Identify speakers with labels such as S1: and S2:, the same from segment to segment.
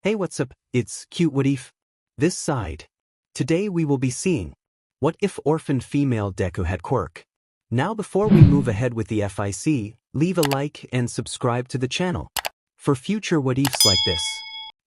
S1: Hey, what's up? It's Cute What If. This side. Today we will be seeing what if orphan female Deku had Quirk. Now before we move ahead with the FIC, leave a like and subscribe to the channel for future what ifs like this.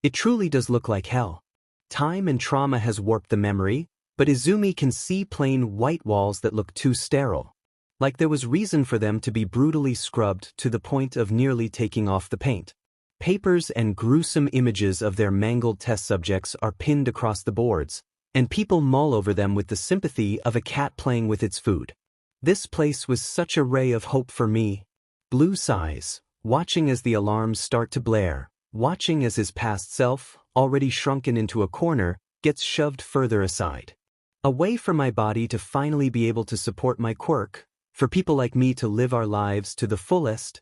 S1: It truly does look like hell. Time and trauma has warped the memory, but Izumi can see plain white walls that look too sterile. Like there was reason for them to be brutally scrubbed to the point of nearly taking off the paint. Papers and gruesome images of their mangled test subjects are pinned across the boards, and people mull over them with the sympathy of a cat playing with its food. This place was such a ray of hope for me. Blue sighs, watching as the alarms start to blare, watching as his past self, already shrunken into a corner, gets shoved further aside. A way for my body to finally be able to support my quirk, for people like me to live our lives to the fullest.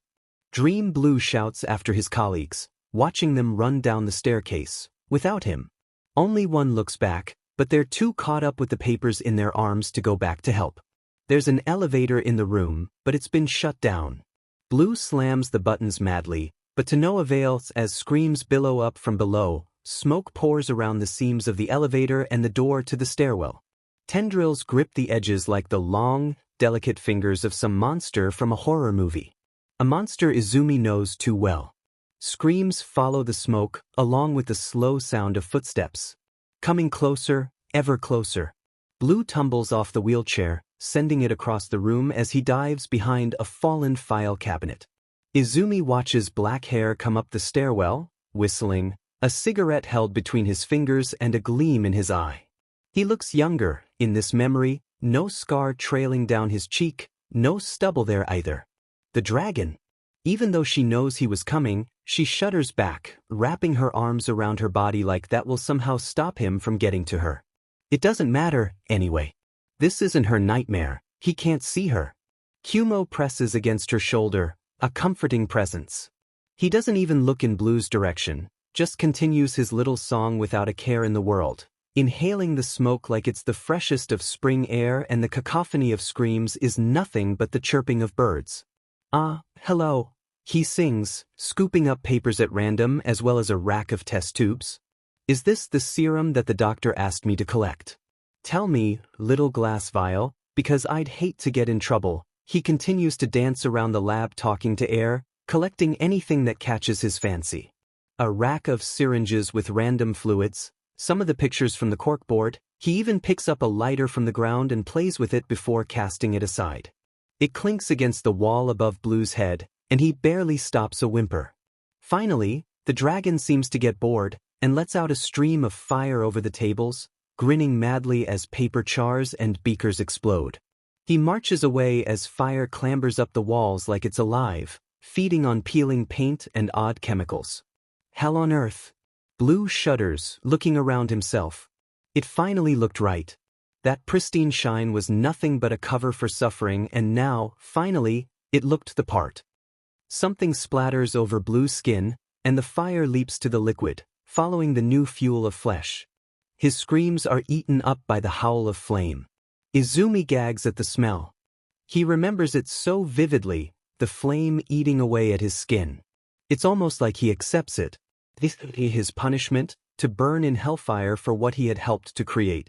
S1: Dream Blue shouts after his colleagues, watching them run down the staircase, without him. Only one looks back, but they're too caught up with the papers in their arms to go back to help. There's an elevator in the room, but it's been shut down. Blue slams the buttons madly, but to no avail as screams billow up from below, smoke pours around the seams of the elevator and the door to the stairwell. Tendrils grip the edges like the long, delicate fingers of some monster from a horror movie. A monster Izumi knows too well. Screams follow the smoke, along with the slow sound of footsteps. Coming closer, ever closer. Blue tumbles off the wheelchair, sending it across the room as he dives behind a fallen file cabinet. Izumi watches black hair come up the stairwell, whistling, a cigarette held between his fingers and a gleam in his eye. He looks younger, in this memory, no scar trailing down his cheek, no stubble there either. The dragon. Even though she knows he was coming, she shudders back, wrapping her arms around her body like that will somehow stop him from getting to her. It doesn't matter, anyway. This isn't her nightmare, he can't see her. Kumo presses against her shoulder, a comforting presence. He doesn't even look in Blue's direction, just continues his little song without a care in the world, inhaling the smoke like it's the freshest of spring air, and the cacophony of screams is nothing but the chirping of birds. "Ah, hello," he sings, scooping up papers at random as well as a rack of test tubes. "Is this the serum that the doctor asked me to collect? Tell me, little glass vial, because I'd hate to get in trouble." He continues to dance around the lab talking to air, collecting anything that catches his fancy. A rack of syringes with random fluids, some of the pictures from the corkboard. He even picks up a lighter from the ground and plays with it before casting it aside. It clinks against the wall above Blue's head, and he barely stops a whimper. Finally, the dragon seems to get bored, and lets out a stream of fire over the tables, grinning madly as paper chars and beakers explode. He marches away as fire clambers up the walls like it's alive, feeding on peeling paint and odd chemicals. Hell on earth. Blue shudders, looking around himself. It finally looked right. That pristine shine was nothing but a cover for suffering, and now, finally, it looked the part. Something splatters over Blue's skin, and the fire leaps to the liquid, following the new fuel of flesh. His screams are eaten up by the howl of flame. Izumi gags at the smell. He remembers it so vividly, the flame eating away at his skin. It's almost like he accepts it. This is his punishment, to burn in hellfire for what he had helped to create.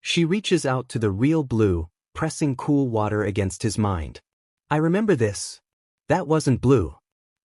S1: She reaches out to the real Blue, pressing cool water against his mind. "I remember this. That wasn't Blue."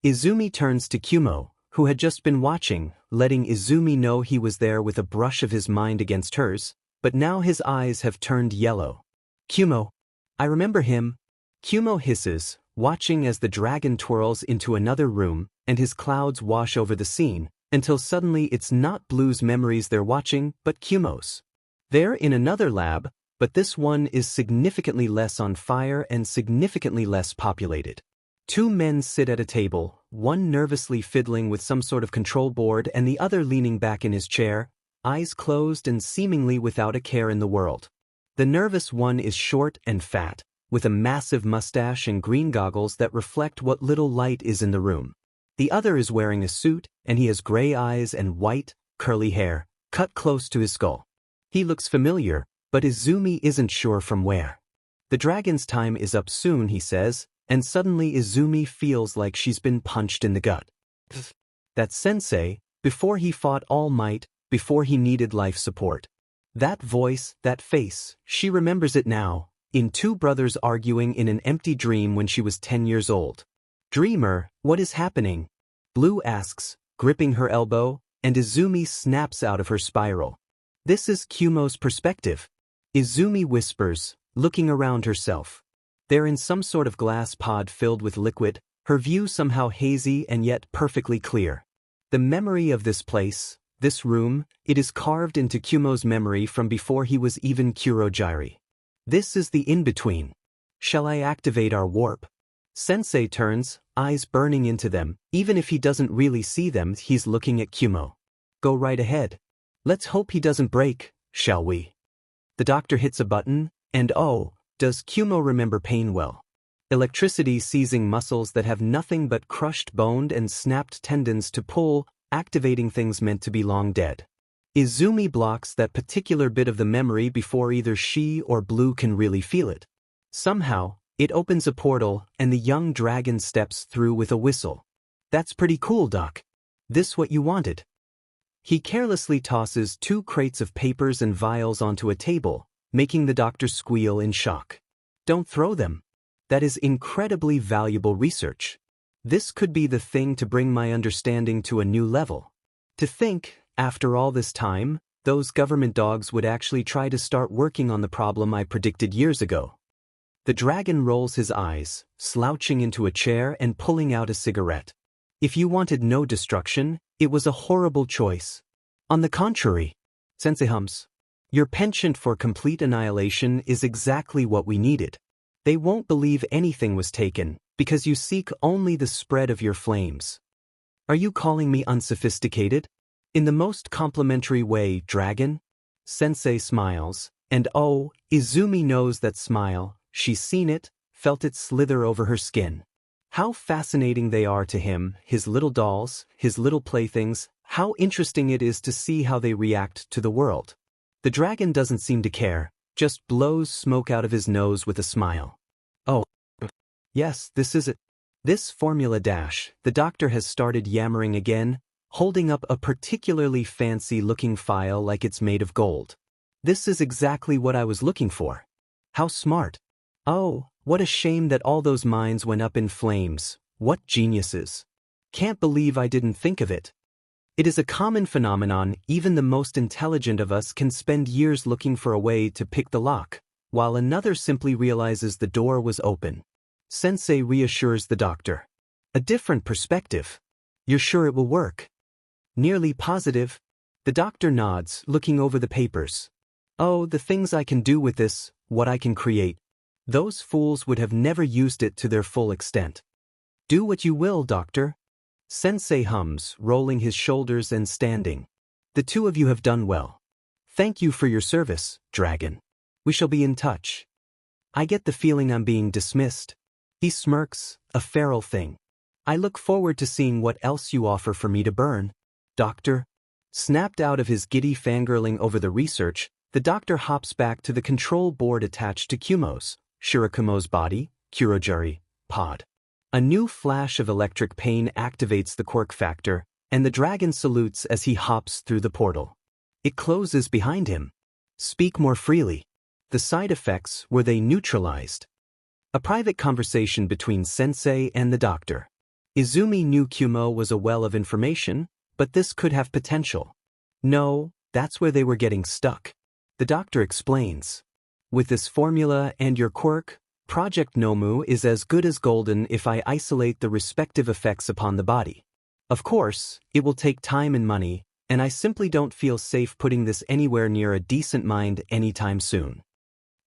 S1: Izumi turns to Kumo, who had just been watching, letting Izumi know he was there with a brush of his mind against hers, but now his eyes have turned yellow. "Kumo, I remember him." Kumo hisses, watching as the dragon twirls into another room, and his clouds wash over the scene, until suddenly it's not Blue's memories they're watching, but Kumo's. They're in another lab, but this one is significantly less on fire and significantly less populated. Two men sit at a table, one nervously fiddling with some sort of control board and the other leaning back in his chair, eyes closed and seemingly without a care in the world. The nervous one is short and fat, with a massive mustache and green goggles that reflect what little light is in the room. The other is wearing a suit, and he has gray eyes and white, curly hair, cut close to his skull. He looks familiar, but Izumi isn't sure from where. "The dragon's time is up soon," he says, and suddenly Izumi feels like she's been punched in the gut. That sensei, Before he fought All Might, before he needed life support. That voice, that face, she remembers it now, in two brothers arguing in an empty dream when she was 10 years old. Dreamer, what is happening? Blue asks, gripping her elbow, and Izumi snaps out of her spiral. This is Kumo's perspective. Izumi whispers, looking around herself. They're in some sort of glass pod filled with liquid, her view somehow hazy and yet perfectly clear. The memory of this place, this room, it is carved into Kumo's memory from before he was even Kurogiri. This is the in-between. Shall I activate our warp? Sensei turns, eyes burning into them. Even if he doesn't really see them, he's looking at Kumo. Go right ahead. Let's hope he doesn't break, shall we? The doctor hits a button, and oh, does Kumo remember pain well. Electricity seizing muscles that have nothing but crushed bone and snapped tendons to pull, activating things meant to be long dead. Izumi blocks that particular bit of the memory before either she or Blue can really feel it. Somehow, it opens a portal, and the young dragon steps through with a whistle. That's pretty cool, Doc. This what you wanted? He carelessly tosses 2 crates of papers and vials onto a table, making the doctor squeal in shock. Don't throw them. That is incredibly valuable research. This could be the thing to bring my understanding to a new level. To think, after all this time, those government dogs would actually try to start working on the problem I predicted years ago. The dragon rolls his eyes, slouching into a chair and pulling out a cigarette. If you wanted no destruction, it was a horrible choice. On the contrary, Sensei hums. Your penchant for complete annihilation is exactly what we needed. They won't believe anything was taken, because you seek only the spread of your flames. Are you calling me unsophisticated? In the most complimentary way, dragon? Sensei smiles, and oh, Izumi knows that smile. She's seen it, felt it slither over her skin. How fascinating they are to him, his little dolls, his little playthings, how interesting it is to see how they react to the world. The dragon doesn't seem to care, just blows smoke out of his nose with a smile. Oh. Yes, this is it. This formula dash, the doctor has started yammering again, holding up a particularly fancy-looking file like it's made of gold. This is exactly what I was looking for. How smart. Oh, what a shame that all those minds went up in flames. What geniuses. Can't believe I didn't think of it. It is a common phenomenon. Even the most intelligent of us can spend years looking for a way to pick the lock, while another simply realizes the door was open. Sensei reassures the doctor. A different perspective. You're sure it will work? Nearly positive. The doctor nods, looking over the papers. Oh, the things I can do with this, what I can create. Those fools would have never used it to their full extent. Do what you will, doctor. Sensei hums, rolling his shoulders and standing. The two of you have done well. Thank you for your service, dragon. We shall be in touch. I get the feeling I'm being dismissed. He smirks, a feral thing. I look forward to seeing what else you offer for me to burn. Doctor. Snapped out of his giddy fangirling over the research, the doctor hops back to the control board attached to Shirakumo's body, Kurogiri, pod. A new flash of electric pain activates the Quirk factor, and the dragon salutes as he hops through the portal. It closes behind him. Speak more freely. The side effects, were they neutralized? A private conversation between Sensei and the doctor. Izumi knew Kumo was a well of information, but this could have potential. No, that's where they were getting stuck. The doctor explains. With this formula and your quirk, Project Nomu is as good as golden if I isolate the respective effects upon the body. Of course, it will take time and money, and I simply don't feel safe putting this anywhere near a decent mind anytime soon.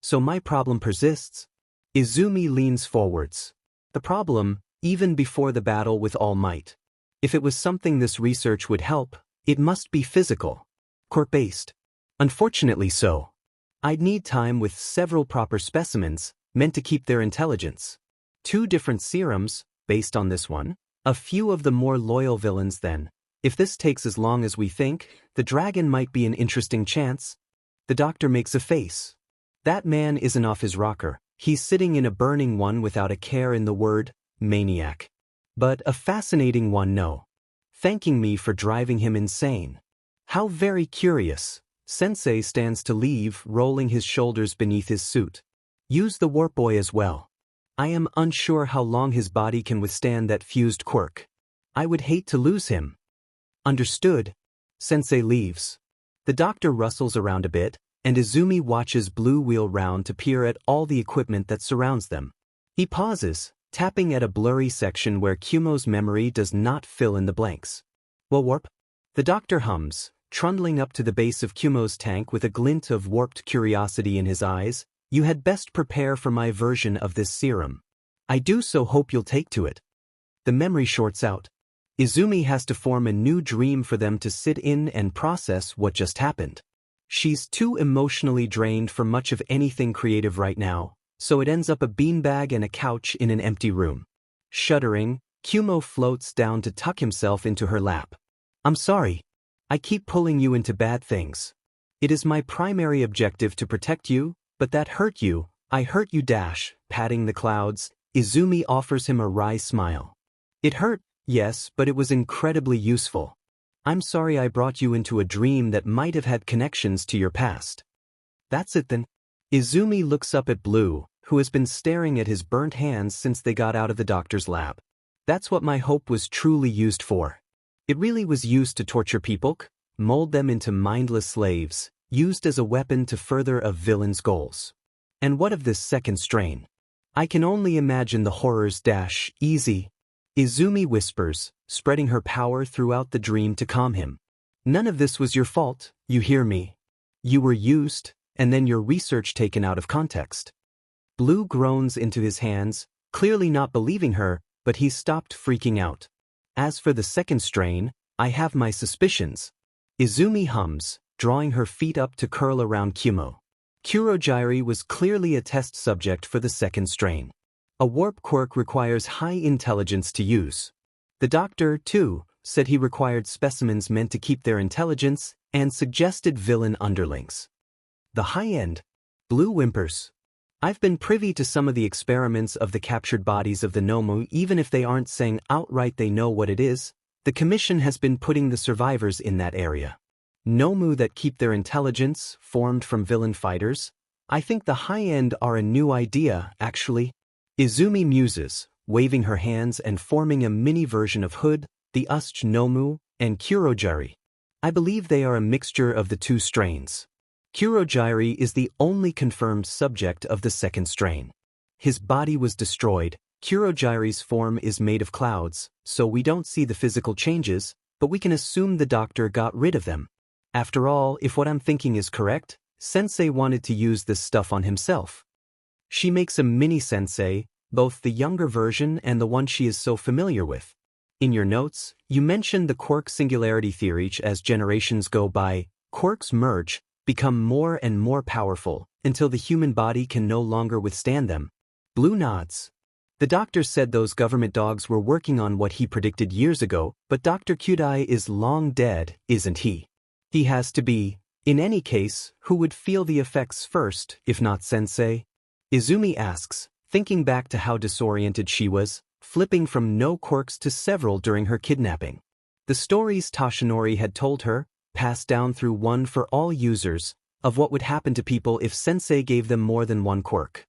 S1: So my problem persists? Izumi leans forwards. The problem, even before the battle with All Might. If it was something this research would help, it must be physical. Quirk-based. Unfortunately so. I'd need time with several proper specimens, meant to keep their intelligence. 2 different serums, based on this one. A few of the more loyal villains then. If this takes as long as we think, the dragon might be an interesting chance. The doctor makes a face. That man isn't off his rocker. He's sitting in a burning one without a care in the word, maniac. But a fascinating one, no. thanking me for driving him insane. How very curious. Sensei stands to leave, rolling his shoulders beneath his suit. Use the warp boy as well. I am unsure how long his body can withstand that fused quirk. I would hate to lose him. Understood. Sensei leaves. The doctor rustles around a bit, and Izumi watches Blue wheel round to peer at all the equipment that surrounds them. He pauses, tapping at a blurry section where Kumo's memory does not fill in the blanks. Well, warp? The doctor hums, trundling up to the base of Kumo's tank with a glint of warped curiosity in his eyes. You had best prepare for my version of this serum. I do so hope you'll take to it. The memory shorts out. Izumi has to form a new dream for them to sit in and process what just happened. She's too emotionally drained for much of anything creative right now, so it ends up a beanbag and a couch in an empty room. Shuddering, Kumo floats down to tuck himself into her lap. I'm sorry. I keep pulling you into bad things. It is my primary objective to protect you, but that hurt you. I hurt you. Patting the clouds, Izumi offers him a wry smile. It hurt, yes, but it was incredibly useful. I'm sorry I brought you into a dream that might have had connections to your past. That's it then. Izumi looks up at Blue, who has been staring at his burnt hands since they got out of the doctor's lab. That's what my hope was truly used for. It really was used to torture people, mold them into mindless slaves, used as a weapon to further a villain's goals. And what of this second strain? I can only imagine the horrors. Easy. Izumi whispers, spreading her power throughout the dream to calm him. None of this was your fault, you hear me? You were used, and then your research taken out of context. Blue groans into his hands, clearly not believing her, but he's stopped freaking out. As for the second strain, I have my suspicions. Izumi hums, drawing her feet up to curl around Kumo. Kurogyri was clearly a test subject for the second strain. A warp quirk requires high intelligence to use. The doctor, too, said he required specimens meant to keep their intelligence and suggested villain underlings. The high-end. Blue whimpers. I've been privy to some of the experiments of the captured bodies of the Nomu. Even if they aren't saying outright they know what it is, the Commission has been putting the survivors in that area. Nomu that keep their intelligence, formed from villain fighters. I think the high-end are a new idea, actually. Izumi muses, waving her hands and forming a mini version of Hood, the Usch Nomu, and Kurogyri. I believe they are a mixture of the two strains. Kurogyri is the only confirmed subject of the second strain. His body was destroyed. Kurogyri's form is made of clouds, so we don't see the physical changes, but we can assume the doctor got rid of them. After all, if what I'm thinking is correct, Sensei wanted to use this stuff on himself. She makes a mini-sensei, both the younger version and the one she is so familiar with. In your notes, you mentioned the Quirk singularity theory. As generations go by, quirks merge, become more and more powerful, until the human body can no longer withstand them. Blue nods. The doctor said those government dogs were working on what he predicted years ago, but Dr. Kyudai is long dead, isn't he? He has to be. In any case, who would feel the effects first, if not Sensei? Izumi asks, thinking back to how disoriented she was, flipping from no quirks to several during her kidnapping. The stories Toshinori had told her, passed down through one for all users, of what would happen to people if Sensei gave them more than one quirk.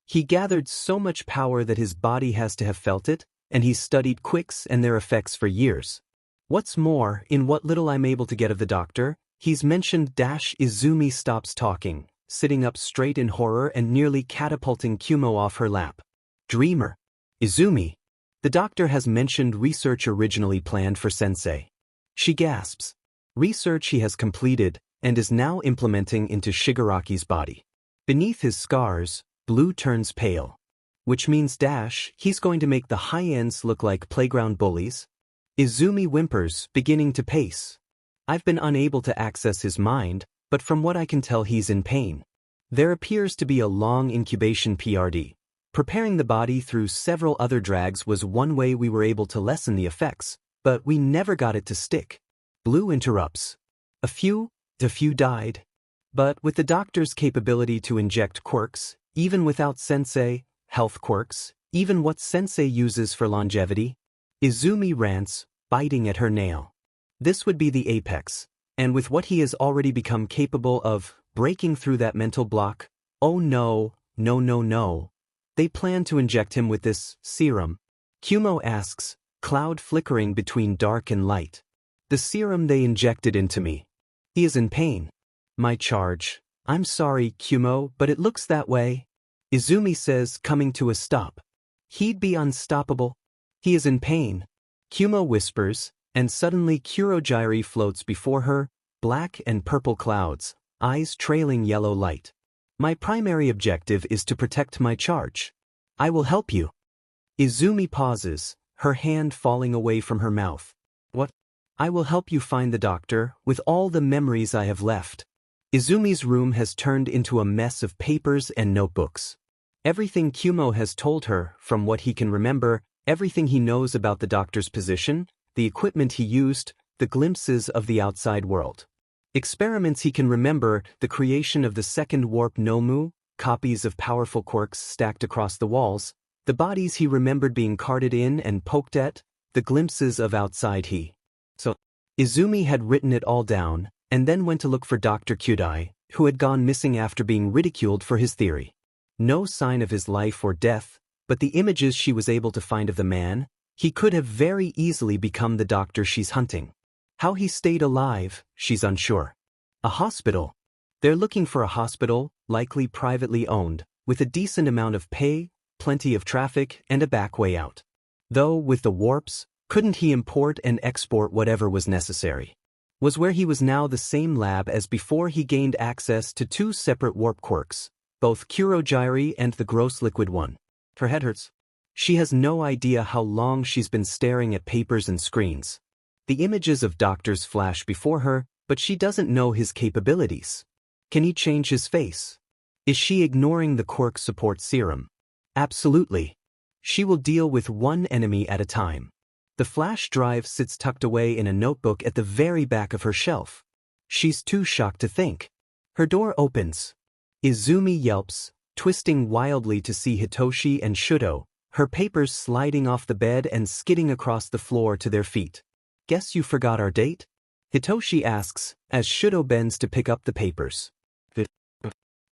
S1: He gathered so much power that his body has to have felt it, and he's studied quirks and their effects for years. What's more, in what little I'm able to get of the doctor, he's mentioned. Izumi stops talking, sitting up straight in horror and nearly catapulting Kumo off her lap. Dreamer. Izumi. The doctor has mentioned research originally planned for Sensei. She gasps. Research he has completed and is now implementing into Shigaraki's body. Beneath his scars, Blue turns pale. Which means he's going to make the high-ends look like playground bullies? Izumi whimpers, beginning to pace. I've been unable to access his mind, but from what I can tell he's in pain. There appears to be a long incubation period. Preparing the body through several other drags was one way we were able to lessen the effects, but we never got it to stick. Blue interrupts. A few died. But with the doctor's capability to inject quirks, even without Sensei, health quirks, even what Sensei uses for longevity, Izumi rants, biting at her nail. This would be the apex, and with what he has already become capable of, breaking through that mental block, oh no, no no no. They plan to inject him with this serum. Kumo asks, cloud flickering between dark and light. The serum they injected into me. He is in pain. My charge. I'm sorry, Kumo, but it looks that way. Izumi says, coming to a stop. He'd be unstoppable. He is in pain. Kumo whispers, and suddenly Kurogiri floats before her, black and purple clouds, eyes trailing yellow light. My primary objective is to protect my charge. I will help you. Izumi pauses, her hand falling away from her mouth. What? I will help you find the doctor, with all the memories I have left. Izumi's room has turned into a mess of papers and notebooks. Everything Kumo has told her, from what he can remember, everything he knows about the doctor's position, the equipment he used, the glimpses of the outside world. Experiments he can remember, the creation of the second warp Nomu, copies of powerful quirks stacked across the walls, the bodies he remembered being carted in and poked at, the glimpses of outside he. So, Izumi had written it all down, and then went to look for Dr. Kyudai, who had gone missing after being ridiculed for his theory. No sign of his life or death, but the images she was able to find of the man, he could have very easily become the doctor she's hunting. How he stayed alive, she's unsure. A hospital. They're looking for a hospital, likely privately owned, with a decent amount of pay, plenty of traffic, and a back way out. Though, with the warps, couldn't he import and export whatever was necessary? Was where he was now the same lab as before he gained access to two separate warp quirks, both Kurogiri and the gross liquid one. Her head hurts. She has no idea how long she's been staring at papers and screens. The images of doctors flash before her, but she doesn't know his capabilities. Can he change his face? Is she ignoring the quirk support serum? Absolutely. She will deal with one enemy at a time. The flash drive sits tucked away in a notebook at the very back of her shelf. She's too shocked to think. Her door opens. Izumi yelps, twisting wildly to see Hitoshi and Shudo, her papers sliding off the bed and skidding across the floor to their feet. Guess you forgot our date? Hitoshi asks, as Shudo bends to pick up the papers.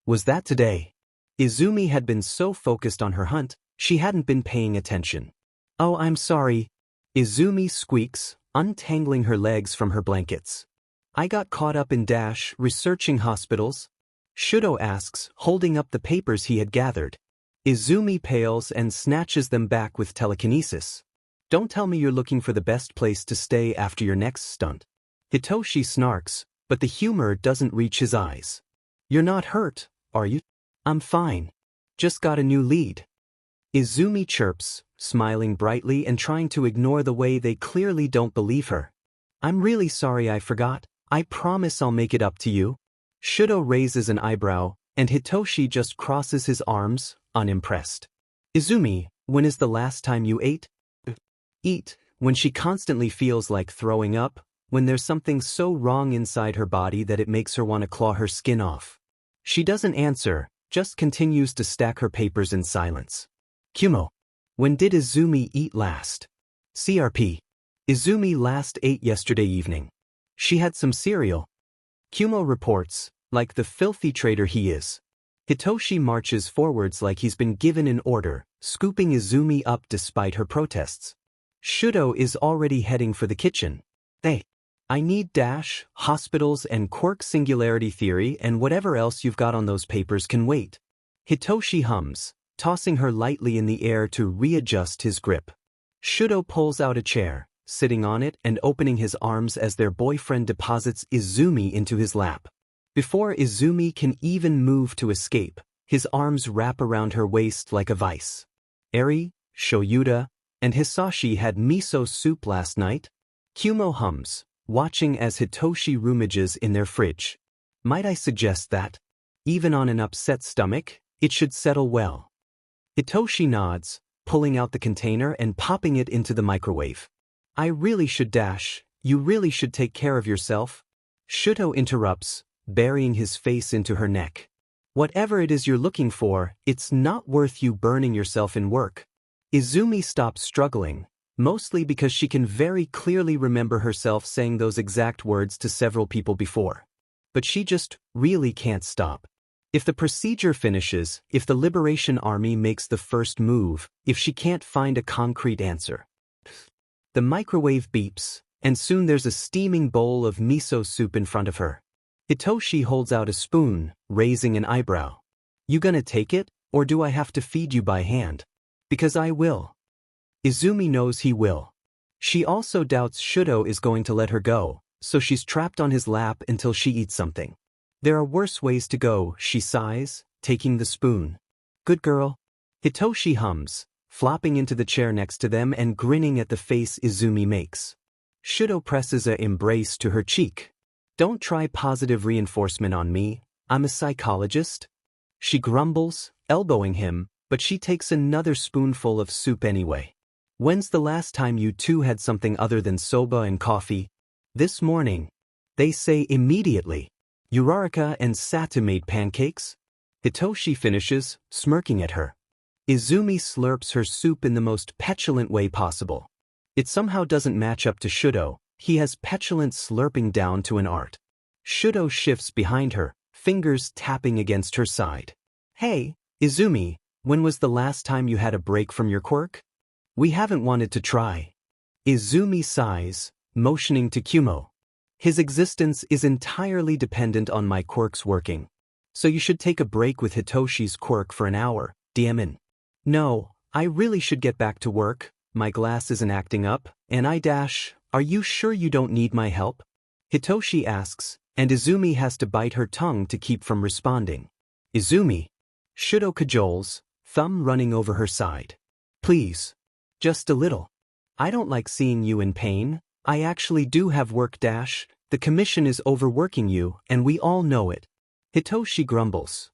S1: Was that today? Izumi had been so focused on her hunt, she hadn't been paying attention. Oh, I'm sorry. Izumi squeaks, untangling her legs from her blankets. I got caught up in researching hospitals. Shudo asks, holding up the papers he had gathered. Izumi pales and snatches them back with telekinesis. Don't tell me you're looking for the best place to stay after your next stunt. Hitoshi snarks, but the humor doesn't reach his eyes. You're not hurt, are you? I'm fine. Just got a new lead. Izumi chirps, smiling brightly and trying to ignore the way they clearly don't believe her. I'm really sorry I forgot. I promise I'll make it up to you. Shudo raises an eyebrow, and Hitoshi just crosses his arms, unimpressed. Izumi, when is the last time you ate? Eat, when she constantly feels like throwing up, when there's something so wrong inside her body that it makes her want to claw her skin off. She doesn't answer, just continues to stack her papers in silence. Kumo. When did Izumi eat last? CRP. Izumi last ate yesterday evening. She had some cereal. Kumo reports, like the filthy traitor he is. Hitoshi marches forwards like he's been given an order, scooping Izumi up despite her protests. Shudo is already heading for the kitchen. I need hospitals and Quirk singularity theory and whatever else you've got on those papers can wait. Hitoshi hums, tossing her lightly in the air to readjust his grip. Shudo pulls out a chair, sitting on it and opening his arms as their boyfriend deposits Izumi into his lap. Before Izumi can even move to escape, his arms wrap around her waist like a vice. Eri, Shoyuta, and Hisashi had miso soup last night. Kumo hums, watching as Hitoshi rummages in their fridge. Might I suggest that? Even on an upset stomach, it should settle well. Hitoshi nods, pulling out the container and popping it into the microwave. I really should you really should take care of yourself. Shudo interrupts, burying his face into her neck. Whatever it is you're looking for, it's not worth you burning yourself in work. Izumi stops struggling, Mostly because she can very clearly remember herself saying those exact words to several people before. But she just really can't stop. If the procedure finishes, if the Liberation Army makes the first move, if she can't find a concrete answer. The microwave beeps, and soon there's a steaming bowl of miso soup in front of her. Hitoshi holds out a spoon, raising an eyebrow. You gonna take it, or do I have to feed you by hand? Because I will. Izumi knows he will. She also doubts Shudo is going to let her go, so she's trapped on his lap until she eats something. There are worse ways to go, she sighs, taking the spoon. Good girl. Hitoshi hums, flopping into the chair next to them and grinning at the face Izumi makes. Shudo presses a embrace to her cheek. Don't try positive reinforcement on me, I'm a psychologist. She grumbles, elbowing him, but she takes another spoonful of soup anyway. When's the last time you two had something other than soba and coffee? This morning. They say immediately. Uraraka and Satu made pancakes? Hitoshi finishes, smirking at her. Izumi slurps her soup in the most petulant way possible. It somehow doesn't match up to Shudo. He has petulant slurping down to an art. Shudo shifts behind her, fingers tapping against her side. Hey, Izumi, when was the last time you had a break from your quirk? We haven't wanted to try. Izumi sighs, motioning to Kumo. His existence is entirely dependent on my quirk's working. So you should take a break with Hitoshi's quirk for an hour, Diamin. No, I really should get back to work, my glass isn't acting up, and are you sure you don't need my help? Hitoshi asks, and Izumi has to bite her tongue to keep from responding. Izumi. Shudo cajoles, thumb running over her side. Please. Just a little. I don't like seeing you in pain. I actually do have work. The commission is overworking you, and we all know it. Hitoshi grumbles.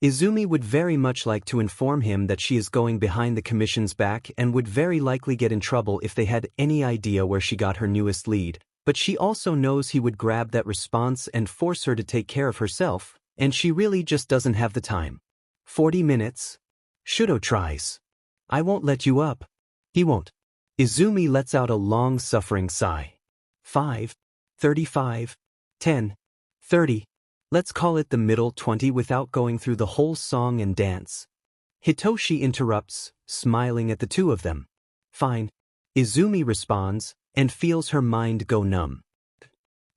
S1: Izumi would very much like to inform him that she is going behind the commission's back and would very likely get in trouble if they had any idea where she got her newest lead, but she also knows he would grab that response and force her to take care of herself, and she really just doesn't have the time. 40 minutes? Shudo tries. I won't let you up. He won't. Izumi lets out a long-suffering sigh. 5, 35, 10, 30. Let's call it the middle 20 without going through the whole song and dance. Hitoshi interrupts, smiling at the two of them. Fine. Izumi responds, and feels her mind go numb.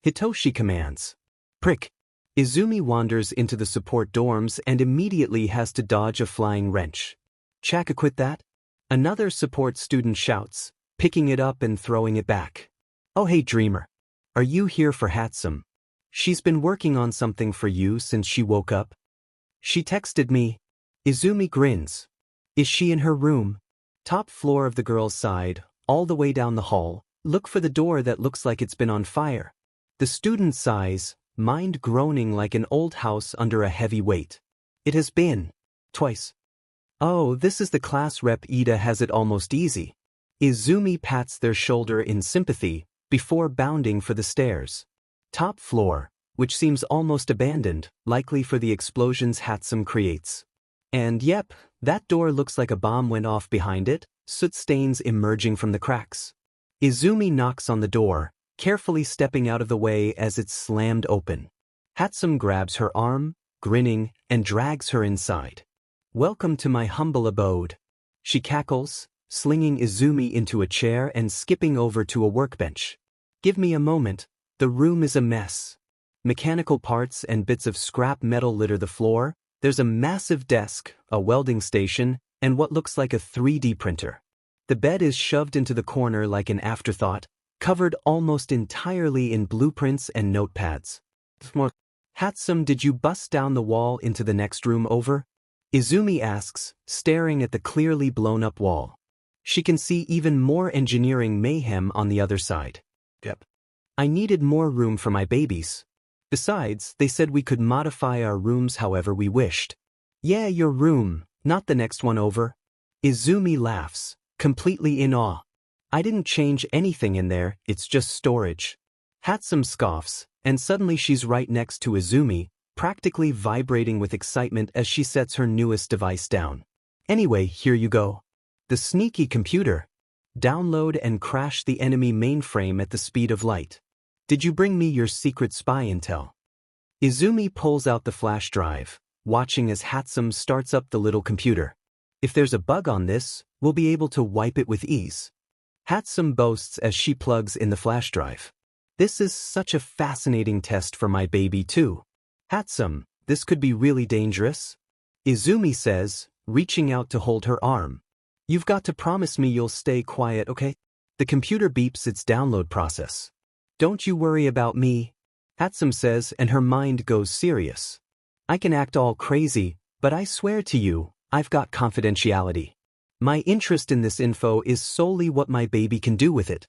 S1: Hitoshi commands. Prick. Izumi wanders into the support dorms and immediately has to dodge a flying wrench. Chaka quit that? Another support student shouts, picking it up and throwing it back. Oh hey dreamer. Are you here for Hatsum? She's been working on something for you since she woke up. She texted me. Izumi grins. Is she in her room? Top floor of the girl's side, all the way down the hall, look for the door that looks like it's been on fire. The student sighs, mind groaning like an old house under a heavy weight. It has been. Twice. Oh, this is the class rep. Ida has it almost easy. Izumi pats their shoulder in sympathy, before bounding for the stairs. Top floor, which seems almost abandoned, likely for the explosions Hatsum creates. And yep, that door looks like a bomb went off behind it, soot stains emerging from the cracks. Izumi knocks on the door, carefully stepping out of the way as it's slammed open. Hatsum grabs her arm, grinning, and drags her inside. Welcome to my humble abode. She cackles, slinging Izumi into a chair and skipping over to a workbench. Give me a moment. The room is a mess. Mechanical parts and bits of scrap metal litter the floor. There's a massive desk, a welding station, and what looks like a 3D printer. The bed is shoved into the corner like an afterthought, covered almost entirely in blueprints and notepads. Hatsum, did you bust down the wall into the next room over? Izumi asks, staring at the clearly blown-up wall. She can see even more engineering mayhem on the other side. Yep. I needed more room for my babies. Besides, they said we could modify our rooms however we wished. Yeah, your room, not the next one over. Izumi laughs, completely in awe. I didn't change anything in there, it's just storage. Hatsum scoffs, and suddenly she's right next to Izumi, practically vibrating with excitement as she sets her newest device down. Anyway, here you go. The sneaky computer. Download and crash the enemy mainframe at the speed of light. Did you bring me your secret spy intel? Izumi pulls out the flash drive, watching as Hatsum starts up the little computer. If there's a bug on this, we'll be able to wipe it with ease. Hatsum boasts as she plugs in the flash drive. This is such a fascinating test for my baby too. Hatsum, this could be really dangerous. Izumi says, reaching out to hold her arm. You've got to promise me you'll stay quiet, okay? The computer beeps its download process. Don't you worry about me, Hatsum says, and her mind goes serious. I can act all crazy, but I swear to you, I've got confidentiality. My interest in this info is solely what my baby can do with it.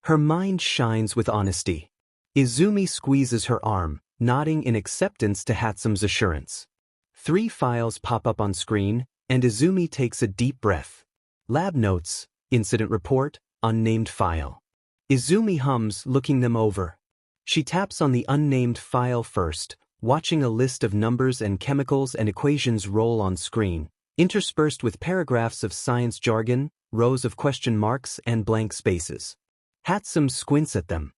S1: Her mind shines with honesty. Izumi squeezes her arm, nodding in acceptance to Hatsum's assurance. 3 files pop up on screen, and Izumi takes a deep breath. Lab notes, incident report, unnamed file. Izumi hums, looking them over. She taps on the unnamed file first, watching a list of numbers and chemicals and equations roll on screen, interspersed with paragraphs of science jargon, rows of question marks, and blank spaces. Hatsum squints at them.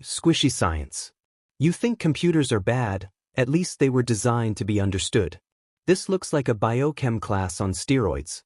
S1: Squishy science. You think computers are bad, at least they were designed to be understood. This looks like a biochem class on steroids.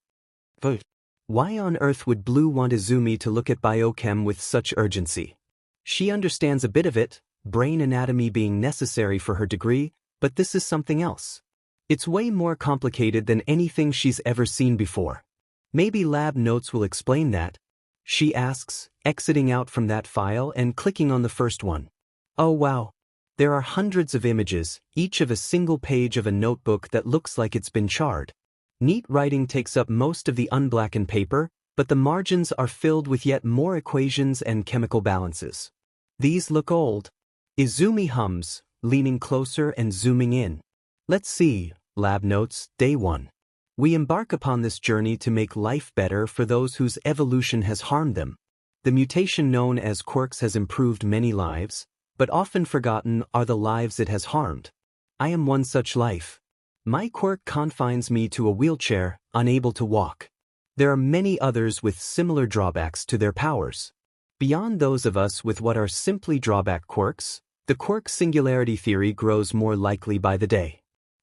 S1: Why on earth would Blue want Izumi to look at biochem with such urgency? She understands a bit of it, brain anatomy being necessary for her degree, but this is something else. It's way more complicated than anything she's ever seen before. Maybe lab notes will explain that, she asks, exiting out from that file and clicking on the first one. Oh wow. There are hundreds of images, each of a single page of a notebook that looks like it's been charred. Neat writing takes up most of the unblackened paper, but the margins are filled with yet more equations and chemical balances. These look old. Izumi hums, leaning closer and zooming in. Let's see, lab notes, day 1. We embark upon this journey to make life better for those whose evolution has harmed them. The mutation known as Quirks has improved many lives, but often forgotten are the lives it has harmed. I am one such life. My quirk confines me to a wheelchair, unable to walk. There are many others with similar drawbacks to their powers. Beyond those of us with what are simply drawback quirks, the quirk singularity theory grows more likely by the day.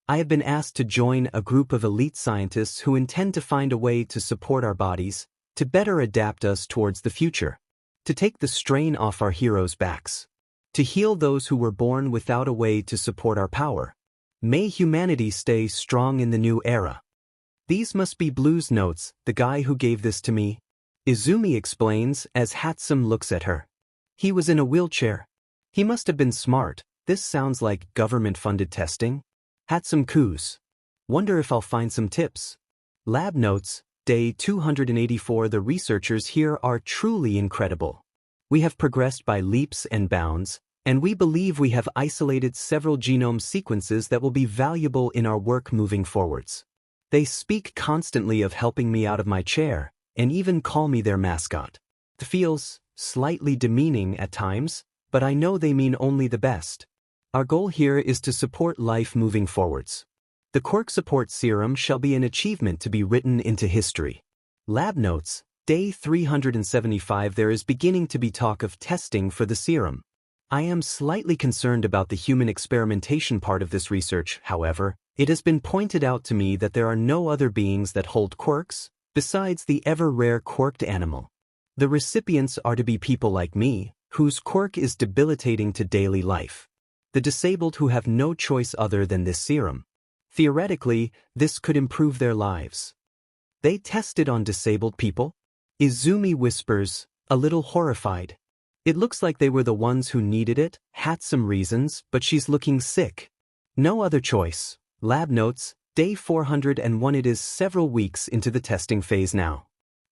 S1: I have been asked to join a group of elite scientists who intend to find a way to support our bodies, to better adapt us towards the future, to take the strain off our heroes' backs, to heal those who were born without a way to support our power. May humanity stay strong in the new era. These must be Blue's notes, the guy who gave this to me. Izumi explains as Hatsum looks at her. He was in a wheelchair. He must have been smart. This sounds like government-funded testing. Hatsum coos. Wonder if I'll find some tips. Lab notes, day 284. The researchers here are truly incredible. We have progressed by leaps and bounds, and we believe we have isolated several genome sequences that will be valuable in our work moving forwards. They speak constantly of helping me out of my chair, and even call me their mascot. It feels slightly demeaning at times, but I know they mean only the best. Our goal here is to support life moving forwards. The Quirk Support Serum shall be an achievement to be written into history. Lab notes, day 375. There is beginning to be talk of testing for the serum. I am slightly concerned about the human experimentation part of this research. However, it has been pointed out to me that there are no other beings that hold quirks, besides the ever-rare quirked animal. The recipients are to be people like me, whose quirk is debilitating to daily life. The disabled who have no choice other than this serum. Theoretically, this could improve their lives. They tested on disabled people? Izumi whispers, a little horrified. It looks like they were the ones who needed it, had some reasons, but she's looking sick. No other choice. Lab notes, day 401. It is several weeks into the testing phase now.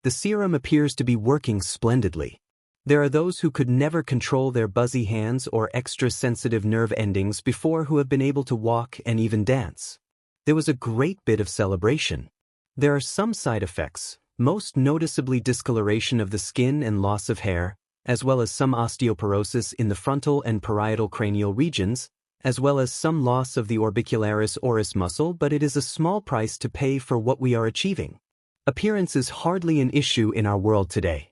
S1: The serum appears to be working splendidly. There are those who could never control their buzzy hands or extra-sensitive nerve endings before who have been able to walk and even dance. There was a great bit of celebration. There are some side effects, most noticeably discoloration of the skin and loss of hair, as well as some osteoporosis in the frontal and parietal cranial regions, as well as some loss of the orbicularis oris muscle, but it is a small price to pay for what we are achieving. Appearance is hardly an issue in our world today.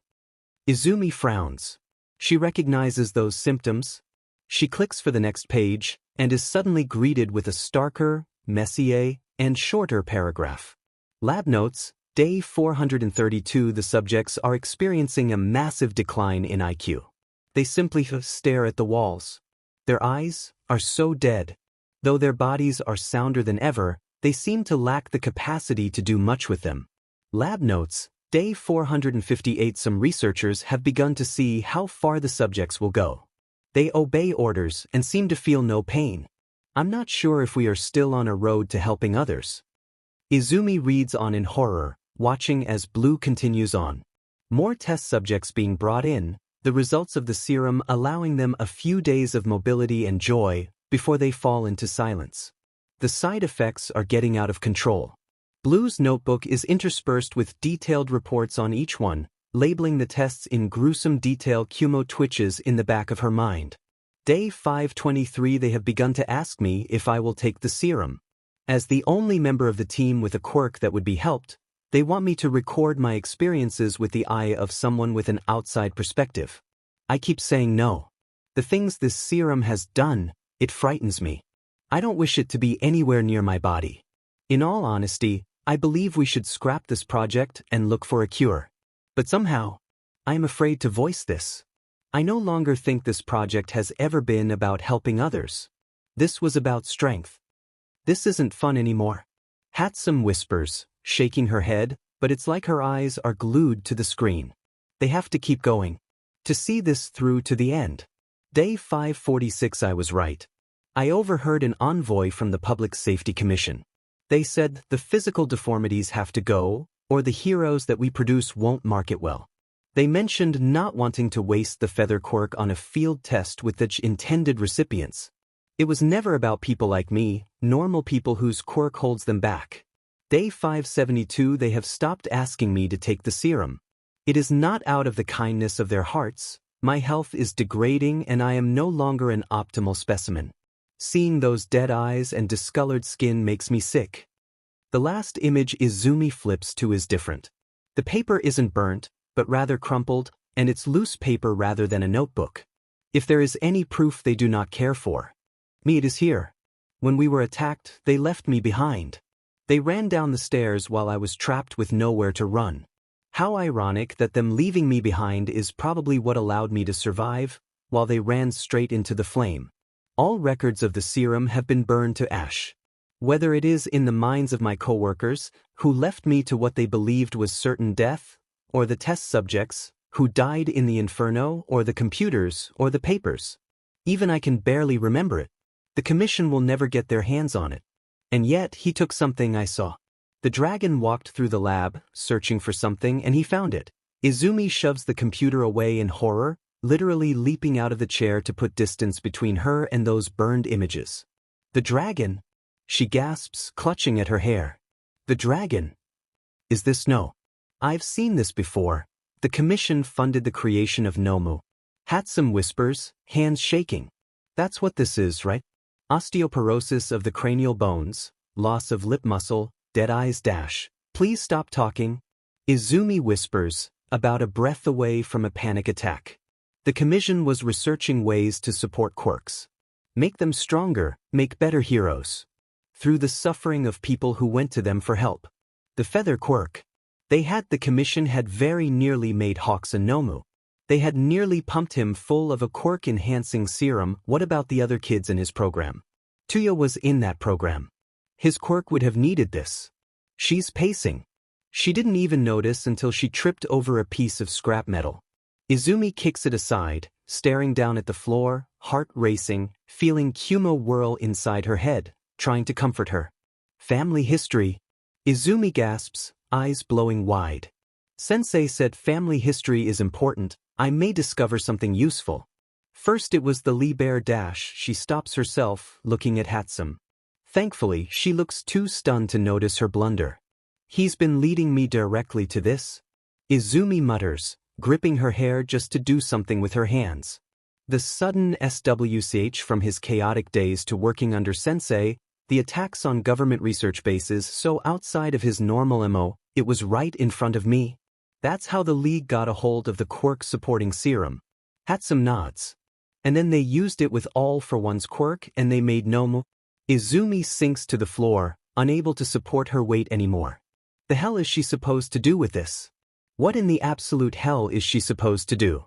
S1: Izumi frowns. She recognizes those symptoms. She clicks for the next page, and is suddenly greeted with a starker, messier, and shorter paragraph. Lab notes, day 432. The subjects are experiencing a massive decline in IQ. They simply stare at the walls. Their eyes are so dead. Though their bodies are sounder than ever, they seem to lack the capacity to do much with them. Lab notes, day 458. Some researchers have begun to see how far the subjects will go. They obey orders and seem to feel no pain. I'm not sure if we are still on a road to helping others. Izumi reads on in horror, watching as Blue continues on. More test subjects being brought in, the results of the serum allowing them a few days of mobility and joy before they fall into silence. The side effects are getting out of control. Blue's notebook is interspersed with detailed reports on each one, labeling the tests in gruesome detail. Kumo twitches in the back of her mind. Day 523. They have begun to ask me if I will take the serum. As the only member of the team with a quirk that would be helped, they want me to record my experiences with the eye of someone with an outside perspective. I keep saying no. The things this serum has done, it frightens me. I don't wish it to be anywhere near my body. In all honesty, I believe we should scrap this project and look for a cure. But somehow, I am afraid to voice this. I no longer think this project has ever been about helping others. This was about strength. This isn't fun anymore. Hatsum whispers, shaking her head, but it's like her eyes are glued to the screen. They have to keep going. To see this through to the end. Day 546. I was right. I overheard an envoy from the Public Safety Commission. They said the physical deformities have to go, or the heroes that we produce won't market well. They mentioned not wanting to waste the feather quirk on a field test with the intended recipients. It was never about people like me, normal people whose quirk holds them back. Day 572. They have stopped asking me to take the serum. It is not out of the kindness of their hearts. My health is degrading and I am no longer an optimal specimen. Seeing those dead eyes and discolored skin makes me sick. The last image Izumi flips to is different. The paper isn't burnt, but rather crumpled, and it's loose paper rather than a notebook. If there is any proof they do not care for me, it is here. When we were attacked, they left me behind. They ran down the stairs while I was trapped with nowhere to run. How ironic that them leaving me behind is probably what allowed me to survive, while they ran straight into the flame. All records of the serum have been burned to ash. Whether it is in the minds of my coworkers, who left me to what they believed was certain death, or the test subjects, who died in the inferno, or the computers, or the papers. Even I can barely remember it. The commission will never get their hands on it. And yet, he took something I saw. The dragon walked through the lab, searching for something, and he found it. Izumi shoves the computer away in horror, literally leaping out of the chair to put distance between her and those burned images. The dragon? She gasps, clutching at her hair. The dragon? Is this no? I've seen this before. The commission funded the creation of Nomu. Hatsum whispers, hands shaking. That's what this is, right? Osteoporosis of the cranial bones, loss of lip muscle, dead eyes dash. Please stop talking. Izumi whispers, about a breath away from a panic attack. The commission was researching ways to support quirks. Make them stronger, make better heroes. Through the suffering of people who went to them for help. The feather quirk. The commission had very nearly made Hawks a Nomu. They had nearly pumped him full of a quirk-enhancing serum. What about the other kids in his program? Tuya was in that program. His quirk would have needed this. She's pacing. She didn't even notice until she tripped over a piece of scrap metal. Izumi kicks it aside, staring down at the floor, heart racing, feeling Kumo whirl inside her head, trying to comfort her. Family history. Izumi gasps, eyes blowing wide. Sensei said family history is important. I may discover something useful. First it was the Lee Bear dash. She stops herself, looking at Hatsum. Thankfully, she looks too stunned to notice her blunder. He's been leading me directly to this. Izumi mutters, gripping her hair just to do something with her hands. The sudden switch from his chaotic days to working under Sensei, the attacks on government research bases so outside of his normal MO, it was right in front of me. That's how the League got a hold of the Quirk supporting serum. Had some nods. And then they used it with All for One's Quirk and they made no more. Izumi sinks to the floor, unable to support her weight anymore. The hell is she supposed to do with this? What in the absolute hell is she supposed to do?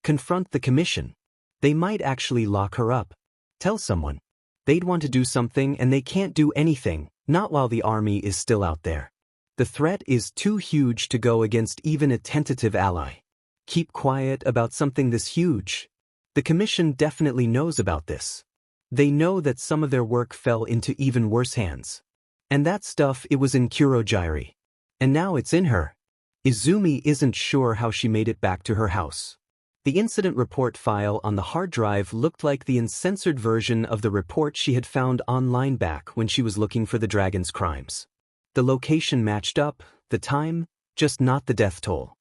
S1: Confront the commission? They might actually lock her up. Tell someone. They'd want to do something and they can't do anything, not while the army is still out there. The threat is too huge to go against even a tentative ally. Keep quiet about something this huge. The commission definitely knows about this. They know that some of their work fell into even worse hands. And that stuff, it was in Kurogiri. And now it's in her. Izumi isn't sure how she made it back to her house. The incident report file on the hard drive looked like the uncensored version of the report she had found online back when she was looking for the dragon's crimes. The location matched up, the time, just not the death toll.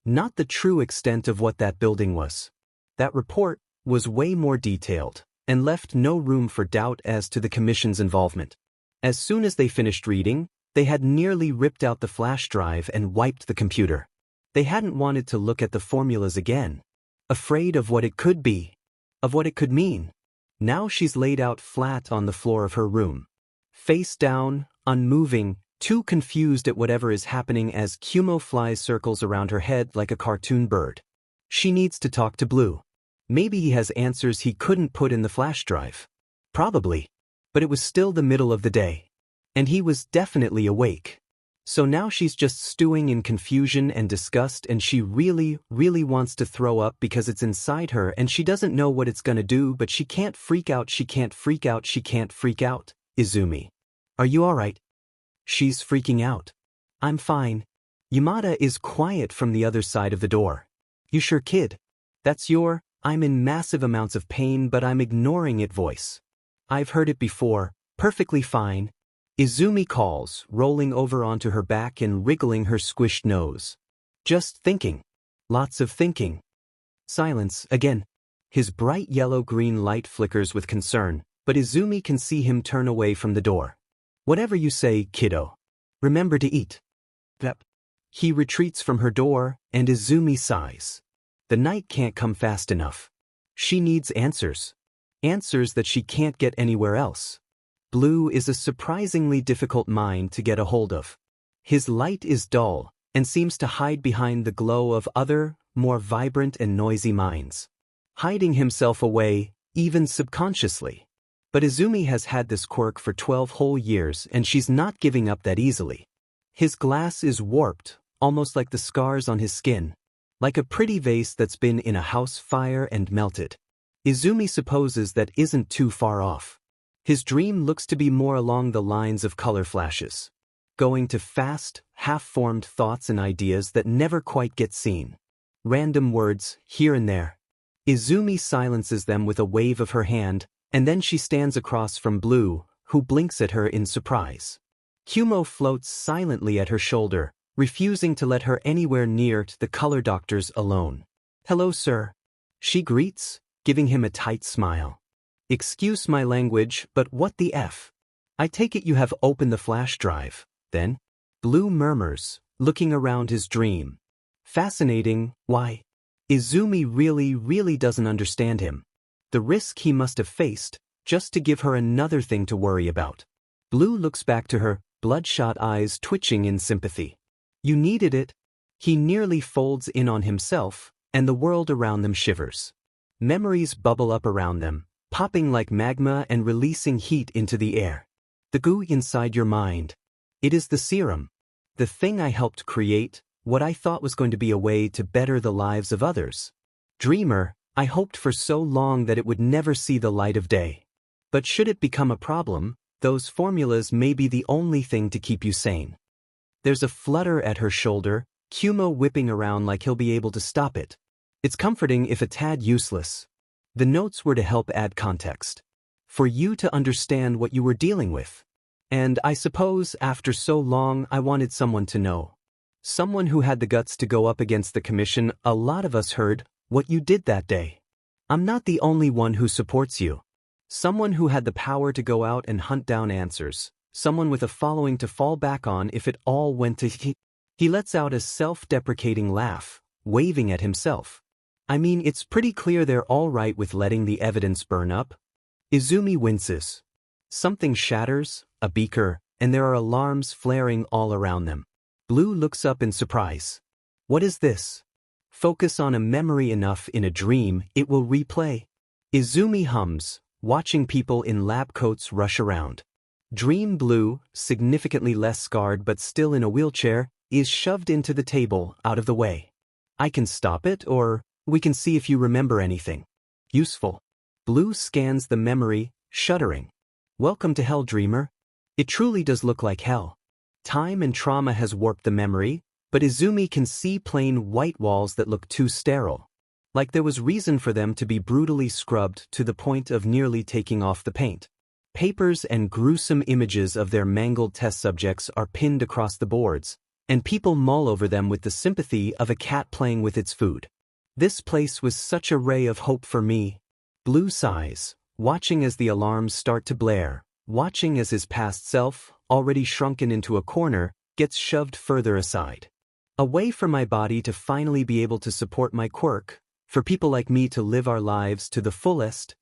S1: Not the true extent of what that building was. That report was way more detailed and left no room for doubt as to the commission's involvement. As soon as they finished reading, they had nearly ripped out the flash drive and wiped the computer. They hadn't wanted to look at the formulas again. Afraid of what it could be, of what it could mean. Now she's laid out flat on the floor of her room. Face down, unmoving, too confused at whatever is happening as Kumo flies circles around her head like a cartoon bird. She needs to talk to Blue. Maybe he has answers he couldn't put in the flash drive. Probably. But it was still the middle of the day. And he was definitely awake. So now she's just stewing in confusion and disgust and she really, really wants to throw up because it's inside her and she doesn't know what it's gonna do but she can't freak out, she can't freak out, she can't freak out. Izumi. Are you alright? She's freaking out. I'm fine. Yamada is quiet from the other side of the door. You sure, kid? That's your, I'm in massive amounts of pain but I'm ignoring it voice. I've heard it before, perfectly fine. Izumi calls, rolling over onto her back and wriggling her squished nose. Just thinking. Lots of thinking. Silence, again. His bright yellow-green light flickers with concern, but Izumi can see him turn away from the door. Whatever you say, kiddo. Remember to eat. Yep. He retreats from her door, and Izumi sighs. The night can't come fast enough. She needs answers. Answers that she can't get anywhere else. Blue is a surprisingly difficult mind to get a hold of. His light is dull, and seems to hide behind the glow of other, more vibrant and noisy minds. Hiding himself away, even subconsciously. But Izumi has had this quirk for 12 whole years and she's not giving up that easily. His glass is warped, almost like the scars on his skin. Like a pretty vase that's been in a house fire and melted. Izumi supposes that isn't too far off. His dream looks to be more along the lines of color flashes. Going to fast, half-formed thoughts and ideas that never quite get seen. Random words, here and there. Izumi silences them with a wave of her hand, and then she stands across from Blue, who blinks at her in surprise. Kumo floats silently at her shoulder, refusing to let her anywhere near to the color doctors alone. Hello, sir. She greets, giving him a tight smile. Excuse my language, but what the F? I take it you have opened the flash drive, then? Blue murmurs, looking around his dream. Fascinating, why? Izumi really doesn't understand him. The risk he must have faced, just to give her another thing to worry about. Blue looks back to her, bloodshot eyes twitching in sympathy. You needed it. He nearly folds in on himself, and the world around them shivers. Memories bubble up around them, popping like magma and releasing heat into the air. The goo inside your mind. It is the serum. The thing I helped create, what I thought was going to be a way to better the lives of others. Dreamer, I hoped for so long that it would never see the light of day. But should it become a problem, those formulas may be the only thing to keep you sane. There's a flutter at her shoulder, Kumo whipping around like he'll be able to stop it. It's comforting if a tad useless. The notes were to help add context. For you to understand what you were dealing with. And I suppose after so long I wanted someone to know. Someone who had the guts to go up against the commission. A lot of us heard what you did that day. I'm not the only one who supports you. Someone who had the power to go out and hunt down answers. Someone with a following to fall back on if it all went to He lets out a self-deprecating laugh, waving at himself. I mean, it's pretty clear they're all right with letting the evidence burn up. Izumi winces. Something shatters, a beaker, and there are alarms flaring all around them. Blue looks up in surprise. What is this? Focus on a memory enough in a dream, it will replay. Izumi hums, watching people in lab coats rush around. Dream Blue, significantly less scarred but still in a wheelchair, is shoved into the table, out of the way. I can stop it, or we can see if you remember anything useful. Blue scans the memory, shuddering. Welcome to hell, dreamer. It truly does look like hell. Time and trauma has warped the memory, but Izumi can see plain white walls that look too sterile. Like there was reason for them to be brutally scrubbed to the point of nearly taking off the paint. Papers and gruesome images of their mangled test subjects are pinned across the boards, and people mull over them with the sympathy of a cat playing with its food. This place was such a ray of hope for me. Blue sighs, watching as the alarms start to blare, watching as his past self, already shrunken into a corner, gets shoved further aside. A way for my body to finally be able to support my quirk, for people like me to live our lives to the fullest.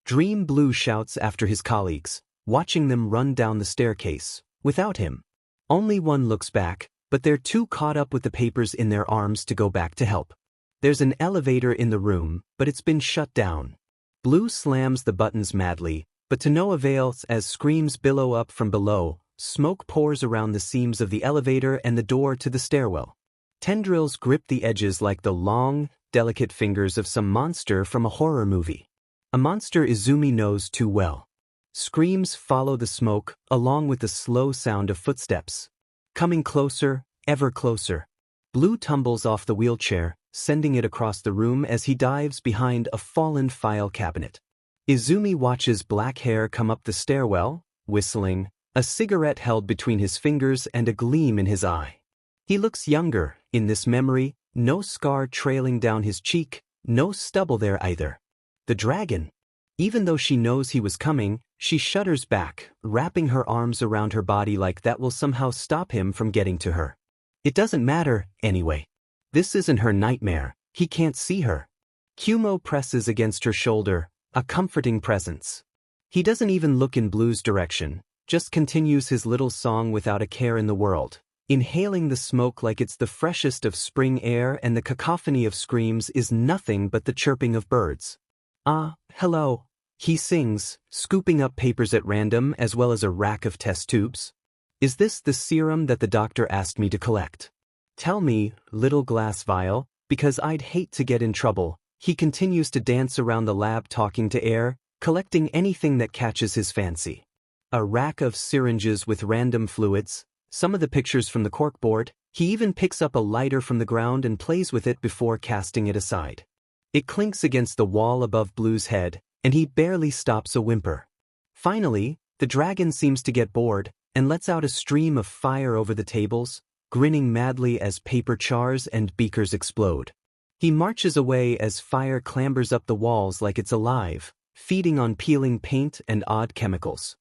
S1: Dream Blue shouts after his colleagues, watching them run down the staircase, without him. Only one looks back, but they're too caught up with the papers in their arms to go back to help. There's an elevator in the room, but it's been shut down. Blue slams the buttons madly, but to no avail as screams billow up from below, smoke pours around the seams of the elevator and the door to the stairwell. Tendrils grip the edges like the long, delicate fingers of some monster from a horror movie. A monster Izumi knows too well. Screams follow the smoke, along with the slow sound of footsteps. Coming closer, ever closer. Blue tumbles off the wheelchair, sending it across the room as he dives behind a fallen file cabinet. Izumi watches black hair come up the stairwell, whistling, a cigarette held between his fingers and a gleam in his eye. He looks younger, in this memory, no scar trailing down his cheek, no stubble there either. The dragon. Even though she knows he was coming, she shudders back, wrapping her arms around her body like that will somehow stop him from getting to her. It doesn't matter, anyway. This isn't her nightmare, he can't see her. Kumo presses against her shoulder, a comforting presence. He doesn't even look in Blue's direction, just continues his little song without a care in the world, inhaling the smoke like it's the freshest of spring air, and the cacophony of screams is nothing but the chirping of birds. Ah, hello, he sings, scooping up papers at random as well as a rack of test tubes. Is this the serum that the doctor asked me to collect? Tell me, little glass vial, because I'd hate to get in trouble. He continues to dance around the lab talking to air, collecting anything that catches his fancy. A rack of syringes with random fluids, some of the pictures from the corkboard. He even picks up a lighter from the ground and plays with it before casting it aside. It clinks against the wall above Blue's head, and he barely stops a whimper. Finally, the dragon seems to get bored, and lets out a stream of fire over the tables, grinning madly as paper chars and beakers explode. He marches away as fire clambers up the walls like it's alive, feeding on peeling paint and odd chemicals.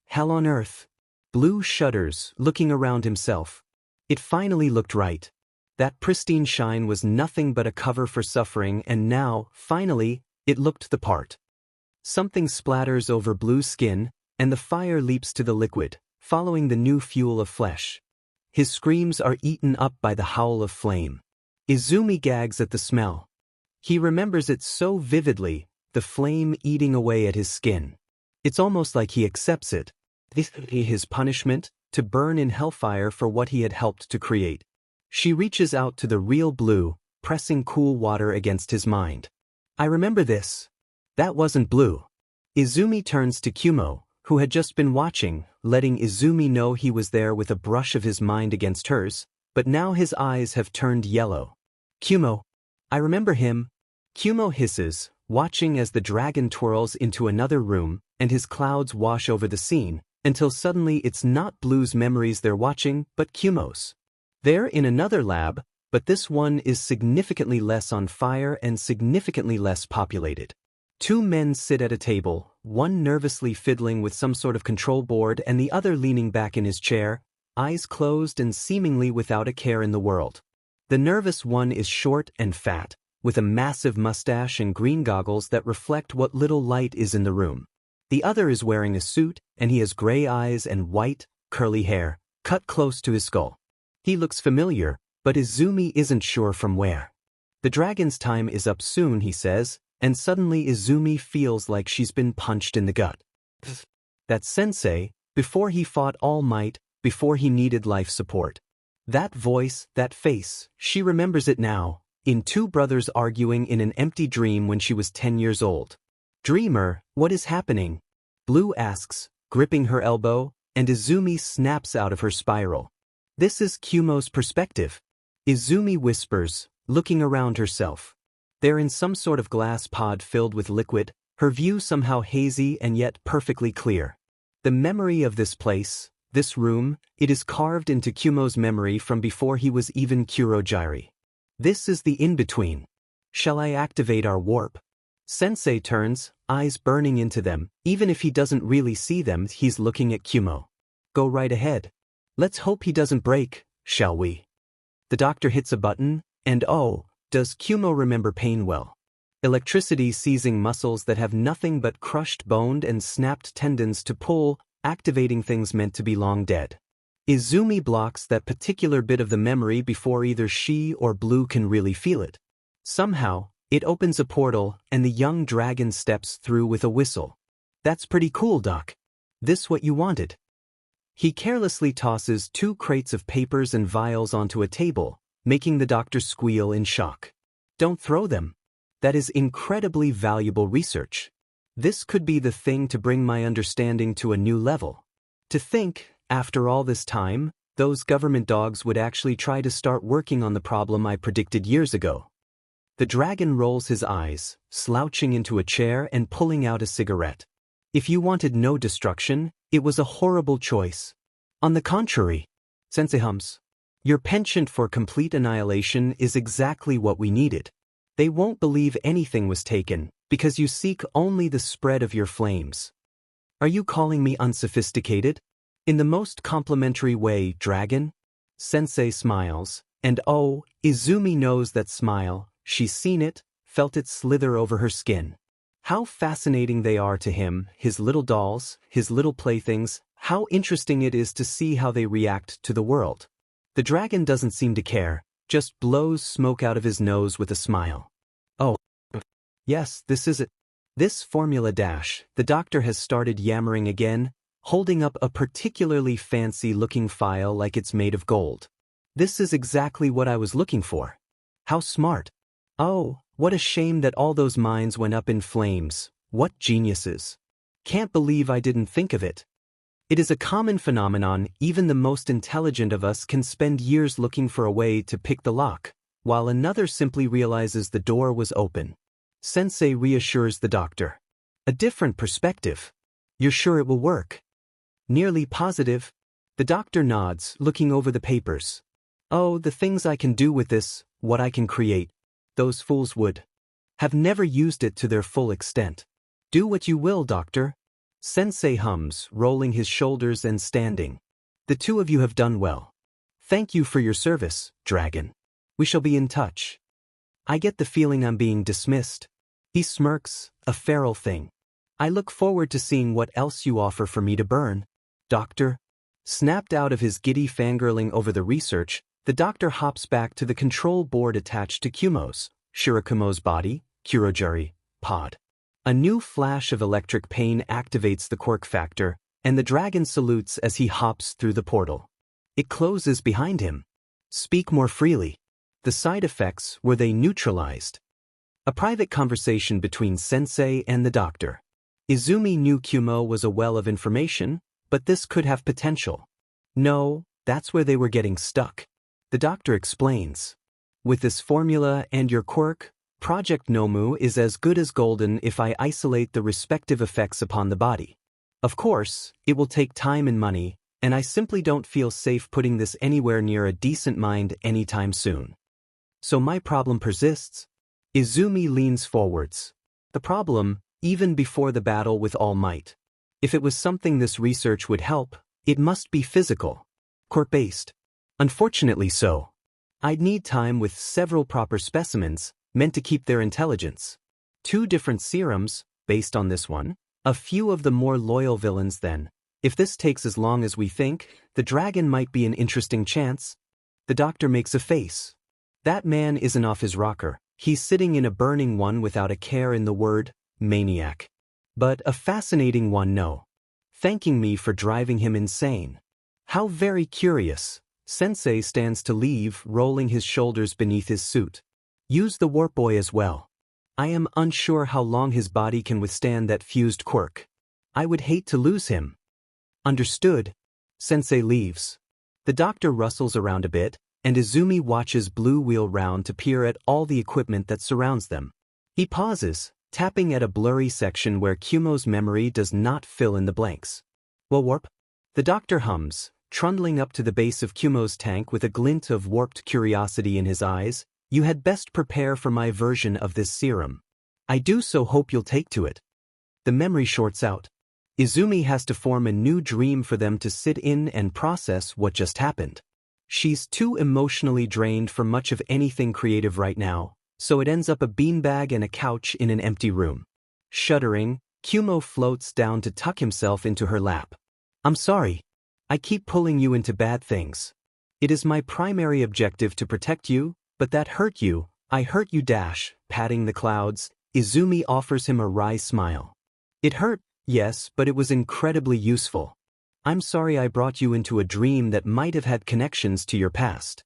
S1: Hell on earth. Blue shudders, looking around himself. It finally looked right. That pristine shine was nothing but a cover for suffering, and now, finally, it looked the part. Something splatters over Blue's skin, and the fire leaps to the liquid, following the new fuel of flesh. His screams are eaten up by the howl of flame. Izumi gags at the smell. He remembers it so vividly, the flame eating away at his skin. It's almost like he accepts it. This is his punishment, to burn in hellfire for what he had helped to create. She reaches out to the real Blue, pressing cool water against his mind. I remember this. That wasn't Blue. Izumi turns to Kumo, who had just been watching, letting Izumi know he was there with a brush of his mind against hers, but now his eyes have turned yellow. Kumo. I remember him. Kumo hisses, watching as the dragon twirls into another room, and his clouds wash over the scene, until suddenly it's not Blue's memories they're watching, but Kumo's. They're in another lab, but this one is significantly less on fire and significantly less populated. Two men sit at a table, one nervously fiddling with some sort of control board and the other leaning back in his chair, eyes closed and seemingly without a care in the world. The nervous one is short and fat, with a massive mustache and green goggles that reflect what little light is in the room. The other is wearing a suit, and he has gray eyes and white, curly hair, cut close to his skull. He looks familiar, but Izumi isn't sure from where. The dragon's time is up soon, he says, and suddenly Izumi feels like she's been punched in the gut. That's Sensei, before he fought All Might, before he needed life support. That voice, that face, she remembers it now, in two brothers arguing in an empty dream when she was 10 years old. Dreamer, what is happening? Blue asks, gripping her elbow, and Izumi snaps out of her spiral. This is Kumo's perspective. Izumi whispers, looking around herself. They're in some sort of glass pod filled with liquid, her view somehow hazy and yet perfectly clear. The memory of this place, this room, it is carved into Kumo's memory from before he was even Kurogiri. This is the in-between. Shall I activate our warp? Sensei turns, eyes burning into them. Even if he doesn't really see them, he's looking at Kumo. Go right ahead. Let's hope he doesn't break, shall we? The doctor hits a button, and oh, does Kumo remember pain well. Electricity seizing muscles that have nothing but crushed bone and snapped tendons to pull, activating things meant to be long dead. Izumi blocks that particular bit of the memory before either she or Blue can really feel it. Somehow, it opens a portal, and the young dragon steps through with a whistle. That's pretty cool, Doc. This what you wanted? He carelessly tosses 2 crates of papers and vials onto a table, making the doctor squeal in shock. Don't throw them. That is incredibly valuable research. This could be the thing to bring my understanding to a new level. To think, after all this time, those government dogs would actually try to start working on the problem I predicted years ago. The dragon rolls his eyes, slouching into a chair and pulling out a cigarette. If you wanted no destruction, it was a horrible choice. On the contrary, Sensei hums, your penchant for complete annihilation is exactly what we needed. They won't believe anything was taken, because you seek only the spread of your flames. Are you calling me unsophisticated? In the most complimentary way, dragon? Sensei smiles, and oh, Izumi knows that smile. She's seen it, felt it slither over her skin. How fascinating they are to him, his little dolls, his little playthings, how interesting it is to see how they react to the world. The dragon doesn't seem to care, just blows smoke out of his nose with a smile. Oh, yes, this is it. This formula dash, the doctor has started yammering again, holding up a particularly fancy-looking file like it's made of gold. This is exactly what I was looking for. How smart. Oh, what a shame that all those minds went up in flames. What geniuses. Can't believe I didn't think of it. It is a common phenomenon. Even the most intelligent of us can spend years looking for a way to pick the lock, while another simply realizes the door was open. Sensei reassures the doctor. A different perspective. You're sure it will work? Nearly positive. The doctor nods, looking over the papers. Oh, the things I can do with this, what I can create. Those fools would have never used it to their full extent. Do what you will, doctor. Sensei hums, rolling his shoulders and standing. The two of you have done well. Thank you for your service, dragon. We shall be in touch. I get the feeling I'm being dismissed. He smirks, a feral thing. I look forward to seeing what else you offer for me to burn. Doctor. Snapped out of his giddy fangirling over the research, the doctor hops back to the control board attached to Shirakumo's body, Kurogiri, pod. A new flash of electric pain activates the quirk factor, and the dragon salutes as he hops through the portal. It closes behind him. Speak more freely. The side effects, were they neutralized? A private conversation between Sensei and the doctor. Izumi knew Kumo was a well of information, but this could have potential. No, that's where they were getting stuck. The doctor explains. With this formula and your quirk, Project Nomu is as good as golden if I isolate the respective effects upon the body. Of course, it will take time and money, and I simply don't feel safe putting this anywhere near a decent mind anytime soon. So my problem persists? Izumi leans forwards. The problem, even before the battle with All Might. If it was something this research would help, it must be physical. Quirk-based. Unfortunately so. I'd need time with several proper specimens, meant to keep their intelligence. 2 different serums, based on this one. A few of the more loyal villains then. If this takes as long as we think, the dragon might be an interesting chance. The doctor makes a face. That man isn't off his rocker. He's sitting in a burning one without a care in the word, maniac. But a fascinating one, no. Thanking me for driving him insane. How very curious. Sensei stands to leave, rolling his shoulders beneath his suit. Use the warp boy as well. I am unsure how long his body can withstand that fused quirk. I would hate to lose him. Understood. Sensei leaves. The doctor rustles around a bit, and Izumi watches Blue wheel round to peer at all the equipment that surrounds them. He pauses, tapping at a blurry section where Kumo's memory does not fill in the blanks. Well, warp? The doctor hums, trundling up to the base of Kumo's tank with a glint of warped curiosity in his eyes. You had best prepare for my version of this serum. I do so hope you'll take to it. The memory shorts out. Izumi has to form a new dream for them to sit in and process what just happened. She's too emotionally drained for much of anything creative right now, so it ends up a beanbag and a couch in an empty room. Shuddering, Kumo floats down to tuck himself into her lap. I'm sorry. I keep pulling you into bad things. It is my primary objective to protect you, but that hurt you. I hurt you. Patting the clouds, Izumi offers him a wry smile. It hurt, yes, but it was incredibly useful. I'm sorry I brought you into a dream that might have had connections to your past.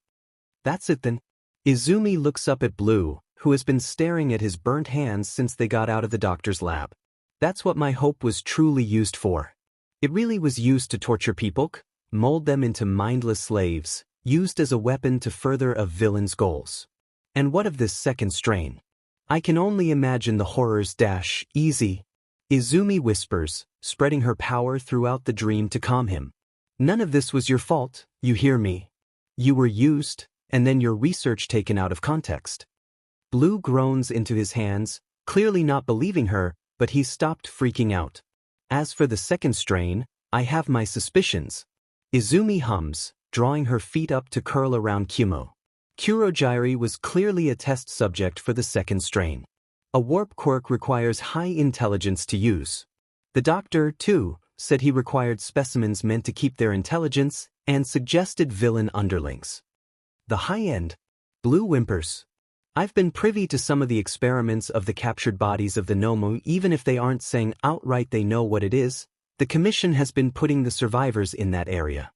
S1: That's it then. Izumi looks up at Blue, who has been staring at his burnt hands since they got out of the doctor's lab. That's what my hope was truly used for. It really was used to torture people, mold them into mindless slaves, used as a weapon to further a villain's goals. And what of this second strain? I can only imagine the horrors. Easy. Izumi whispers, spreading her power throughout the dream to calm him. None of this was your fault, you hear me? You were used, and then your research taken out of context. Blue groans into his hands, clearly not believing her, but he's stopped freaking out. As for the second strain, I have my suspicions. Izumi hums, drawing her feet up to curl around Kumo. Kurogiri was clearly a test subject for the second strain. A warp quirk requires high intelligence to use. The doctor, too, said he required specimens meant to keep their intelligence and suggested villain underlings. The high-end. Blue whimpers. I've been privy to some of the experiments of the captured bodies of the Nomu. Even if they aren't saying outright they know what it is, the Commission has been putting the survivors in that area.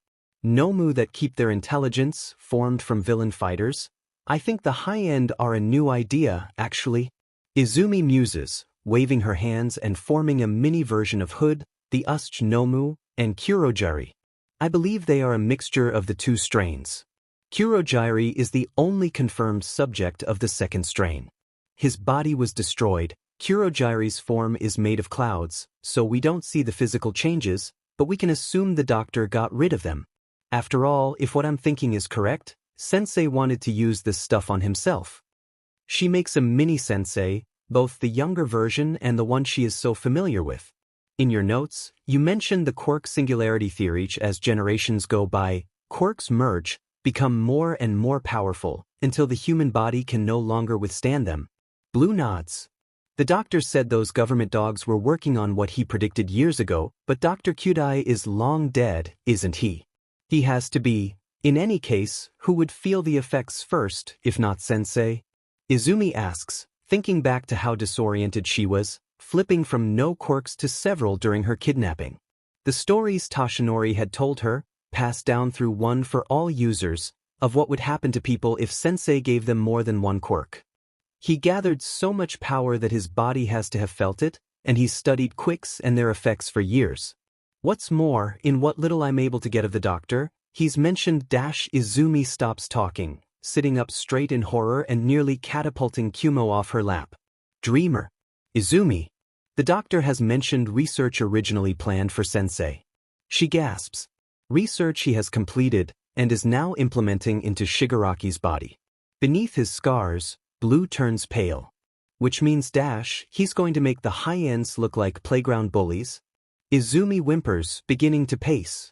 S1: Nomu that keep their intelligence, formed from villain fighters. I think the high-end are a new idea, actually. Izumi muses, waving her hands and forming a mini version of Hood, the Usch Nomu, and Kurogiri. I believe they are a mixture of the 2 strains. Kurogiri is the only confirmed subject of the second strain. His body was destroyed. Kurogiri's form is made of clouds, so we don't see the physical changes, but we can assume the doctor got rid of them. After all, if what I'm thinking is correct, Sensei wanted to use this stuff on himself. She makes a mini-sensei, both the younger version and the one she is so familiar with. In your notes, you mentioned the Quirk singularity theory. As generations go by, Quirks merge, become more and more powerful, until the human body can no longer withstand them. Blue nods. The doctor said those government dogs were working on what he predicted years ago, but Dr. Kudai is long dead, isn't he? He has to be. In any case, who would feel the effects first, if not Sensei? Izumi asks, thinking back to how disoriented she was, flipping from no quirks to several during her kidnapping. The stories Toshinori had told her, passed down through one for all users, of what would happen to people if Sensei gave them more than one quirk. He gathered so much power that his body has to have felt it, and he's studied quirks and their effects for years. What's more, in what little I'm able to get of the doctor, he's mentioned. Izumi stops talking, sitting up straight in horror and nearly catapulting Kumo off her lap. Dreamer. Izumi. The doctor has mentioned research originally planned for Sensei. She gasps. Research he has completed, and is now implementing into Shigaraki's body. Beneath his scars, Blue turns pale. Which means he's going to make the high-ends look like playground bullies? Izumi whimpers, beginning to pace.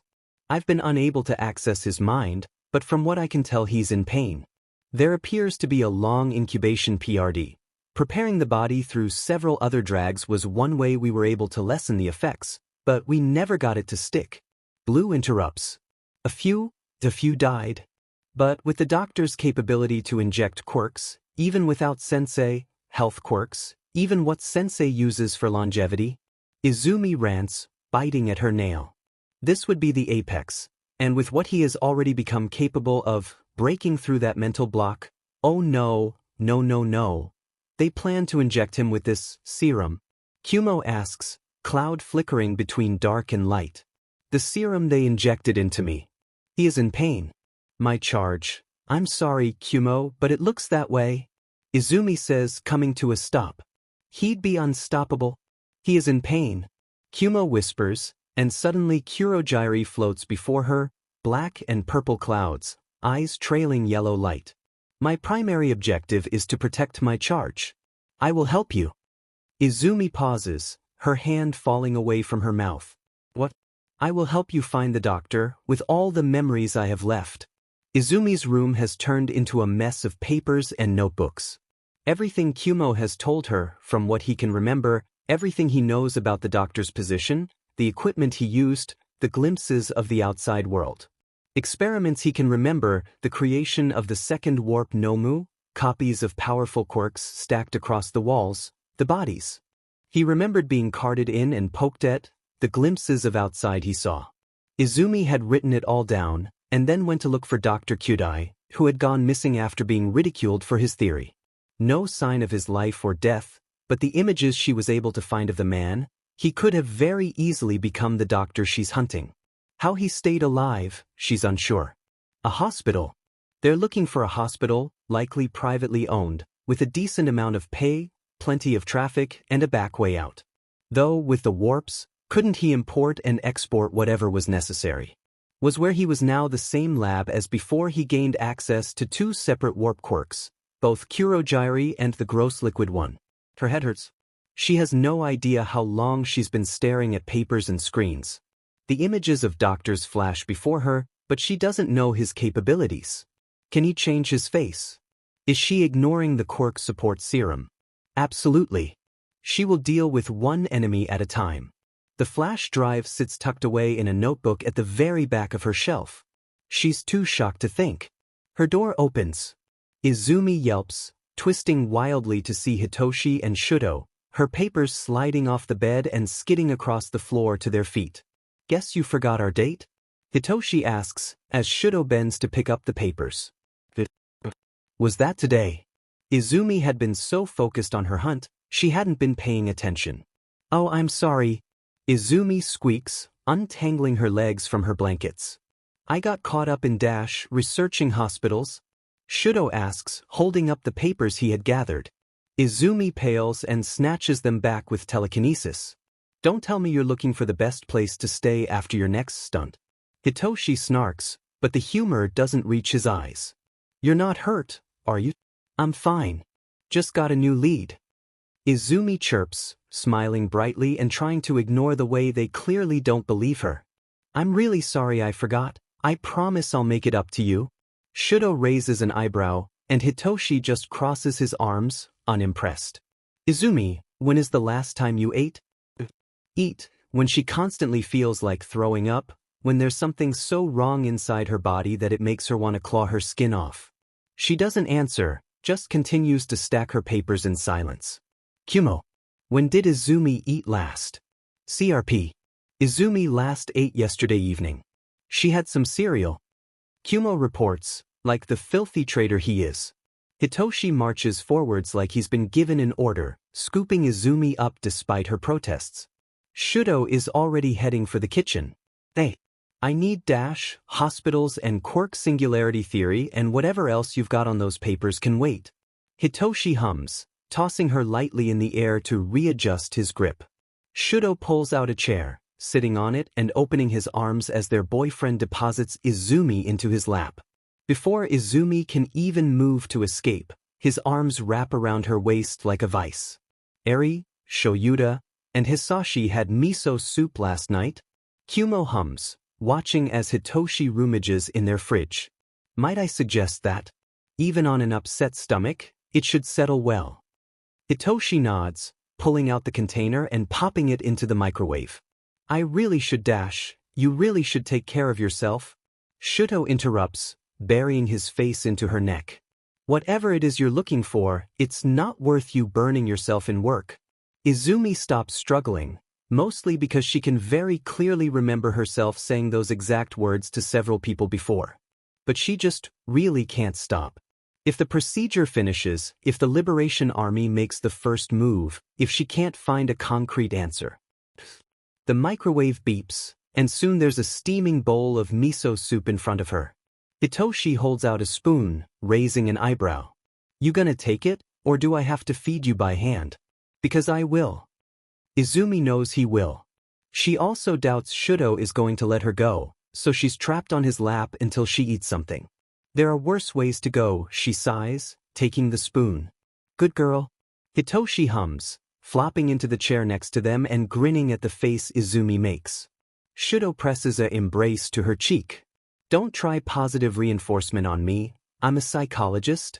S1: I've been unable to access his mind, but from what I can tell he's in pain. There appears to be a long incubation PRD. Preparing the body through several other drags was one way we were able to lessen the effects, but we never got it to stick. Blue interrupts. A few died. But with the doctor's capability to inject quirks, even without sensei, health quirks, even what sensei uses for longevity, Izumi rants, biting at her nail. This would be the apex, and with what he has already become capable of, breaking through that mental block, oh no. They plan to inject him with this serum. Kumo asks, cloud flickering between dark and light. The serum they injected into me. He is in pain. My charge. I'm sorry, Kumo, but it looks that way. Izumi says, coming to a stop. He'd be unstoppable. He is in pain. Kumo whispers, and suddenly Kurogyri floats before her, black and purple clouds, eyes trailing yellow light. My primary objective is to protect my charge. I will help you. Izumi pauses, her hand falling away from her mouth. What? I will help you find the doctor, with all the memories I have left. Izumi's room has turned into a mess of papers and notebooks. Everything Kumo has told her, from what he can remember, everything he knows about the doctor's position, the equipment he used, the glimpses of the outside world. Experiments he can remember, the creation of the second warp Nomu, copies of powerful quirks stacked across the walls, the bodies. He remembered being carted in and poked at, the glimpses of outside he saw. Izumi had written it all down, and then went to look for Dr. Kyudai, who had gone missing after being ridiculed for his theory. No sign of his life or death, but the images she was able to find of the man, he could have very easily become the doctor she's hunting. How he stayed alive, she's unsure. A hospital. They're looking for a hospital, likely privately owned, with a decent amount of pay, plenty of traffic, and a back way out. Though, with the warps, couldn't he import and export whatever was necessary? Was where he was now the same lab as before he gained access to two separate warp quirks, both Kurogyri and the gross liquid one. Her head hurts. She has no idea how long she's been staring at papers and screens. The images of doctors flash before her, but she doesn't know his capabilities. Can he change his face? Is she ignoring the quirk support serum? Absolutely. She will deal with one enemy at a time. The flash drive sits tucked away in a notebook at the very back of her shelf. She's too shocked to think. Her door opens. Izumi yelps, twisting wildly to see Hitoshi and Shudo, her papers sliding off the bed and skidding across the floor to their feet. Guess you forgot our date? Hitoshi asks, as Shudo bends to pick up the papers. Was that today? Izumi had been so focused on her hunt, she hadn't been paying attention. Oh, I'm sorry. Izumi squeaks, untangling her legs from her blankets. I got caught up in researching hospitals. Shudo asks, holding up the papers he had gathered. Izumi pales and snatches them back with telekinesis. Don't tell me you're looking for the best place to stay after your next stunt. Hitoshi snarks, but the humor doesn't reach his eyes. You're not hurt, are you? I'm fine. Just got a new lead. Izumi chirps, smiling brightly and trying to ignore the way they clearly don't believe her. I'm really sorry I forgot. I promise I'll make it up to you. Shudo raises an eyebrow, and Hitoshi just crosses his arms, unimpressed. Izumi, when is the last time you ate? Eat, when she constantly feels like throwing up, when there's something so wrong inside her body that it makes her want to claw her skin off. She doesn't answer, just continues to stack her papers in silence. Kumo. When did Izumi eat last? CRP. Izumi last ate yesterday evening. She had some cereal. Kumo reports, like the filthy traitor he is. Hitoshi marches forwards like he's been given an order, scooping Izumi up despite her protests. Shudo is already heading for the kitchen. Hey. I need hospitals and Quirk singularity theory and whatever else you've got on those papers can wait. Hitoshi hums, tossing her lightly in the air to readjust his grip. Shudo pulls out a chair, sitting on it and opening his arms as their boyfriend deposits Izumi into his lap. Before Izumi can even move to escape, his arms wrap around her waist like a vice. Eri, Shoyuda, and Hisashi had miso soup last night. Kumo hums, watching as Hitoshi rummages in their fridge. Might I suggest that, even on an upset stomach, it should settle well? Hitoshi nods, pulling out the container and popping it into the microwave. I really should dash, you really should take care of yourself. Shuto interrupts, burying his face into her neck. Whatever it is you're looking for, it's not worth you burning yourself in work. Izumi stops struggling, mostly because she can very clearly remember herself saying those exact words to several people before. But she just really can't stop. If the procedure finishes, if the Liberation Army makes the first move, if she can't find a concrete answer. The microwave beeps, and soon there's a steaming bowl of miso soup in front of her. Hitoshi holds out a spoon, raising an eyebrow. You gonna take it, or do I have to feed you by hand? Because I will. Izumi knows he will. She also doubts Shuto is going to let her go, so she's trapped on his lap until she eats something. There are worse ways to go, she sighs, taking the spoon. Good girl. Hitoshi hums, flopping into the chair next to them and grinning at the face Izumi makes. Shuto presses an embrace to her cheek. Don't try positive reinforcement on me, I'm a psychologist.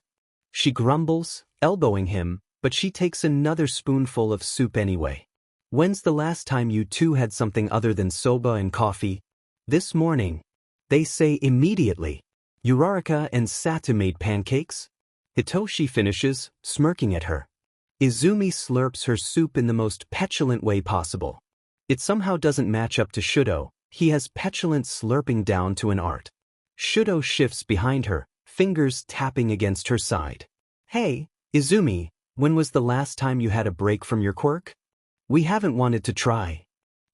S1: She grumbles, elbowing him, but she takes another spoonful of soup anyway. When's the last time you two had something other than soba and coffee? This morning. They say immediately. Uraraka and Sata made pancakes? Hitoshi finishes, smirking at her. Izumi slurps her soup in the most petulant way possible. It somehow doesn't match up to Shuto. He has petulant slurping down to an art. Shuto shifts behind her, fingers tapping against her side. Hey, Izumi, when was the last time you had a break from your quirk? We haven't wanted to try.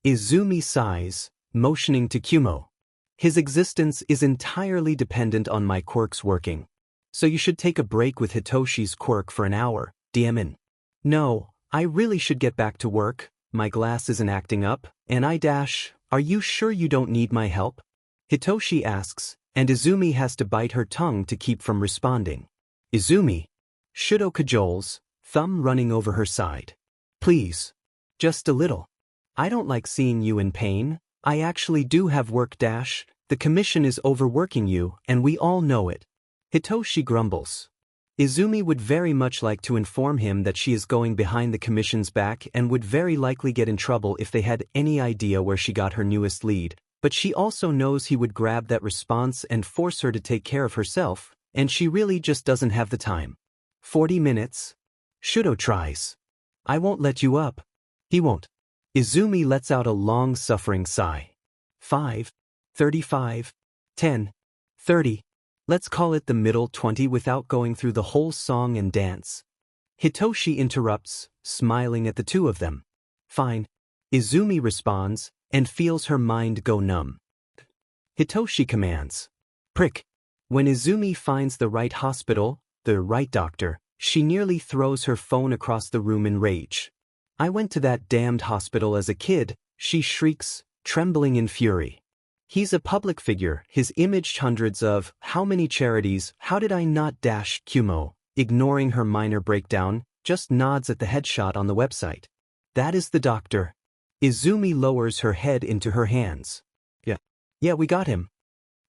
S1: Izumi sighs, motioning to Kumo. His existence is entirely dependent on my quirk's working. So you should take a break with Hitoshi's quirk for an hour, Diamin. No, I really should get back to work, my glass isn't acting up, and I dash. Are you sure you don't need my help? Hitoshi asks, and Izumi has to bite her tongue to keep from responding. Izumi. Shuto cajoles, thumb running over her side. Please. Just a little. I don't like seeing you in pain. I actually do have work dash. The commission is overworking you, and we all know it. Hitoshi grumbles. Izumi would very much like to inform him that she is going behind the commission's back and would very likely get in trouble if they had any idea where she got her newest lead, but she also knows he would grab that response and force her to take care of herself, and she really just doesn't have the time. 40 minutes? Shuto tries. I won't let you up. He won't. Izumi lets out a long-suffering sigh. 5, 35, 10, 30. Let's call it the middle 20 without going through the whole song and dance. Hitoshi interrupts, smiling at the two of them. Fine. Izumi responds, and feels her mind go numb. Hitoshi commands. Prick. When Izumi finds the right hospital, the right doctor, she nearly throws her phone across the room in rage. I went to that damned hospital as a kid, she shrieks, trembling in fury. He's a public figure, his image hundreds of, how many charities, how did I not dash Kumo, ignoring her minor breakdown, just nods at the headshot on the website. That is the doctor. Izumi lowers her head into her hands. Yeah, we got him.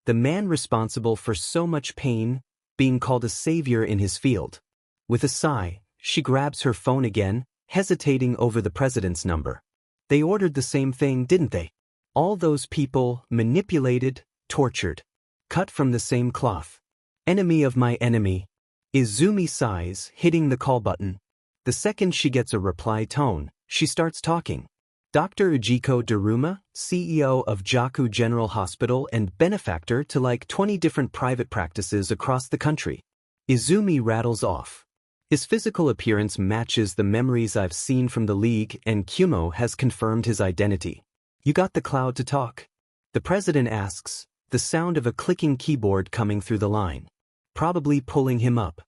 S1: The man responsible for so much pain, being called a savior in his field. With a sigh, she grabs her phone again, hesitating over the president's number. They ordered the same thing, didn't they? All those people, manipulated, tortured. Cut from the same cloth. Enemy of my enemy. Izumi sighs, hitting the call button. The second she gets a reply tone, she starts talking. Dr. Ujiko Daruma, CEO of Jaku General Hospital and benefactor to like 20 different private practices across the country. Izumi rattles off. His physical appearance matches the memories I've seen from the league, and Kumo has confirmed his identity. You got the cloud to talk? The president asks, the sound of a clicking keyboard coming through the line. Probably pulling him up.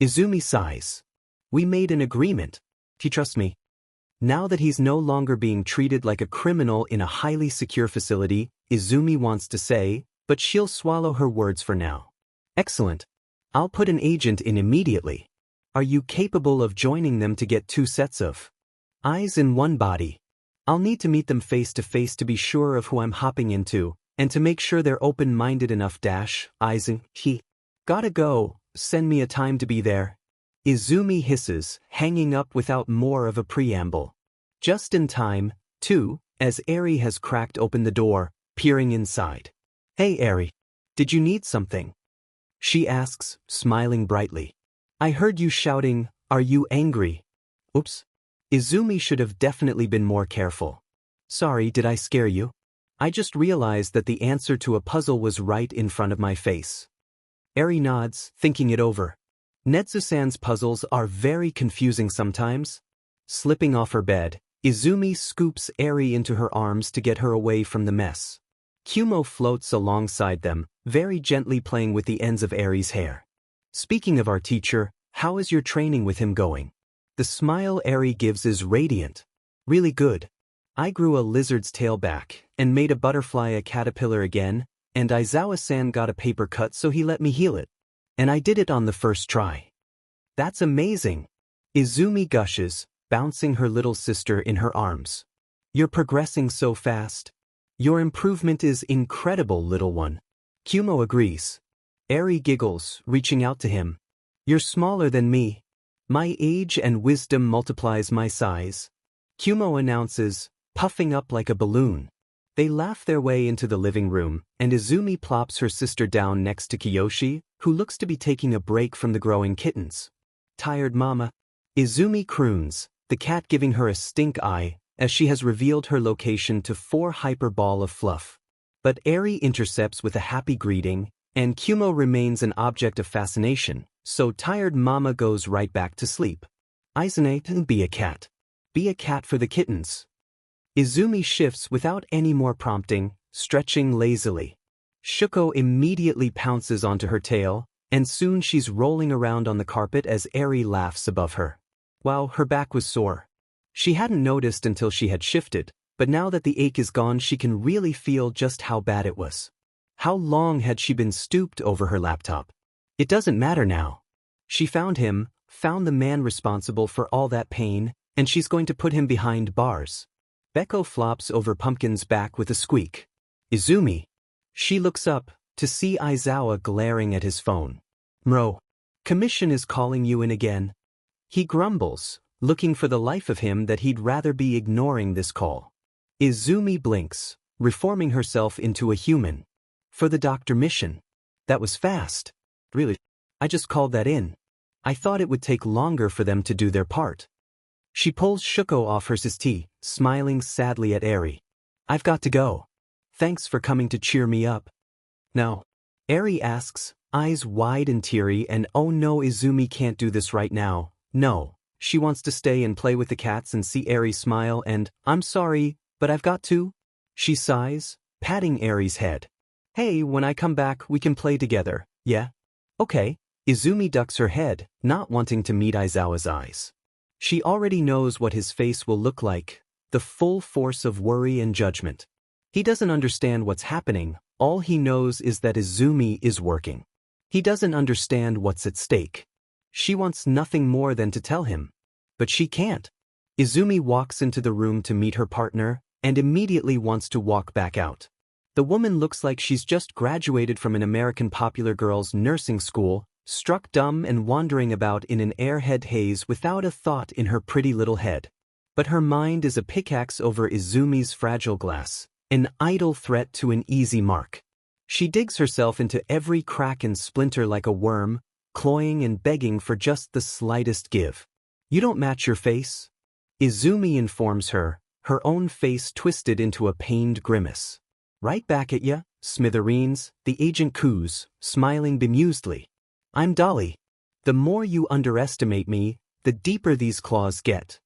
S1: Izumi sighs. We made an agreement. He trusts me. Now that he's no longer being treated like a criminal in a highly secure facility, Izumi wants to say, but she'll swallow her words for now. Excellent. I'll put an agent in immediately. Are you capable of joining them to get 2 sets of eyes in one body? I'll need to meet them face to face to be sure of who I'm hopping into, And to make sure they're open-minded enough he. Gotta go, send me a time to be there. Izumi hisses, hanging up without more of a preamble. Just in time, too, as Eri has cracked open the door, peering inside. Hey Eri. Did you need something? She asks, smiling brightly. I heard you shouting, are you angry? Oops. Izumi should have definitely been more careful. Sorry, did I scare you? I just realized that the answer to a puzzle was right in front of my face. Eri nods, thinking it over. Netsu-san's puzzles are very confusing sometimes. Slipping off her bed, Izumi scoops Eri into her arms to get her away from the mess. Kumo floats alongside them, very gently playing with the ends of Eri's hair. Speaking of our teacher, how is your training with him going? The smile Eri gives is radiant. Really good. I grew a lizard's tail back, and made a butterfly a caterpillar again, and Aizawa-san got a paper cut so he let me heal it. And I did it on the first try. That's amazing. Izumi gushes, bouncing her little sister in her arms. You're progressing so fast. Your improvement is incredible, little one. Kumo agrees. Eri giggles, reaching out to him. You're smaller than me. My age and wisdom multiplies my size. Kumo announces, puffing up like a balloon. They laugh their way into the living room, and Izumi plops her sister down next to Kiyoshi, who looks to be taking a break from the growing kittens. Tired mama. Izumi croons, the cat giving her a stink eye, as she has revealed her location to 4 hyper ball of fluff. But Eri intercepts with a happy greeting, and Kumo remains an object of fascination, so tired mama goes right back to sleep. Izumi, be a cat. Be a cat for the kittens. Izumi shifts without any more prompting, stretching lazily. Shuko immediately pounces onto her tail, and soon she's rolling around on the carpet as Eri laughs above her. Wow, her back was sore. She hadn't noticed until she had shifted, but now that the ache is gone she can really feel just how bad it was. How long had she been stooped over her laptop? It doesn't matter now. She found him, found the man responsible for all that pain, and she's going to put him behind bars. Beko flops over Pumpkin's back with a squeak. Izumi. She looks up, to see Aizawa glaring at his phone. Mro. Commission is calling you in again. He grumbles, looking for the life of him that he'd rather be ignoring this call. Izumi blinks, reforming herself into a human. For the doctor mission. That was fast. Really? I just called that in. I thought it would take longer for them to do their part. She pulls Shuko off her tea, smiling sadly at Eri. I've got to go. Thanks for coming to cheer me up. No. Eri asks, eyes wide and teary, and oh no, Izumi can't do this right now. No. She wants to stay and play with the cats and see Eri smile and, I'm sorry, but I've got to. She sighs, patting Eri's head. Hey, when I come back we can play together, yeah? Okay. Izumi ducks her head, not wanting to meet Aizawa's eyes. She already knows what his face will look like, the full force of worry and judgment. He doesn't understand what's happening, all he knows is that Izumi is working. He doesn't understand what's at stake. She wants nothing more than to tell him. But she can't. Izumi walks into the room to meet her partner, and immediately wants to walk back out. The woman looks like she's just graduated from an American popular girls' nursing school, struck dumb and wandering about in an airhead haze without a thought in her pretty little head. But her mind is a pickaxe over Izumi's fragile glass, an idle threat to an easy mark. She digs herself into every crack and splinter like a worm, cloying and begging for just the slightest give. You don't match your face? Izumi informs her, her own face twisted into a pained grimace. Right back at ya, smithereens, the agent coos, smiling bemusedly. I'm Dolly. The more you underestimate me, the deeper these claws get.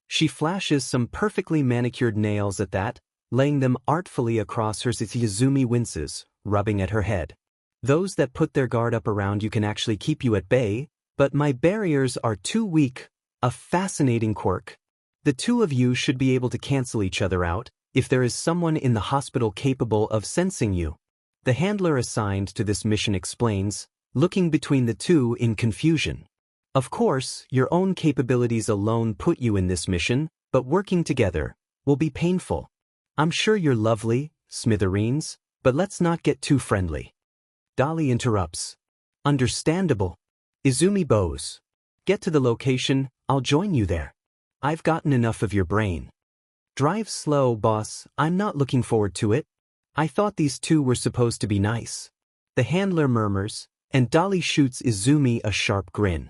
S1: She flashes some perfectly manicured nails at that, laying them artfully across her. Izumi winces, rubbing at her head. Those that put their guard up around you can actually keep you at bay, but my barriers are too weak. A fascinating quirk. The two of you should be able to cancel each other out, if there is someone in the hospital capable of sensing you. The handler assigned to this mission explains, looking between the two in confusion. Of course, your own capabilities alone put you in this mission, but working together will be painful. I'm sure you're lovely, smithereens, But let's not get too friendly. Dolly interrupts. Understandable. Izumi bows. Get to the location, I'll join you there. I've gotten enough of your brain. Drive slow, boss, I'm not looking forward to it. I thought these two were supposed to be nice. The handler murmurs, and Dolly shoots Izumi a sharp grin.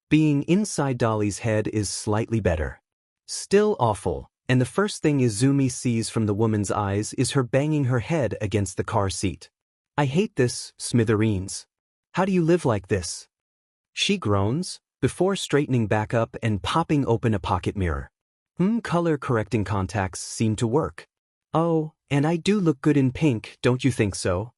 S1: Being inside Dolly's head is slightly better. Still awful, and the first thing Izumi sees from the woman's eyes is her banging her head against the car seat. I hate this, smithereens. How do you live like this? She groans, before straightening back up and popping open a pocket mirror. Color-correcting contacts seem to work. Oh, and I do look good in pink, don't you think so?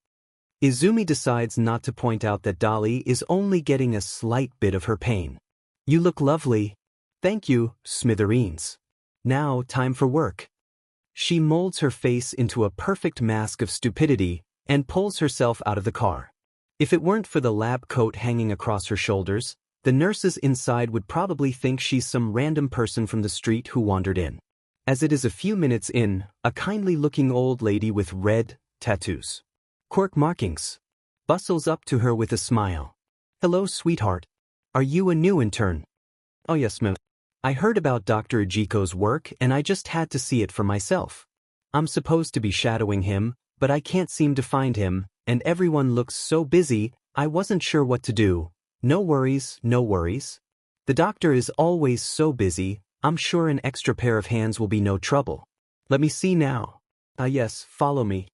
S1: Izumi decides not to point out that Dolly is only getting a slight bit of her pain. You look lovely. Thank you, smithereens. Now, time for work. She molds her face into a perfect mask of stupidity and pulls herself out of the car. If it weren't for the lab coat hanging across her shoulders, the nurses inside would probably think she's some random person from the street who wandered in. As it is a few minutes in, a kindly-looking old lady with red tattoos, Quirk markings, bustles up to her with a smile. Hello, sweetheart. Are you a new intern? Oh yes, ma'am. I heard about Dr. Ujiko's work and I just had to see it for myself. I'm supposed to be shadowing him, but I can't seem to find him, and everyone looks so busy, I wasn't sure what to do. No worries, no worries. The doctor is always so busy, I'm sure an extra pair of hands will be no trouble. Let me see now. Yes, follow me.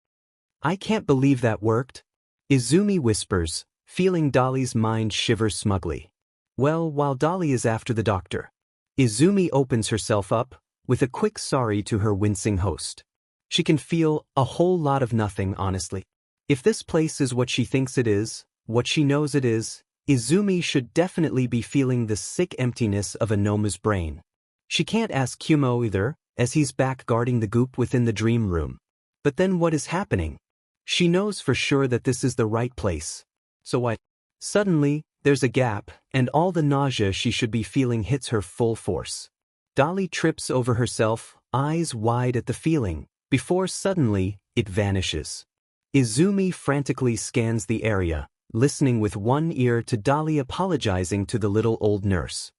S1: I can't believe that worked. Izumi whispers, feeling Dolly's mind shiver smugly. Well, while Dolly is after the doctor, Izumi opens herself up, with a quick sorry to her wincing host. She can feel a whole lot of nothing, honestly. If this place is what she thinks it is, what she knows it is, Izumi should definitely be feeling the sick emptiness of a Noma's brain. She can't ask Kumo either, as he's back guarding the goop within the dream room. But then what is happening? She knows for sure that this is the right place. So what? Suddenly, there's a gap, and all the nausea she should be feeling hits her full force. Dolly trips over herself, eyes wide at the feeling, before suddenly, it vanishes. Izumi frantically scans the area, listening with one ear to Dolly apologizing to the little old nurse.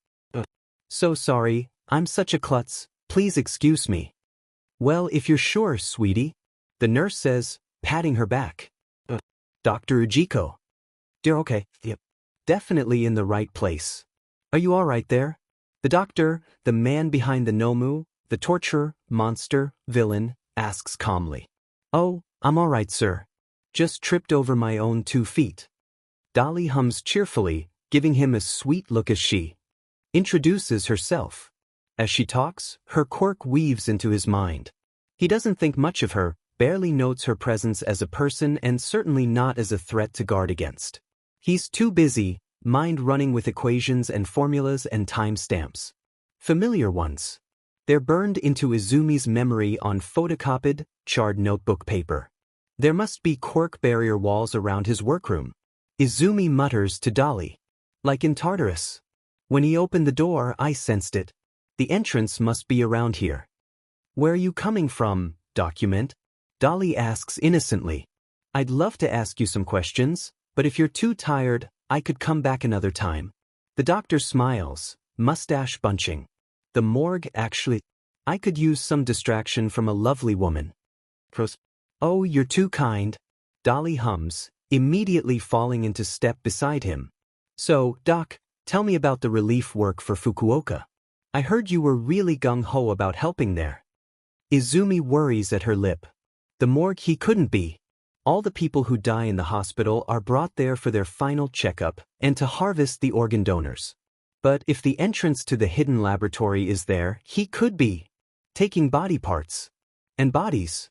S1: So sorry, I'm such a klutz, please excuse me. Well, if you're sure, sweetie, the nurse says, patting her back. Dr. Ujiko. Dear, okay, yep. Definitely in the right place. Are you all right there? The doctor, the man behind the Nomu, the torturer, monster, villain, asks calmly. Oh, I'm all right, sir. Just tripped over my own 2 feet. Dolly hums cheerfully, giving him a sweet look as she introduces herself. As she talks, her quirk weaves into his mind. He doesn't think much of her, barely notes her presence as a person and certainly not as a threat to guard against. He's too busy, mind running with equations and formulas and timestamps. Familiar ones. They're burned into Izumi's memory on photocopied, charred notebook paper. There must be quirk barrier walls around his workroom. Izumi mutters to Dolly. Like in Tartarus. When he opened the door, I sensed it. The entrance must be around here. Where are you coming from, document? Dolly asks innocently. I'd love to ask you some questions, but if you're too tired, I could come back another time. The doctor smiles, mustache bunching. The morgue actually. I could use some distraction from a lovely woman. Oh, you're too kind. Dolly hums, immediately falling into step beside him. So, Doc, tell me about the relief work for Fukuoka. I heard you were really gung-ho about helping there. Izumi worries at her lip. The morgue he couldn't be. All the people who die in the hospital are brought there for their final checkup and to harvest the organ donors. But if the entrance to the hidden laboratory is there, he could be taking body parts. And bodies.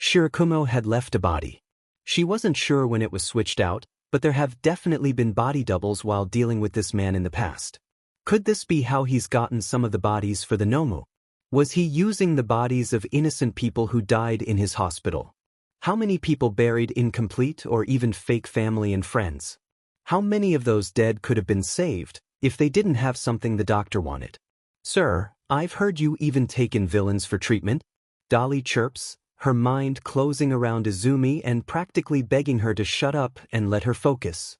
S1: Shirakumo had left a body. She wasn't sure when it was switched out, but there have definitely been body doubles while dealing with this man in the past. Could this be how he's gotten some of the bodies for the Nomu? Was he using the bodies of innocent people who died in his hospital? How many people buried incomplete or even fake family and friends? How many of those dead could have been saved if they didn't have something the doctor wanted? Sir, I've heard you even taken villains for treatment. Dolly chirps, her mind closing around Izumi and practically begging her to shut up and let her focus.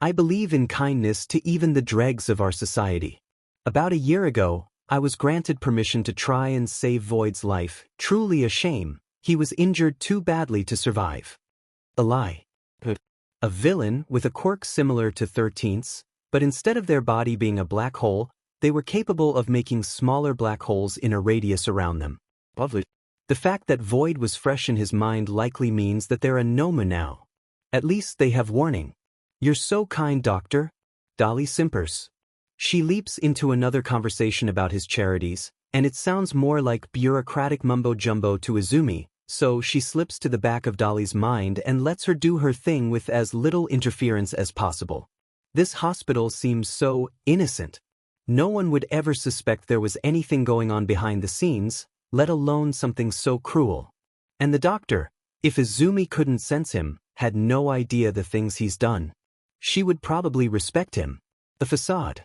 S1: I believe in kindness to even the dregs of our society. About a year ago, I was granted permission to try and save Void's life. Truly a shame, he was injured too badly to survive. A lie. A villain with a quirk similar to 13th's, but instead of their body being a black hole, they were capable of making smaller black holes in a radius around them. Lovely. The fact that Void was fresh in his mind likely means that they're a Noma now. At least they have warning. You're so kind, Doctor. Dolly simpers. She leaps into another conversation about his charities, and it sounds more like bureaucratic mumbo-jumbo to Izumi, so she slips to the back of Dolly's mind and lets her do her thing with as little interference as possible. This hospital seems so innocent. No one would ever suspect there was anything going on behind the scenes, let alone something so cruel. And the doctor, if Izumi couldn't sense him, had no idea the things he's done. She would probably respect him. The facade.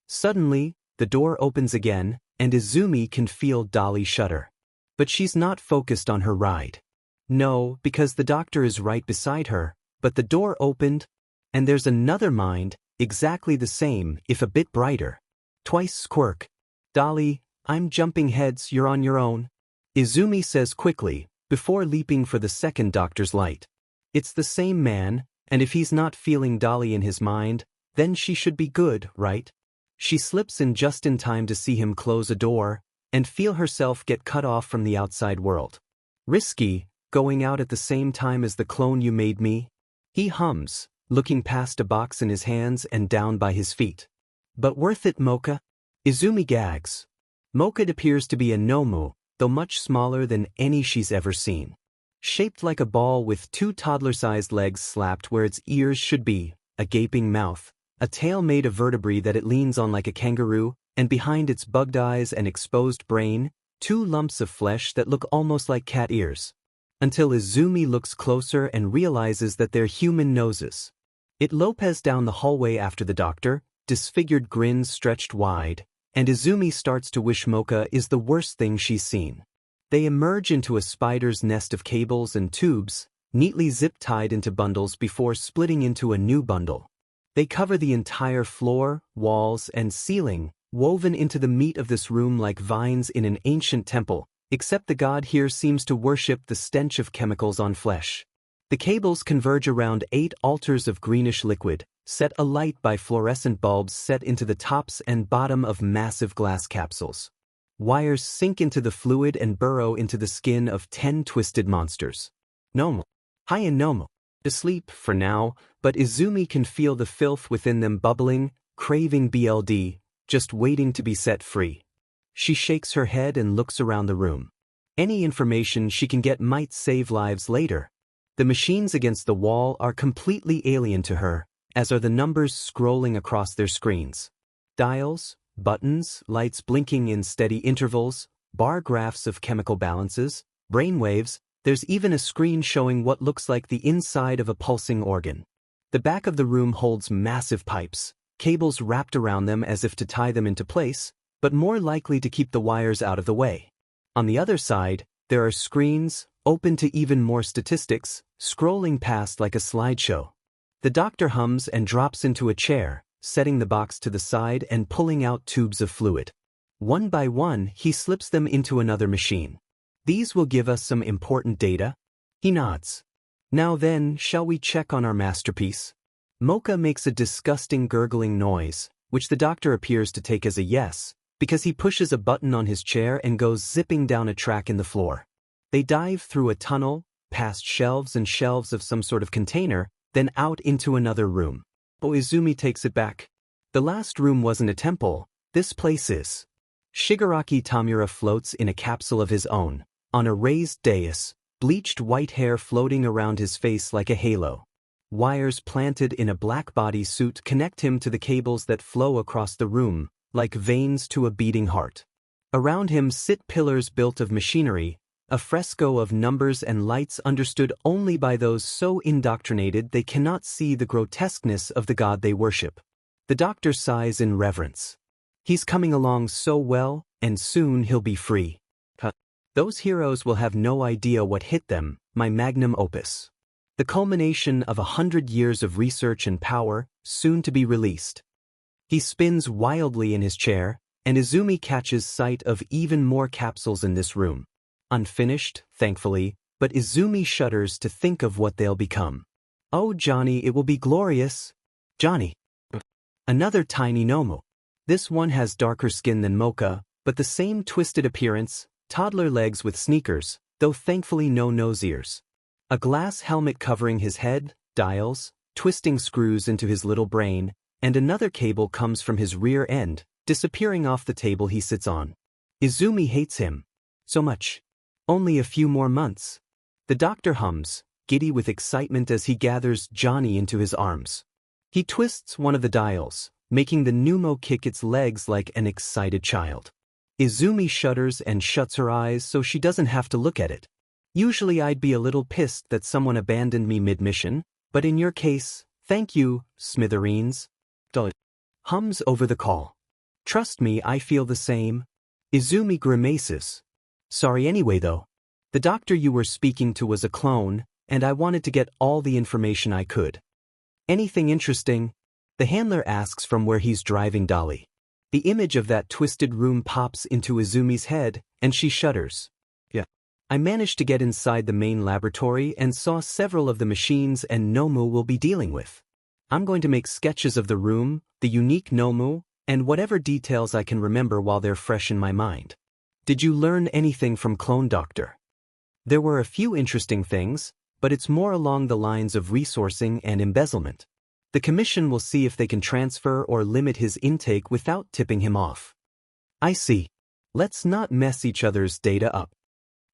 S1: Suddenly, the door opens again, and Izumi can feel Dolly shudder. But she's not focused on her ride. No, because the doctor is right beside her, but the door opened, and there's another mind, exactly the same, if a bit brighter. Twice Quirk. Dolly, I'm jumping heads, you're on your own. Izumi says quickly, before leaping for the second doctor's light. It's the same man, and if he's not feeling Dolly in his mind, then she should be good, right? She slips in just in time to see him close a door, and feel herself get cut off from the outside world. Risky, going out at the same time as the clone you made me? He hums, looking past a box in his hands and down by his feet. But worth it, Mocha? Izumi gags. Mocha appears to be a Nomu, though much smaller than any she's ever seen. Shaped like a ball with two toddler-sized legs slapped where its ears should be, a gaping mouth, a tail made of vertebrae that it leans on like a kangaroo, and behind its bugged eyes and exposed brain, two lumps of flesh that look almost like cat ears. Until Izumi looks closer and realizes that they're human noses. It lopes down the hallway after the doctor, disfigured grins stretched wide, and Izumi starts to wish Mocha is the worst thing she's seen. They emerge into a spider's nest of cables and tubes, neatly zip-tied into bundles before splitting into a new bundle. They cover the entire floor, walls, and ceiling, woven into the meat of this room like vines in an ancient temple, except the god here seems to worship the stench of chemicals on flesh. The cables converge around 8 altars of greenish liquid, set alight by fluorescent bulbs set into the tops and bottom of massive glass capsules. Wires sink into the fluid and burrow into the skin of 10 twisted monsters. Nomo. Hiya Nomo. Asleep, for now, but Izumi can feel the filth within them bubbling, craving BLD, just waiting to be set free. She shakes her head and looks around the room. Any information she can get might save lives later. The machines against the wall are completely alien to her, as are the numbers scrolling across their screens. Dials, buttons, lights blinking in steady intervals, bar graphs of chemical balances, brainwaves. There's even a screen showing what looks like the inside of a pulsing organ. The back of the room holds massive pipes, cables wrapped around them as if to tie them into place, but more likely to keep the wires out of the way. On the other side, there are screens, open to even more statistics, scrolling past like a slideshow. The doctor hums and drops into a chair, setting the box to the side and pulling out tubes of fluid. One by one, he slips them into another machine. These will give us some important data. He nods. Now then, shall we check on our masterpiece? Mocha makes a disgusting gurgling noise, which the doctor appears to take as a yes, because he pushes a button on his chair and goes zipping down a track in the floor. They dive through a tunnel, past shelves and shelves of some sort of container, then out into another room. Izumi takes it back. The last room wasn't a temple, this place is. Shigaraki Tamura floats in a capsule of his own, on a raised dais, bleached white hair floating around his face like a halo. Wires planted in a black bodysuit connect him to the cables that flow across the room, like veins to a beating heart. Around him sit pillars built of machinery, a fresco of numbers and lights understood only by those so indoctrinated they cannot see the grotesqueness of the god they worship. The doctor sighs in reverence. He's coming along so well, and soon he'll be free. Those heroes will have no idea what hit them, my magnum opus. The culmination of 100 years of research and power, soon to be released. He spins wildly in his chair, and Izumi catches sight of even more capsules in this room. Unfinished, thankfully, but Izumi shudders to think of what they'll become. Oh Johnny, it will be glorious. Johnny. Another tiny Nomu. This one has darker skin than Mocha, but the same twisted appearance, toddler legs with sneakers, though thankfully no nose ears. A glass helmet covering his head, dials, twisting screws into his little brain, and another cable comes from his rear end, disappearing off the table he sits on. Izumi hates him. So much. Only a few more months. The doctor hums, giddy with excitement as he gathers Johnny into his arms. He twists one of the dials, making the pneumo kick its legs like an excited child. Izumi shudders and shuts her eyes so she doesn't have to look at it. Usually I'd be a little pissed that someone abandoned me mid-mission, but in your case, thank you, Smithereens. Hums over the call. Trust me, I feel the same. Izumi grimaces. Sorry anyway though. The doctor you were speaking to was a clone, and I wanted to get all the information I could. Anything interesting? The handler asks from where he's driving Dolly. The image of that twisted room pops into Izumi's head, and she shudders. Yeah. I managed to get inside the main laboratory and saw several of the machines and Nomu will be dealing with. I'm going to make sketches of the room, the unique Nomu, and whatever details I can remember while they're fresh in my mind. Did you learn anything from Clone Doctor? There were a few interesting things, but it's more along the lines of resourcing and embezzlement. The commission will see if they can transfer or limit his intake without tipping him off. I see. Let's not mess each other's data up.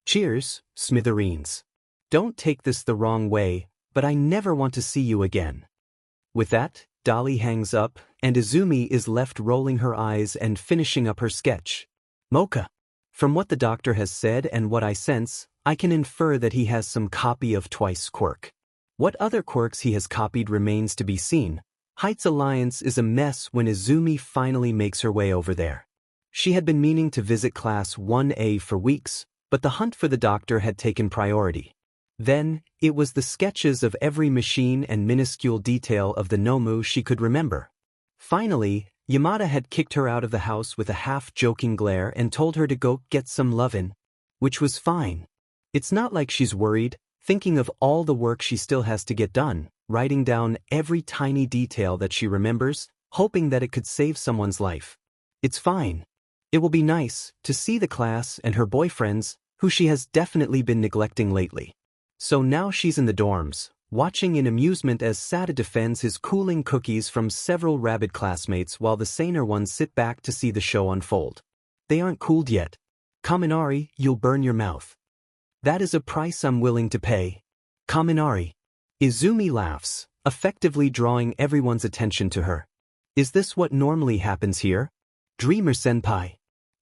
S1: Cheers, Smithereens. Don't take this the wrong way, but I never want to see you again. With that, Dolly hangs up, and Izumi is left rolling her eyes and finishing up her sketch. Mocha. From what the doctor has said and what I sense, I can infer that he has some copy of Twice Quirk. What other quirks he has copied remains to be seen. Heights Alliance is a mess when Izumi finally makes her way over there. She had been meaning to visit Class 1A for weeks, but the hunt for the doctor had taken priority. Then, it was the sketches of every machine and minuscule detail of the Nomu she could remember. Finally, Yamada had kicked her out of the house with a half-joking glare and told her to go get some lovin', which was fine. It's not like she's worried, thinking of all the work she still has to get done, writing down every tiny detail that she remembers, hoping that it could save someone's life. It's fine. It will be nice to see the class and her boyfriends, who she has definitely been neglecting lately. So now she's in the dorms, watching in amusement as Sada defends his cooling cookies from several rabid classmates while the saner ones sit back to see the show unfold. They aren't cooled yet. Kaminari, you'll burn your mouth. That is a price I'm willing to pay. Kaminari. Izumi laughs, effectively drawing everyone's attention to her. Is this what normally happens here? Dreamer-senpai.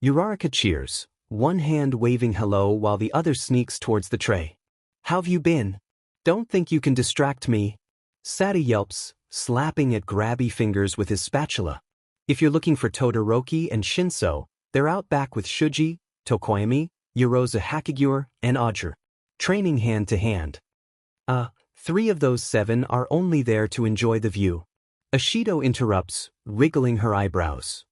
S1: Uraraka cheers, one hand waving hello while the other sneaks towards the tray. How've you been? Don't think you can distract me. Sada yelps, slapping at grabby fingers with his spatula. If you're looking for Todoroki and Shinso, they're out back with Shuji, Tokoyami, Yoroza Hakigure, and Audre. Training hand to hand. 3 of those 7 are only there to enjoy the view. Ashido interrupts, wriggling her eyebrows.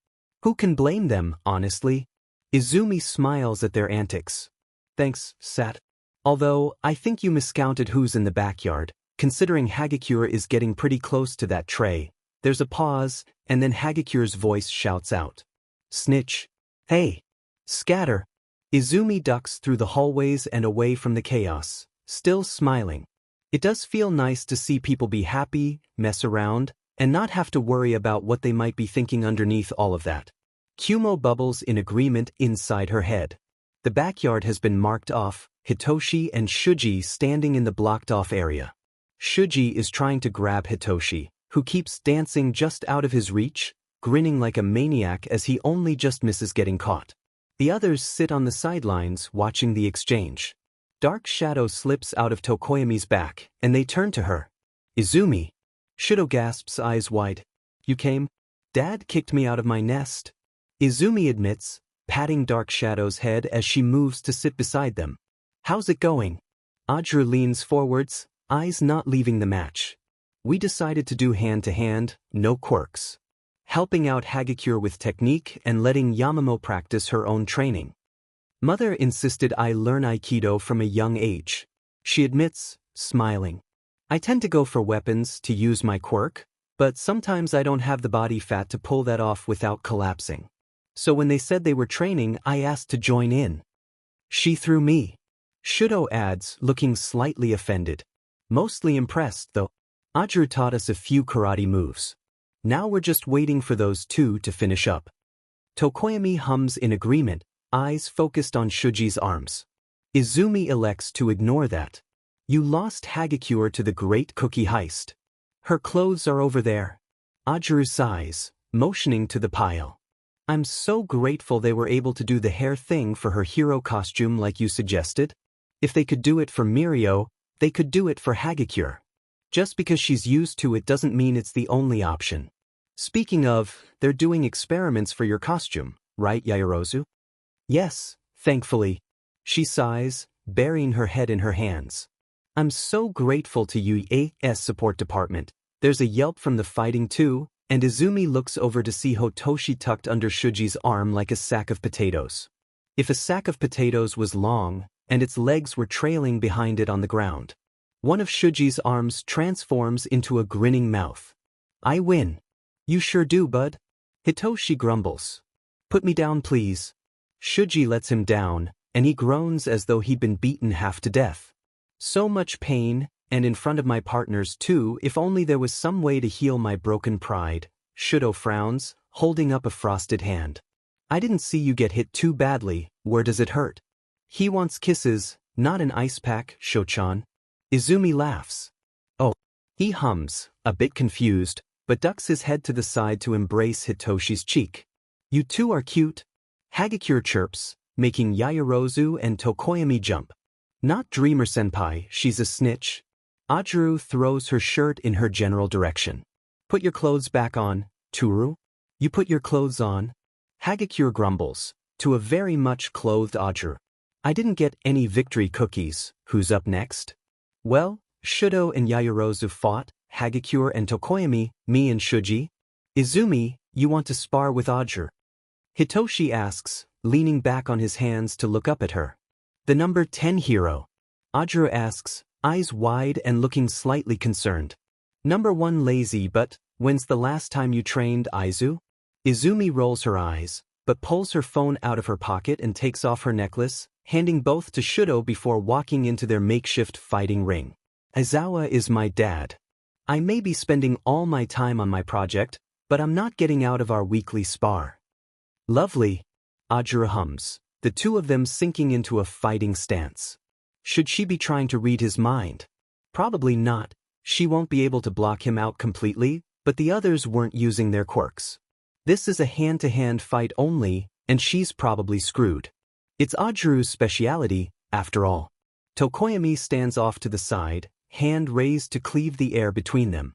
S1: Who can blame them, honestly? Izumi smiles at their antics. Thanks, Sat. Although, I think you miscounted who's in the backyard, considering Hagakure is getting pretty close to that tray. There's a pause, and then Hagakure's voice shouts out. Snitch. Hey. Scatter. Izumi ducks through the hallways and away from the chaos, still smiling. It does feel nice to see people be happy, mess around, and not have to worry about what they might be thinking underneath all of that. Kumo bubbles in agreement inside her head. The backyard has been marked off, Hitoshi and Shuji standing in the blocked-off area. Shuji is trying to grab Hitoshi, who keeps dancing just out of his reach, grinning like a maniac as he only just misses getting caught. The others sit on the sidelines watching the exchange. Dark shadow slips out of Tokoyami's back, and they turn to her. Izumi. Shudo gasps, eyes wide. You came? Dad kicked me out of my nest. Izumi admits, patting Dark Shadow's head as she moves to sit beside them. How's it going? Ajuru leans forwards, eyes not leaving the match. We decided to do hand-to-hand, no quirks. Helping out Hagakure with technique and letting Yamamo practice her own training. Mother insisted I learn Aikido from a young age. She admits, smiling. I tend to go for weapons to use my quirk, but sometimes I don't have the body fat to pull that off without collapsing. So when they said they were training, I asked to join in. She threw me. Shudo adds, looking slightly offended. Mostly impressed, though. Ajuru taught us a few karate moves. Now we're just waiting for those two to finish up. Tokoyami hums in agreement, eyes focused on Shuji's arms. Izumi elects to ignore that. You lost Hagakure to the great cookie heist. Her clothes are over there. Ajuru sighs, motioning to the pile. I'm so grateful they were able to do the hair thing for her hero costume like you suggested. If they could do it for Mirio, they could do it for Hagakure. Just because she's used to it doesn't mean it's the only option. Speaking of, they're doing experiments for your costume, right, Yaoyorozu? Yes, thankfully. She sighs, burying her head in her hands. I'm so grateful to UAS support department. There's a yelp from the fighting too, and Izumi looks over to see Hotoshi tucked under Shuji's arm like a sack of potatoes. If a sack of potatoes was long, and its legs were trailing behind it on the ground. One of Shuji's arms transforms into a grinning mouth. I win. You sure do, bud. Hitoshi grumbles. Put me down, please. Shuji lets him down, and he groans as though he'd been beaten half to death. So much pain, and in front of my partners too. If only there was some way to heal my broken pride. Shudo frowns, holding up a frosted hand. I didn't see you get hit too badly. Where does it hurt? He wants kisses, not an ice pack, Shochan. Izumi laughs. Oh. He hums, a bit confused, but ducks his head to the side to embrace Hitoshi's cheek. You two are cute. Hagakure chirps, making Yaoyorozu and Tokoyami jump. Not Dreamer-senpai, she's a snitch. Ajuru throws her shirt in her general direction. Put your clothes back on, Toru. You put your clothes on. Hagakure grumbles, to a very much clothed Ajuru. I didn't get any victory cookies. Who's up next? Well, Shudo and Yaoyorozu fought, Hagakure and Tokoyami, me and Shuji. Izumi, you want to spar with Ajuru? Hitoshi asks, leaning back on his hands to look up at her. The number 10 hero. Ajuru asks, eyes wide and looking slightly concerned. Number 1 lazy, but when's the last time you trained, Aizu? Izumi rolls her eyes, but pulls her phone out of her pocket and takes off her necklace, handing both to Shudo before walking into their makeshift fighting ring. Aizawa is my dad. I may be spending all my time on my project, but I'm not getting out of our weekly spar. Lovely. Ajuru hums, the two of them sinking into a fighting stance. Should she be trying to read his mind? Probably not. She won't be able to block him out completely, but the others weren't using their quirks. This is a hand-to-hand fight only, and she's probably screwed. It's Ajuru's speciality, after all. Tokoyami stands off to the side, hand raised to cleave the air between them.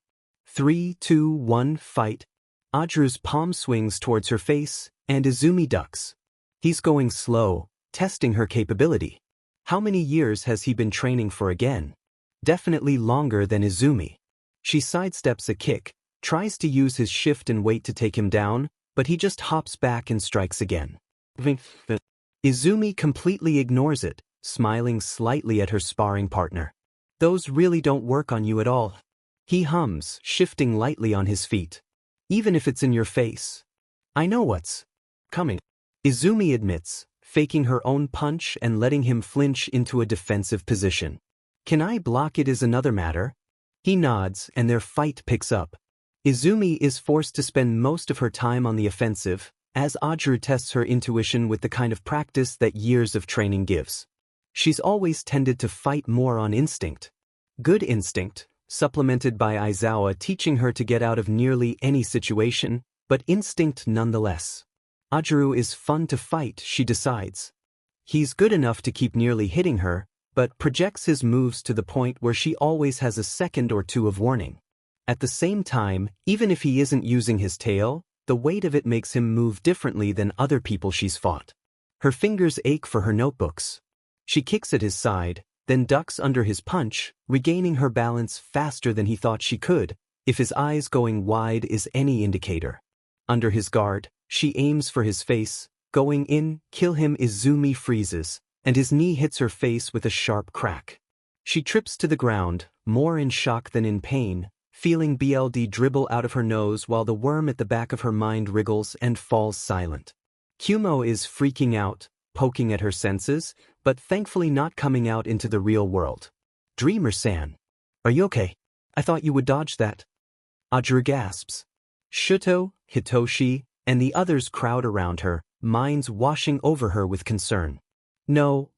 S1: 3, 2, 1, fight. Ajuru's palm swings towards her face, and Izumi ducks. He's going slow, testing her capability. How many years has he been training for again? Definitely longer than Izumi. She sidesteps a kick, tries to use his shift and weight to take him down, but he just hops back and strikes again. Izumi completely ignores it, smiling slightly at her sparring partner. Those really don't work on you at all. He hums, shifting lightly on his feet. Even if it's in your face. I know what's coming. Izumi admits, faking her own punch and letting him flinch into a defensive position. Can I block it is another matter. He nods and their fight picks up. Izumi is forced to spend most of her time on the offensive, as Ajuru tests her intuition with the kind of practice that years of training gives. She's always tended to fight more on instinct. Good instinct, supplemented by Aizawa teaching her to get out of nearly any situation, but instinct nonetheless. Ajuru is fun to fight, she decides. He's good enough to keep nearly hitting her, but projects his moves to the point where she always has a second or two of warning. At the same time, even if he isn't using his tail, the weight of it makes him move differently than other people she's fought. Her fingers ache for her notebooks. She kicks at his side, then ducks under his punch, regaining her balance faster than he thought she could, if his eyes going wide is any indicator. Under his guard, she aims for his face, going in, kill him. Izumi freezes, and his knee hits her face with a sharp crack. She trips to the ground, more in shock than in pain, feeling blood dribble out of her nose while the worm at the back of her mind wriggles and falls silent. Kumo is freaking out, poking at her senses, but thankfully not coming out into the real world. Dreamer-san. Are you okay? I thought you would dodge that. Ajuru gasps. Shuto, Hitoshi, and the others crowd around her, minds washing over her with concern. No,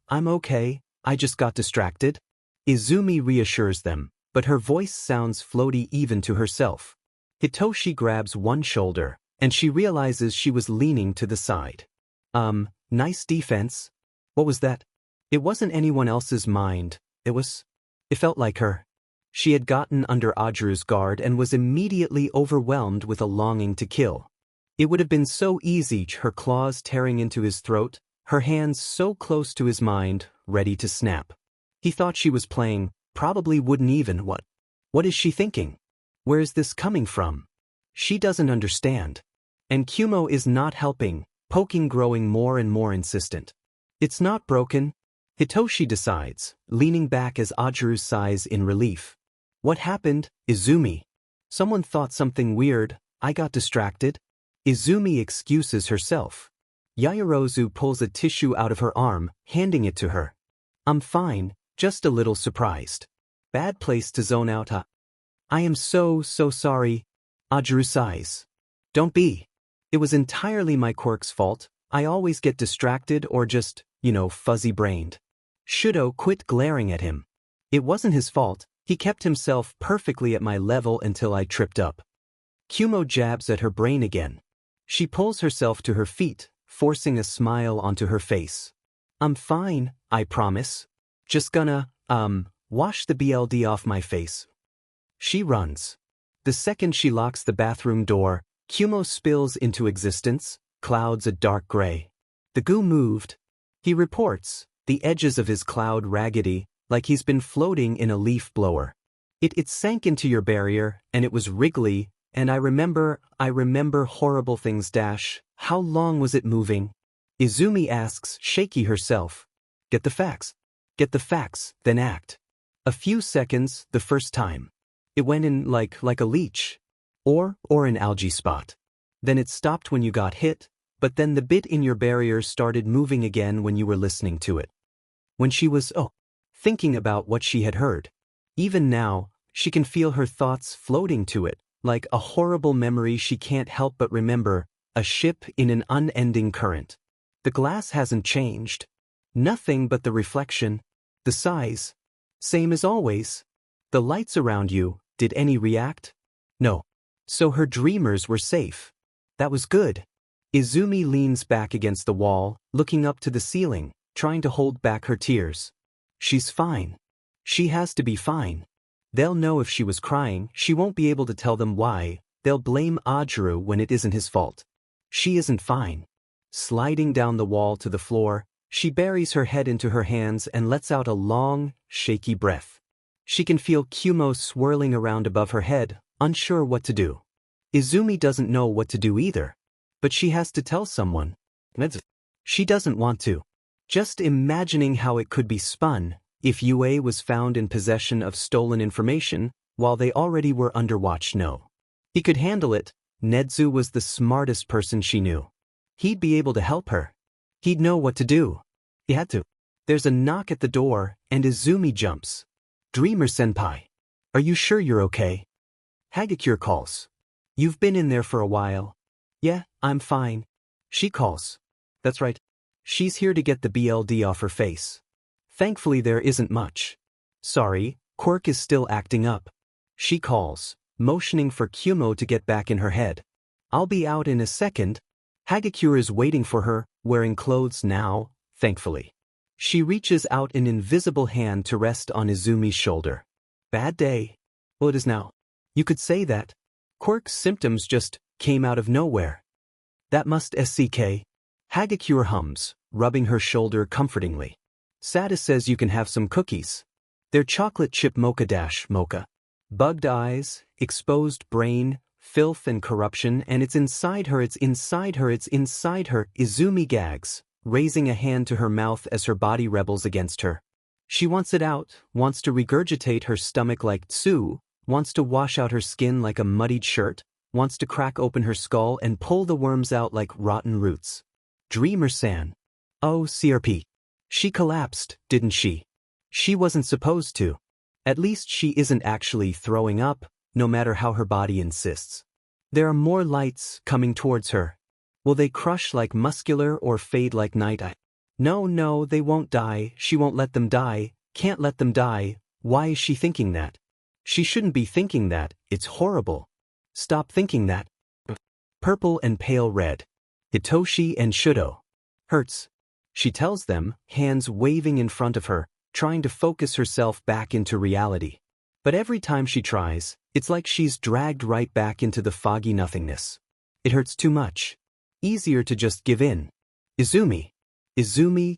S1: I'm okay, I just got distracted. Izumi reassures them, but her voice sounds floaty even to herself. Hitoshi grabs one shoulder, and she realizes she was leaning to the side. Nice defense. What was that? It wasn't anyone else's mind, it felt like her. She had gotten under Ajuru's guard and was immediately overwhelmed with a longing to kill. It would have been so easy, her claws tearing into his throat, her hands so close to his mind, ready to snap. He thought she was playing, probably wouldn't even. What is she thinking? Where is this coming from? She doesn't understand. And Kumo is not helping, poking growing more and more insistent. It's not broken. Hitoshi decides, leaning back as Ajuru sighs in relief. What happened, Izumi? Someone thought something weird, I got distracted. Izumi excuses herself. Yaoyorozu pulls a tissue out of her arm, handing it to her. I'm fine, just a little surprised. Bad place to zone out. I am so sorry. Ajuru sighs. Don't be. It was entirely my Quirk's fault. I always get distracted or just, fuzzy-brained. Shuto quit glaring at him. It wasn't his fault. He kept himself perfectly at my level until I tripped up. Kumo jabs at her brain again. She pulls herself to her feet, forcing a smile onto her face. I'm fine, I promise. Just gonna, wash the blood off my face. She runs. The second she locks the bathroom door, Kumo spills into existence, clouds a dark gray. The goo moved. He reports, the edges of his cloud raggedy, like he's been floating in a leaf blower. It sank into your barrier, and it was wriggly, and I remember horrible things. How long was it moving? Izumi asks, shaky herself. Get the facts, then act. A few seconds, the first time. It went in like a leech. Or an algae spot. Then it stopped when you got hit, but then the bit in your barrier started moving again when you were listening to it. When she was, thinking about what she had heard. Even now, she can feel her thoughts floating to it, like a horrible memory she can't help but remember, a ship in an unending current. The glass hasn't changed. Nothing but the reflection. The size. Same as always. The lights around you, did any react? No. So her dreamers were safe. That was good. Izumi leans back against the wall, looking up to the ceiling, trying to hold back her tears. She's fine. She has to be fine. They'll know if she was crying, she won't be able to tell them why, they'll blame Ajuru when it isn't his fault. She isn't fine. Sliding down the wall to the floor, she buries her head into her hands and lets out a long, shaky breath. She can feel Kumo swirling around above her head, unsure what to do. Izumi doesn't know what to do either. But she has to tell someone. She doesn't want to. Just imagining how it could be spun if UA was found in possession of stolen information while they already were under watch. No. He could handle it. Nedzu was the smartest person she knew. He'd be able to help her. He'd know what to do. He had to. There's a knock at the door, and Izumi jumps. Dreamer-senpai. Are you sure you're okay? Hagakure calls. You've been in there for a while. Yeah, I'm fine. She calls. That's right. She's here to get the blood off her face. Thankfully there isn't much. Sorry, Quirk is still acting up. She calls, motioning for Kumo to get back in her head. I'll be out in a second. Hagakure is waiting for her, wearing clothes now, thankfully. She reaches out an invisible hand to rest on Izumi's shoulder. Bad day. Well, it is now. You could say that. Quirk's symptoms just came out of nowhere. That must SCK. Hagakure hums, rubbing her shoulder comfortingly. Sada says you can have some cookies. They're chocolate chip mocha. Bugged eyes, exposed brain, filth and corruption, and it's inside her. Izumi gags, raising a hand to her mouth as her body rebels against her. She wants it out, wants to regurgitate her stomach like tsu, wants to wash out her skin like a muddied shirt, wants to crack open her skull and pull the worms out like rotten roots. Dreamer-san. Oh, CRP. She collapsed, didn't she? She wasn't supposed to. At least she isn't actually throwing up, no matter how her body insists. There are more lights coming towards her. Will they crush like muscular or fade like night eye? No, they won't die. She won't let them die. Can't let them die. Why is she thinking that? She shouldn't be thinking that. It's horrible. Stop thinking that. Purple and pale red. Hitoshi and Shudo. Hurts. She tells them, hands waving in front of her, trying to focus herself back into reality. But every time she tries, it's like she's dragged right back into the foggy nothingness. It hurts too much. Easier to just give in. Izumi,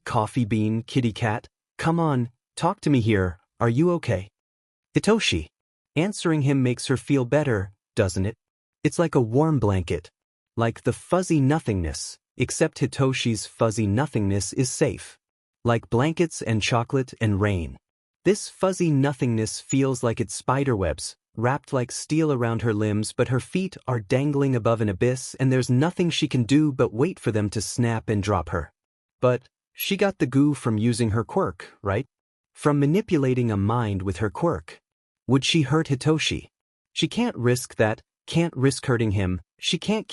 S1: coffee bean, kitty cat, come on, talk to me here, are you okay? Hitoshi. Answering him makes her feel better, doesn't it? It's like a warm blanket. Like the fuzzy nothingness, except Hitoshi's fuzzy nothingness is safe. Like blankets and chocolate and rain. This fuzzy nothingness feels like it's spiderwebs, wrapped like steel around her limbs, but her feet are dangling above an abyss and there's nothing she can do but wait for them to snap and drop her. But she got the goo from using her quirk, right? From manipulating a mind with her quirk. Would she hurt Hitoshi? She can't risk that, can't risk hurting him, she can't,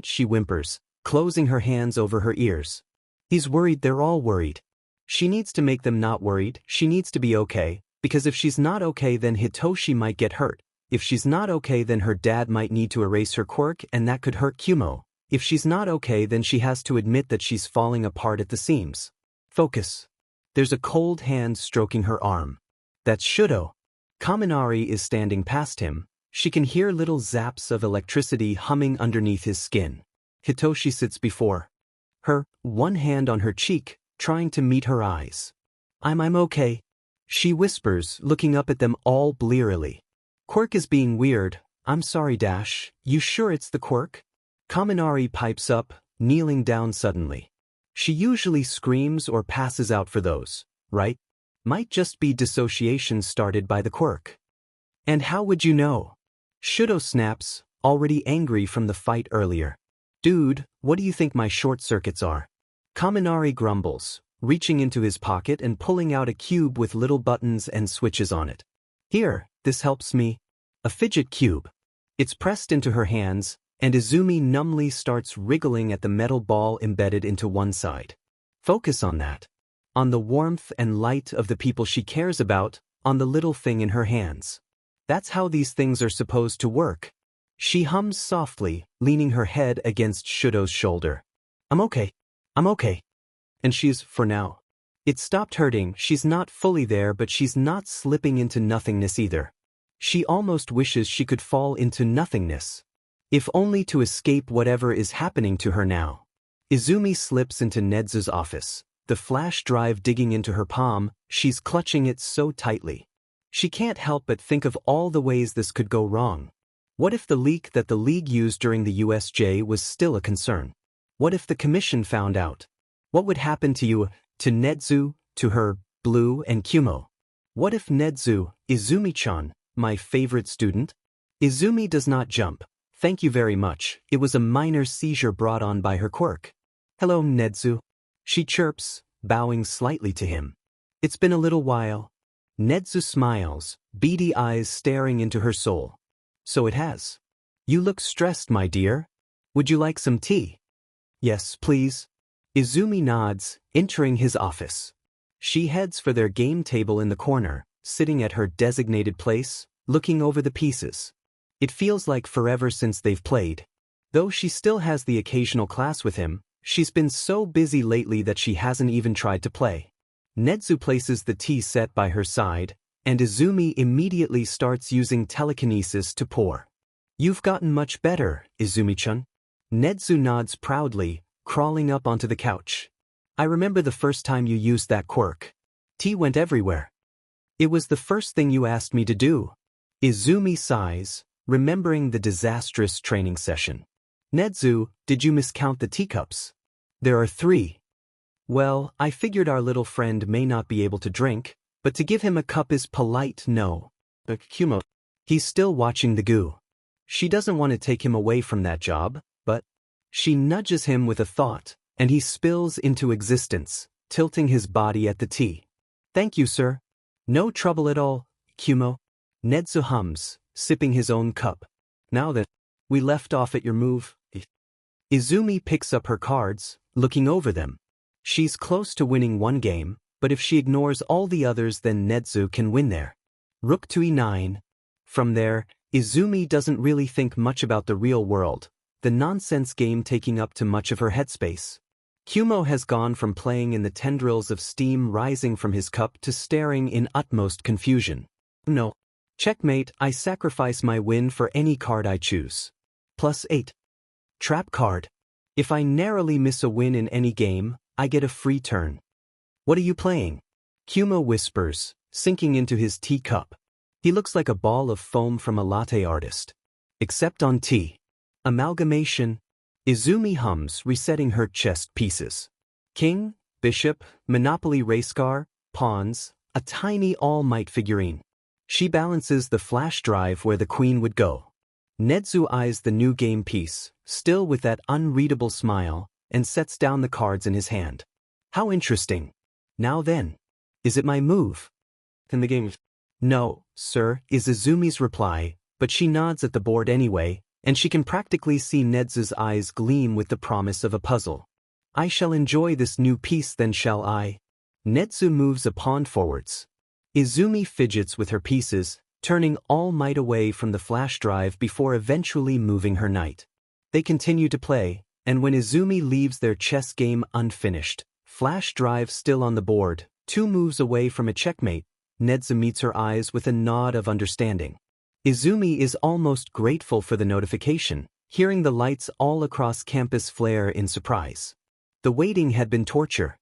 S1: she whimpers, closing her hands over her ears. He's worried, they're all worried. She needs to make them not worried, she needs to be okay, because if she's not okay then Hitoshi might get hurt. If she's not okay then her dad might need to erase her quirk and that could hurt Kumo. If she's not okay then she has to admit that she's falling apart at the seams. Focus. There's a cold hand stroking her arm. That's Shudo. Kaminari is standing past him. She can hear little zaps of electricity humming underneath his skin. Hitoshi sits before her, one hand on her cheek, trying to meet her eyes. I'm okay. She whispers, looking up at them all blearily. Quirk is being weird. I'm sorry, Dash. You sure it's the quirk? Kaminari pipes up, kneeling down suddenly. She usually screams or passes out for those, right? Might just be dissociation started by the quirk. And how would you know? Shudo snaps, already angry from the fight earlier. Dude, what do you think my short circuits are? Kaminari grumbles, reaching into his pocket and pulling out a cube with little buttons and switches on it. Here, this helps me. A fidget cube. It's pressed into her hands, and Izumi numbly starts wriggling at the metal ball embedded into one side. Focus on that. On the warmth and light of the people she cares about, on the little thing in her hands. That's how these things are supposed to work. She hums softly, leaning her head against Shudo's shoulder. I'm okay. And she's, for now. It stopped hurting, she's not fully there but she's not slipping into nothingness either. She almost wishes she could fall into nothingness. If only to escape whatever is happening to her now. Izumi slips into Nedzu's office, the flash drive digging into her palm, she's clutching it so tightly. She can't help but think of all the ways this could go wrong. What if the leak that the League used during the USJ was still a concern? What if the Commission found out? What would happen to you, to Nedzu, to her, Blue and Kumo? What if Nedzu, Izumi-chan, my favorite student? Izumi does not jump. Thank you very much, it was a minor seizure brought on by her quirk. Hello, Nedzu. She chirps, bowing slightly to him. It's been a little while. Nedzu smiles, beady eyes staring into her soul. So it has. You look stressed, my dear. Would you like some tea? Yes, please. Izumi nods, entering his office. She heads for their game table in the corner, sitting at her designated place, looking over the pieces. It feels like forever since they've played. Though she still has the occasional class with him, she's been so busy lately that she hasn't even tried to play. Nedzu places the tea set by her side, and Izumi immediately starts using telekinesis to pour. You've gotten much better, Izumi-chan. Nedzu nods proudly, crawling up onto the couch. I remember the first time you used that quirk. Tea went everywhere. It was the first thing you asked me to do. Izumi sighs, remembering the disastrous training session. Nedzu, did you miscount the teacups? There are 3. Well, I figured our little friend may not be able to drink, but to give him a cup is polite, no. But Kumo, he's still watching the goo. She doesn't want to take him away from that job, but she nudges him with a thought, and he spills into existence, tilting his body at the tea. Thank you, sir. No trouble at all, Kumo. Nedzu hums, sipping his own cup. Now that we left off at your move. Izumi picks up her cards, looking over them. She's close to winning one game, but if she ignores all the others then Nedzu can win there. Rook to e9. From there, Izumi doesn't really think much about the real world, the nonsense game taking up too much of her headspace. Kumo has gone from playing in the tendrils of steam rising from his cup to staring in utmost confusion. No. Checkmate, I sacrifice my win for any card I choose. +8. Trap card. If I narrowly miss a win in any game, I get a free turn. What are you playing? Kumo whispers, sinking into his teacup. He looks like a ball of foam from a latte artist. Except on tea. Amalgamation. Izumi hums, resetting her chess pieces. King, bishop, Monopoly race car, pawns, a tiny all-might figurine. She balances the flash drive where the queen would go. Nedzu eyes the new game piece, still with that unreadable smile, and sets down the cards in his hand. How interesting. Now then. Is it my move? Can the game? No, sir, is Izumi's reply, but she nods at the board anyway, and she can practically see Nedzu's eyes gleam with the promise of a puzzle. I shall enjoy this new piece then, shall I? Nedzu moves a pawn forwards. Izumi fidgets with her pieces, turning all might away from the flash drive before eventually moving her knight. They continue to play, and when Izumi leaves their chess game unfinished, flash drive still on the board, 2 moves away from a checkmate, Nedzu meets her eyes with a nod of understanding. Izumi is almost grateful for the notification, hearing the lights all across campus flare in surprise. The waiting had been torture.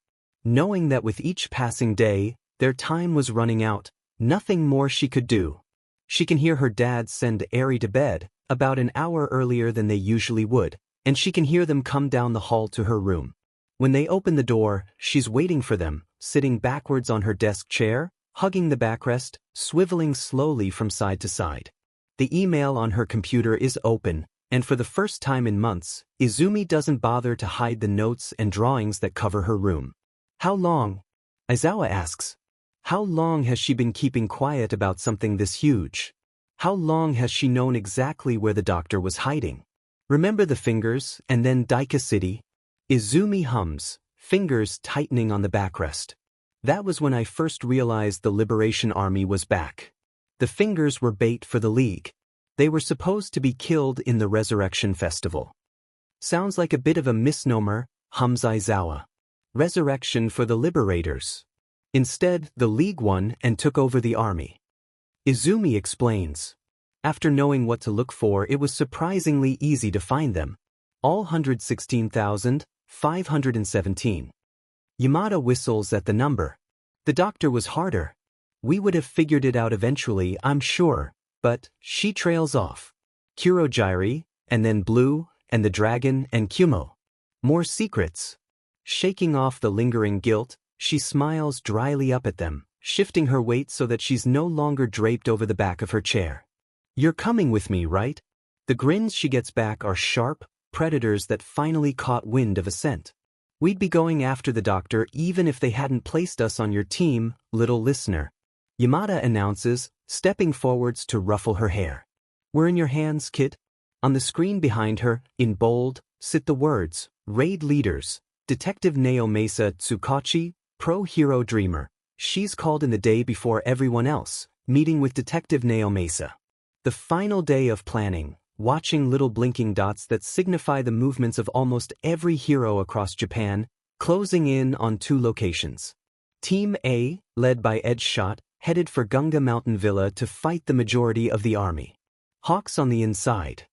S1: Knowing that with each passing day, their time was running out, nothing more she could do. She can hear her dad send Eri to bed, about an hour earlier than they usually would, and she can hear them come down the hall to her room. When they open the door, she's waiting for them, sitting backwards on her desk chair, hugging the backrest, swiveling slowly from side to side. The email on her computer is open, and for the first time in months, Izumi doesn't bother to hide the notes and drawings that cover her room. How long? Aizawa asks. How long has she been keeping quiet about something this huge? How long has she known exactly where the doctor was hiding? Remember the fingers, and then Daika City? Izumi hums, fingers tightening on the backrest. That was when I first realized the Liberation Army was back. The fingers were bait for the League. They were supposed to be killed in the Resurrection Festival. Sounds like a bit of a misnomer, hums Aizawa. Resurrection for the Liberators. Instead, the League won and took over the army. Izumi explains. After knowing what to look for, it was surprisingly easy to find them. All 116,517. Yamada whistles at the number. The doctor was harder. We would have figured it out eventually, I'm sure, but she trails off. Kurogyri, and then Blue, and the dragon, and Kumo. More secrets. Shaking off the lingering guilt, she smiles dryly up at them, shifting her weight so that she's no longer draped over the back of her chair. You're coming with me, right? The grins she gets back are sharp, predators that finally caught wind of a scent. We'd be going after the doctor even if they hadn't placed us on your team, little listener. Yamada announces, stepping forwards to ruffle her hair. We're in your hands, kid. On the screen behind her, in bold, sit the words, Raid Leaders, Detective Nao Mesa Tsukachi, Pro-Hero Dreamer. She's called in the day before everyone else, meeting with Detective Nao Mesa. The final day of planning, watching little blinking dots that signify the movements of almost every hero across Japan, closing in on 2 locations. Team A, led by Edgeshot, headed for Gunga Mountain Villa to fight the majority of the army. Hawks on the inside.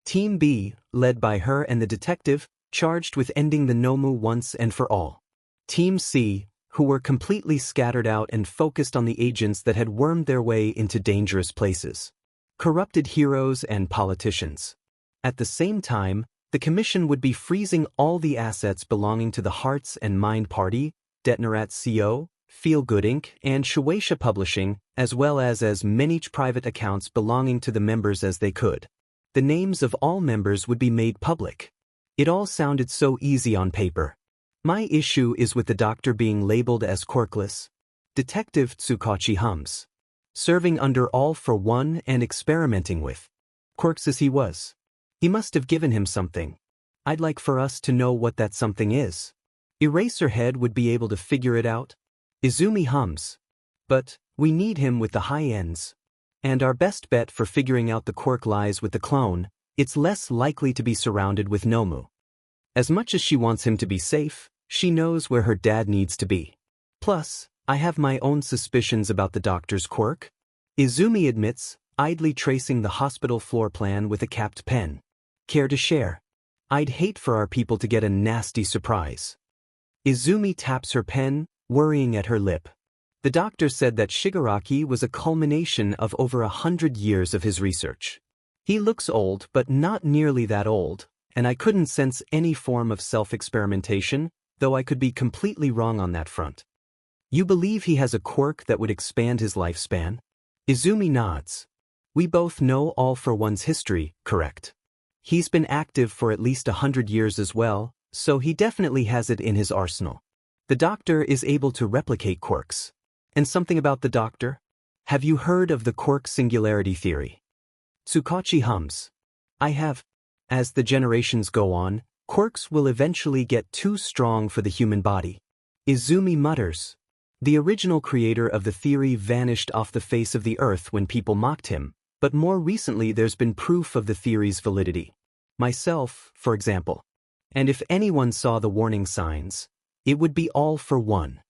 S1: Team B, led by her and the detective, charged with ending the Nomu once and for all. Team C, who were completely scattered out and focused on the agents that had wormed their way into dangerous places. Corrupted heroes and politicians. At the same time, the Commission would be freezing all the assets belonging to the Hearts and Mind Party, Detnerat Co., Feel Good Inc., and Shueisha Publishing, as well as many private accounts belonging to the members as they could. The names of all members would be made public. It all sounded so easy on paper. My issue is with the doctor being labeled as quirkless. Detective Tsukachi hums. Serving under all for one and experimenting with quirks as he was. He must have given him something. I'd like for us to know what that something is. Eraserhead would be able to figure it out. Izumi hums. But we need him with the high ends. And our best bet for figuring out the quirk lies with the clone. It's less likely to be surrounded with Nomu. As much as she wants him to be safe, she knows where her dad needs to be. Plus, I have my own suspicions about the doctor's quirk. Izumi admits, idly tracing the hospital floor plan with a capped pen. Care to share? I'd hate for our people to get a nasty surprise. Izumi taps her pen, worrying at her lip. The doctor said that Shigaraki was a culmination of over 100 years of his research. He looks old, but not nearly that old, and I couldn't sense any form of self-experimentation, though I could be completely wrong on that front. You believe he has a quirk that would expand his lifespan? Izumi nods. We both know All for One's history, correct? He's been active for at least 100 years as well, so he definitely has it in his arsenal. The doctor is able to replicate quirks. And something about the doctor? Have you heard of the quirk singularity theory? Tsukachi hums. I have. As the generations go on, quirks will eventually get too strong for the human body. Izumi mutters. The original creator of the theory vanished off the face of the earth when people mocked him, but more recently there's been proof of the theory's validity. Myself, for example. And if anyone saw the warning signs, it would be All for One.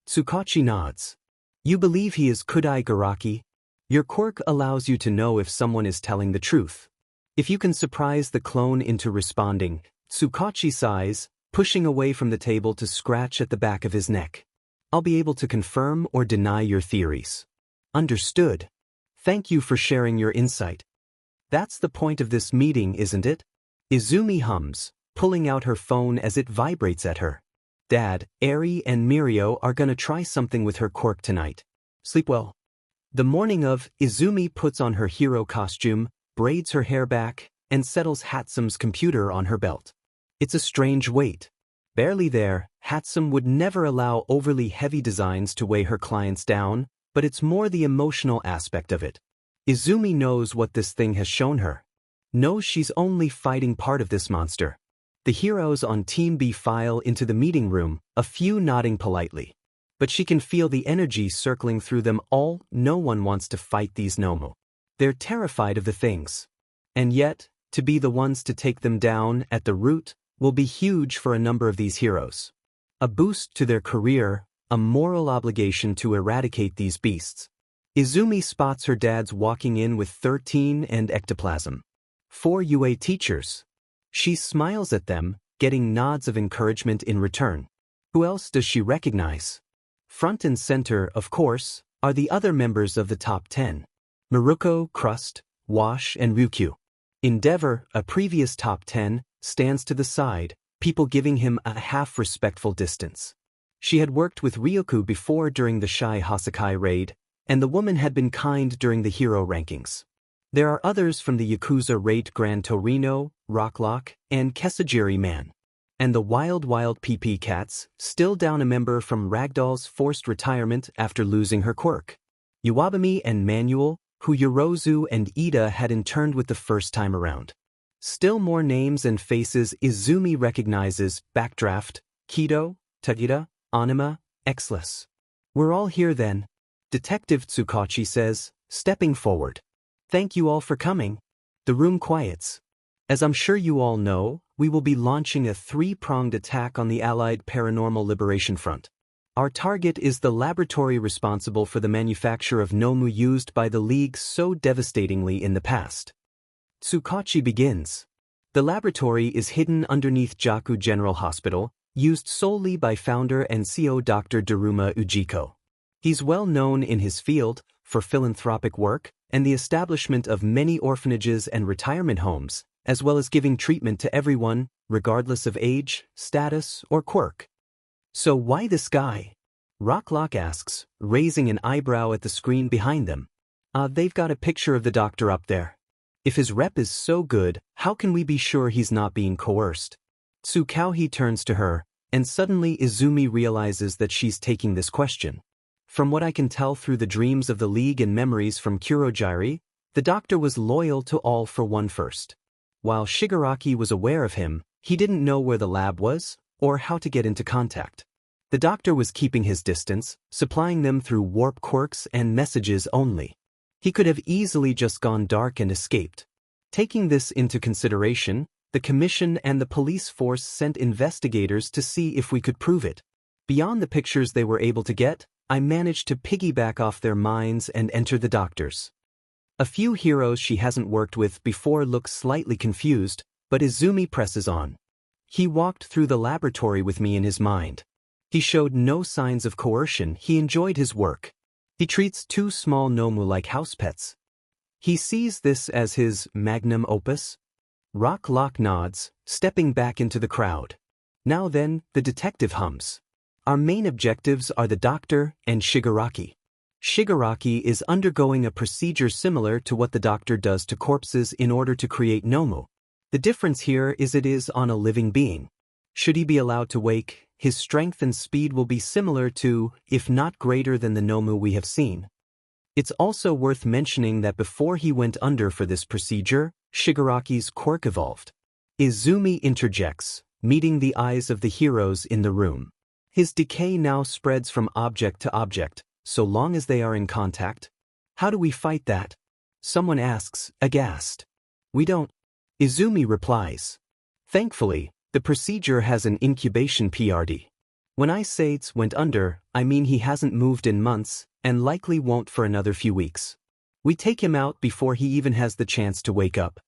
S1: Tsukachi nods. You believe he is Kudai Garaki? Your quirk allows you to know if someone is telling the truth. If you can surprise the clone into responding, Tsukachi sighs, pushing away from the table to scratch at the back of his neck. I'll be able to confirm or deny your theories. Understood. Thank you for sharing your insight. That's the point of this meeting, isn't it? Izumi hums, pulling out her phone as it vibrates at her. Dad, Eri and Mirio are gonna try something with her quirk tonight. Sleep well. The morning of, Izumi puts on her hero costume, braids her hair back, and settles Hatsume's computer on her belt. It's a strange weight. Barely there, Hatsum would never allow overly heavy designs to weigh her clients down, but it's more the emotional aspect of it. Izumi knows what this thing has shown her. Knows she's only fighting part of this monster. The heroes on Team B file into the meeting room, a few nodding politely. But she can feel the energy circling through them all. No one wants to fight these Nomu. They're terrified of the things. And yet, to be the ones to take them down at the root will be huge for a number of these heroes. A boost to their career, a moral obligation to eradicate these beasts. Izumi spots her dads walking in with 13 and ectoplasm. 4 UA teachers. She smiles at them, getting nods of encouragement in return. Who else does she recognize? Front and center, of course, are the other members of the top 10. Miruko, Crust, Wash, and Ryukyu. Endeavor, a previous top 10, stands to the side, people giving him a half-respectful distance. She had worked with Ryuko before during the Shy Hasakai raid, and the woman had been kind during the hero rankings. There are others from the Yakuza raid Gran Torino, Rocklock, and Kesajiri Man. And the Wild PP Cats, still down a member from Ragdoll's forced retirement after losing her quirk. Iwabumi and Manuel, who Yorozu and Ida had interned with the first time around. Still more names and faces Izumi recognizes: Backdraft, Kido, Tagida, Anima, Exless. We're all here then, Detective Tsukachi says, stepping forward. Thank you all for coming. The room quiets. As I'm sure you all know, we will be launching a 3-pronged attack on the Allied Paranormal Liberation Front. Our target is the laboratory responsible for the manufacture of Nomu used by the League so devastatingly in the past. Tsukachi begins. The laboratory is hidden underneath Jaku General Hospital, used solely by founder and CEO Dr. Daruma Ujiko. He's well known in his field for philanthropic work and the establishment of many orphanages and retirement homes, as well as giving treatment to everyone, regardless of age, status, or quirk. So why this guy? Rocklock asks, raising an eyebrow at the screen behind them. They've got a picture of the doctor up there. If his rep is so good, how can we be sure he's not being coerced? Tsukauhi turns to her, and suddenly Izumi realizes that she's taking this question. From what I can tell through the dreams of the League and memories from Kurojiri, the doctor was loyal to All for One first. While Shigaraki was aware of him, he didn't know where the lab was, or how to get into contact. The doctor was keeping his distance, supplying them through warp quirks and messages only. He could have easily just gone dark and escaped. Taking this into consideration, the Commission and the police force sent investigators to see if we could prove it. Beyond the pictures they were able to get, I managed to piggyback off their minds and enter the doctor's. A few heroes she hasn't worked with before look slightly confused, but Izumi presses on. He walked through the laboratory with me in his mind. He showed no signs of coercion. He enjoyed his work. He treats two small Nomu like house pets. He sees this as his magnum opus. Rocklock nods, stepping back into the crowd. Now then, the detective hums. Our main objectives are the doctor and Shigaraki. Shigaraki is undergoing a procedure similar to what the doctor does to corpses in order to create Nomu. The difference here is it is on a living being. Should he be allowed to wake, his strength and speed will be similar to, if not greater than the Nomu we have seen. It's also worth mentioning that before he went under for this procedure, Shigaraki's quirk evolved. Izumi interjects, meeting the eyes of the heroes in the room. His decay now spreads from object to object, so long as they are in contact. How do we fight that? Someone asks, aghast. We don't. Izumi replies. Thankfully, the procedure has an incubation PRD. When I say it's went under, I mean he hasn't moved in months, and likely won't for another few weeks. We take him out before he even has the chance to wake up.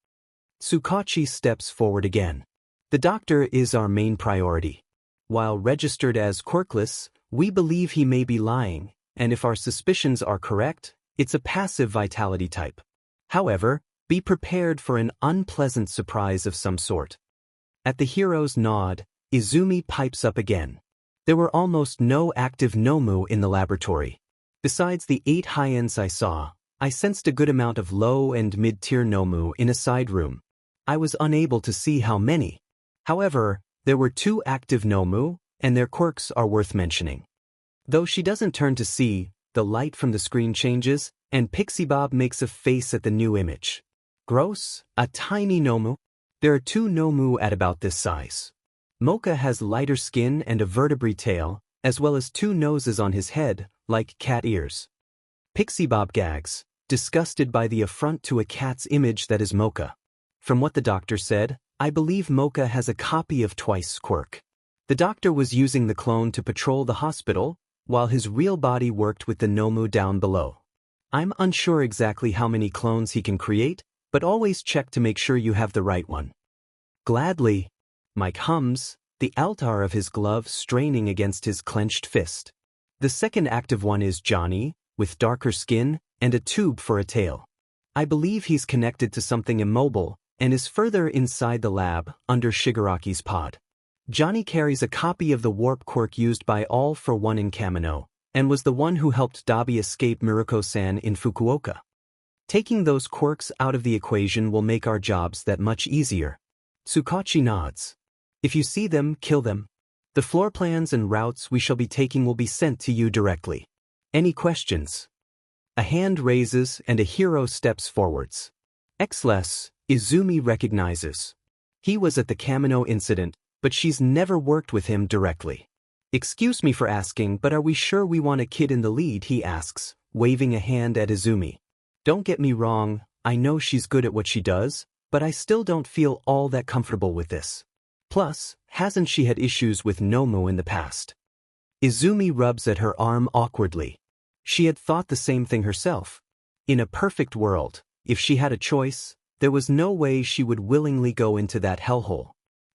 S1: Tsukachi steps forward again. The doctor is our main priority. While registered as quirkless, we believe he may be lying, and if our suspicions are correct, it's a passive vitality type. However, be prepared for an unpleasant surprise of some sort. At the hero's nod, Izumi pipes up again. There were almost no active Nomu in the laboratory. Besides the 8 high-ends I saw, I sensed a good amount of low and mid-tier Nomu in a side room. I was unable to see how many. However, there were 2 active Nomu, and their quirks are worth mentioning. Though she doesn't turn to see, the light from the screen changes, and Pixie Bob makes a face at the new image. Gross, a tiny Nomu. There are 2 Nomu at about this size. Mocha has lighter skin and a vertebrate tail, as well as 2 noses on his head, like cat ears. Pixie Bob gags, disgusted by the affront to a cat's image that is Mocha. From what the doctor said, I believe Mocha has a copy of Twice's quirk. The doctor was using the clone to patrol the hospital, while his real body worked with the Nomu down below. I'm unsure exactly how many clones he can create, but always check to make sure you have the right one. Gladly. Mike hums, the altar of his glove straining against his clenched fist. The second active one is Johnny, with darker skin and a tube for a tail. I believe he's connected to something immobile and is further inside the lab, under Shigaraki's pod. Johnny carries a copy of the warp quirk used by All for One in Kamino, and was the one who helped Dabi escape Miruko-san in Fukuoka. Taking those quirks out of the equation will make our jobs that much easier. Tsukachi nods. If you see them, kill them. The floor plans and routes we shall be taking will be sent to you directly. Any questions? A hand raises and a hero steps forwards. Xless, Izumi recognizes. He was at the Kamino incident, but she's never worked with him directly. Excuse me for asking, but are we sure we want a kid in the lead, he asks, waving a hand at Izumi. Don't get me wrong, I know she's good at what she does, but I still don't feel all that comfortable with this. Plus, hasn't she had issues with Nomu in the past? Izumi rubs at her arm awkwardly. She had thought the same thing herself. In a perfect world, if she had a choice, There was no way she would willingly go into that hellhole.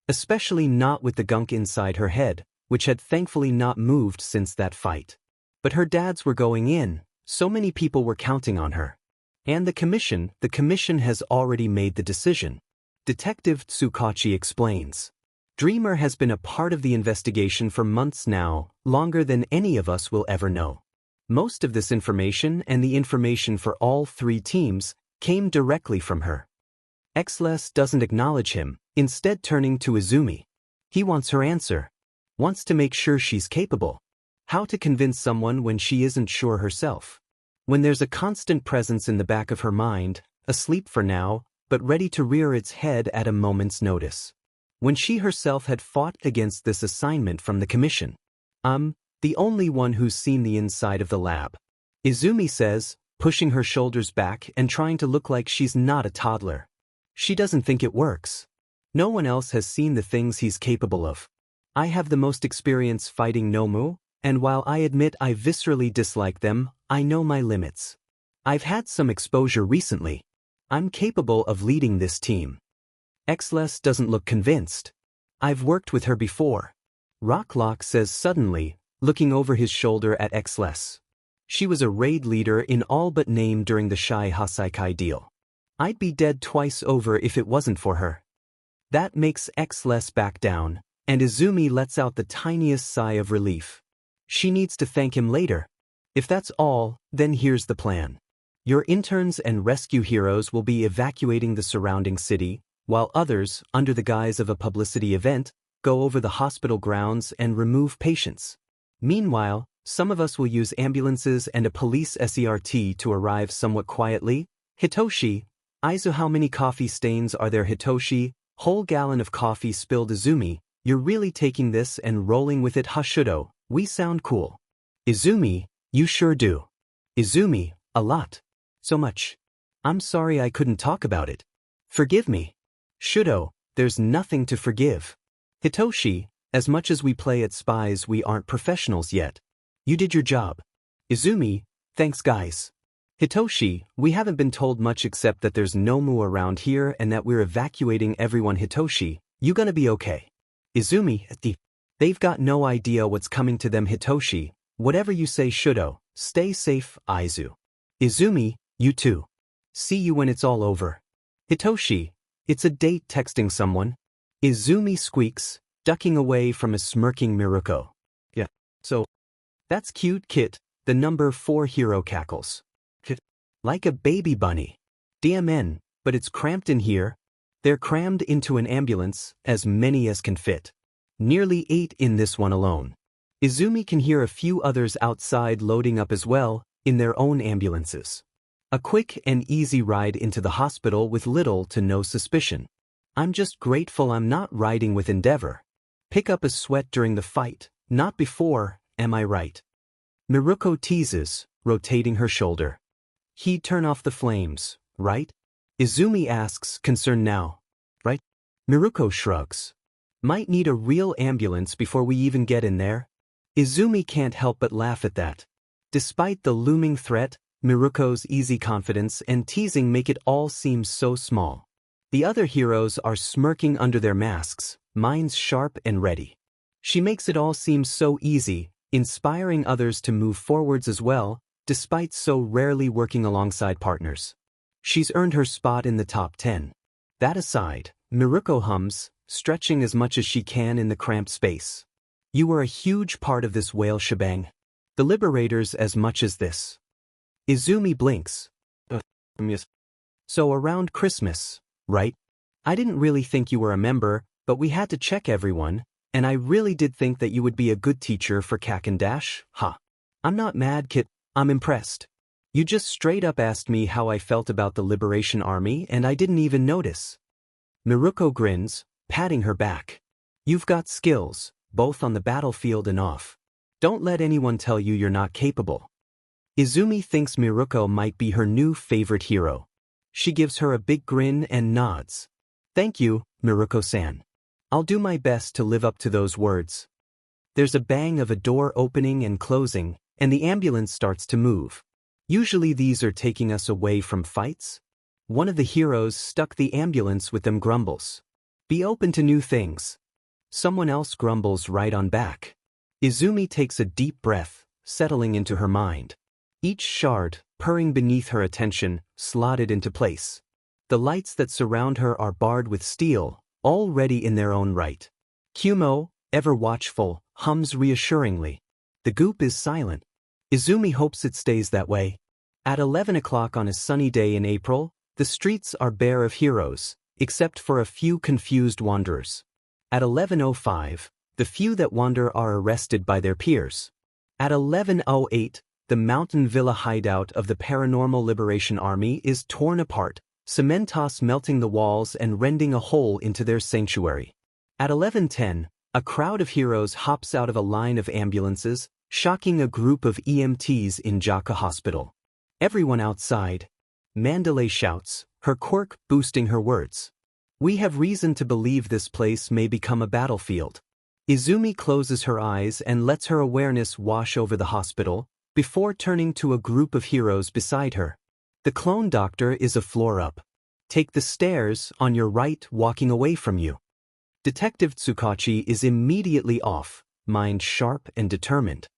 S1: Especially not with the gunk inside her head, which had thankfully not moved since that fight. But her dads were going in, so many people were counting on her. And the commission has already made the decision. Detective Tsukachi explains. Dreamer has been a part of the investigation for months now, longer than any of us will ever know. Most of this information and the information for all 3 teams came directly from her. Xles doesn't acknowledge him, instead turning to Izumi. He wants her answer. Wants to make sure she's capable. How to convince someone when she isn't sure herself. When there's a constant presence in the back of her mind, asleep for now, but ready to rear its head at a moment's notice. When she herself had fought against this assignment from the commission. The only one who's seen the inside of the lab. Izumi says, pushing her shoulders back and trying to look like she's not a toddler. She doesn't think it works. No one else has seen the things he's capable of. I have the most experience fighting Nomu, and while I admit I viscerally dislike them, I know my limits. I've had some exposure recently. I'm capable of leading this team. Xles doesn't look convinced. I've worked with her before. Rocklock says suddenly, looking over his shoulder at Xles. She was a raid leader in all but name during the Shai Hasaikai deal. I'd be dead twice over if it wasn't for her. That makes Xles back down, and Izumi lets out the tiniest sigh of relief. She needs to thank him later. If that's all, then here's the plan. Your interns and rescue heroes will be evacuating the surrounding city, while others, under the guise of a publicity event, go over the hospital grounds and remove patients. Meanwhile, some of us will use ambulances and a police SERT to arrive somewhat quietly. Hitoshi, Aizu, how many coffee stains are there? Hitoshi, whole gallon of coffee spilled. Izumi, you're really taking this and rolling with it. Hashudo, we sound cool. Izumi, you sure do. Izumi, a lot. So much. I'm sorry I couldn't talk about it. Forgive me. Shudo, there's nothing to forgive. Hitoshi, as much as we play at spies, we aren't professionals yet. You did your job. Izumi, thanks guys. Hitoshi, we haven't been told much except that there's Nomu around here and that we're evacuating everyone. Hitoshi, you gonna be okay? Izumi, they've got no idea what's coming to them. Hitoshi, whatever you say. Shudo, stay safe. Aizu. Izumi, you too. See you when it's all over. Hitoshi, it's a date. Texting someone. Izumi squeaks, ducking away from a smirking Miruko. Yeah, so, that's cute. Kit, the number 4 hero cackles. Kit, like a baby bunny. DMN, but it's cramped in here. They're crammed into an ambulance, as many as can fit. Nearly 8 in this one alone. Izumi can hear a few others outside loading up as well, in their own ambulances. A quick and easy ride into the hospital with little to no suspicion. I'm just grateful I'm not riding with Endeavor. Pick up a sweat during the fight, not before, am I right? Miruko teases, rotating her shoulder. He'd turn off the flames, right? Izumi asks, concerned now. Right? Miruko shrugs. Might need a real ambulance before we even get in there. Izumi can't help but laugh at that. Despite the looming threat, Miruko's easy confidence and teasing make it all seem so small. The other heroes are smirking under their masks, minds sharp and ready. She makes it all seem so easy, inspiring others to move forwards as well, despite so rarely working alongside partners. She's earned her spot in the top 10. That aside, Miruko hums, stretching as much as she can in the cramped space. You were a huge part of this whale shebang. The Liberators as much as this. Izumi blinks. Yes. So around Christmas, right? I didn't really think you were a member, but we had to check everyone, and I really did think that you would be a good teacher for Kaken Dash, huh? I'm not mad, Kit, I'm impressed. You just straight up asked me how I felt about the Liberation Army and I didn't even notice. Miruko grins, patting her back. You've got skills, both on the battlefield and off. Don't let anyone tell you you're not capable. Izumi thinks Miruko might be her new favorite hero. She gives her a big grin and nods. Thank you, Miruko-san. I'll do my best to live up to those words. There's a bang of a door opening and closing, and the ambulance starts to move. Usually these are taking us away from fights. One of the heroes stuck the ambulance with them grumbles. Be open to new things. Someone else grumbles right on back. Izumi takes a deep breath, settling into her mind. Each shard, purring beneath her attention, slotted into place. The lights that surround her are barred with steel, all ready in their own right. Kumo, ever watchful, hums reassuringly. The goop is silent. Izumi hopes it stays that way. At 11 o'clock on a sunny day in April, the streets are bare of heroes, except for a few confused wanderers. At 11:05, the few that wander are arrested by their peers. At 11:08, the mountain villa hideout of the Paranormal Liberation Army is torn apart, Cementos melting the walls and rending a hole into their sanctuary. At 11:10, a crowd of heroes hops out of a line of ambulances, shocking a group of EMTs in Jaka Hospital. Everyone outside. Mandalay shouts, her quirk boosting her words. We have reason to believe this place may become a battlefield. Izumi closes her eyes and lets her awareness wash over the hospital, before turning to a group of heroes beside her. The clone doctor is a floor up. Take the stairs on your right, walking away from you. Detective Tsukachi is immediately off, mind sharp and determined.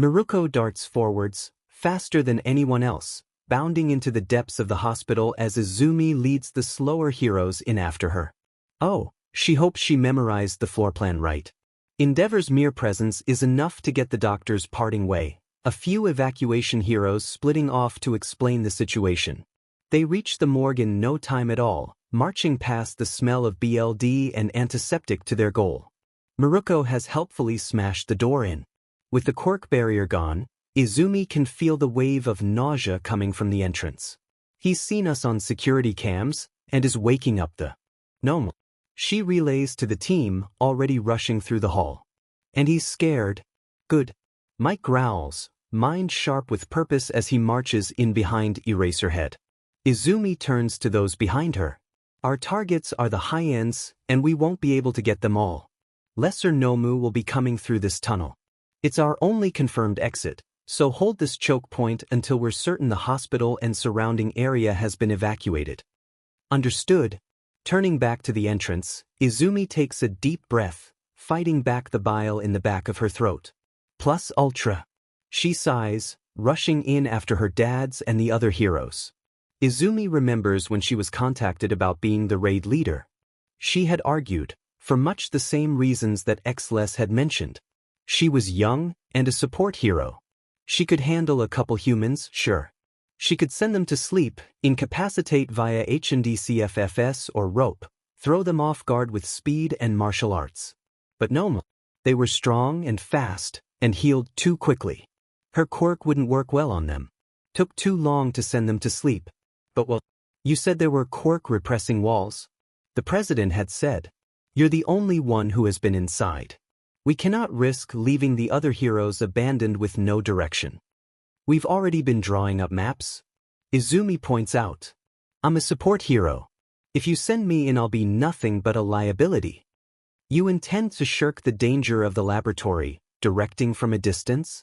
S1: Miruko darts forwards, faster than anyone else, bounding into the depths of the hospital as Izumi leads the slower heroes in after her. Oh, she hopes she memorized the floor plan right. Endeavor's mere presence is enough to get the doctor's parting way, a few evacuation heroes splitting off to explain the situation. They reach the morgue in no time at all, marching past the smell of BLD and antiseptic to their goal. Miruko has helpfully smashed the door in. With the quirk barrier gone, Izumi can feel the wave of nausea coming from the entrance. He's seen us on security cams, and is waking up the gnome. She relays to the team, already rushing through the hall. And he's scared. Good. Mike growls, mind sharp with purpose as he marches in behind Eraserhead. Izumi turns to those behind her. Our targets are the high-ends, and we won't be able to get them all. Lesser Nomu will be coming through this tunnel. It's our only confirmed exit, so hold this choke point until we're certain the hospital and surrounding area has been evacuated. Understood. Turning back to the entrance, Izumi takes a deep breath, fighting back the bile in the back of her throat. Plus ultra. She sighs, rushing in after her dads and the other heroes. Izumi remembers when she was contacted about being the raid leader. She had argued, for much the same reasons that Xles had mentioned. She was young and a support hero. She could handle a couple humans, sure. She could send them to sleep, incapacitate via HNDCFFS or rope, throw them off guard with speed and martial arts. But no, they were strong and fast, and healed too quickly. Her quirk wouldn't work well on them. Took too long to send them to sleep. But well, you said there were quirk repressing walls? The president had said. You're the only one who has been inside. We cannot risk leaving the other heroes abandoned with no direction. We've already been drawing up maps. Izumi points out. I'm a support hero. If you send me in, I'll be nothing but a liability. You intend to shirk the danger of the laboratory, directing from a distance?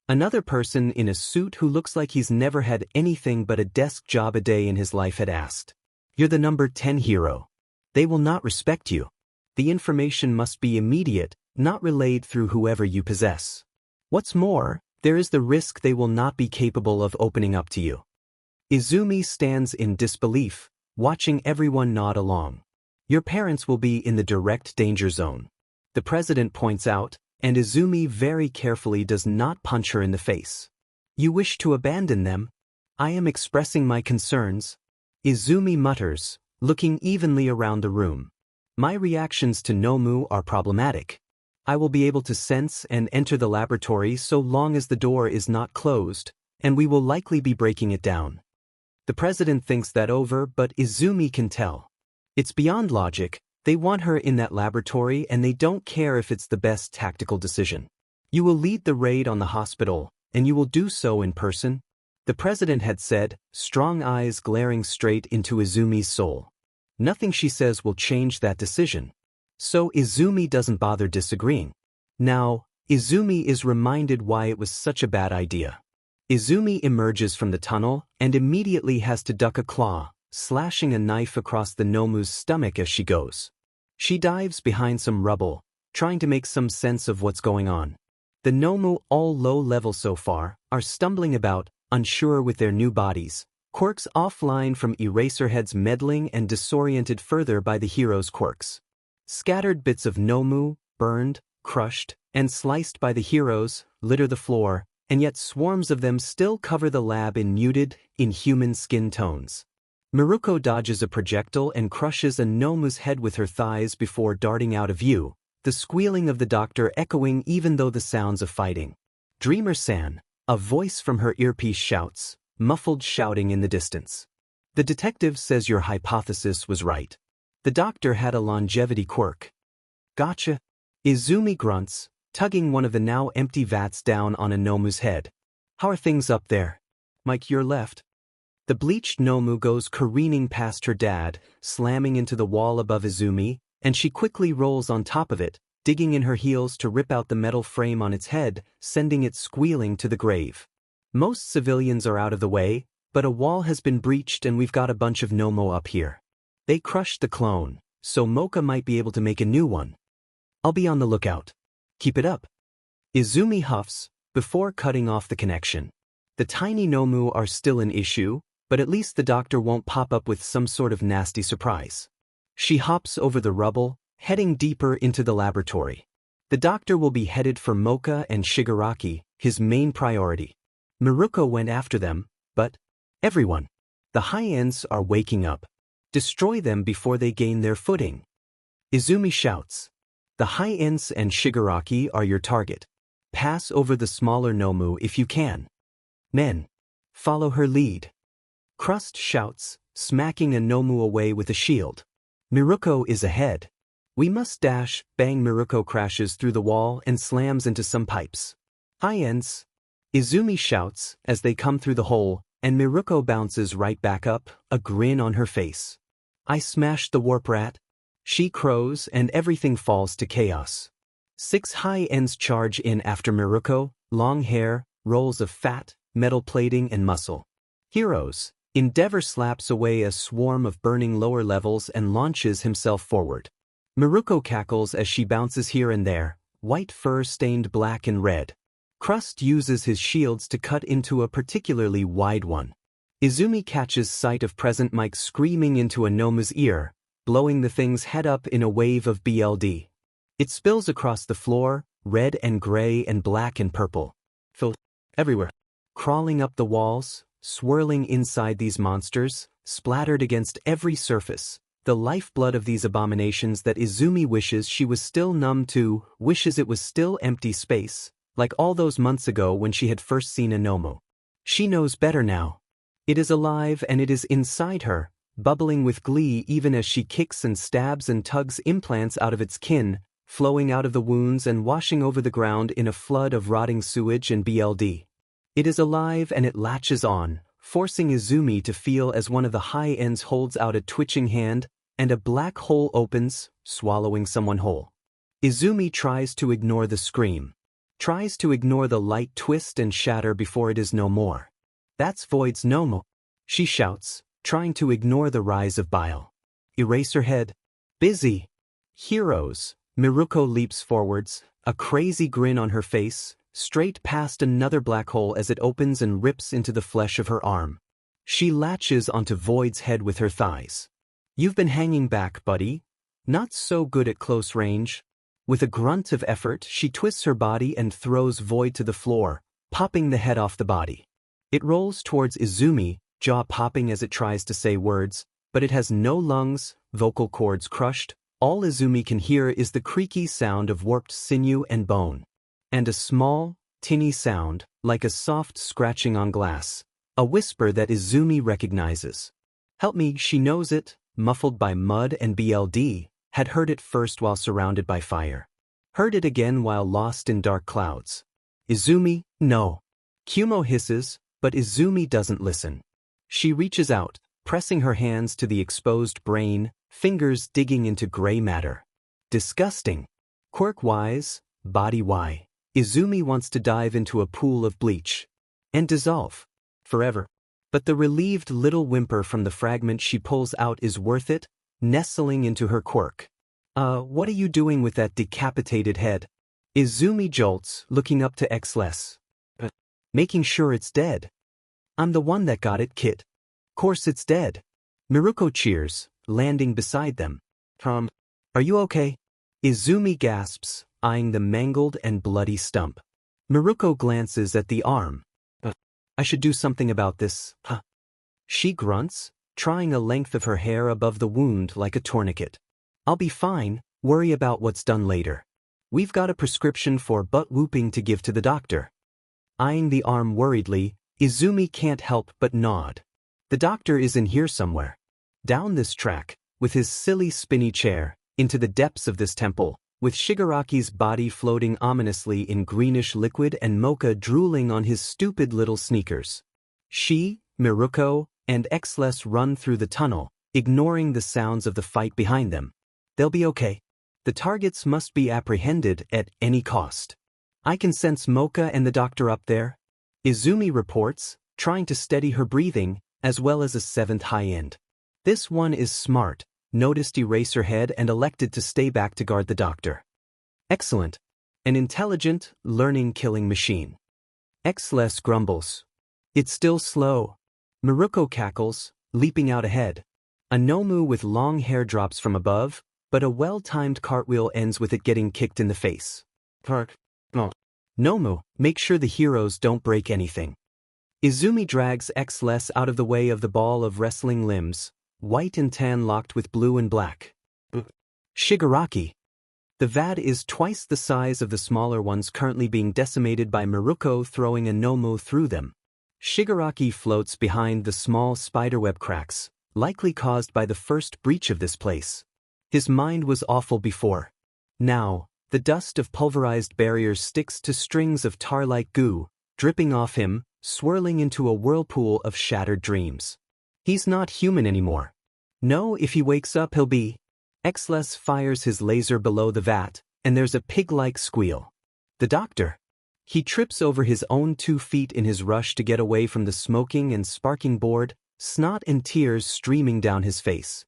S1: Another person in a suit who looks like he's never had anything but a desk job a day in his life had asked. You're the number 10 hero. They will not respect you. The information must be immediate, not relayed through whoever you possess. What's more, there is the risk they will not be capable of opening up to you. Izumi stands in disbelief, watching everyone nod along. Your parents will be in the direct danger zone. The president points out, and Izumi very carefully does not punch her in the face. You wish to abandon them? I am expressing my concerns. Izumi mutters, looking evenly around the room. My reactions to Nomu are problematic. I will be able to sense and enter the laboratory so long as the door is not closed, and we will likely be breaking it down. The president thinks that over, but Izumi can tell. It's beyond logic. They want her in that laboratory and they don't care if it's the best tactical decision. You will lead the raid on the hospital, and you will do so in person. The president had said, strong eyes glaring straight into Izumi's soul. Nothing she says will change that decision. So Izumi doesn't bother disagreeing. Now, Izumi is reminded why it was such a bad idea. Izumi emerges from the tunnel and immediately has to duck a claw, slashing a knife across the Nomu's stomach as she goes. She dives behind some rubble, trying to make some sense of what's going on. The Nomu, all low level so far, are stumbling about, unsure with their new bodies. Quirks offline from Eraserhead's meddling and disoriented further by the hero's quirks. Scattered bits of Nomu, burned, crushed, and sliced by the heroes, litter the floor, and yet swarms of them still cover the lab in muted, inhuman skin tones. Miruko dodges a projectile and crushes a Nomu's head with her thighs before darting out of view, the squealing of the doctor echoing even though the sounds of fighting. Dreamer-san, a voice from her earpiece shouts, muffled shouting in the distance. The detective says your hypothesis was right. The doctor had a longevity quirk. Gotcha. Izumi grunts, tugging one of the now empty vats down on a Nomu's head. How are things up there? Mike, your left. The bleached Nomu goes careening past her dad, slamming into the wall above Izumi, and she quickly rolls on top of it, digging in her heels to rip out the metal frame on its head, sending it squealing to the grave. Most civilians are out of the way, but a wall has been breached and we've got a bunch of Nomu up here. They crushed the clone, so Mocha might be able to make a new one. I'll be on the lookout. Keep it up. Izumi huffs, before cutting off the connection. The tiny Nomu are still an issue, but at least the doctor won't pop up with some sort of nasty surprise. She hops over the rubble, heading deeper into the laboratory. The doctor will be headed for Mocha and Shigaraki, his main priority. Miruko went after them, but everyone. The high-ends are waking up. Destroy them before they gain their footing. Izumi shouts. The high-ends and Shigaraki are your target. Pass over the smaller Nomu if you can. Men. Follow her lead. Crust shouts, smacking a Nomu away with a shield. Miruko is ahead. We must dash, bang. Miruko crashes through the wall and slams into some pipes. High-ends. Izumi shouts as they come through the hole, and Miruko bounces right back up, a grin on her face. I smashed the warp rat. She crows and everything falls to chaos. 6 high-ends charge in after Miruko, long hair, rolls of fat, metal plating and muscle. Heroes. Endeavor slaps away a swarm of burning lower levels and launches himself forward. Miruko cackles as she bounces here and there, white fur stained black and red. Crust uses his shields to cut into a particularly wide one. Izumi catches sight of Present Mike screaming into a Nomu's ear, blowing the thing's head up in a wave of BLD. It spills across the floor, red and gray and black and purple. Filth everywhere. Crawling up the walls, swirling inside these monsters, splattered against every surface. The lifeblood of these abominations that Izumi wishes she was still numb to, wishes it was still empty space, like all those months ago when she had first seen a Nomu. She knows better now. It is alive and it is inside her, bubbling with glee even as she kicks and stabs and tugs implants out of its kin, flowing out of the wounds and washing over the ground in a flood of rotting sewage and BLD. It is alive and it latches on, forcing Izumi to feel as one of the high-ends holds out a twitching hand, and a black hole opens, swallowing someone whole. Izumi tries to ignore the scream. Tries to ignore the light twist and shatter before it is no more. That's Void's Nomu. She shouts, trying to ignore the rise of bile. Eraserhead. Busy. Heroes. Miruko leaps forwards, a crazy grin on her face, straight past another black hole as it opens and rips into the flesh of her arm. She latches onto Void's head with her thighs. You've been hanging back, buddy. Not so good at close range. With a grunt of effort, she twists her body and throws Void to the floor, popping the head off the body. It rolls towards Izumi, jaw popping as it tries to say words, but it has no lungs, vocal cords crushed. All Izumi can hear is the creaky sound of warped sinew and bone. And a small, tinny sound, like a soft scratching on glass. A whisper that Izumi recognizes. Help me, she knows it, muffled by mud and BLD, had heard it first while surrounded by fire. Heard it again while lost in dark clouds. Izumi, no. Kumo hisses, but Izumi doesn't listen. She reaches out, pressing her hands to the exposed brain, fingers digging into gray matter. Disgusting. Quirk-wise, body-wise. Izumi wants to dive into a pool of bleach. And dissolve. Forever. But the relieved little whimper from the fragment she pulls out is worth it, nestling into her Quirk. What are you doing with that decapitated head? Izumi jolts, looking up to Xless. Making sure it's dead. I'm the one that got it, Kit. Course it's dead. Miruko cheers, landing beside them. Are you okay? Izumi gasps, eyeing the mangled and bloody stump. Miruko glances at the arm. I should do something about this, huh? She grunts, trying a length of her hair above the wound like a tourniquet. I'll be fine, worry about what's done later. We've got a prescription for butt whooping to give to the doctor. Eyeing the arm worriedly, Izumi can't help but nod. The doctor is in here somewhere. Down this track, with his silly spinny chair, into the depths of this temple, with Shigaraki's body floating ominously in greenish liquid and Mocha drooling on his stupid little sneakers. She, Miruko, and Xless run through the tunnel, ignoring the sounds of the fight behind them. They'll be okay. The targets must be apprehended at any cost. I can sense Mocha and the doctor up there. Izumi reports, trying to steady her breathing, as well as a seventh high-end. This one is smart, noticed Eraserhead and elected to stay back to guard the doctor. Excellent. An intelligent, learning-killing machine. Xless grumbles. It's still slow. Miruko cackles, leaping out ahead. A Nomu with long hair drops from above, but a well-timed cartwheel ends with it getting kicked in the face. Nomu, make sure the heroes don't break anything. Izumi drags Xless out of the way of the ball of wrestling limbs, white and tan locked with blue and black. Shigaraki. The vad is twice the size of the smaller ones currently being decimated by Miruko throwing a Nomu through them. Shigaraki floats behind the small spiderweb cracks, likely caused by the first breach of this place. His mind was awful before. Now, the dust of pulverized barriers sticks to strings of tar-like goo, dripping off him, swirling into a whirlpool of shattered dreams. He's not human anymore. No, if he wakes up he'll be. Xless fires his laser below the vat, and there's a pig-like squeal. The doctor. He trips over his own 2 feet in his rush to get away from the smoking and sparking board, snot and tears streaming down his face.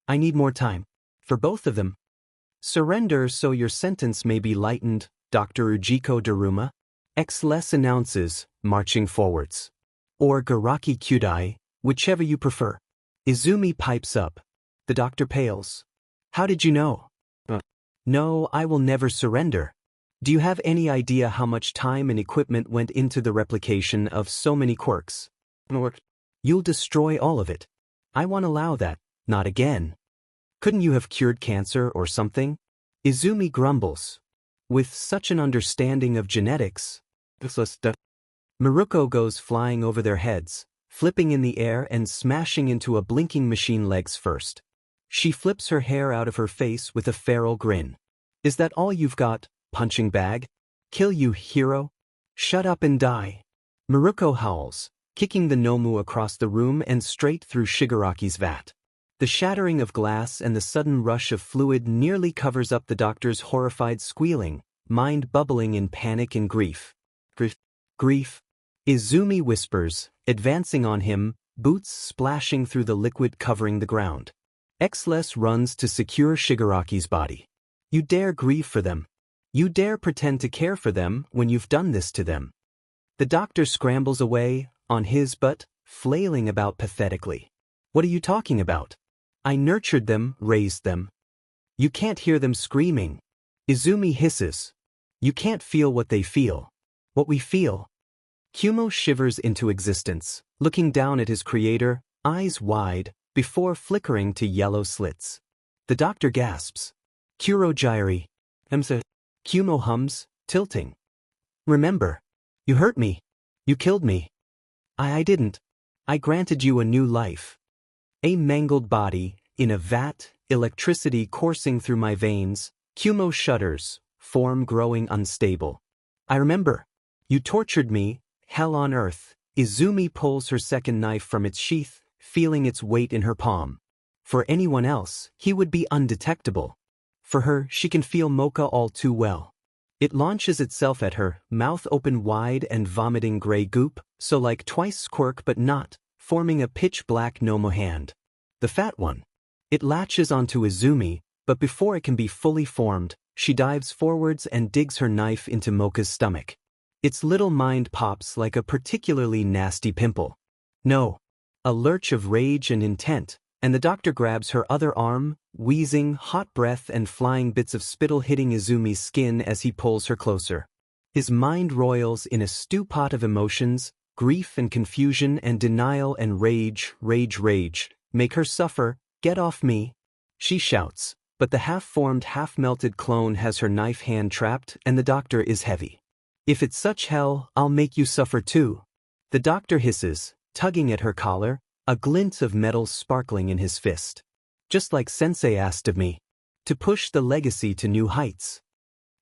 S1: I need more time. For both of them. Surrender so your sentence may be lightened, Dr. Ujiko Daruma. Xless announces, marching forwards. Or Garaki Kyudai, whichever you prefer. Izumi pipes up. The doctor pales. How did you know? No, I will never surrender. Do you have any idea how much time and equipment went into the replication of so many quirks? You'll destroy all of it. I won't allow that, not again. Couldn't you have cured cancer or something? Izumi grumbles. With such an understanding of genetics. Miruko goes flying over their heads, flipping in the air and smashing into a blinking machine legs first. She flips her hair out of her face with a feral grin. Is that all you've got, punching bag? Kill you, hero? Shut up and die. Miruko howls, kicking the Nomu across the room and straight through Shigaraki's vat. The shattering of glass and the sudden rush of fluid nearly covers up the doctor's horrified squealing, mind bubbling in panic and grief. Grief? Izumi whispers, advancing on him, boots splashing through the liquid covering the ground. Xless runs to secure Shigaraki's body. You dare grieve for them. You dare pretend to care for them when you've done this to them. The doctor scrambles away, on his butt, flailing about pathetically. What are you talking about? I nurtured them, raised them. You can't hear them screaming. Izumi hisses. You can't feel what they feel. What we feel. Kumo shivers into existence, looking down at his creator, eyes wide, before flickering to yellow slits. The doctor gasps. Kurogyri. Kumo hums, tilting. Remember. You hurt me. You killed me. I didn't. I granted you a new life. A mangled body, in a vat, electricity coursing through my veins, Kumo shudders, form growing unstable. I remember. You tortured me, hell on earth. Izumi pulls her second knife from its sheath, feeling its weight in her palm. For anyone else, he would be undetectable. For her, she can feel Mocha all too well. It launches itself at her, mouth open wide and vomiting gray goop, so like twice Quirk but not, forming a pitch-black Nomo hand. The fat one. It latches onto Izumi, but before it can be fully formed, she dives forwards and digs her knife into Mocha's stomach. Its little mind pops like a particularly nasty pimple. No. A lurch of rage and intent, and the doctor grabs her other arm, wheezing, hot breath and flying bits of spittle hitting Izumi's skin as he pulls her closer. His mind roils in a stew pot of emotions, grief and confusion and denial and rage. Make her suffer, get off me. She shouts, but the half-formed, half-melted clone has her knife hand trapped and the doctor is heavy. If it's such hell, I'll make you suffer too. The doctor hisses, tugging at her collar, a glint of metal sparkling in his fist. Just like Sensei asked of me. To push the legacy to new heights.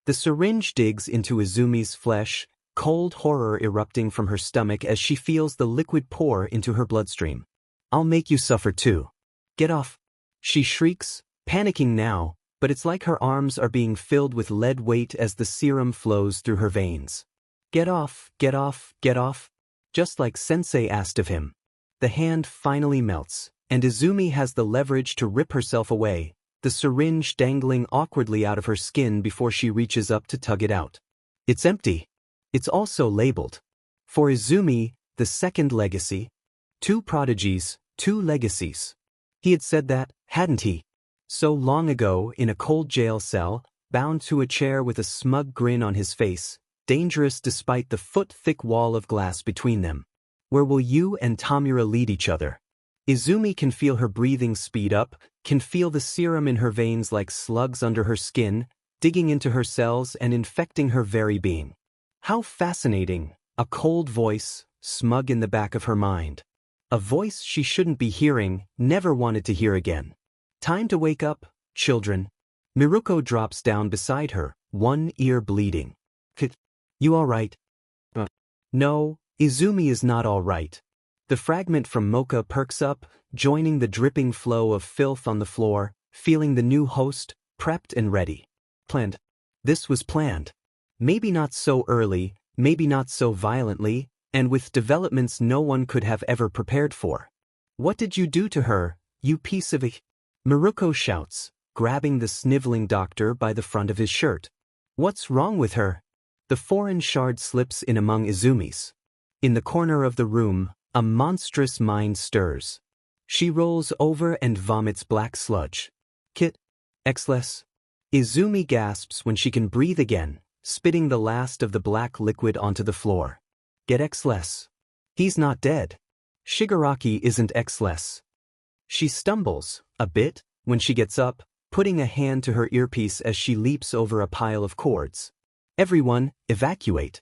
S1: The syringe digs into Izumi's flesh, cold horror erupting from her stomach as she feels the liquid pour into her bloodstream. I'll make you suffer too. Get off. She shrieks, panicking now, but it's like her arms are being filled with lead weight as the serum flows through her veins. Get off, get off, get off. Just like Sensei asked of him. The hand finally melts, and Izumi has the leverage to rip herself away, the syringe dangling awkwardly out of her skin before she reaches up to tug it out. It's empty. It's also labeled. For Izumi, the second legacy. 2 prodigies, 2 legacies. He had said that, hadn't he? So long ago, in a cold jail cell, bound to a chair with a smug grin on his face, dangerous despite the foot-thick wall of glass between them. Where will you and Tamura lead each other? Izumi can feel her breathing speed up, can feel the serum in her veins like slugs under her skin, digging into her cells and infecting her very being. How fascinating, a cold voice, smug in the back of her mind. A voice she shouldn't be hearing, never wanted to hear again. Time to wake up, children. Miruko drops down beside her, one ear bleeding. You all right? No, Izumi is not all right. The fragment from Mocha perks up, joining the dripping flow of filth on the floor, feeling the new host, prepped and ready. Planned. This was planned. Maybe not so early, maybe not so violently, and with developments no one could have ever prepared for. What did you do to her, you piece of a... Miruko shouts, grabbing the sniveling doctor by the front of his shirt. What's wrong with her? The foreign shard slips in among Izumi's. In the corner of the room, a monstrous mind stirs. She rolls over and vomits black sludge. Kit. Exless. Izumi gasps when she can breathe again, spitting the last of the black liquid onto the floor. Get Exless. He's not dead. Shigaraki isn't Exless. She stumbles, a bit, when she gets up, putting a hand to her earpiece as she leaps over a pile of cords. Everyone, evacuate.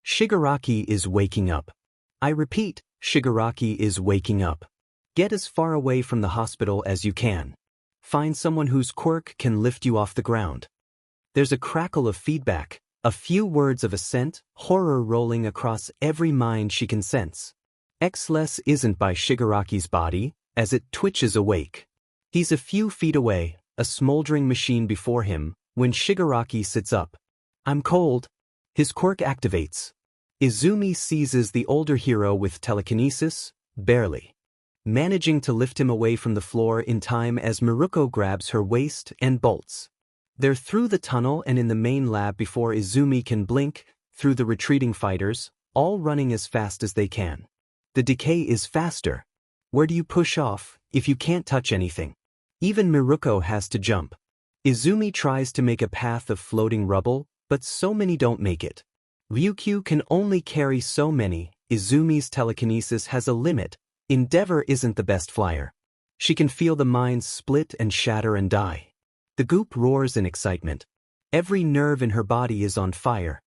S1: Shigaraki is waking up. I repeat, Shigaraki is waking up. Get as far away from the hospital as you can. Find someone whose quirk can lift you off the ground. There's a crackle of feedback, a few words of assent, horror rolling across every mind she can sense. Exless isn't by Shigaraki's body, as it twitches awake. He's a few feet away, a smoldering machine before him, when Shigaraki sits up. I'm cold. His quirk activates. Izumi seizes the older hero with telekinesis, barely. Managing to lift him away from the floor in time as Miruko grabs her waist and bolts. They're through the tunnel and in the main lab before Izumi can blink, through the retreating fighters, all running as fast as they can. The decay is faster. Where do you push off, if you can't touch anything? Even Miruko has to jump. Izumi tries to make a path of floating rubble, but so many don't make it. Ryukyu can only carry so many. Izumi's telekinesis has a limit. Endeavor isn't the best flyer. She can feel the minds split and shatter and die. The goop roars in excitement. Every nerve in her body is on fire.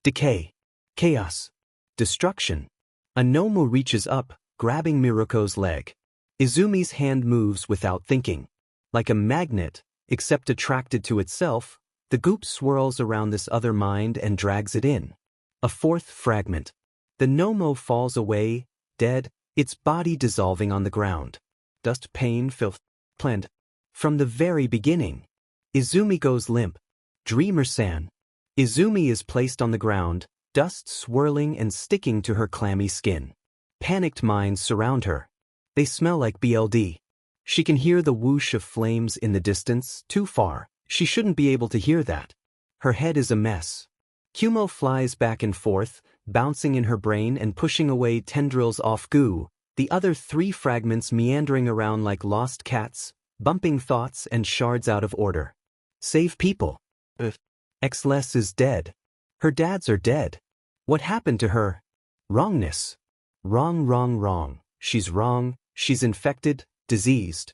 S1: Decay. Chaos. Destruction. A Nomu reaches up, grabbing Miruko's leg. Izumi's hand moves without thinking. Like a magnet, except attracted to itself, the goop swirls around this other mind and drags it in. A fourth fragment. The Nomo falls away, dead, its body dissolving on the ground. Dust, pain, filth. Planned. From the very beginning. Izumi goes limp. Dreamer-san. Izumi is placed on the ground, dust swirling and sticking to her clammy skin. Panicked minds surround her. They smell like BLD. She can hear the whoosh of flames in the distance, too far. She shouldn't be able to hear that. Her head is a mess. Kumo flies back and forth, bouncing in her brain and pushing away tendrils off goo, the other 3 fragments meandering around like lost cats, bumping thoughts and shards out of order. Save people. Xless is dead. Her dads are dead. What happened to her? Wrongness. Wrong. She's wrong, she's infected, diseased.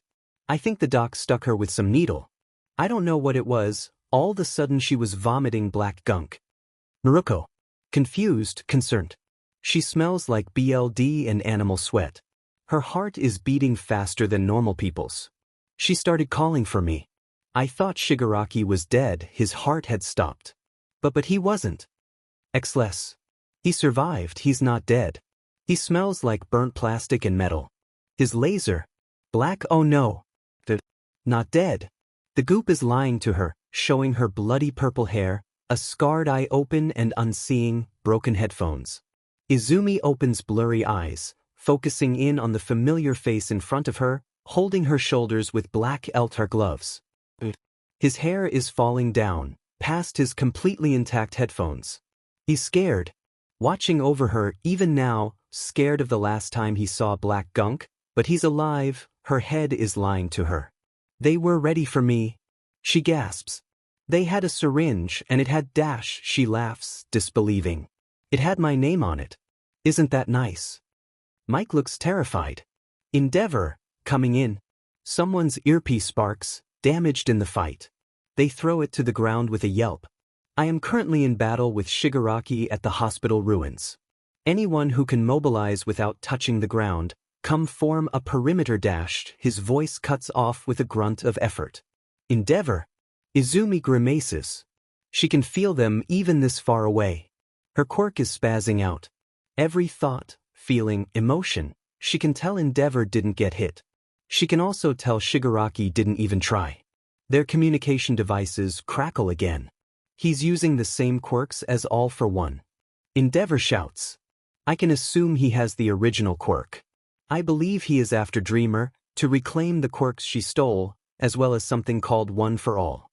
S1: I think the doc stuck her with some needle. I don't know what it was, all of a sudden she was vomiting black gunk. Miruko. Confused, concerned. She smells like BLD and animal sweat. Her heart is beating faster than normal people's. She started calling for me. I thought Shigaraki was dead, his heart had stopped. But he wasn't. Xless. He survived, he's not dead. He smells like burnt plastic and metal. His laser. Black, oh no. Not dead. The goop is lying to her, showing her bloody purple hair, a scarred eye open and unseeing, broken headphones. Izumi opens blurry eyes, focusing in on the familiar face in front of her, holding her shoulders with black Eltar gloves. His hair is falling down, past his completely intact headphones. He's scared. Watching over her, even now, scared of the last time he saw black gunk, but he's alive, her head is lying to her. They were ready for me. She gasps. They had a syringe and it had dash, she laughs, disbelieving. It had my name on it. Isn't that nice? Mike looks terrified. Endeavor, coming in. Someone's earpiece sparks, damaged in the fight. They throw it to the ground with a yelp. I am currently in battle with Shigaraki at the hospital ruins. Anyone who can mobilize without touching the ground, come form a perimeter dash. His voice cuts off with a grunt of effort. Endeavor. Izumi grimaces. She can feel them even this far away. Her quirk is spazzing out. Every thought, feeling, emotion, she can tell Endeavor didn't get hit. She can also tell Shigaraki didn't even try. Their communication devices crackle again. He's using the same quirks as All for One. Endeavor shouts. I can assume he has the original quirk. I believe he is after Dreamer, to reclaim the quirks she stole, as well as something called One for All.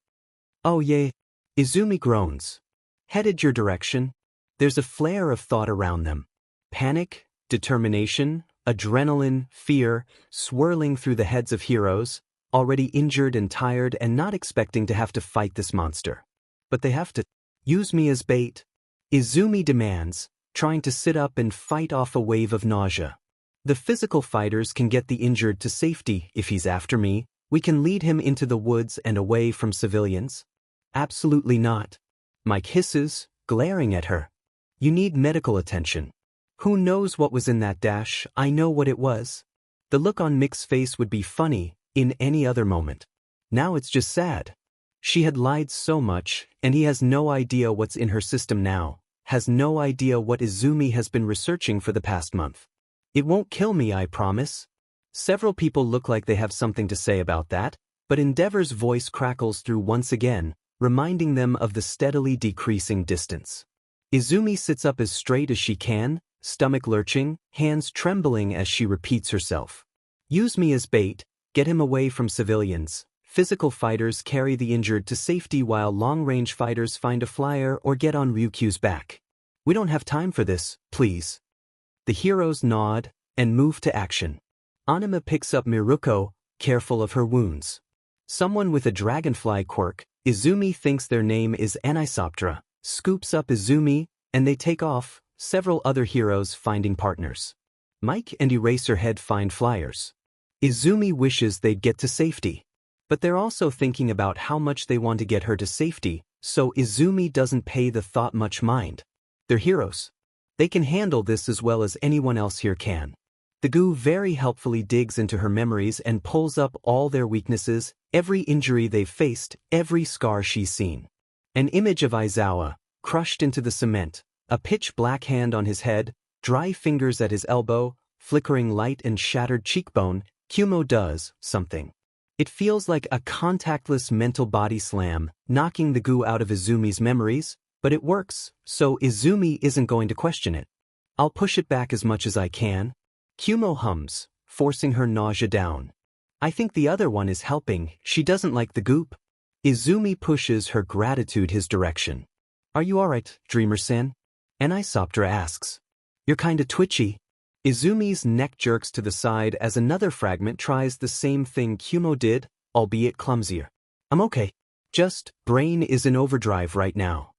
S1: Oh yeah. Izumi groans. Headed your direction. There's a flare of thought around them. Panic, determination, adrenaline, fear, swirling through the heads of heroes, already injured and tired and not expecting to have to fight this monster. But they have to. Use me as bait. Izumi demands, trying to sit up and fight off a wave of nausea. The physical fighters can get the injured to safety. If he's after me, we can lead him into the woods and away from civilians. Absolutely not. Mike hisses, glaring at her. You need medical attention. Who knows what was in that dash? I know what it was. The look on Mick's face would be funny in any other moment. Now it's just sad. She had lied so much, and he has no idea what's in her system now, has no idea what Izumi has been researching for the past month. It won't kill me, I promise. Several people look like they have something to say about that, but Endeavor's voice crackles through once again, reminding them of the steadily decreasing distance. Izumi sits up as straight as she can, stomach lurching, hands trembling as she repeats herself. Use me as bait, get him away from civilians. Physical fighters carry the injured to safety while long-range fighters find a flyer or get on Ryukyu's back. We don't have time for this, please. The heroes nod and move to action. Anima picks up Miruko, careful of her wounds. Someone with a dragonfly quirk, Izumi thinks their name is Anisoptera, scoops up Izumi, and they take off, several other heroes finding partners. Mike and Eraserhead find flyers. Izumi wishes they'd get to safety. But they're also thinking about how much they want to get her to safety, so Izumi doesn't pay the thought much mind. They're heroes. They can handle this as well as anyone else here can. The goo very helpfully digs into her memories and pulls up all their weaknesses, every injury they've faced, every scar she's seen. An image of Aizawa, crushed into the cement, a pitch-black hand on his head, dry fingers at his elbow, flickering light and shattered cheekbone. Kumo does something. It feels like a contactless mental body slam, knocking the goo out of Izumi's memories, But it works, so Izumi isn't going to question it. I'll push it back as much as I can. Kumo hums, forcing her nausea down. I think the other one is helping, she doesn't like the goop. Izumi pushes her gratitude his direction. Are you alright, Dreamer-san? Anisoptera asks. You're kinda twitchy. Izumi's neck jerks to the side as another fragment tries the same thing Kumo did, albeit clumsier. I'm okay. Just, brain is in overdrive right now.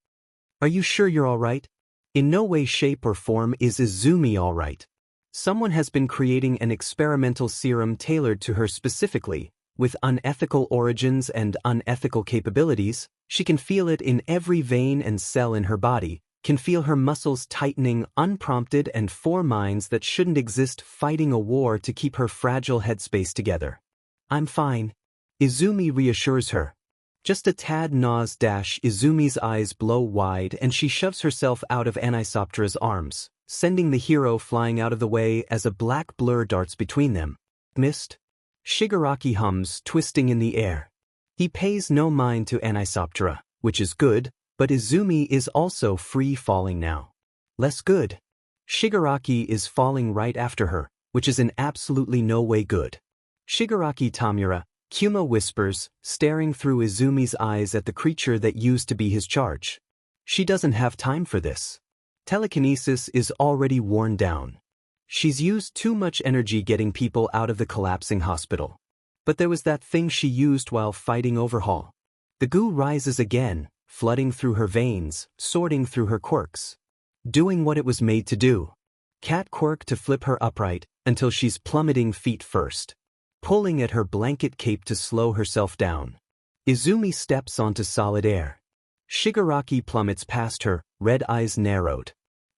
S1: Are you sure you're alright? In no way, shape, or form is Izumi alright. Someone has been creating an experimental serum tailored to her specifically, with unethical origins and unethical capabilities. She can feel it in every vein and cell in her body, can feel her muscles tightening unprompted and four minds that shouldn't exist fighting a war to keep her fragile headspace together. I'm fine. Izumi reassures her. Just a tad nause dash. Izumi's eyes blow wide and she shoves herself out of Anisoptera's arms, sending the hero flying out of the way as a black blur darts between them. Missed? Shigaraki hums, twisting in the air. He pays no mind to Anisoptera, which is good, but Izumi is also free-falling now. Less good. Shigaraki is falling right after her, which is in absolutely no way good. Shigaraki Tamura, Kumo whispers, staring through Izumi's eyes at the creature that used to be his charge. She doesn't have time for this. Telekinesis is already worn down. She's used too much energy getting people out of the collapsing hospital. But there was that thing she used while fighting Overhaul. The goo rises again, flooding through her veins, sorting through her quirks. Doing what it was made to do. Cat Quirk to flip her upright until she's plummeting feet first. Pulling at her blanket cape to slow herself down. Izumi steps onto solid air. Shigaraki plummets past her, red eyes narrowed.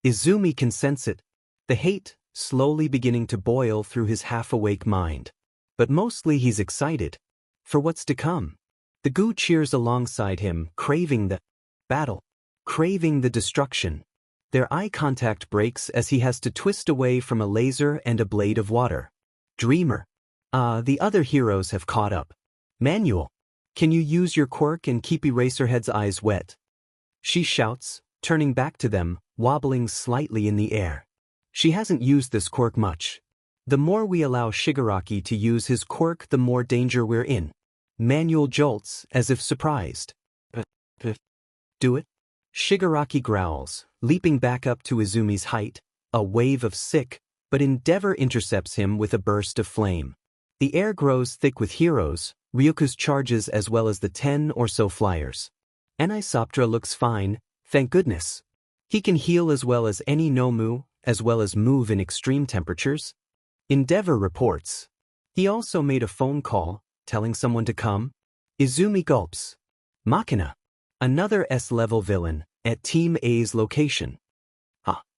S1: Izumi can sense it. The hate, slowly beginning to boil through his half-awake mind. But mostly he's excited. For what's to come. The goo cheers alongside him, craving the battle. Craving the destruction. Their eye contact breaks as he has to twist away from a laser and a blade of water. Dreamer. The other heroes have caught up. Manual. Can you use your quirk and keep Eraserhead's eyes wet? She shouts, turning back to them, wobbling slightly in the air. She hasn't used this quirk much. The more we allow Shigaraki to use his quirk, the more danger we're in. Manual jolts, as if surprised. Do it? Shigaraki growls, leaping back up to Izumi's height, a wave of sick, but Endeavor intercepts him with a burst of flame. The air grows thick with heroes, Ryuku's charges as well as the 10 or so flyers. Anisoptera looks fine, thank goodness. He can heal as well as any Nomu, as well as move in extreme temperatures. Endeavor reports. He also made a phone call, telling someone to come. Izumi gulps. Machina. Another S-level villain, at Team A's location.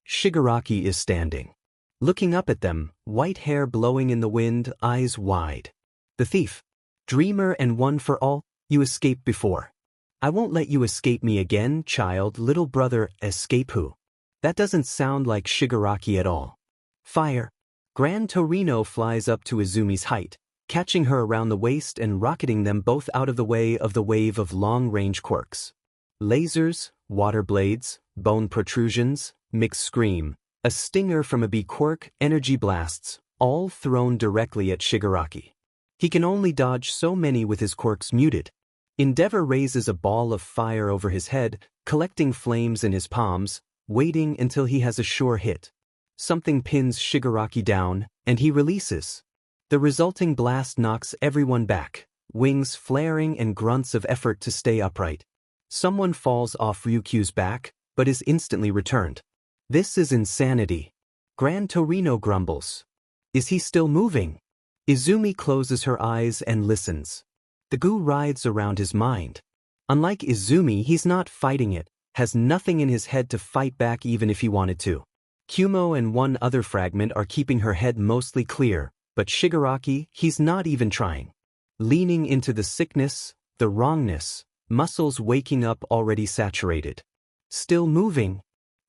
S1: Shigaraki is standing. Looking up at them, white hair blowing in the wind, eyes wide. The thief. Dreamer and one for all, you escaped before. I won't let you escape me again, child. Little brother, escape who? That doesn't sound like Shigaraki at all. Fire. Gran Torino flies up to Izumi's height, catching her around the waist and rocketing them both out of the way of the wave of long-range quirks. Lasers, water blades, bone protrusions, mixed scream, a stinger from a bee quirk, energy blasts, all thrown directly at Shigaraki. He can only dodge so many with his quirks muted. Endeavor raises a ball of fire over his head, collecting flames in his palms, waiting until he has a sure hit. Something pins Shigaraki down, and he releases. The resulting blast knocks everyone back, wings flaring and grunts of effort to stay upright. Someone falls off Ryukyu's back, but is instantly returned. This is insanity. Gran Torino grumbles. Is he still moving? Izumi closes her eyes and listens. The goo rides around his mind. Unlike Izumi, he's not fighting it, has nothing in his head to fight back even if he wanted to. Kumo and one other fragment are keeping her head mostly clear, but Shigaraki, he's not even trying. Leaning into the sickness, the wrongness, muscles waking up already saturated. Still moving.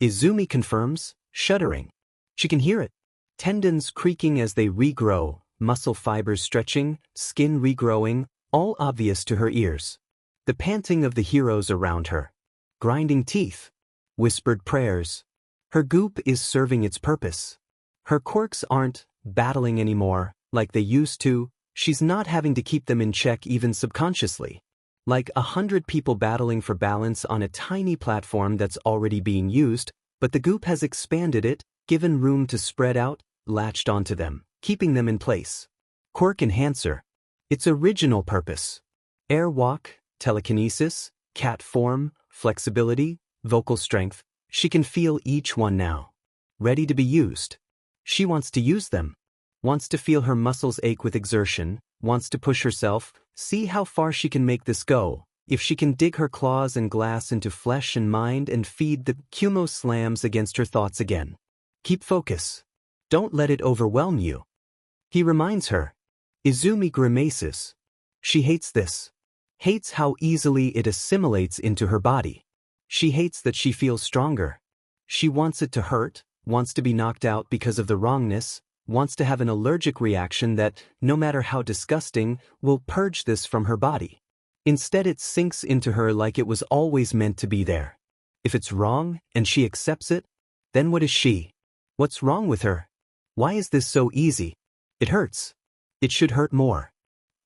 S1: Izumi confirms, shuddering. She can hear it. Tendons creaking as they regrow, muscle fibers stretching, skin regrowing, all obvious to her ears. The panting of the heroes around her. grinding teeth, whispered prayers. Her goop is serving its purpose. Her quirks aren't battling anymore like they used to. She's not having to keep them in check even subconsciously. Like 100 people battling for balance on a tiny platform that's already being used, but the goop has expanded it, given room to spread out, latched onto them, keeping them in place. Quirk Enhancer. Its original purpose. Airwalk, telekinesis, cat form, flexibility, vocal strength. She can feel each one now. Ready to be used. She wants to use them. Wants to feel her muscles ache with exertion, wants to push herself, see how far she can make this go. If she can dig her claws and glass into flesh and mind and feed the Kumo slams against her thoughts again. Keep focus. Don't let it overwhelm you. He reminds her. Izumi grimaces. She hates this. Hates how easily it assimilates into her body. She hates that she feels stronger. She wants it to hurt, wants to be knocked out because of the wrongness, wants to have an allergic reaction that, no matter how disgusting, will purge this from her body. Instead it sinks into her like it was always meant to be there. If it's wrong, and she accepts it, then what is she? What's wrong with her? Why is this so easy? It hurts. It should hurt more.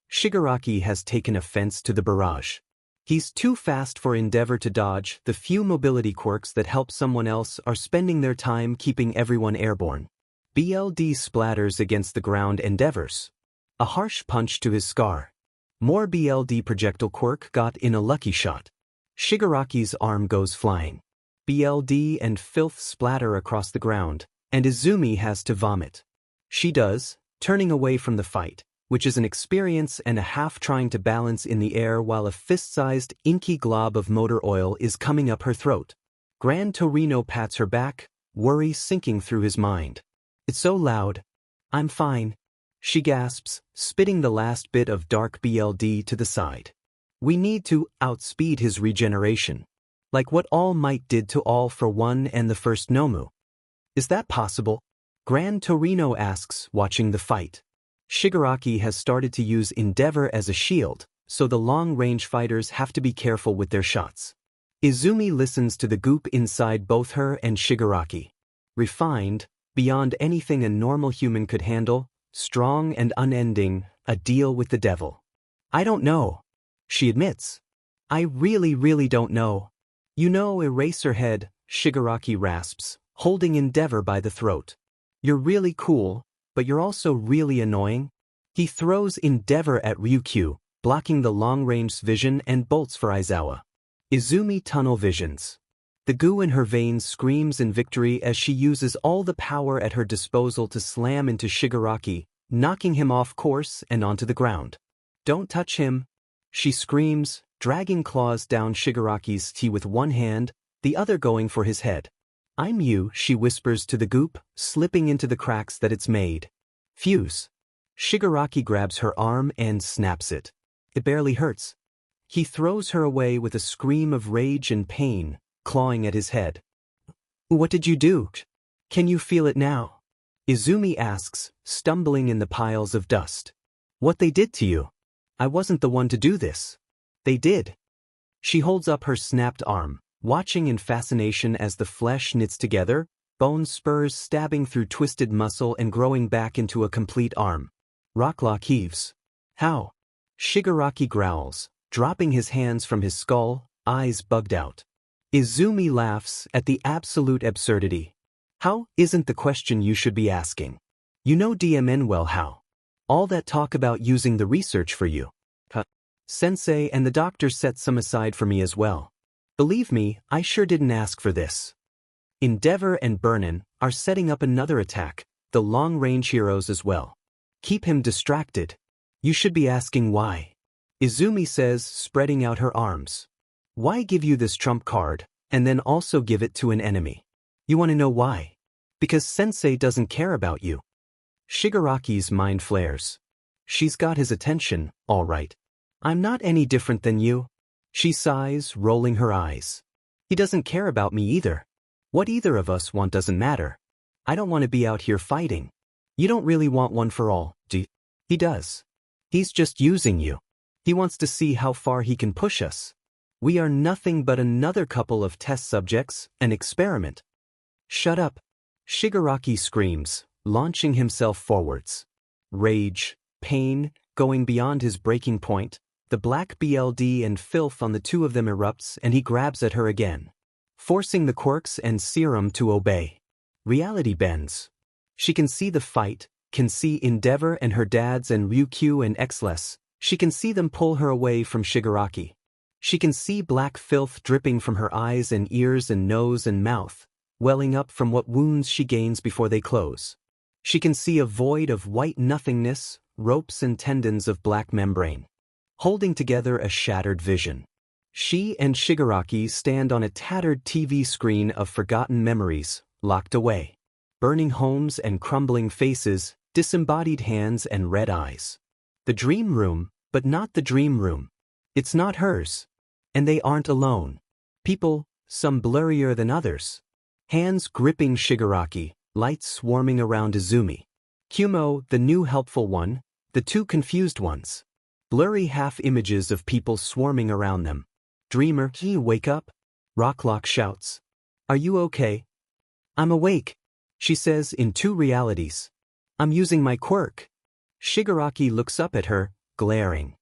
S1: Shigaraki has taken offense to the barrage. He's too fast for Endeavor to dodge. The few mobility quirks that help someone else are spending their time keeping everyone airborne. BLD splatters against the ground Endeavors. A harsh punch to his scar. More BLD projectile quirk got in a lucky shot. Shigaraki's arm goes flying. BLD and filth splatter across the ground, and Izumi has to vomit. She does, turning away from the fight, which is an experience and a half trying to balance in the air while a fist-sized, inky glob of motor oil is coming up her throat. Gran Torino pats her back, worry sinking through his mind. It's so loud. I'm fine. She gasps, spitting the last bit of dark BLD to the side. We need to outspeed his regeneration. Like what All Might did to All for One and the first Nomu. Is that possible? Gran Torino asks, watching the fight. Shigaraki has started to use Endeavor as a shield, so the long-range fighters have to be careful with their shots. Izumi listens to the goop inside both her and Shigaraki. Refined, beyond anything a normal human could handle, strong and unending, a deal with the devil. I don't know. She admits. I really don't know. You know, Eraserhead, Shigaraki rasps, holding Endeavor by the throat. You're really cool, but you're also really annoying. He throws Endeavor at Ryukyu, blocking the long-range vision and bolts for Aizawa. Izumi tunnel visions. The goo in her veins screams in victory as she uses all the power at her disposal to slam into Shigaraki, knocking him off course and onto the ground. Don't touch him, she screams, dragging claws down Shigaraki's teeth with one hand, the other going for his head. I'm you, she whispers to the goop, slipping into the cracks that it's made. Fuse. Shigaraki grabs her arm and snaps it. It barely hurts. He throws her away with a scream of rage and pain, clawing at his head. What did you do? Can you feel it now? Izumi asks, stumbling in the piles of dust. What they did to you? I wasn't the one to do this. They did. She holds up her snapped arm, watching in fascination as the flesh knits together, bone spurs stabbing through twisted muscle and growing back into a complete arm. Rocklock heaves. How? Shigaraki growls, dropping his hands from his skull, eyes bugged out. Izumi laughs at the absolute absurdity. How isn't the question you should be asking. You know DMN well how. All that talk about using the research for you. Sensei and the doctor set some aside for me as well. Believe me, I sure didn't ask for this. Endeavor and Burnin are setting up another attack, the long-range heroes as well. Keep him distracted. You should be asking why. Izumi says, spreading out her arms. Why give you this trump card, and then also give it to an enemy? You want to know why? Because Sensei doesn't care about you. Shigaraki's mind flares. She's got his attention, all right. I'm not any different than you. She sighs, rolling her eyes. He doesn't care about me either. What either of us want doesn't matter. I don't want to be out here fighting. You don't really want one for all, do you? He does. He's just using you. He wants to see how far he can push us. We are nothing but another couple of test subjects, an experiment. Shut up. Shigaraki screams, launching himself forwards. Rage, pain, going beyond his breaking point, the black BLD and filth on the two of them erupts and he grabs at her again, forcing the quirks and serum to obey. Reality bends. She can see the fight, can see Endeavor and her dads and Ryukyu and Xless. She can see them pull her away from Shigaraki. She can see black filth dripping from her eyes and ears and nose and mouth, welling up from what wounds she gains before they close. She can see a void of white nothingness, ropes and tendons of black membrane, holding together a shattered vision. She and Shigaraki stand on a tattered TV screen of forgotten memories, locked away. Burning homes and crumbling faces, disembodied hands and red eyes. The dream room, but not the dream room. It's not hers. And they aren't alone. People, some blurrier than others. Hands gripping Shigaraki, lights swarming around Izumi. Kumo, the new helpful one, the two confused ones. Blurry half-images of people swarming around them. Dreamer, you wake up? Rocklock shouts. Are you okay? I'm awake, she says in two realities. I'm using my quirk. Shigaraki looks up at her, glaring.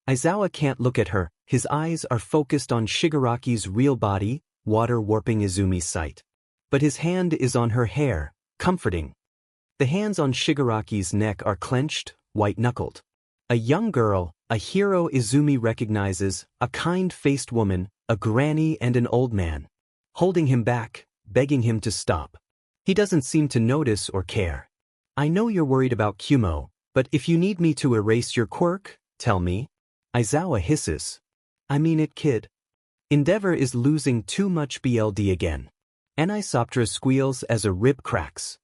S1: Aizawa can't look at her, his eyes are focused on Shigaraki's real body, water warping Izumi's sight. But his hand is on her hair, comforting. The hands on Shigaraki's neck are clenched, white-knuckled. A young girl, a hero Izumi recognizes, a kind-faced woman, a granny and an old man. Holding him back, begging him to stop. He doesn't seem to notice or care. I know you're worried about Kumo, but if you need me to erase your quirk, tell me. Aizawa hisses. I mean it, kid. Endeavor is losing too much BLD again. Anisoptera squeals as a rib cracks.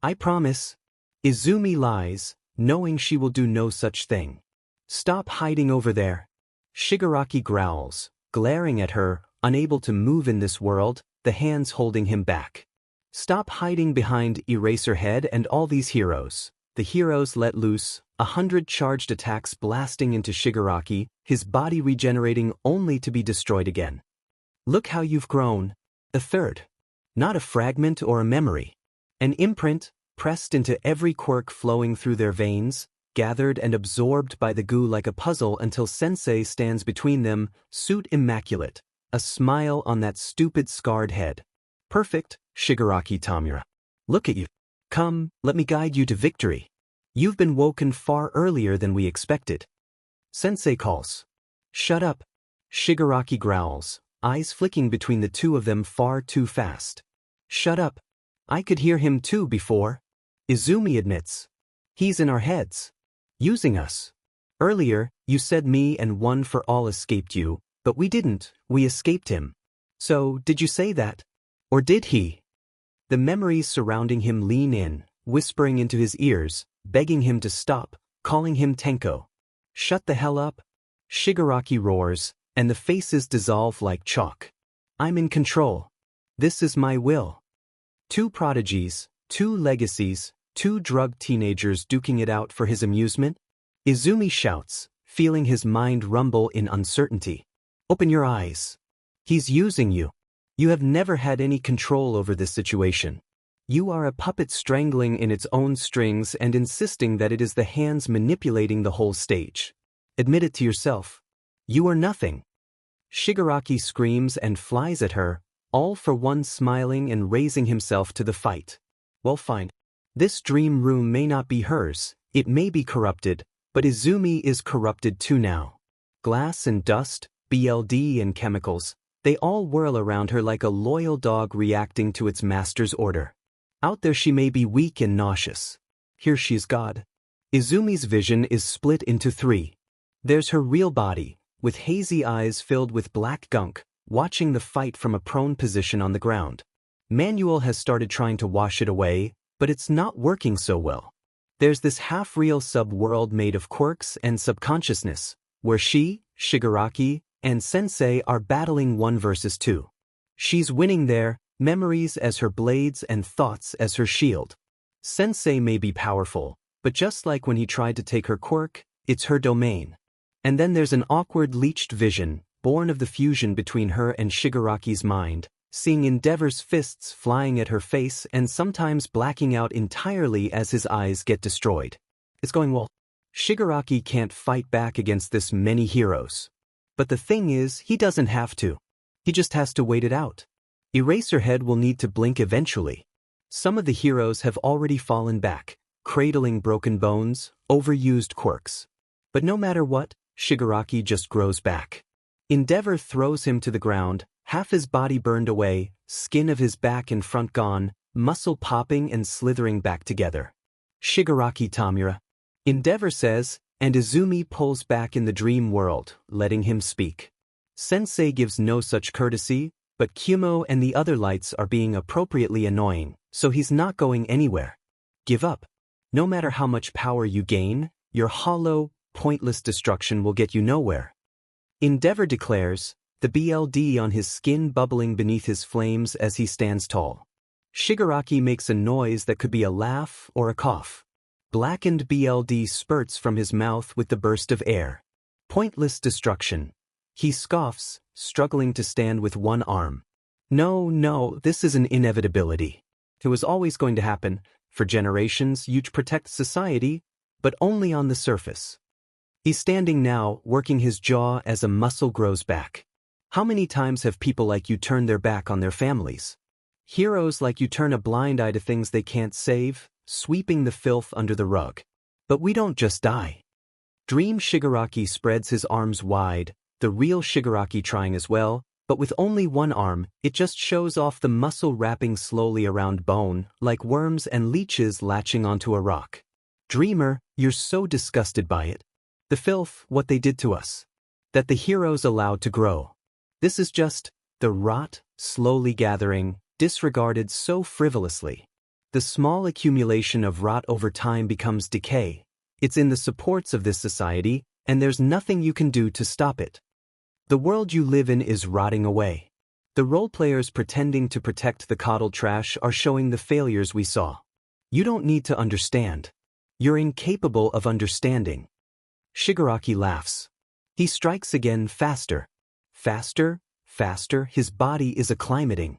S1: I promise. Izumi lies, knowing she will do no such thing. Stop hiding over there. Shigaraki growls, glaring at her, unable to move in this world, the hands holding him back. Stop hiding behind Eraserhead and all these heroes. The heroes let loose, 100 charged attacks blasting into Shigaraki, his body regenerating only to be destroyed again. Look how you've grown. A third. Not a fragment or a memory. An imprint, pressed into every quirk flowing through their veins, gathered and absorbed by the goo like a puzzle until Sensei stands between them, suit immaculate, a smile on that stupid scarred head. Perfect, Shigaraki Tamura. Look at you. Come, let me guide you to victory. You've been woken far earlier than we expected. Sensei calls. Shut up. Shigaraki growls, eyes flicking between the two of them far too fast. Shut up. I could hear him too before. Izumi admits. He's in our heads. Using us. Earlier, you said me and One for All escaped you, but we didn't, we escaped him. So, did you say that? Or did he? The memories surrounding him lean in, whispering into his ears, begging him to stop, calling him Tenko. Shut the hell up. Shigaraki roars, and the faces dissolve like chalk. I'm in control. This is my will. Two prodigies, two legacies, two drug teenagers duking it out for his amusement? Izumi shouts, feeling his mind rumble in uncertainty. Open your eyes. He's using you. You have never had any control over this situation. You are a puppet strangling in its own strings and insisting that it is the hands manipulating the whole stage. Admit it to yourself. You are nothing. Shigaraki screams and flies at her, all for one smiling and raising himself to the fight. Well, fine. This dream room may not be hers, it may be corrupted, but Izumi is corrupted too now. Glass and dust, BLD and chemicals, they all whirl around her like a loyal dog reacting to its master's order. Out there she may be weak and nauseous. Here she's God. Izumi's vision is split into three. There's her real body, with hazy eyes filled with black gunk, watching the fight from a prone position on the ground. Manuel has started trying to wash it away, but it's not working so well. There's this half-real sub-world made of quirks and subconsciousness, where she, Shigaraki, and Sensei are battling 1 versus 2. She's winning there, memories as her blades and thoughts as her shield. Sensei may be powerful, but just like when he tried to take her quirk, it's her domain. And then there's an awkward leeched vision, born of the fusion between her and Shigaraki's mind, seeing Endeavor's fists flying at her face and sometimes blacking out entirely as his eyes get destroyed. It's going well. Shigaraki can't fight back against this many heroes. But the thing is, he doesn't have to. He just has to wait it out. Eraserhead will need to blink eventually. Some of the heroes have already fallen back, cradling broken bones, overused quirks. But no matter what, Shigaraki just grows back. Endeavor throws him to the ground, half his body burned away, skin of his back and front gone, muscle popping and slithering back together. Shigaraki Tamura. Endeavor says, and Izumi pulls back in the dream world, letting him speak. Sensei gives no such courtesy, but Kumo and the other lights are being appropriately annoying, so he's not going anywhere. Give up. No matter how much power you gain, your hollow, pointless destruction will get you nowhere. Endeavor declares, the BLD on his skin bubbling beneath his flames as he stands tall. Shigaraki makes a noise that could be a laugh or a cough. Blackened BLD spurts from his mouth with the burst of air. Pointless destruction. He scoffs, struggling to stand with one arm. No, this is an inevitability. It was always going to happen. For generations, you'd protect society, but only on the surface. He's standing now, working his jaw as a muscle grows back. How many times have people like you turned their back on their families? Heroes like you turn a blind eye to things they can't save, sweeping the filth under the rug. But we don't just die. Dream Shigaraki spreads his arms wide, the real Shigaraki trying as well, but with only one arm, it just shows off the muscle wrapping slowly around bone, like worms and leeches latching onto a rock. Dreamer, you're so disgusted by it. The filth, what they did to us. That the heroes allowed to grow. This is just the rot, slowly gathering, disregarded so frivolously. The small accumulation of rot over time becomes decay. It's in the supports of this society, and there's nothing you can do to stop it. The world you live in is rotting away. The role-players pretending to protect the coddled trash are showing the failures we saw. You don't need to understand. You're incapable of understanding. Shigaraki laughs. He strikes again faster. Faster, his body is acclimating.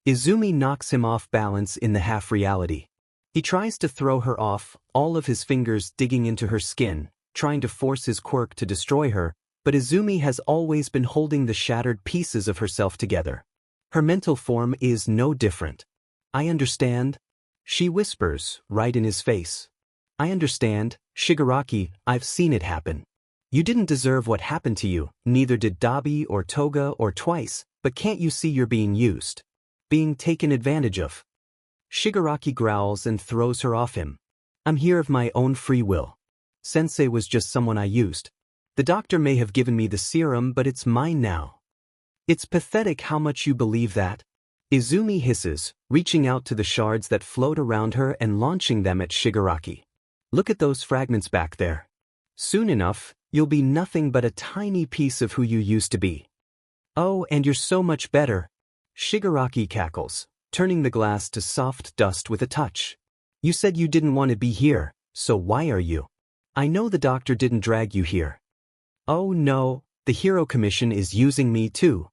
S1: Izumi knocks him off balance in the half-reality. He tries to throw her off, all of his fingers digging into her skin, trying to force his quirk to destroy her, but Izumi has always been holding the shattered pieces of herself together. Her mental form is no different. I understand. She whispers, right in his face. I understand, Shigaraki, I've seen it happen. You didn't deserve what happened to you, neither did Dabi or Toga or Twice, but can't you see you're being used? Being taken advantage of? Shigaraki growls and throws her off him. I'm here of my own free will. Sensei was just someone I used. The doctor may have given me the serum, but it's mine now. It's pathetic how much you believe that. Izumi hisses, reaching out to the shards that float around her and launching them at Shigaraki. Look at those fragments back there. Soon enough, you'll be nothing but a tiny piece of who you used to be. Oh, and you're so much better. Shigaraki cackles, turning the glass to soft dust with a touch. You said you didn't want to be here, so why are you? I know the doctor didn't drag you here. Oh no, the Hero Commission is using me too.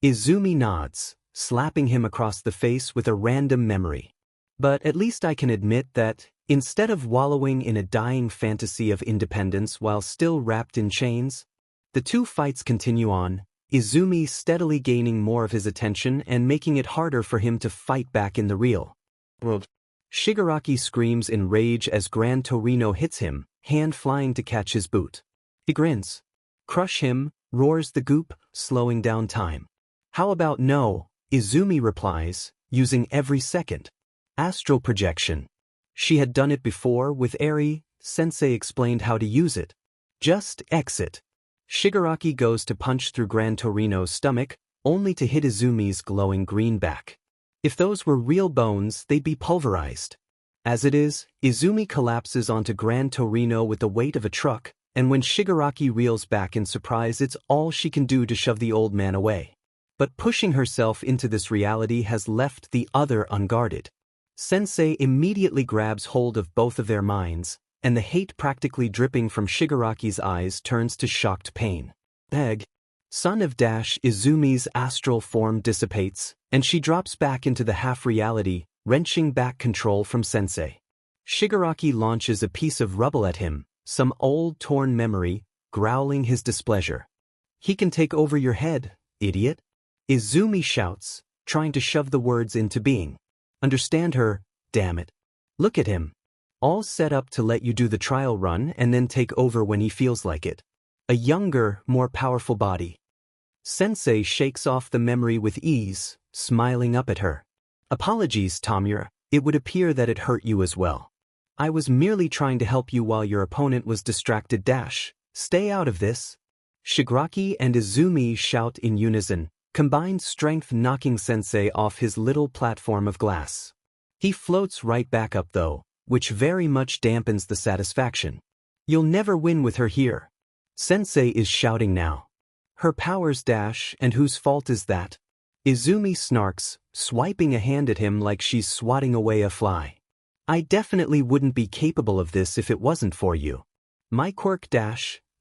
S1: Izumi nods, slapping him across the face with a random memory. But at least I can admit that, instead of wallowing in a dying fantasy of independence while still wrapped in chains, the two fights continue on, Izumi steadily gaining more of his attention and making it harder for him to fight back in the real world. Shigaraki screams in rage as Gran Torino hits him, hand flying to catch his boot. He grins. Crush him, roars the goop, slowing down time. How about no, Izumi replies, using every second. Astral projection. She had done it before with Eri, Sensei explained how to use it. Just exit. Shigaraki goes to punch through Gran Torino's stomach, only to hit Izumi's glowing green back. If those were real bones, they'd be pulverized. As it is, Izumi collapses onto Gran Torino with the weight of a truck, and when Shigaraki reels back in surprise, it's all she can do to shove the old man away. But pushing herself into this reality has left the other unguarded. Sensei immediately grabs hold of both of their minds, and the hate practically dripping from Shigaraki's eyes turns to shocked pain. Egg. Son of Izumi's astral form dissipates, and she drops back into the half-reality, wrenching back control from Sensei. Shigaraki launches a piece of rubble at him, some old torn memory, growling his displeasure. He can take over your head, idiot. Izumi shouts, trying to shove the words into being. Understand her, damn it. Look at him. All set up to let you do the trial run and then take over when he feels like it. A younger, more powerful body. Sensei shakes off the memory with ease, smiling up at her. Apologies, Tamura, it would appear that it hurt you as well. I was merely trying to help you while your opponent was distracted. Stay out of this. Shigaraki and Izumi shout in unison, combined strength knocking Sensei off his little platform of glass. He floats right back up though, which very much dampens the satisfaction. You'll never win with her here. Sensei is shouting now. Her powers and whose fault is that? Izumi snarks, swiping a hand at him like she's swatting away a fly. I definitely wouldn't be capable of this if it wasn't for you. My quirk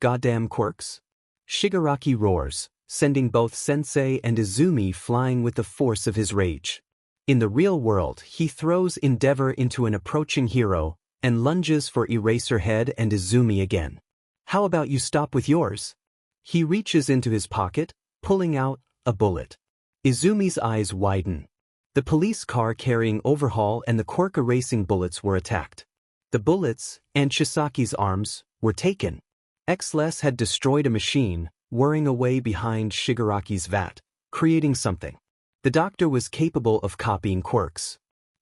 S1: goddamn quirks. Shigaraki roars, sending both Sensei and Izumi flying with the force of his rage. In the real world, he throws Endeavor into an approaching hero and lunges for Eraserhead and Izumi again. How about you stop with yours? He reaches into his pocket, pulling out a bullet. Izumi's eyes widen. The police car carrying Overhaul and the Quirk erasing bullets were attacked. The bullets, and Chisaki's arms, were taken. Xless had destroyed a machine, whirring away behind Shigaraki's vat, creating something. The doctor was capable of copying quirks.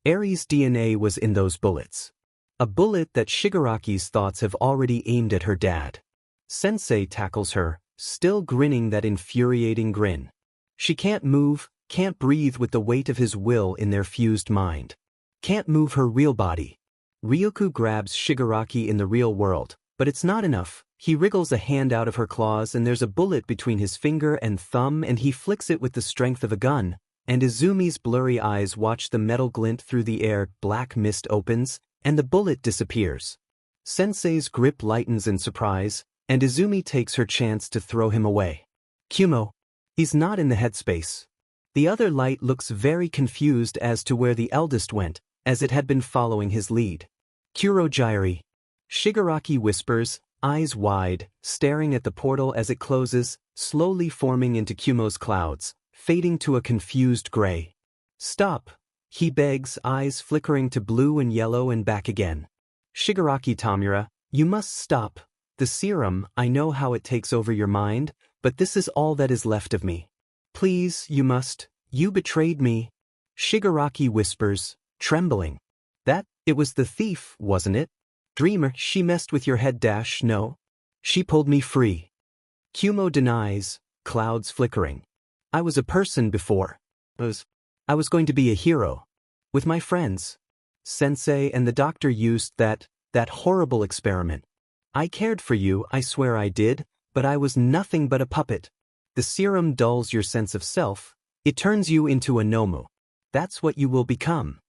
S1: Ares' DNA was in those bullets. A bullet that Shigaraki's thoughts have already aimed at her dad. Sensei tackles her, still grinning that infuriating grin. She can't move, can't breathe with the weight of his will in their fused mind. Can't move her real body. Ryuku grabs Shigaraki in the real world, but it's not enough. He wriggles a hand out of her claws and there's a bullet between his finger and thumb and he flicks it with the strength of a gun, and Izumi's blurry eyes watch the metal glint through the air. Black mist opens, and the bullet disappears. Sensei's grip lightens in surprise, and Izumi takes her chance to throw him away. Kumo. He's not in the headspace. The other light looks very confused as to where the eldest went, as it had been following his lead. Kurogyri. Shigaraki whispers, eyes wide, staring at the portal as it closes, slowly forming into Kumo's clouds, fading to a confused gray. Stop, he begs, eyes flickering to blue and yellow and back again. Shigaraki Tamura, you must stop. The serum, I know how it takes over your mind, but this is all that is left of me. Please, you must. You betrayed me. Shigaraki whispers, trembling. It was the thief, wasn't it? Dreamer, she messed with your head. No. She pulled me free. Kumo denies, clouds flickering. I was a person before. I was going to be a hero. With my friends. Sensei and the doctor used that horrible experiment. I cared for you, I swear I did, but I was nothing but a puppet. The serum dulls your sense of self. It turns you into a Nomu. That's what you will become.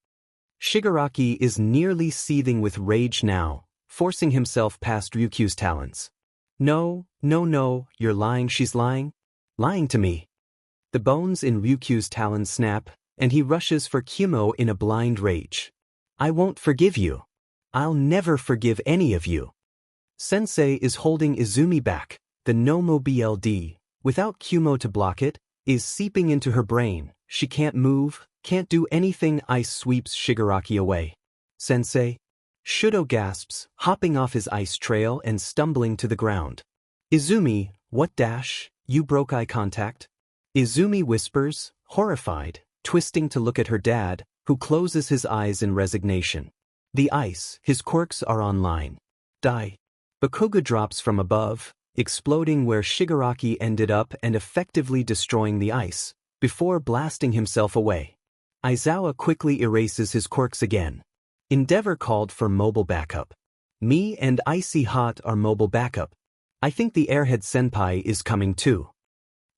S1: Shigaraki is nearly seething with rage now, forcing himself past Ryukyu's talons. No, you're lying. She's lying. Lying to me. The bones in Ryukyu's talons snap, and he rushes for Kumo in a blind rage. I won't forgive you. I'll never forgive any of you. Sensei is holding Izumi back. The Nomu BLD, without Kumo to block it, is seeping into her brain. She can't move, can't do anything. Ice sweeps Shigaraki away. Sensei. Shudo gasps, hopping off his ice trail and stumbling to the ground. Izumi, what? You broke eye contact? Izumi whispers, horrified, twisting to look at her dad, who closes his eyes in resignation. The ice, his quirks are online. Die. Bakuga drops from above, exploding where Shigaraki ended up and effectively destroying the ice, before blasting himself away. Aizawa quickly erases his quirks again. Endeavor called for mobile backup. Me and Icy Hot are mobile backup. I think the Airhead Senpai is coming too.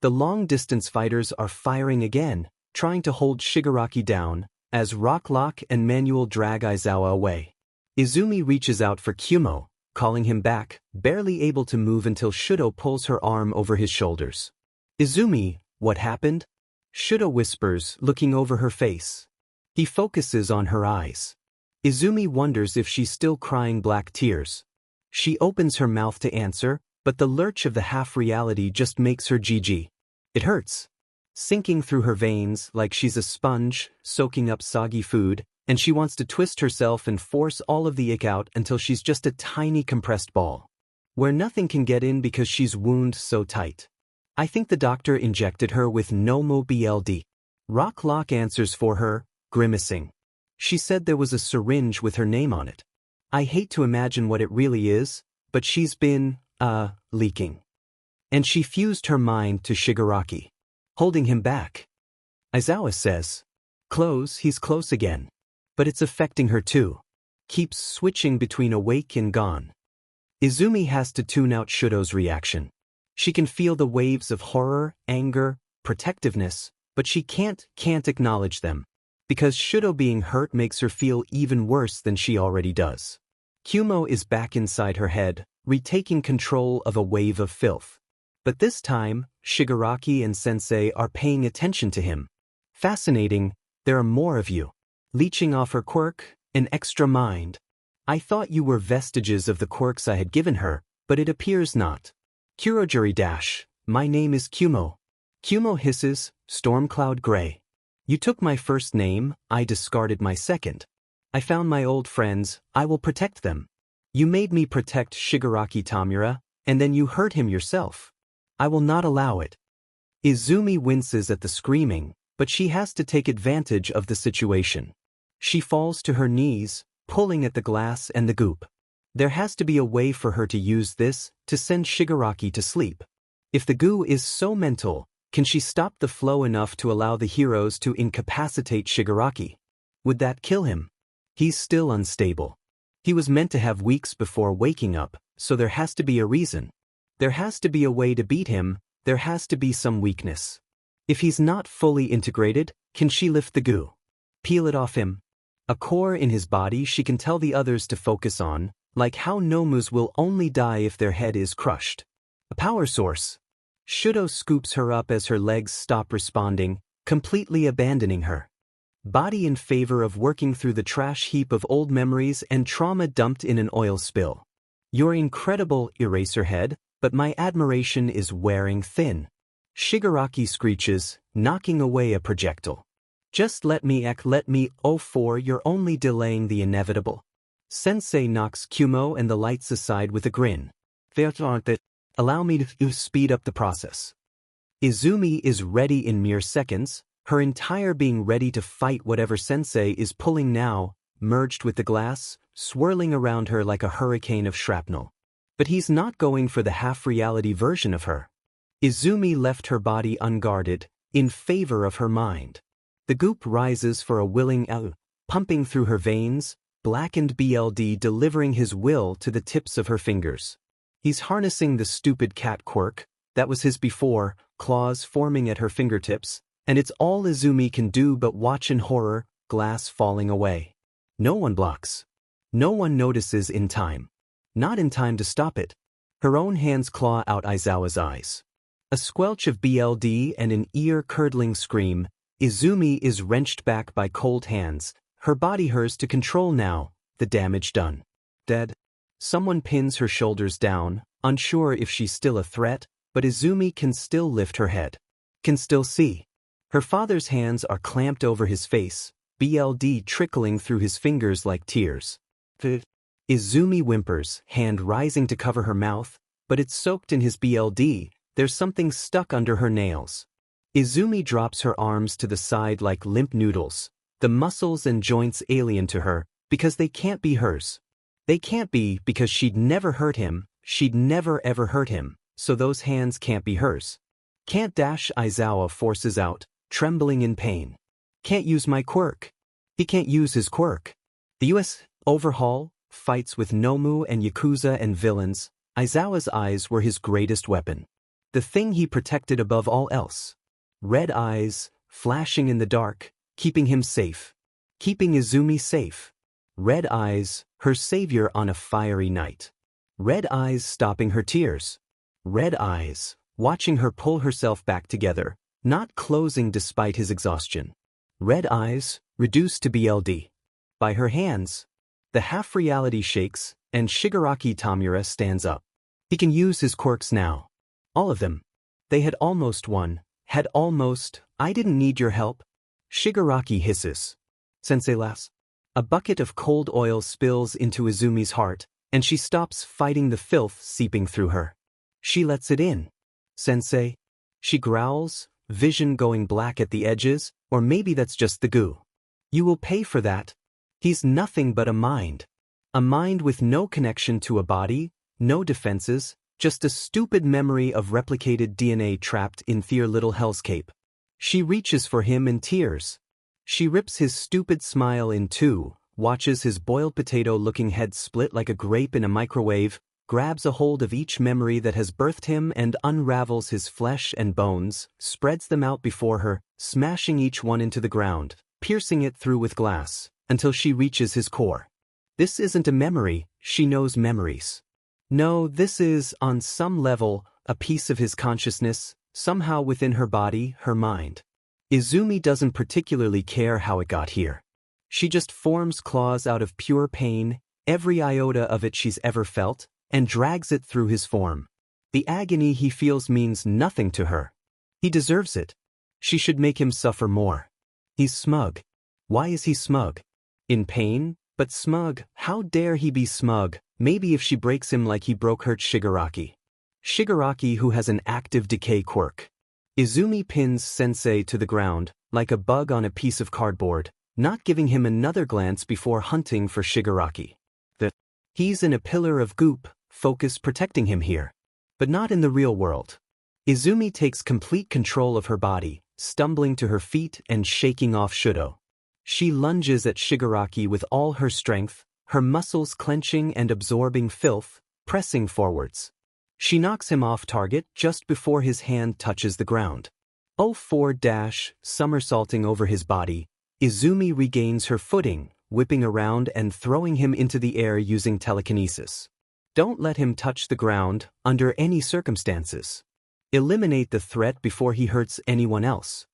S1: The long-distance fighters are firing again, trying to hold Shigaraki down, as Rocklock and Manual drag Aizawa away. Izumi reaches out for Kumo, calling him back, barely able to move until Shudo pulls her arm over his shoulders. Izumi, what happened? Shudo whispers, looking over her face. He focuses on her eyes. Izumi wonders if she's still crying black tears. She opens her mouth to answer, but the lurch of the half-reality just makes her GG. It hurts. Sinking through her veins like she's a sponge, soaking up soggy food, and she wants to twist herself and force all of the ick out until she's just a tiny compressed ball. Where nothing can get in because she's wound so tight. I think the doctor injected her with Nomo BLD. Rocklock answers for her, grimacing. She said there was a syringe with her name on it. I hate to imagine what it really is, but she's been, leaking. And she fused her mind to Shigaraki. Holding him back. Aizawa says. Close, he's close again. But it's affecting her too. Keeps switching between awake and gone. Izumi has to tune out Shudo's reaction. She can feel the waves of horror, anger, protectiveness, but she can't acknowledge them. Because Shudo being hurt makes her feel even worse than she already does. Kumo is back inside her head, retaking control of a wave of filth. But this time, Shigaraki and Sensei are paying attention to him. Fascinating, there are more of you. Leeching off her quirk, an extra mind. I thought you were vestiges of the quirks I had given her, but it appears not. Kurojuri dash, my name is Kumo. Kumo hisses, Stormcloud Gray. You took my first name, I discarded my second. I found my old friends, I will protect them. You made me protect Shigaraki Tamura, and then you hurt him yourself. I will not allow it. Izumi winces at the screaming, but she has to take advantage of the situation. She falls to her knees, pulling at the glass and the goop. There has to be a way for her to use this to send Shigaraki to sleep. If the goo is so mental, can she stop the flow enough to allow the heroes to incapacitate Shigaraki? Would that kill him? He's still unstable. He was meant to have weeks before waking up, so there has to be a reason. There has to be a way to beat him, there has to be some weakness. If he's not fully integrated, can she lift the goo? Peel it off him? A core in his body she can tell the others to focus on, like how Nomus will only die if their head is crushed. A power source. Shudo scoops her up as her legs stop responding, completely abandoning her. Body in favor of working through the trash heap of old memories and trauma dumped in an oil spill. You're incredible, Eraserhead, but my admiration is wearing thin. Shigaraki screeches, knocking away a projectile. Just let me, oh for you're only delaying the inevitable. Sensei knocks Kumo and the lights aside with a grin. Allow me to speed up the process. Izumi is ready in mere seconds, her entire being ready to fight whatever Sensei is pulling now, merged with the glass, swirling around her like a hurricane of shrapnel. But he's not going for the half-reality version of her. Izumi left her body unguarded, in favor of her mind. The goop rises for a willing pumping through her veins, blackened BLD delivering his will to the tips of her fingers. He's harnessing the stupid cat quirk, that was his before, claws forming at her fingertips, and it's all Izumi can do but watch in horror, glass falling away. No one blocks. No one notices in time. Not in time to stop it. Her own hands claw out Aizawa's eyes. A squelch of BLD and an ear-curdling scream, Izumi is wrenched back by cold hands, her body hers to control now, the damage done. Dead. Someone pins her shoulders down, unsure if she's still a threat, but Izumi can still lift her head. Can still see. Her father's hands are clamped over his face, BLD trickling through his fingers like tears. Izumi whimpers, hand rising to cover her mouth, but it's soaked in his BLD, there's something stuck under her nails. Izumi drops her arms to the side like limp noodles, the muscles and joints alien to her, because they can't be hers. They can't be because she'd never hurt him, she'd never ever hurt him, so those hands can't be hers. Can't dash, Aizawa forces out, trembling in pain. Can't use my quirk. He can't use his quirk. The U.S. overhaul, fights with Nomu and Yakuza and villains, Aizawa's eyes were his greatest weapon. The thing he protected above all else. Red eyes, flashing in the dark, keeping him safe. Keeping Izumi safe. Red eyes, her savior on a fiery night. Red eyes stopping her tears. Red eyes, watching her pull herself back together, not closing despite his exhaustion. Red eyes, reduced to BLD. By her hands. The half-reality shakes, and Shigaraki Tamura stands up. He can use his quirks now. All of them. They had almost won. I didn't need your help. Shigaraki hisses. Sensei laughs. A bucket of cold oil spills into Izumi's heart, and she stops fighting the filth seeping through her. She lets it in. Sensei. She growls, vision going black at the edges, or maybe that's just the goo. You will pay for that. He's nothing but a mind. A mind with no connection to a body, no defenses, just a stupid memory of replicated DNA trapped in their little hellscape. She reaches for him in tears. She rips his stupid smile in two, watches his boiled potato-looking head split like a grape in a microwave, grabs a hold of each memory that has birthed him and unravels his flesh and bones, spreads them out before her, smashing each one into the ground, piercing it through with glass, until she reaches his core. This isn't a memory, she knows memories. No, this is, on some level, a piece of his consciousness, somehow within her body, her mind. Izumi doesn't particularly care how it got here. She just forms claws out of pure pain, every iota of it she's ever felt, and drags it through his form. The agony he feels means nothing to her. He deserves it. She should make him suffer more. He's smug. Why is he smug? In pain, but smug. How dare he be smug? Maybe if she breaks him like he broke hurt Shigaraki. Shigaraki, who has an active decay quirk. Izumi pins Sensei to the ground, like a bug on a piece of cardboard, not giving him another glance before hunting for Shigaraki. He's in a pillar of goop, focus protecting him here. But not in the real world. Izumi takes complete control of her body, stumbling to her feet and shaking off Shudo. She lunges at Shigaraki with all her strength, her muscles clenching and absorbing filth, pressing forwards. She knocks him off target just before his hand touches the ground. 04- somersaulting over his body, Izumi regains her footing, whipping around and throwing him into the air using telekinesis. Don't let him touch the ground, under any circumstances. Eliminate the threat before he hurts anyone else.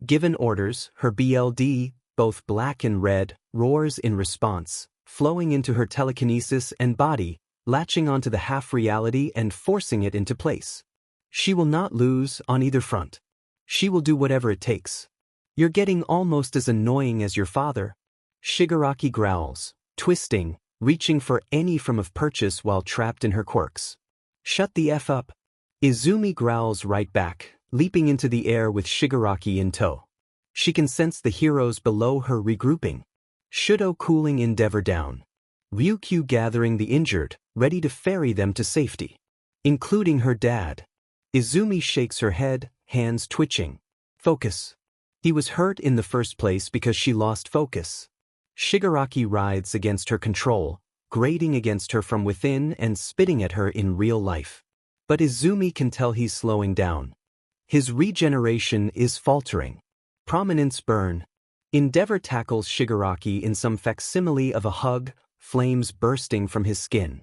S1: Given orders, her BLD, both black and red, roars in response, flowing into her telekinesis and body, latching onto the half-reality and forcing it into place. She will not lose on either front. She will do whatever it takes. You're getting almost as annoying as your father. Shigaraki growls, twisting, reaching for any form of purchase while trapped in her quirks. Shut the F up. Izumi growls right back, leaping into the air with Shigaraki in tow. She can sense the heroes below her regrouping. Shudo cooling Endeavor down. Ryukyu gathering the injured, ready to ferry them to safety. Including her dad. Izumi shakes her head, hands twitching. Focus. He was hurt in the first place because she lost focus. Shigaraki writhes against her control, grating against her from within and spitting at her in real life. But Izumi can tell he's slowing down. His regeneration is faltering. Prominence burn. Endeavor tackles Shigaraki in some facsimile of a hug, flames bursting from his skin.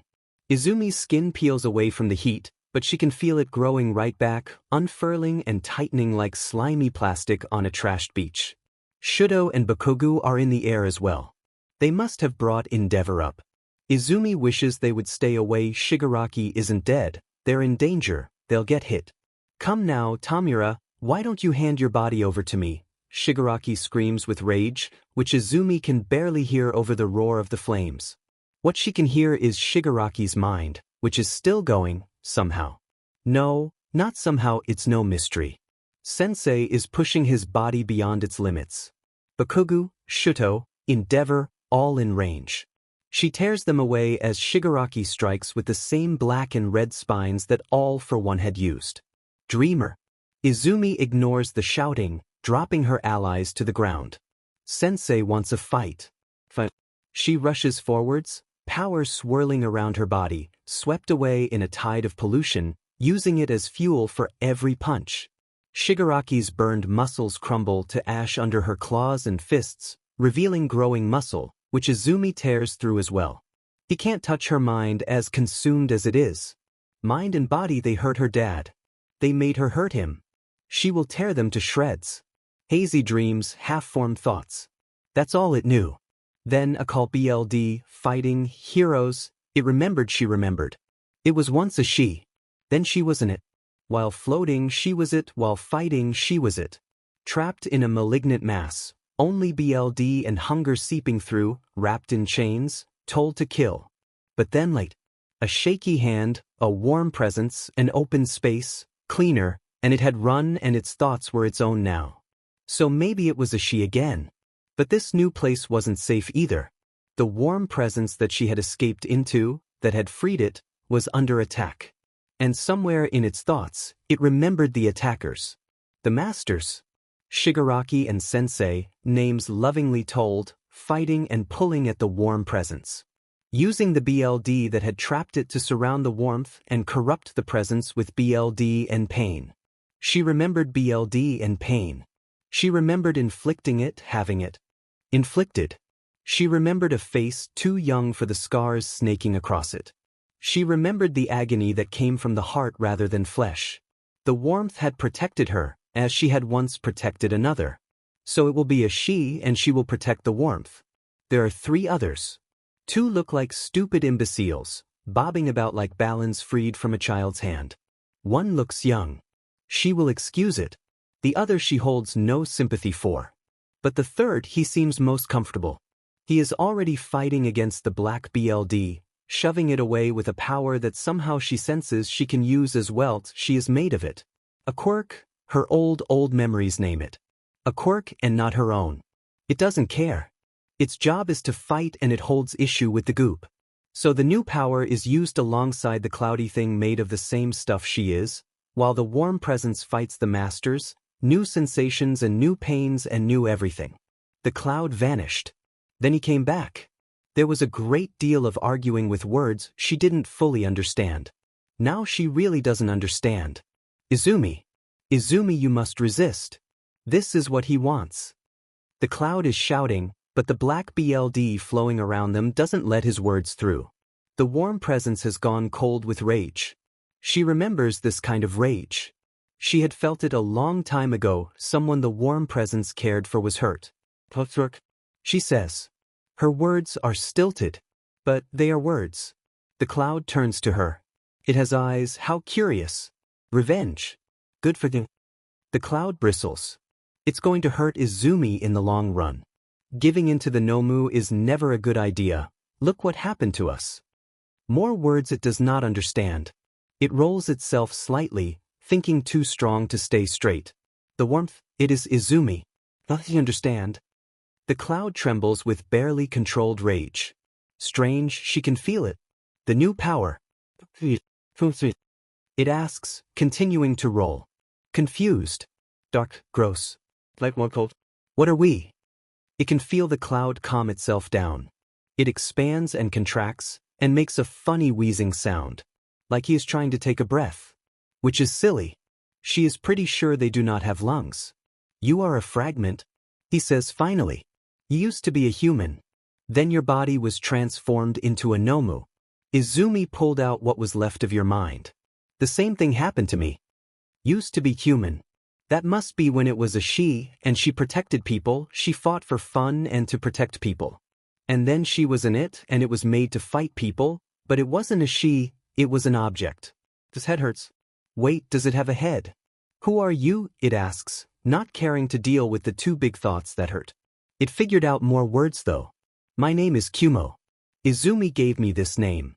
S1: Izumi's skin peels away from the heat, but she can feel it growing right back, unfurling and tightening like slimy plastic on a trashed beach. Shudo and Bakugu are in the air as well. They must have brought Endeavor up. Izumi wishes they would stay away. Shigaraki isn't dead, they're in danger, they'll get hit. Come now, Tamura, why don't you hand your body over to me? Shigaraki screams with rage, which Izumi can barely hear over the roar of the flames. What she can hear is Shigaraki's mind, which is still going, somehow. No, not somehow, it's no mystery. Sensei is pushing his body beyond its limits. Bakugu, Shuto, Endeavor, all in range. She tears them away as Shigaraki strikes with the same black and red spines that All for One had used. Dreamer. Izumi ignores the shouting, dropping her allies to the ground. Sensei wants a fight. She rushes forwards, power swirling around her body, swept away in a tide of pollution, using it as fuel for every punch. Shigaraki's burned muscles crumble to ash under her claws and fists, revealing growing muscle, which Izumi tears through as well. He can't touch her mind as consumed as it is. Mind and body, they hurt her dad. They made her hurt him. She will tear them to shreds. Hazy dreams, half-formed thoughts. That's all it knew. Then a call BLD, fighting, heroes, it remembered she remembered. It was once a she. Then she wasn't it. While floating she was it, while fighting she was it. Trapped in a malignant mass, only BLD and hunger seeping through, wrapped in chains, told to kill. But then late. A shaky hand, a warm presence, an open space, cleaner, and it had run and its thoughts were its own now. So maybe it was a she again. But this new place wasn't safe either. The warm presence that she had escaped into, that had freed it, was under attack. And somewhere in its thoughts, it remembered the attackers. The masters. Shigaraki and Sensei, names lovingly told, fighting and pulling at the warm presence. Using the BLD that had trapped it to surround the warmth and corrupt the presence with BLD and pain. She remembered BLD and pain. She remembered inflicting it, having it. Inflicted. She remembered a face too young for the scars snaking across it. She remembered the agony that came from the heart rather than flesh. The warmth had protected her, as she had once protected another. So it will be a she and she will protect the warmth. There are 3 others. 2 look like stupid imbeciles, bobbing about like balance freed from a child's hand. 1 looks young. She will excuse it. The other she holds no sympathy for. But the third he seems most comfortable. He is already fighting against the black BLD, shoving it away with a power that somehow she senses she can use as well. She is made of it. A quirk, her old memories name it. A quirk and not her own. It doesn't care. Its job is to fight and it holds issue with the goop. So the new power is used alongside the cloudy thing made of the same stuff she is, while the warm presence fights the masters, new sensations and new pains and new everything. The cloud vanished. Then he came back. There was a great deal of arguing with words she didn't fully understand. Now she really doesn't understand. Izumi. Izumi, you must resist. This is what he wants. The cloud is shouting, but the black BLD flowing around them doesn't let his words through. The warm presence has gone cold with rage. She remembers this kind of rage. She had felt it a long time ago. Someone the warm presence cared for was hurt. She says. Her words are stilted, but they are words. The cloud turns to her. It has eyes, how curious. Revenge. Good for them. The cloud bristles. It's going to hurt Izumi in the long run. Giving in to the Nomu is never a good idea. Look what happened to us. More words it does not understand. It rolls itself slightly, thinking too strong to stay straight. The warmth, it is Izumi. Doesn't understand. The cloud trembles with barely controlled rage. Strange, she can feel it. The new power. It asks, continuing to roll. Confused. Dark, gross. Like one cold. What are we? It can feel the cloud calm itself down. It expands and contracts, and makes a funny wheezing sound. Like he is trying to take a breath. Which is silly. She is pretty sure they do not have lungs. You are a fragment, he says finally. You used to be a human. Then your body was transformed into a Nomu. Izumi pulled out what was left of your mind. The same thing happened to me. Used to be human. That must be when it was a she, and she protected people, she fought for fun and to protect people. And then she was an it, and it was made to fight people, but it wasn't a she, it was an object. This head hurts. Wait, does it have a head? Who are you? It asks, not caring to deal with the 2 big thoughts that hurt. It figured out more words though. My name is Kumo. Izumi gave me this name.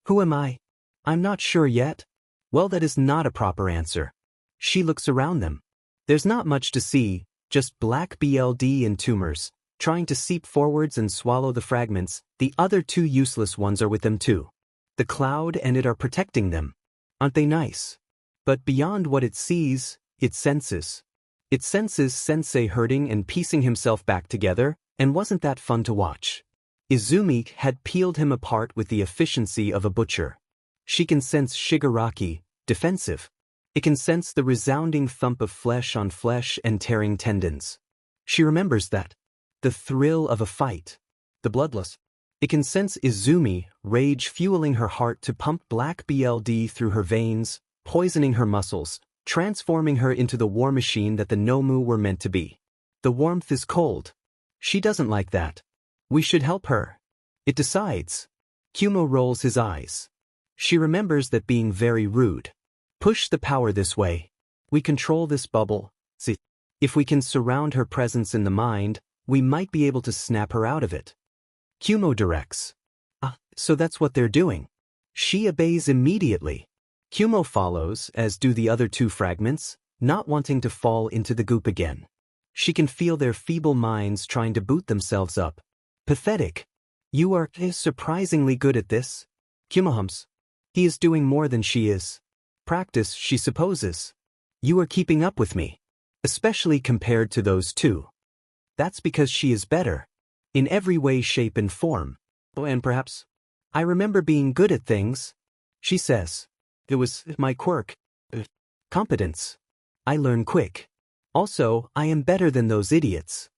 S1: Who am I? I'm not sure yet. Well, that is not a proper answer. She looks around them. There's not much to see, just black BLD and tumors, trying to seep forwards and swallow the fragments. The other 2 useless ones are with them too. The cloud and it are protecting them. Aren't they nice? But beyond what it sees, it senses. It senses Sensei hurting and piecing himself back together, and wasn't that fun to watch? Izumi had peeled him apart with the efficiency of a butcher. She can sense Shigaraki, defensive. It can sense the resounding thump of flesh on flesh and tearing tendons. She remembers that. The thrill of a fight. The bloodless. It can sense Izumi, rage fueling her heart to pump black BLD through her veins, poisoning her muscles, transforming her into the war machine that the Nomu were meant to be. The warmth is cold. She doesn't like that. We should help her. It decides. Kumo rolls his eyes. She remembers that being very rude. Push the power this way. We control this bubble. See, if we can surround her presence in the mind, we might be able to snap her out of it. Kumo directs. So that's what they're doing. She obeys immediately. Kumo follows, as do the other two fragments, not wanting to fall into the goop again. She can feel their feeble minds trying to boot themselves up. Pathetic. You are surprisingly good at this. Kumo hums. He is doing more than she is. Practice, she supposes. You are keeping up with me. Especially compared to those two. That's because she is better. In every way, shape, and form. And perhaps, I remember being good at things. She says. It was my quirk. Competence. I learn quick. Also, I am better than those idiots.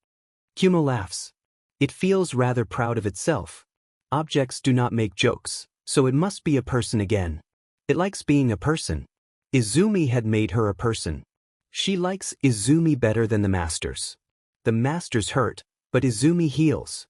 S1: Kumo laughs. It feels rather proud of itself. Objects do not make jokes, so it must be a person again. It likes being a person. Izumi had made her a person. She likes Izumi better than the masters. The masters hurt, but Izumi heals.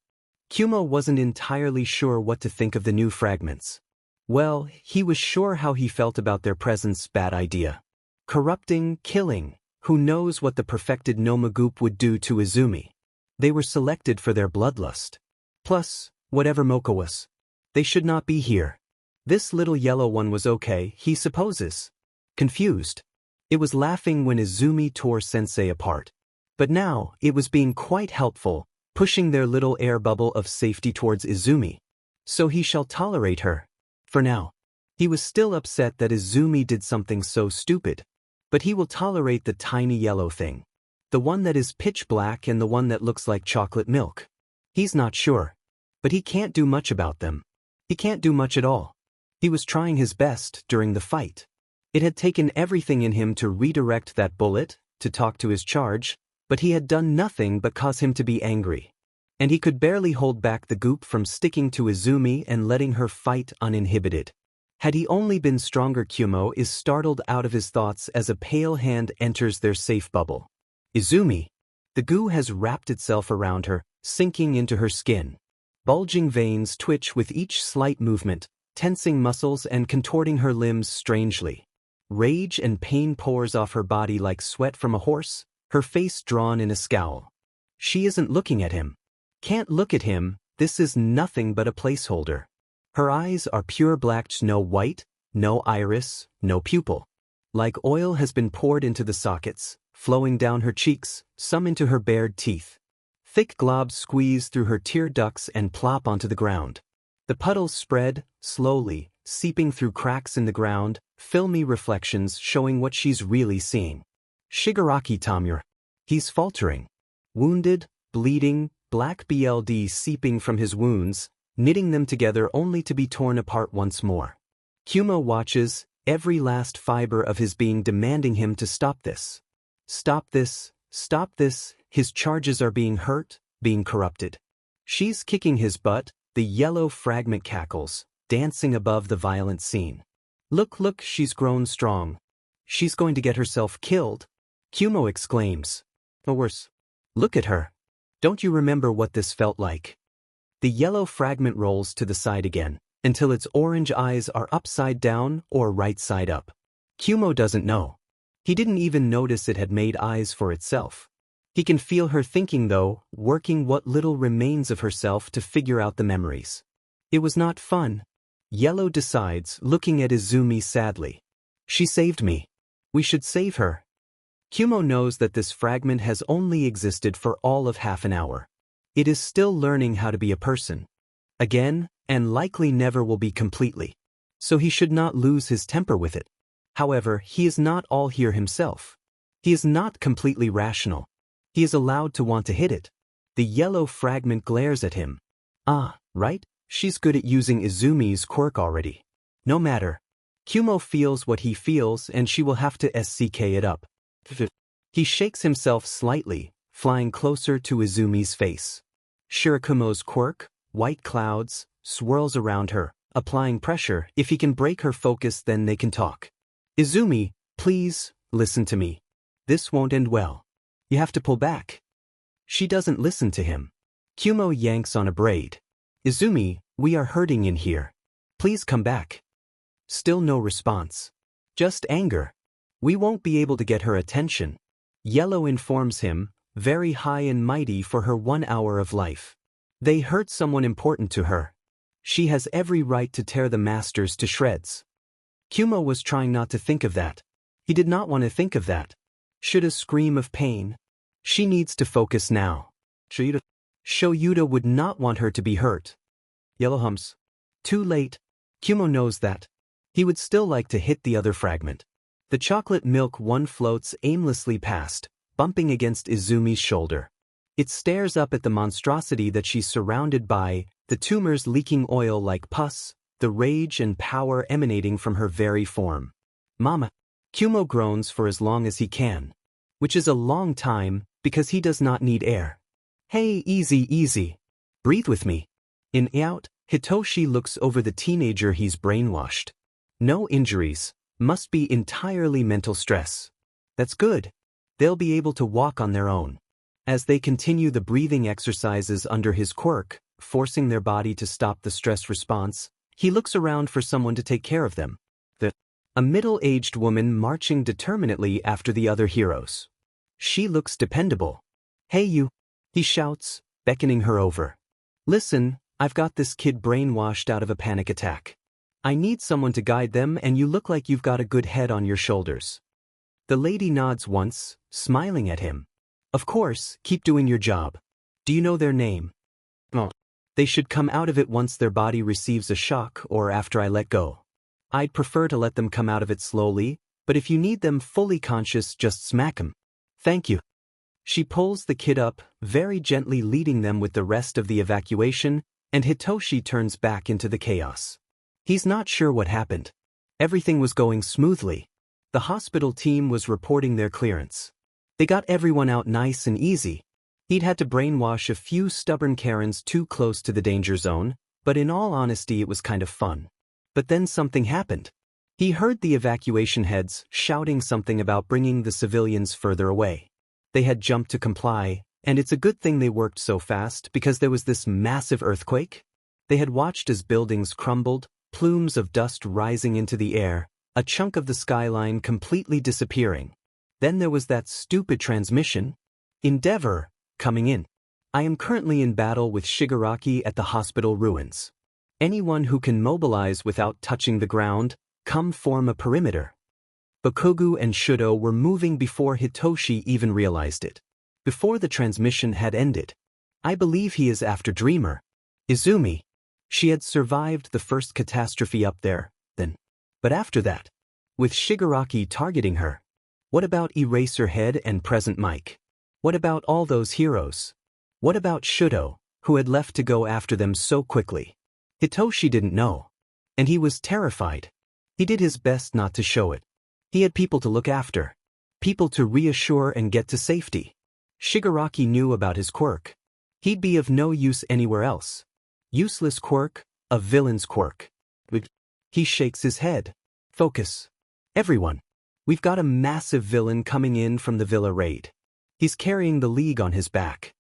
S1: Kumo wasn't entirely sure what to think of the new fragments. Well, he was sure how he felt about their presence. Bad idea. Corrupting, killing. Who knows what the perfected Nomagoop would do to Izumi? They were selected for their bloodlust. Plus, whatever Mocha was. They should not be here. This little yellow one was okay, he supposes. Confused. It was laughing when Izumi tore Sensei apart. But now, it was being quite helpful, pushing their little air bubble of safety towards Izumi. So he shall tolerate her. For now. He was still upset that Izumi did something so stupid. But he will tolerate the tiny yellow thing. The one that is pitch black and the one that looks like chocolate milk. He's not sure. But he can't do much about them. He can't do much at all. He was trying his best during the fight. It had taken everything in him to redirect that bullet, to talk to his charge, but he had done nothing but cause him to be angry. And he could barely hold back the goop from sticking to Izumi and letting her fight uninhibited. Had he only been stronger. Kumo is startled out of his thoughts as a pale hand enters their safe bubble. Izumi. The goo has wrapped itself around her, sinking into her skin. Bulging veins twitch with each slight movement, tensing muscles and contorting her limbs strangely. Rage and pain pours off her body like sweat from a horse, her face drawn in a scowl. She isn't looking at him. Can't look at him, this is nothing but a placeholder. Her eyes are pure black, no white, no iris, no pupil. Like oil has been poured into the sockets, flowing down her cheeks, some into her bared teeth. Thick globs squeeze through her tear ducts and plop onto the ground. The puddles spread, slowly, seeping through cracks in the ground, filmy reflections showing what she's really seeing. Shigaraki Tamura. He's faltering. Wounded, bleeding, black blood seeping from his wounds, knitting them together only to be torn apart once more. Kumo watches, every last fiber of his being demanding him to stop this. Stop this, stop this, his charges are being hurt, being corrupted. She's kicking his butt, the yellow fragment cackles, dancing above the violent scene. Look, look, she's grown strong. She's going to get herself killed. Kumo exclaims. Or worse. Look at her. Don't you remember what this felt like? The yellow fragment rolls to the side again, until its orange eyes are upside down or right side up. Kumo doesn't know. He didn't even notice it had made eyes for itself. He can feel her thinking though, working what little remains of herself to figure out the memories. It was not fun. Yellow decides, looking at Izumi sadly. She saved me. We should save her. Kumo knows that this fragment has only existed for all of half an hour. It is still learning how to be a person. Again, and likely never will be completely. So he should not lose his temper with it. However, he is not all here himself. He is not completely rational. He is allowed to want to hit it. The yellow fragment glares at him. Ah, right? She's good at using Izumi's quirk already. No matter. Kumo feels what he feels and she will have to SCK it up. He shakes himself slightly, flying closer to Izumi's face. Shirakumo's quirk, white clouds, swirls around her, applying pressure. If he can break her focus then they can talk. Izumi, please, listen to me. This won't end well. You have to pull back. She doesn't listen to him. Kumo yanks on a braid. Izumi, we are hurting in here. Please come back. Still no response. Just anger. We won't be able to get her attention. Yellow informs him, very high and mighty for her 1 hour of life. They hurt someone important to her. She has every right to tear the masters to shreds. Kumo was trying not to think of that. He did not want to think of that. Should a scream of pain? She needs to focus now. Shoyuta would not want her to be hurt. Yellow hums. Too late. Kumo knows that. He would still like to hit the other fragment. The chocolate milk one floats aimlessly past, bumping against Izumi's shoulder. It stares up at the monstrosity that she's surrounded by, the tumors leaking oil like pus, the rage and power emanating from her very form. Mama. Kumo groans for as long as he can. Which is a long time, because he does not need air. Hey, easy, easy. Breathe with me. In out, Hitoshi looks over the teenager he's brainwashed. No injuries, must be entirely mental stress. That's good. They'll be able to walk on their own. As they continue the breathing exercises under his quirk, forcing their body to stop the stress response, he looks around for someone to take care of them. A middle-aged woman marching determinedly after the other heroes. She looks dependable. Hey you, he shouts, beckoning her over. Listen, I've got this kid brainwashed out of a panic attack. I need someone to guide them and you look like you've got a good head on your shoulders. The lady nods once, smiling at him. Of course, keep doing your job. Do you know their name? No. They should come out of it once their body receives a shock or after I let go. I'd prefer to let them come out of it slowly, but if you need them fully conscious, just smack 'em. Thank you. She pulls the kid up, very gently leading them with the rest of the evacuation, and Hitoshi turns back into the chaos. He's not sure what happened. Everything was going smoothly. The hospital team was reporting their clearance. They got everyone out nice and easy. He'd had to brainwash a few stubborn Karens too close to the danger zone, but in all honesty it was kind of fun. But then something happened. He heard the evacuation heads shouting something about bringing the civilians further away. They had jumped to comply, and it's a good thing they worked so fast because there was this massive earthquake. They had watched as buildings crumbled, plumes of dust rising into the air, a chunk of the skyline completely disappearing. Then there was that stupid transmission. Endeavor, coming in. I am currently in battle with Shigaraki at the hospital ruins. Anyone who can mobilize without touching the ground, come form a perimeter. Bakugo and Shudo were moving before Hitoshi even realized it. Before the transmission had ended. I believe he is after Dreamer. Izumi. She had survived the first catastrophe up there, then. But after that, with Shigaraki targeting her. What about Eraserhead and Present Mike? What about all those heroes? What about Shudo, who had left to go after them so quickly? Hitoshi didn't know. And he was terrified. He did his best not to show it. He had people to look after. People to reassure and get to safety. Shigaraki knew about his quirk. He'd be of no use anywhere else. Useless quirk, a villain's quirk. He shakes his head. Focus. Everyone. We've got a massive villain coming in from the villa raid. He's carrying the league on his back.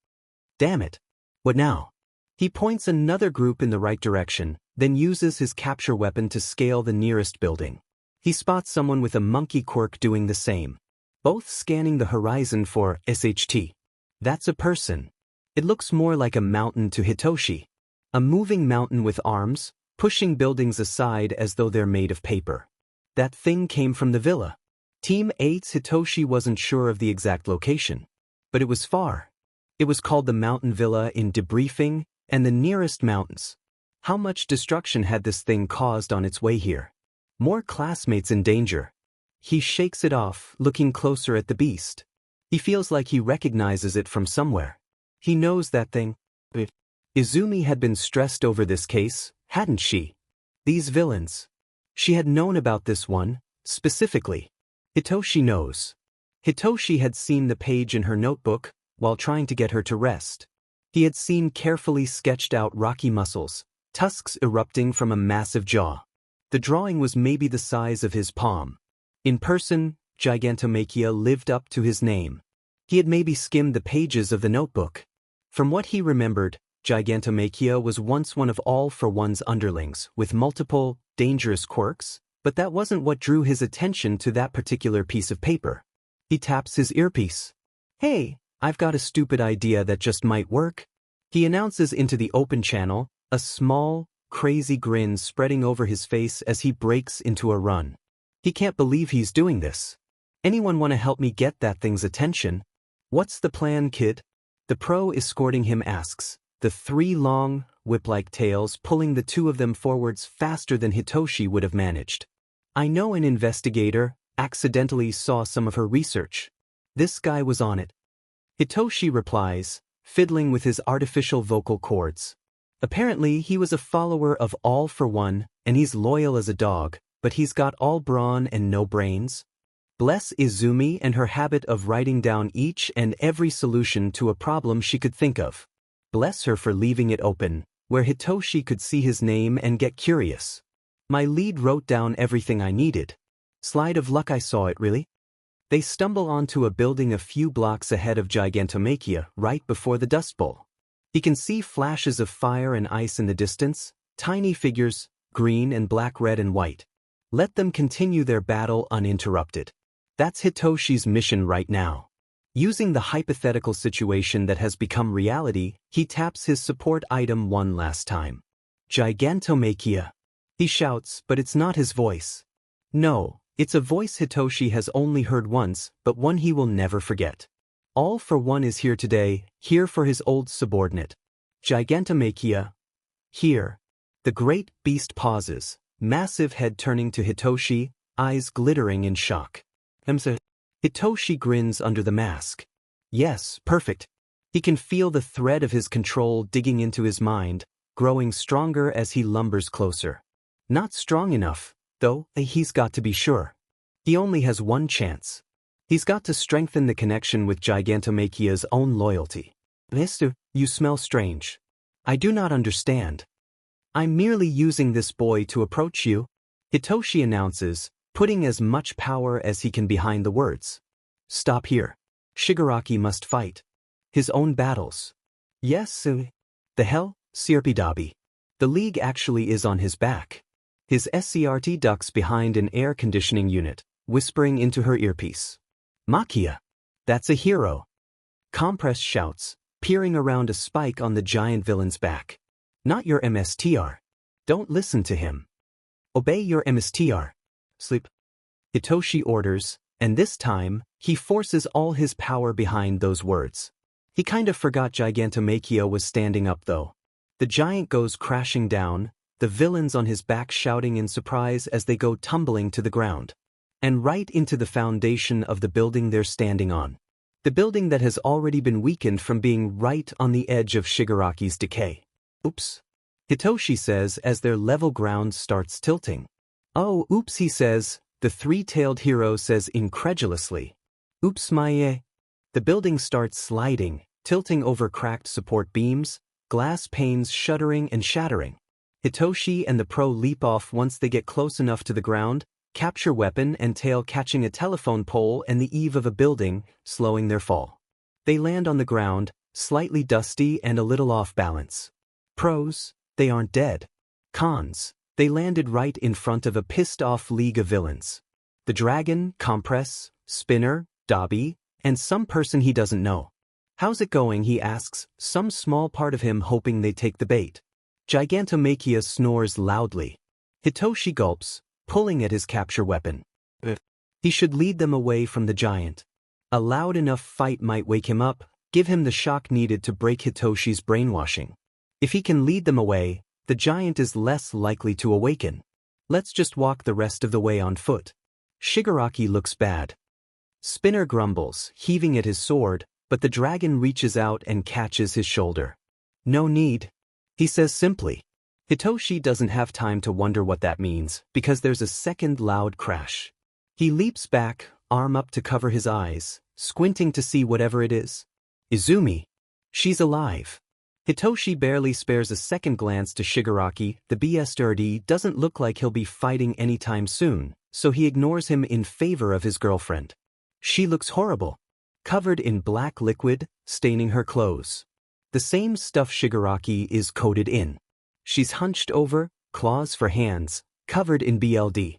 S1: Damn it. What now? He points another group in the right direction, then uses his capture weapon to scale the nearest building. He spots someone with a monkey quirk doing the same. Both scanning the horizon for SHT. That's a person. It looks more like a mountain to Hitoshi. A moving mountain with arms, pushing buildings aside as though they're made of paper. That thing came from the villa. Team 8's Hitoshi wasn't sure of the exact location. But it was far. It was called the Mountain Villa in debriefing, and the nearest mountains. How much destruction had this thing caused on its way here? More classmates in danger. He shakes it off, looking closer at the beast. He feels like he recognizes it from somewhere. He knows that thing. Izumi had been stressed over this case, hadn't she? These villains. She had known about this one, specifically. Hitoshi knows. Hitoshi had seen the page in her notebook, while trying to get her to rest. He had seen carefully sketched out rocky muscles, tusks erupting from a massive jaw. The drawing was maybe the size of his palm. In person, Gigantomachia lived up to his name. He had maybe skimmed the pages of the notebook. From what he remembered, Gigantomachia was once one of All for One's underlings, with multiple, dangerous quirks, but that wasn't what drew his attention to that particular piece of paper. He taps his earpiece. "Hey, I've got a stupid idea that just might work," he announces into the open channel, a small, crazy grin spreading over his face as he breaks into a run. He can't believe he's doing this. "Anyone want to help me get that thing's attention?" "What's the plan, kid?" The pro escorting him asks, the three long, whip-like tails pulling the two of them forwards faster than Hitoshi would have managed. "I know an investigator accidentally saw some of her research. This guy was on it." Hitoshi replies, fiddling with his artificial vocal cords. Apparently he was a follower of All for One, and he's loyal as a dog, but he's got all brawn and no brains. Bless Izumi and her habit of writing down each and every solution to a problem she could think of. Bless her for leaving it open, where Hitoshi could see his name and get curious. "My lead wrote down everything I needed. Slide of luck I saw it, really?" They stumble onto a building a few blocks ahead of Gigantomachia right before the Dust Bowl. He can see flashes of fire and ice in the distance, tiny figures, green and black, red and white. Let them continue their battle uninterrupted. That's Hitoshi's mission right now. Using the hypothetical situation that has become reality, he taps his support item one last time. "Gigantomachia," he shouts, but it's not his voice. No, it's a voice Hitoshi has only heard once, but one he will never forget. All for One is here today, here for his old subordinate. "Gigantomachia. Here." The great beast pauses, massive head turning to Hitoshi, eyes glittering in shock. Hitoshi grins under the mask. Yes, perfect. He can feel the thread of his control digging into his mind, growing stronger as he lumbers closer. Not strong enough, though, he's got to be sure. He only has one chance. He's got to strengthen the connection with Gigantomachia's own loyalty. "Mister, you smell strange. I do not understand." "I'm merely using this boy to approach you," Hitoshi announces, putting as much power as he can behind the words. "Stop here. Shigaraki must fight his own battles." "Yes, the hell, Sirpidabi. The League actually is on his back." His SCRT ducks behind an air conditioning unit, whispering into her earpiece. "Machia. That's a hero." Compress shouts, peering around a spike on the giant villain's back. "Not your MSTR. Don't listen to him. Obey your MSTR. Sleep." Hitoshi orders, and this time, he forces all his power behind those words. He kind of forgot Gigantomachia was standing up though. The giant goes crashing down, the villains on his back shouting in surprise as they go tumbling to the ground. And right into the foundation of the building they're standing on. The building that has already been weakened from being right on the edge of Shigaraki's decay. "Oops," Hitoshi says as their level ground starts tilting. "Oh, oops," he says, the three-tailed hero says incredulously. "Oops, my." The building starts sliding, tilting over cracked support beams, glass panes shuddering and shattering. Hitoshi and the pro leap off once they get close enough to the ground, capture weapon and tail catching a telephone pole and the eave of a building, slowing their fall. They land on the ground, slightly dusty and a little off balance. Pros, they aren't dead. Cons, they landed right in front of a pissed-off league of villains. The dragon, Compress, Spinner, Dobby, and some person he doesn't know. "How's it going?" he asks, some small part of him hoping they take the bait. Gigantomachia snores loudly. Hitoshi gulps, pulling at his capture weapon. He should lead them away from the giant. A loud enough fight might wake him up, give him the shock needed to break Hitoshi's brainwashing. If he can lead them away, the giant is less likely to awaken. Let's just walk the rest of the way on foot. Shigaraki looks bad. Spinner grumbles, heaving at his sword, but the dragon reaches out and catches his shoulder. "No need," he says simply. Hitoshi doesn't have time to wonder what that means, because there's a second loud crash. He leaps back, arm up to cover his eyes, squinting to see whatever it is. Izumi. She's alive. Hitoshi barely spares a second glance to Shigaraki. The BSRD doesn't look like he'll be fighting anytime soon, so he ignores him in favor of his girlfriend. She looks horrible, covered in black liquid, staining her clothes. The same stuff Shigaraki is coated in. She's hunched over, claws for hands, covered in BLD.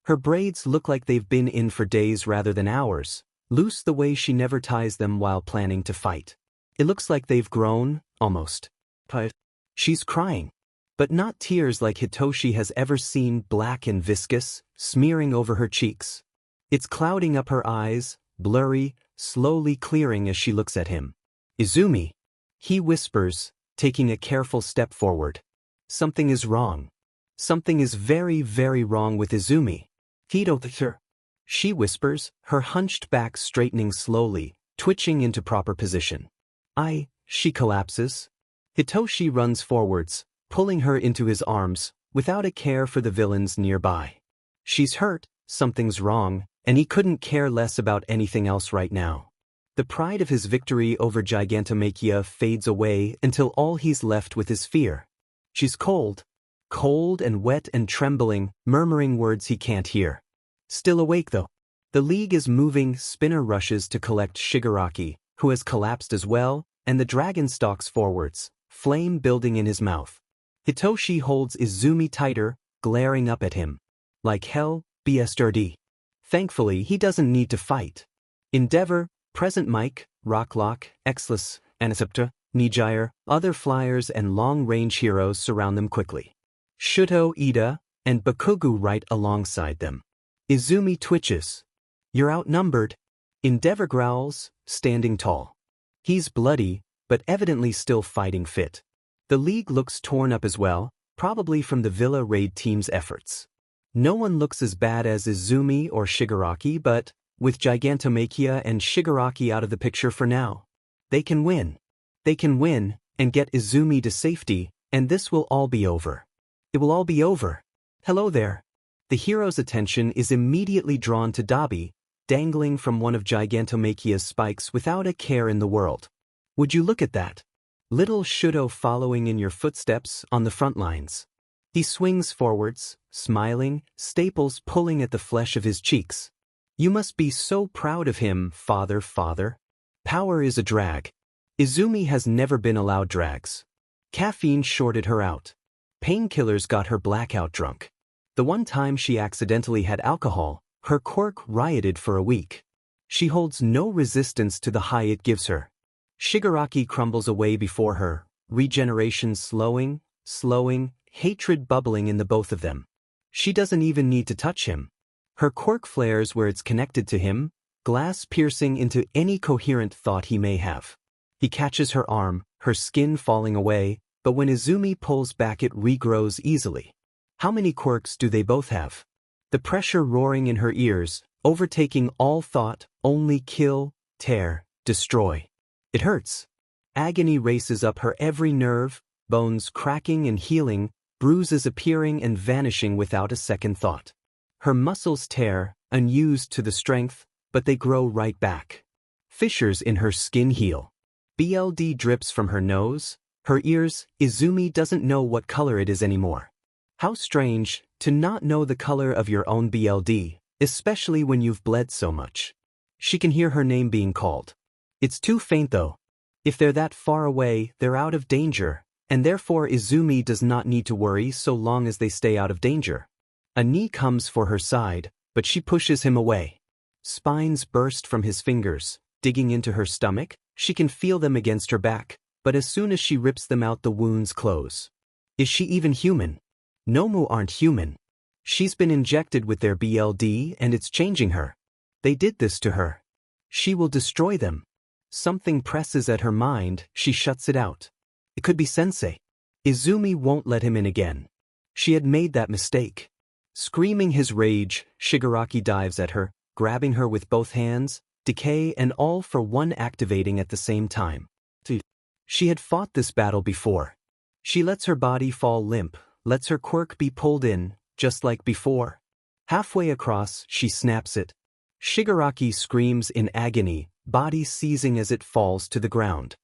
S1: Her braids look like they've been in for days rather than hours, loose the way she never ties them while planning to fight. It looks like they've grown, almost. She's crying. But not tears like Hitoshi has ever seen, black and viscous, smearing over her cheeks. It's clouding up her eyes, blurry, slowly clearing as she looks at him. Izumi, he whispers, taking a careful step forward. Something is wrong. Something is very, very wrong with Izumi. She whispers, her hunched back straightening slowly, twitching into proper position. She collapses. Hitoshi runs forwards, pulling her into his arms, without a care for the villains nearby. She's hurt, something's wrong, and he couldn't care less about anything else right now. The pride of his victory over Gigantomachia fades away until all he's left with is fear. She's cold and wet and trembling, murmuring words he can't hear. Still awake though. The League is moving. Spinner rushes to collect Shigaraki, who has collapsed as well, and the dragon stalks forwards, flame building in his mouth. Hitoshi holds Izumi tighter, glaring up at him. Like hell, BSRD. Thankfully, he doesn't need to fight. Endeavor, Present Mike, Rocklock, Exless, Anisepta, Nijire, other flyers and long-range heroes surround them quickly. Shuto, Ida, and Bakugu right alongside them. Izumi twitches. You're outnumbered. Endeavor growls, standing tall. He's bloody, but evidently still fighting fit. The League looks torn up as well, probably from the Villa Raid team's efforts. No one looks as bad as Izumi or Shigaraki, but, with Gigantomachia and Shigaraki out of the picture for now, they can win. They can win, and get Izumi to safety, and this will all be over. It will all be over. Hello there. The hero's attention is immediately drawn to Dabi, dangling from one of Gigantomachia's spikes without a care in the world. Would you look at that? Little Shuto following in your footsteps on the front lines. He swings forwards, smiling, staples pulling at the flesh of his cheeks. You must be so proud of him, father. Power is a drag. Izumi has never been allowed drags. Caffeine shorted her out. Painkillers got her blackout drunk. The one time she accidentally had alcohol, her quirk rioted for a week. She holds no resistance to the high it gives her. Shigaraki crumbles away before her, regeneration slowing, hatred bubbling in the both of them. She doesn't even need to touch him. Her quirk flares where it's connected to him, glass piercing into any coherent thought he may have. He catches her arm, her skin falling away, but when Izumi pulls back it regrows easily. How many quirks do they both have? The pressure roaring in her ears, overtaking all thought, only kill, tear, destroy. It hurts. Agony races up her every nerve, bones cracking and healing, bruises appearing and vanishing without a second thought. Her muscles tear, unused to the strength, but they grow right back. Fissures in her skin heal. BLD drips from her nose, her ears. Izumi doesn't know what color it is anymore. How strange, to not know the color of your own BLD, especially when you've bled so much. She can hear her name being called. It's too faint though. If they're that far away, they're out of danger, and therefore Izumi does not need to worry so long as they stay out of danger. A knee comes for her side, but she pushes him away. Spines burst from his fingers, digging into her stomach. She can feel them against her back, but as soon as she rips them out the wounds close. Is she even human? Nomu aren't human. She's been injected with their BLD and it's changing her. They did this to her. She will destroy them. Something presses at her mind, she shuts it out. It could be Sensei. Izumi won't let him in again. She had made that mistake. Screaming his rage, Shigaraki dives at her, grabbing her with both hands, decay and all for one activating at the same time. She had fought this battle before. She lets her body fall limp, lets her quirk be pulled in, just like before. Halfway across, she snaps it. Shigaraki screams in agony, body seizing as it falls to the ground.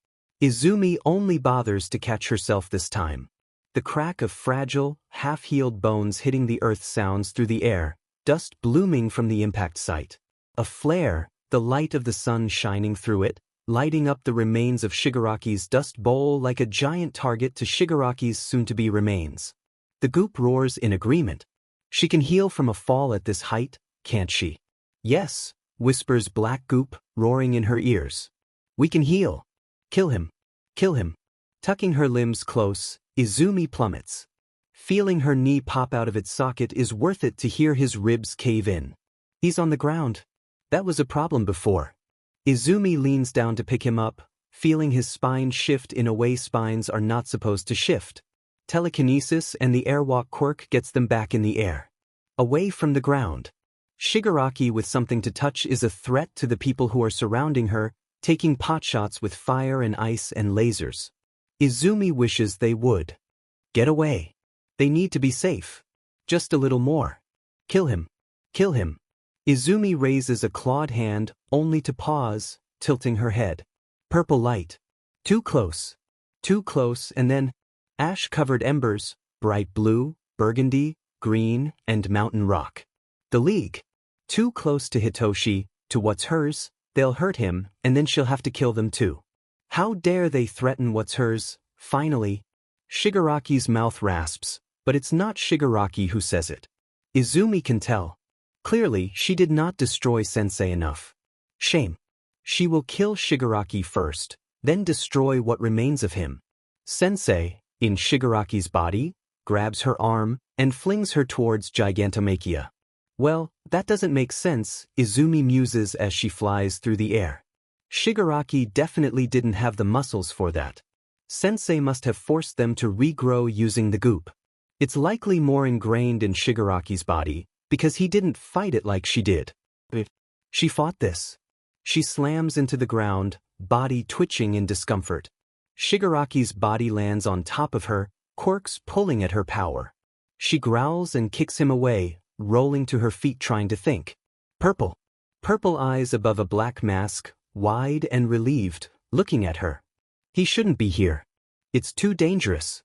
S1: Izumi only bothers to catch herself this time. The crack of fragile, half-healed bones hitting the earth sounds through the air, dust blooming from the impact site. A flare, the light of the sun shining through it, lighting up the remains of Shigaraki's dust bowl like a giant target to Shigaraki's soon-to-be remains. The goop roars in agreement. She can heal from a fall at this height, can't she? Yes, whispers black goop, roaring in her ears. We can heal. Kill him. Kill him. Tucking her limbs close, Izumi plummets. Feeling her knee pop out of its socket is worth it to hear his ribs cave in. He's on the ground. That was a problem before. Izumi leans down to pick him up, feeling his spine shift in a way spines are not supposed to shift. Telekinesis and the airwalk quirk gets them back in the air. Away from the ground. Shigaraki with something to touch is a threat to the people who are surrounding her, taking potshots with fire and ice and lasers. Izumi wishes they would. Get away. They need to be safe. Just a little more. Kill him. Kill him. Izumi raises a clawed hand, only to pause, tilting her head. Purple light. Too close. Too close, and then ash-covered embers, bright blue, burgundy, green, and mountain rock. The League. Too close to Hitoshi, to what's hers, they'll hurt him, and then she'll have to kill them too. How dare they threaten what's hers? Finally, Shigaraki's mouth rasps, but it's not Shigaraki who says it. Izumi can tell. Clearly, she did not destroy Sensei enough. Shame. She will kill Shigaraki first, then destroy what remains of him. Sensei, in Shigaraki's body, grabs her arm and flings her towards Gigantomachia. Well, that doesn't make sense, Izumi muses as she flies through the air. Shigaraki definitely didn't have the muscles for that. Sensei must have forced them to regrow using the goop. It's likely more ingrained in Shigaraki's body, because he didn't fight it like she did. She fought this. She slams into the ground, body twitching in discomfort. Shigaraki's body lands on top of her, quirks pulling at her power. She growls and kicks him away, rolling to her feet trying to think. Purple. Purple eyes above a black mask, wide and relieved, looking at her. He shouldn't be here. It's too dangerous.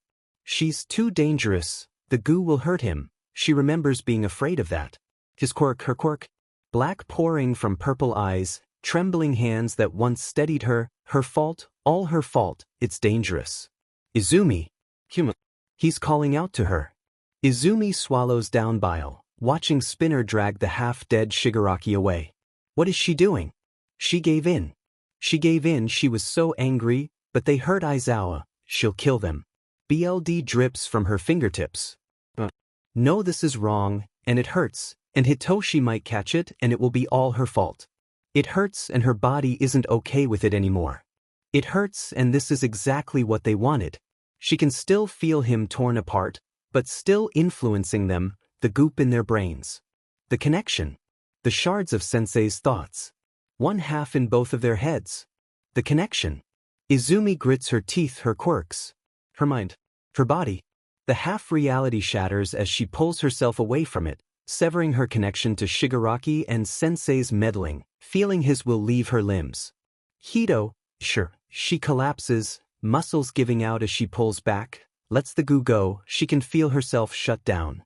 S1: She's too dangerous. The goo will hurt him. She remembers being afraid of that. His quirk, her quirk. Black pouring from purple eyes, trembling hands that once steadied her, her fault, all her fault, it's dangerous. Izumi. Human. He's calling out to her. Izumi swallows down bile, watching Spinner drag the half-dead Shigaraki away. What is she doing? She gave in. She gave in, she was so angry, but they hurt Aizawa, she'll kill them. BLD drips from her fingertips. No, this is wrong, and it hurts, and Hitoshi might catch it and it will be all her fault. It hurts and her body isn't okay with it anymore. It hurts and this is exactly what they wanted. She can still feel him torn apart, but still influencing them, the goop in their brains. The connection. The shards of Sensei's thoughts. One half in both of their heads. The connection. Izumi grits her teeth, her quirks. Her mind. Her body. The half-reality shatters as she pulls herself away from it, severing her connection to Shigaraki and Sensei's meddling, feeling his will leave her limbs. Hito, sure, she collapses, muscles giving out as she pulls back, lets the goo go, she can feel herself shut down.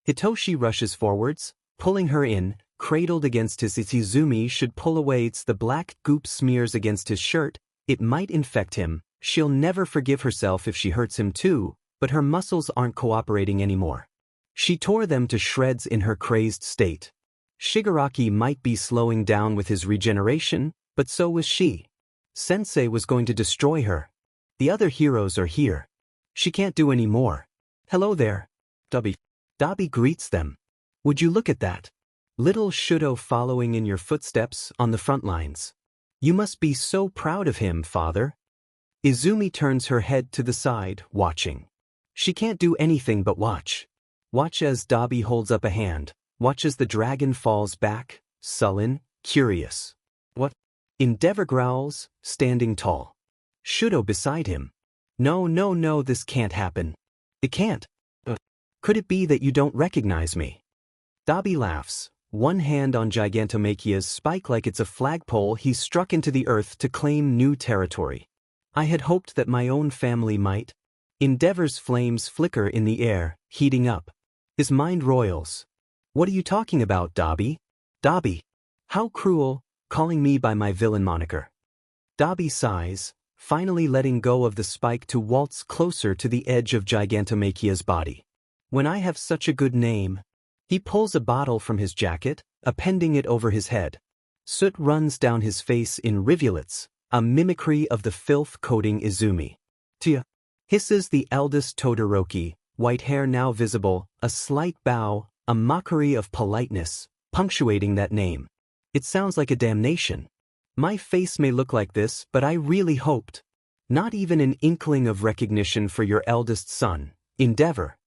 S1: Hitoshi rushes forwards, pulling her in, cradled against his Izumi should pull away. It's the black goop smears against his shirt, it might infect him, she'll never forgive herself if she hurts him too, but her muscles aren't cooperating anymore. She tore them to shreds in her crazed state. Shigaraki might be slowing down with his regeneration, but so was she. Sensei was going to destroy her. The other heroes are here. She can't do any more. Hello there. Dabi greets them. Would you look at that? Little Shudo following in your footsteps on the front lines. You must be so proud of him, father. Izumi turns her head to the side, watching. She can't do anything but watch. Watch as Dabi holds up a hand. Watch as the dragon falls back, sullen, curious. What? Endeavor growls, standing tall. Shudo beside him. No, this can't happen. It can't. Could it be that you don't recognize me? Dabi laughs, one hand on Gigantomachia's spike like it's a flagpole he's struck into the earth to claim new territory. I had hoped that my own family might. Endeavor's flames flicker in the air, heating up. His mind roils. What are you talking about, Dobby? Dobby. How cruel, calling me by my villain moniker. Dobby sighs, finally letting go of the spike to waltz closer to the edge of Gigantomachia's body. When I have such a good name. He pulls a bottle from his jacket, appending it over his head. Soot runs down his face in rivulets, a mimicry of the filth-coating Izumi. Tia, hisses the eldest Todoroki, white hair now visible, a slight bow, a mockery of politeness, punctuating that name. It sounds like a damnation. My face may look like this, but I really hoped. Not even an inkling of recognition for your eldest son, Endeavor.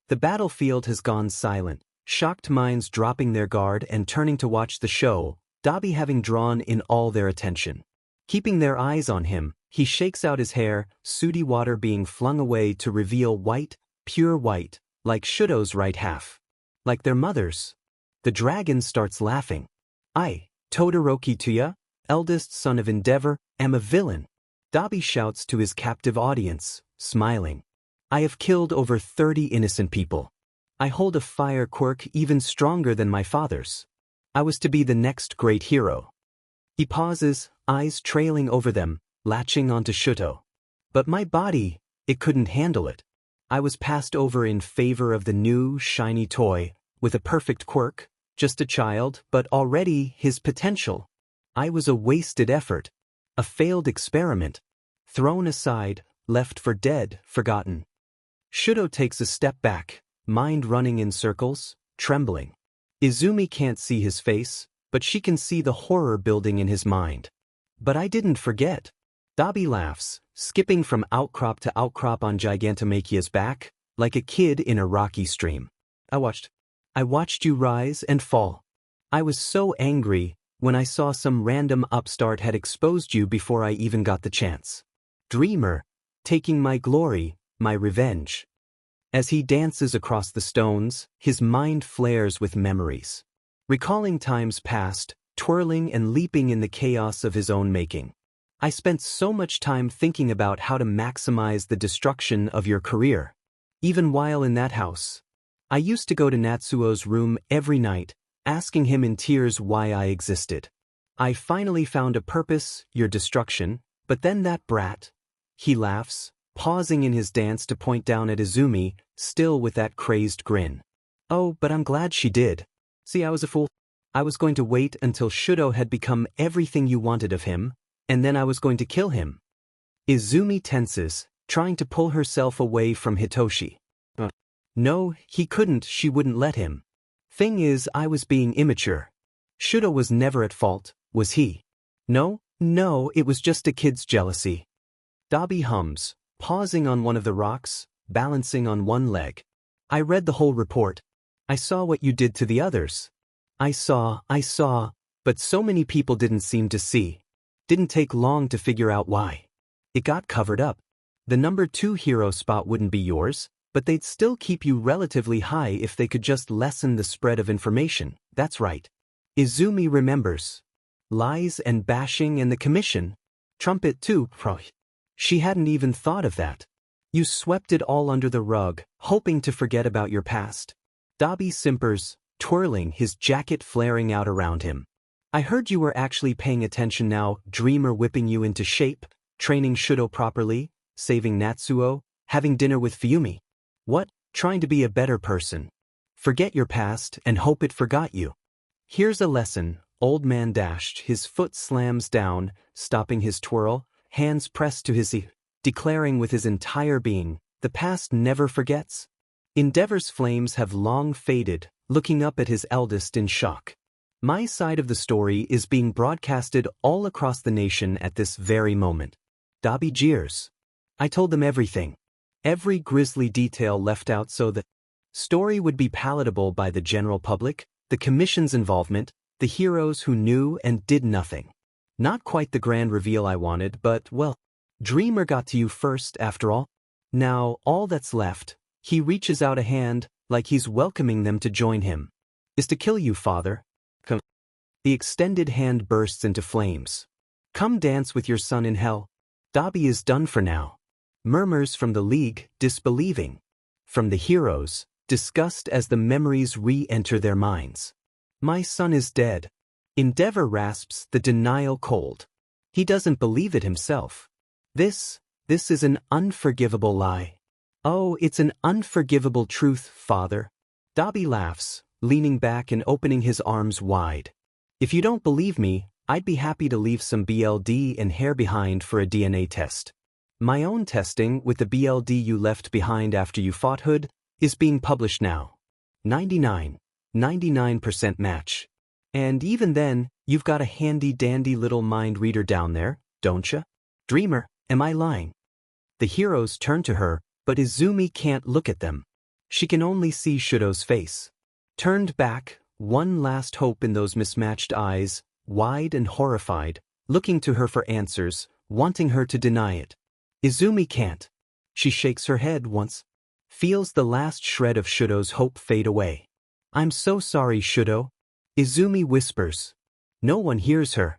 S1: The battlefield has gone silent, shocked minds dropping their guard and turning to watch the show, Dobby having drawn in all their attention. Keeping their eyes on him, he shakes out his hair, sooty water being flung away to reveal white, pure white, like Shudo's right half. Like their mother's. The dragon starts laughing. I, Todoroki Tuya, eldest son of Endeavor, am a villain. Dobby shouts to his captive audience, smiling. I have killed over 30 innocent people. I hold a fire quirk even stronger than my father's. I was to be the next great hero. He pauses, eyes trailing over them, latching onto Shuto. But my body, it couldn't handle it. I was passed over in favor of the new, shiny toy, with a perfect quirk, just a child, but already his potential. I was a wasted effort. A failed experiment. Thrown aside, left for dead, forgotten. Shudo takes a step back, mind running in circles, trembling. Izumi can't see his face, but she can see the horror building in his mind. But I didn't forget. Dobby laughs, skipping from outcrop to outcrop on Gigantomachia's back, like a kid in a rocky stream. I watched you rise and fall. I was so angry when I saw some random upstart had exposed you before I even got the chance. Dreamer, taking my glory, my revenge. As he dances across the stones, his mind flares with memories. Recalling times past, twirling and leaping in the chaos of his own making. I spent so much time thinking about how to maximize the destruction of your career. Even while in that house. I used to go to Natsuo's room every night, asking him in tears why I existed. I finally found a purpose, your destruction, but then that brat. He laughs, pausing in his dance to point down at Izumi, still with that crazed grin. Oh, but I'm glad she did. See, I was a fool. I was going to wait until Shudo had become everything you wanted of him, and then I was going to kill him. Izumi tenses, trying to pull herself away from Hitoshi. No, he couldn't, she wouldn't let him. Thing is, I was being immature. Shudo was never at fault, was he? No, it was just a kid's jealousy. Dobby hums, pausing on one of the rocks, balancing on one leg. I read the whole report. I saw what you did to the others. I saw, but so many people didn't seem to see. Didn't take long to figure out why. It got covered up. The number 2 hero spot wouldn't be yours, but they'd still keep you relatively high if they could just lessen the spread of information, that's right. Izumi remembers. Lies and bashing and the commission. Trumpet too, she hadn't even thought of that. You swept it all under the rug, hoping to forget about your past. Dobby simpers, twirling, his jacket flaring out around him. I heard you were actually paying attention now, Dreamer whipping you into shape, training Shudo properly, saving Natsuo, having dinner with Fuyumi. What? Trying to be a better person. Forget your past and hope it forgot you. Here's a lesson, old man dashed, his foot slams down, stopping his twirl, hands pressed to his ear, declaring with his entire being, the past never forgets. Endeavor's flames have long faded, looking up at his eldest in shock. My side of the story is being broadcasted all across the nation at this very moment. Dobby jeers. I told them everything. Every grisly detail left out so the story would be palatable by the general public, the commission's involvement, the heroes who knew and did nothing. Not quite the grand reveal I wanted, but, well, Dreamer got to you first after all. Now, all that's left, he reaches out a hand, like he's welcoming them to join him, is to kill you, father. Come. The extended hand bursts into flames. Come dance with your son in hell. Dobby is done for now. Murmurs from the League, disbelieving. From the heroes, disgust as the memories re-enter their minds. My son is dead. Endeavor rasps the denial cold. He doesn't believe it himself. This is an unforgivable lie. Oh, it's an unforgivable truth, father. Dobby laughs, leaning back and opening his arms wide. If you don't believe me, I'd be happy to leave some BLD and hair behind for a DNA test. My own testing with the BLD you left behind after you fought Hood is being published now. 99% match. And even then, you've got a handy-dandy little mind reader down there, don't ya? Dreamer, am I lying? The heroes turn to her, but Izumi can't look at them. She can only see Shudo's face. Turned back, one last hope in those mismatched eyes, wide and horrified, looking to her for answers, wanting her to deny it. Izumi can't. She shakes her head once, feels the last shred of Shudo's hope fade away. I'm so sorry, Shudo. Izumi whispers. No one hears her.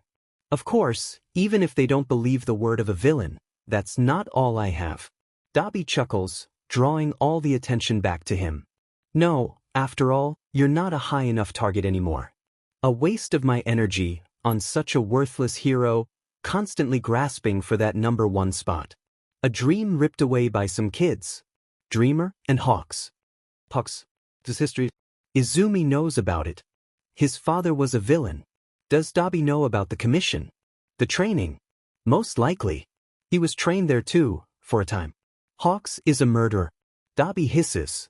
S1: Of course, even if they don't believe the word of a villain, that's not all I have. Dobby chuckles, drawing all the attention back to him. No, after all, you're not a high enough target anymore. A waste of my energy on such a worthless hero, constantly grasping for that number one spot. A dream ripped away by some kids. Dreamer and Hawks. Hawks. This history. Izumi knows about it. His father was a villain. Does Dobby know about the commission? The training? Most likely. He was trained there too, for a time. Hawks is a murderer. Dobby hisses.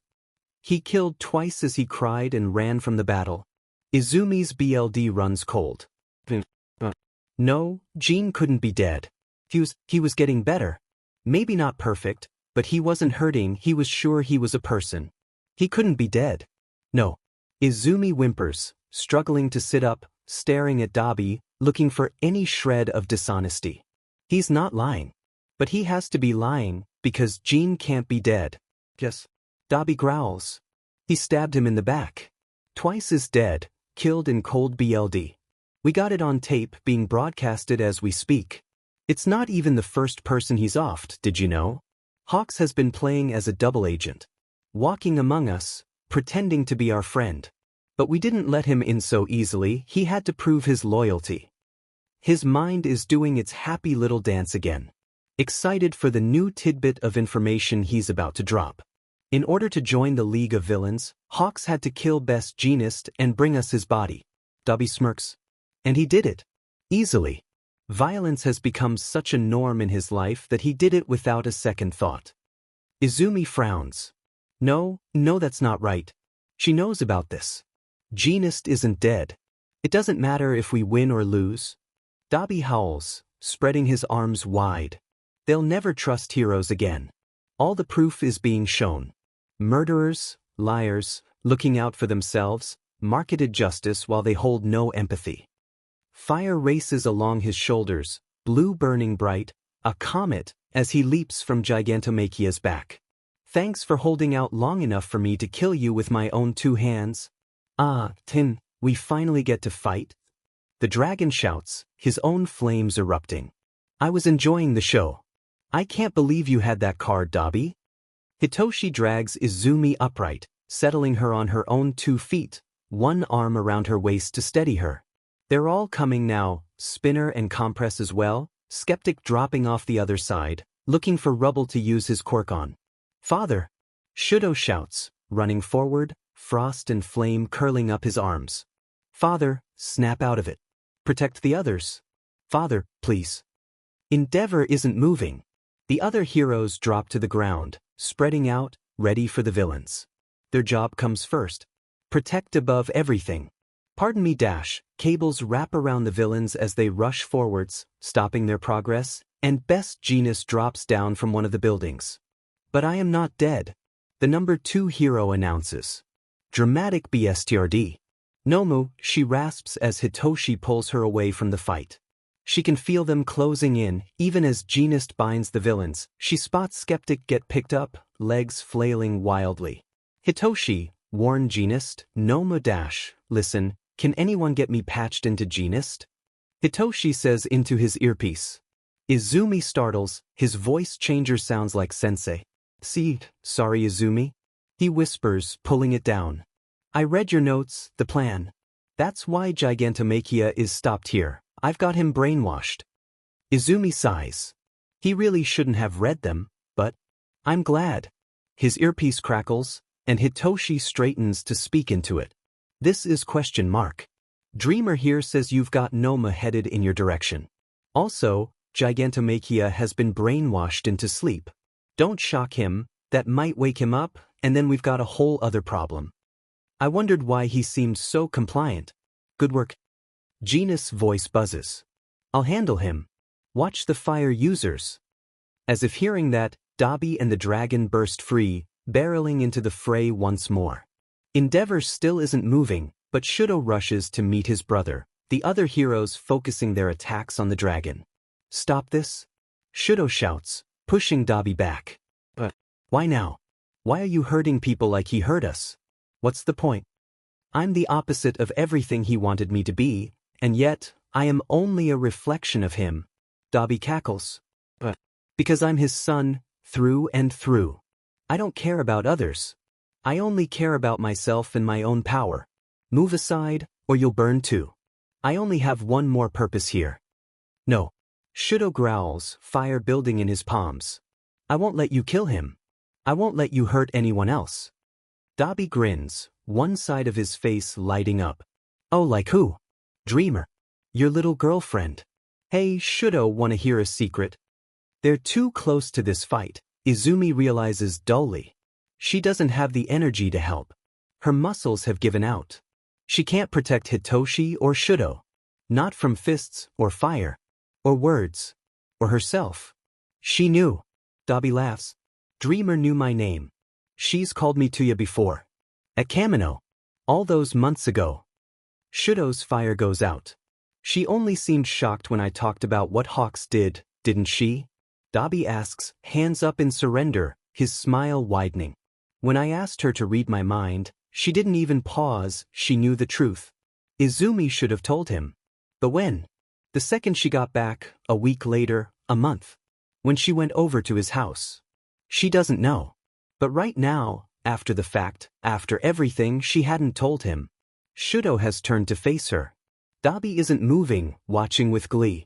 S1: He killed twice as he cried and ran from the battle. Izumi's BLD runs cold. No, Jean couldn't be dead. He was getting better. Maybe not perfect, but he wasn't hurting. He was sure he was a person. He couldn't be dead. No. Izumi whimpers, struggling to sit up, staring at Dobby, looking for any shred of dishonesty. He's not lying. But he has to be lying, because Jean can't be dead. Yes. Dobby growls. He stabbed him in the back. Twice as dead, killed in cold BLD. We got it on tape being broadcasted as we speak. It's not even the first person he's offed, did you know? Hawks has been playing as a double agent. Walking among us, pretending to be our friend. But we didn't let him in so easily. He had to prove his loyalty. His mind is doing its happy little dance again. Excited for the new tidbit of information he's about to drop. In order to join the League of Villains, Hawks had to kill Best Jeanist and bring us his body. Dobby smirks. And he did it. Easily. Violence has become such a norm in his life that he did it without a second thought. Izumi frowns. No, that's not right. She knows about this. Jeanist isn't dead. It doesn't matter if we win or lose. Dobby howls, spreading his arms wide. They'll never trust heroes again. All the proof is being shown. Murderers, liars, looking out for themselves, marketed justice while they hold no empathy. Fire races along his shoulders, blue burning bright, a comet, as he leaps from Gigantomachia's back. Thanks for holding out long enough for me to kill you with my own two hands. Ah, Tin, we finally get to fight? The dragon shouts, his own flames erupting. I was enjoying the show. I can't believe you had that card, Dobby. Hitoshi drags Izumi upright, settling her on her own 2 feet, one arm around her waist to steady her. They're all coming now, Spinner and Compress as well, Skeptic dropping off the other side, looking for rubble to use his quirk on. Father! Shudo shouts, running forward, frost and flame curling up his arms. Father, snap out of it. Protect the others. Father, please. Endeavor isn't moving. The other heroes drop to the ground, spreading out, ready for the villains. Their job comes first. Protect above everything. Pardon me, cables wrap around the villains as they rush forwards, stopping their progress, and Best Jeanist drops down from one of the buildings. But I am not dead. The number 2 hero announces. Dramatic BSTRD. Nomu, she rasps as Hitoshi pulls her away from the fight. She can feel them closing in, even as Jeanist binds the villains. She spots Skeptic get picked up, legs flailing wildly. Hitoshi, warn Jeanist, Nomu listen, can anyone get me patched into Jeanist? Hitoshi says into his earpiece. Izumi startles, his voice changer sounds like sensei. Sorry Izumi. He whispers, pulling it down. I read your notes, the plan. That's why Gigantomachia is stopped here. I've got him brainwashed. Izumi sighs. He really shouldn't have read them, but I'm glad. His earpiece crackles, and Hitoshi straightens to speak into it. This is question mark. Dreamer here says you've got Noma headed in your direction. Also, Gigantomachia has been brainwashed into sleep. Don't shock him, that might wake him up, and then we've got a whole other problem. I wondered why he seemed so compliant. Good work. Gina's voice buzzes. I'll handle him. Watch the fire users. As if hearing that, Dabi and the dragon burst free, barreling into the fray once more. Endeavor still isn't moving, but Shudo rushes to meet his brother, the other heroes focusing their attacks on the dragon. Stop this? Shudo shouts, pushing Dabi back. But why now? Why are you hurting people like he hurt us? What's the point? I'm the opposite of everything he wanted me to be, and yet, I am only a reflection of him. Dabi cackles. But because I'm his son, through and through. I don't care about others. I only care about myself and my own power. Move aside, or you'll burn too. I only have one more purpose here. No. Shudo growls, fire building in his palms. I won't let you kill him. I won't let you hurt anyone else. Dabi grins, one side of his face lighting up. Oh, like who? Dreamer. Your little girlfriend. Hey, Shudo, wanna hear a secret? They're too close to this fight, Izumi realizes dully. She doesn't have the energy to help. Her muscles have given out. She can't protect Hitoshi or Shudo. Not from fists, or fire, or words, or herself. She knew. Dabi laughs. Dreamer knew my name. She's called me to you before. At Kamino. All those months ago. Shudo's fire goes out. She only seemed shocked when I talked about what Hawks did, didn't she? Dabi asks, hands up in surrender, his smile widening. When I asked her to read my mind, she didn't even pause, she knew the truth. Izumi should have told him. But when? The second she got back, a week later, a month. When she went over to his house. She doesn't know. But right now, after the fact, after everything she hadn't told him. Shudo has turned to face her. Dabi isn't moving, watching with glee.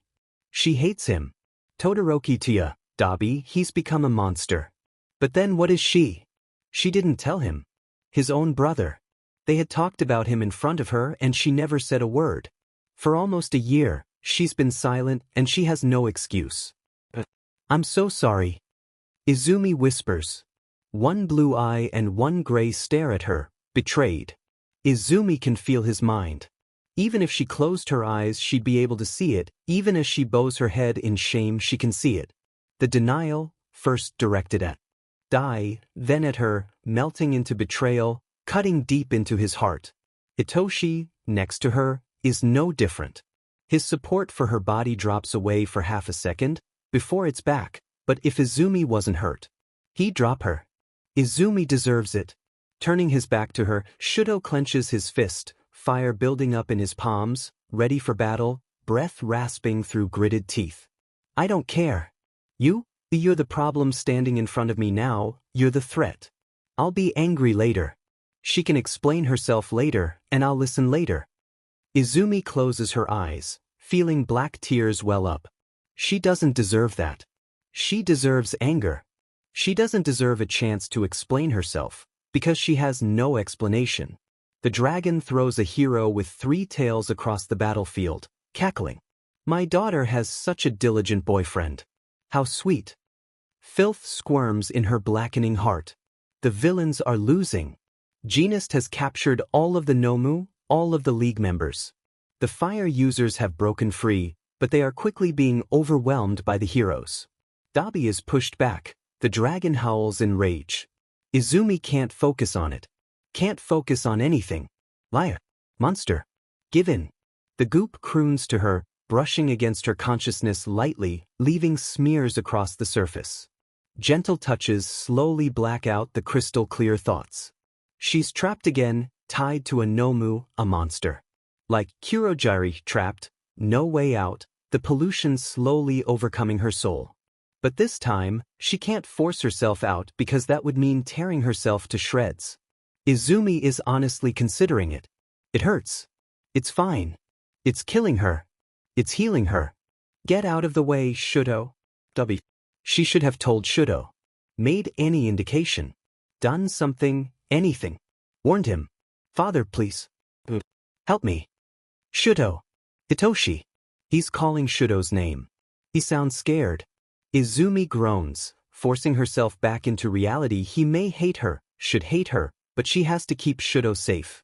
S1: She hates him. Todoroki to ya, Dabi, he's become a monster. But then what is she? She didn't tell him. His own brother. They had talked about him in front of her and she never said a word. For almost a year, she's been silent and she has no excuse. I'm so sorry. Izumi whispers. One blue eye and one gray stare at her, betrayed. Izumi can feel his mind. Even if she closed her eyes she'd be able to see it, even as she bows her head in shame she can see it. The denial, first directed at Dai, then at her, melting into betrayal, cutting deep into his heart. Hitoshi, next to her, is no different. His support for her body drops away for half a second, before it's back, but if Izumi wasn't hurt, he'd drop her. Izumi deserves it. Turning his back to her, Shudo clenches his fist, fire building up in his palms, ready for battle, breath rasping through gritted teeth. I don't care. You're the problem standing in front of me now, you're the threat. I'll be angry later. She can explain herself later, and I'll listen later. Izumi closes her eyes, feeling black tears well up. She doesn't deserve that. She deserves anger. She doesn't deserve a chance to explain herself, because she has no explanation. The dragon throws a hero with 3 tails across the battlefield, cackling. My daughter has such a diligent boyfriend. How sweet. Filth squirms in her blackening heart. The villains are losing. Genist has captured all of the Nomu, all of the League members. The fire users have broken free, but they are quickly being overwhelmed by the heroes. Dabi is pushed back. The dragon howls in rage. Izumi can't focus on it. Can't focus on anything. Liar. Monster. Give in. The goop croons to her, brushing against her consciousness lightly, leaving smears across the surface. Gentle touches slowly black out the crystal-clear thoughts. She's trapped again, tied to a Nomu, a monster. Like Kurogiri trapped, no way out, the pollution slowly overcoming her soul. But this time, she can't force herself out because that would mean tearing herself to shreds. Izumi is honestly considering it. It hurts. It's fine. It's killing her. It's healing her. Get out of the way, Shudo. W. She should have told Shudo. Made any indication. Done something, anything. Warned him. Father, please. Help me. Shudo. Hitoshi. He's calling Shudo's name. He sounds scared. Izumi groans, forcing herself back into reality. He may hate her, should hate her, but she has to keep Shudo safe.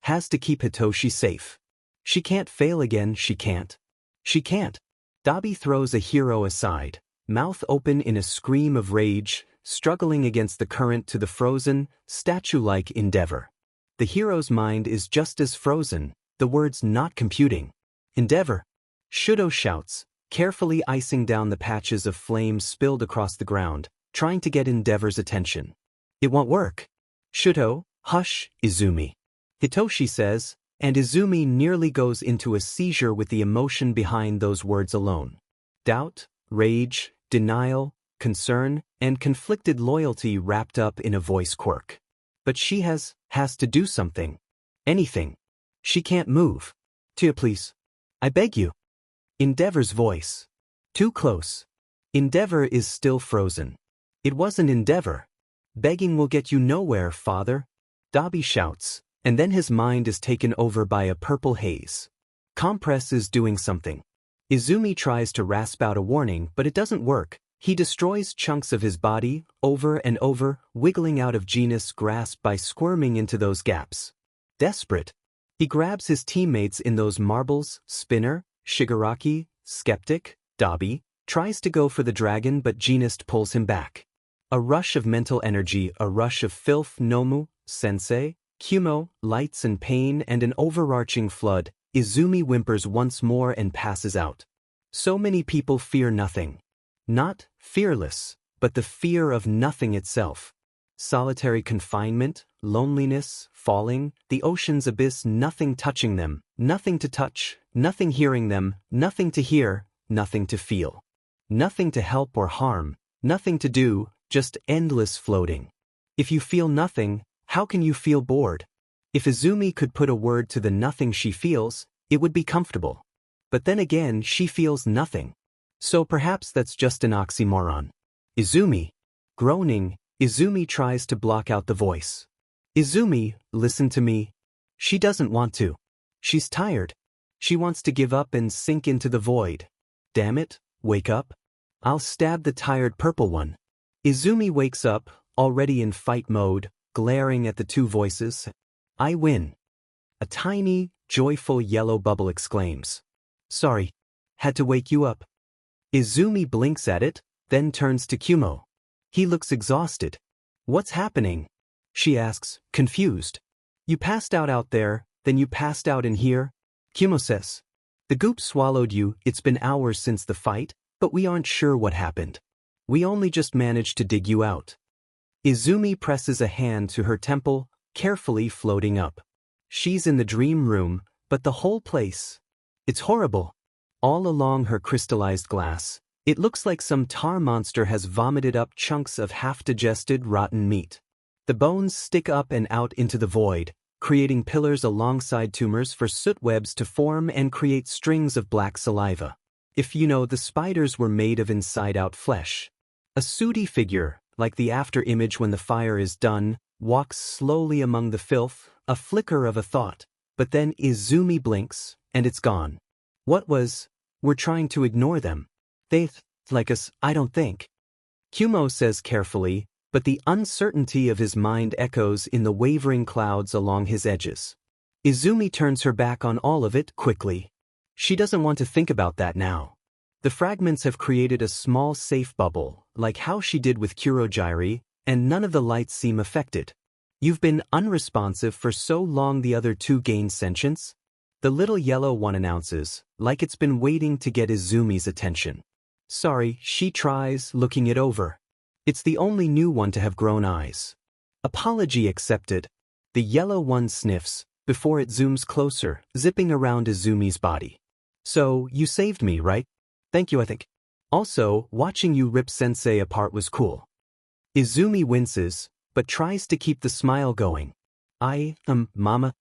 S1: Has to keep Hitoshi safe. She can't fail again, she can't. She can't. Dabi throws a hero aside, mouth open in a scream of rage, struggling against the current to the frozen, statue-like endeavor. The hero's mind is just as frozen, the words not computing. Endeavor. Shudo shouts, carefully icing down the patches of flame spilled across the ground, trying to get Endeavor's attention. It won't work. Shudo, hush, Izumi. Hitoshi says, and Izumi nearly goes into a seizure with the emotion behind those words alone. Doubt, rage, denial, concern, and conflicted loyalty wrapped up in a voice quirk. But she has to do something. Anything. She can't move. Tia, please. I beg you. Endeavor's voice. Too close. Endeavor is still frozen. It wasn't Endeavor. Begging will get you nowhere, father. Dabi shouts, and then his mind is taken over by a purple haze. Compress is doing something. Izumi tries to rasp out a warning, but it doesn't work. He destroys chunks of his body, over and over, wiggling out of Genus' grasp by squirming into those gaps. Desperate. He grabs his teammates in those marbles, Spinner, Shigaraki, Skeptic, Dabi, tries to go for the dragon but Genus pulls him back. A rush of mental energy, a rush of filth, Nomu, Sensei, Kumo, lights and pain and an overarching flood. Izumi whimpers once more and passes out. So many people fear nothing. Not fearless, but the fear of nothing itself. Solitary confinement, loneliness, falling, the ocean's abyss, nothing touching them, nothing to touch, nothing hearing them, nothing to hear, nothing to feel. Nothing to help or harm, nothing to do, just endless floating. If you feel nothing, how can you feel bored? If Izumi could put a word to the nothing she feels, it would be comfortable. But then again, she feels nothing. So perhaps that's just an oxymoron. Izumi. Groaning, Izumi tries to block out the voice. Izumi, listen to me. She doesn't want to. She's tired. She wants to give up and sink into the void. Damn it, wake up. I'll stab the tired purple one. Izumi wakes up, already in fight mode, glaring at the two voices. I win. A tiny, joyful yellow bubble exclaims. Sorry. Had to wake you up. Izumi blinks at it, then turns to Kumo. He looks exhausted. What's happening? She asks, confused. You passed out there, then you passed out in here? Kumo says. The goop swallowed you, it's been hours since the fight, but we aren't sure what happened. We only just managed to dig you out. Izumi presses a hand to her temple, carefully floating up. She's in the dream room, but the whole place. It's horrible. All along her crystallized glass, it looks like some tar monster has vomited up chunks of half-digested rotten meat. The bones stick up and out into the void, creating pillars alongside tumors for soot webs to form and create strings of black saliva. If you know, the spiders were made of inside-out flesh. A sooty figure, like the after-image when the fire is done, walks slowly among the filth, a flicker of a thought, but then Izumi blinks, and it's gone. What was? We're trying to ignore them. They like us, I don't think. Kumo says carefully, but the uncertainty of his mind echoes in the wavering clouds along his edges. Izumi turns her back on all of it quickly. She doesn't want to think about that now. The fragments have created a small safe bubble, like how she did with Kurogiri, and none of the lights seem affected. You've been unresponsive for so long, the other two gain sentience? The little yellow one announces, like it's been waiting to get Izumi's attention. Sorry, she tries, looking it over. It's the only new one to have grown eyes. Apology accepted. The yellow one sniffs, before it zooms closer, zipping around Izumi's body. So, you saved me, right? Thank you, I think. Also, watching you rip Sensei apart was cool. Izumi winces, but tries to keep the smile going. Mama.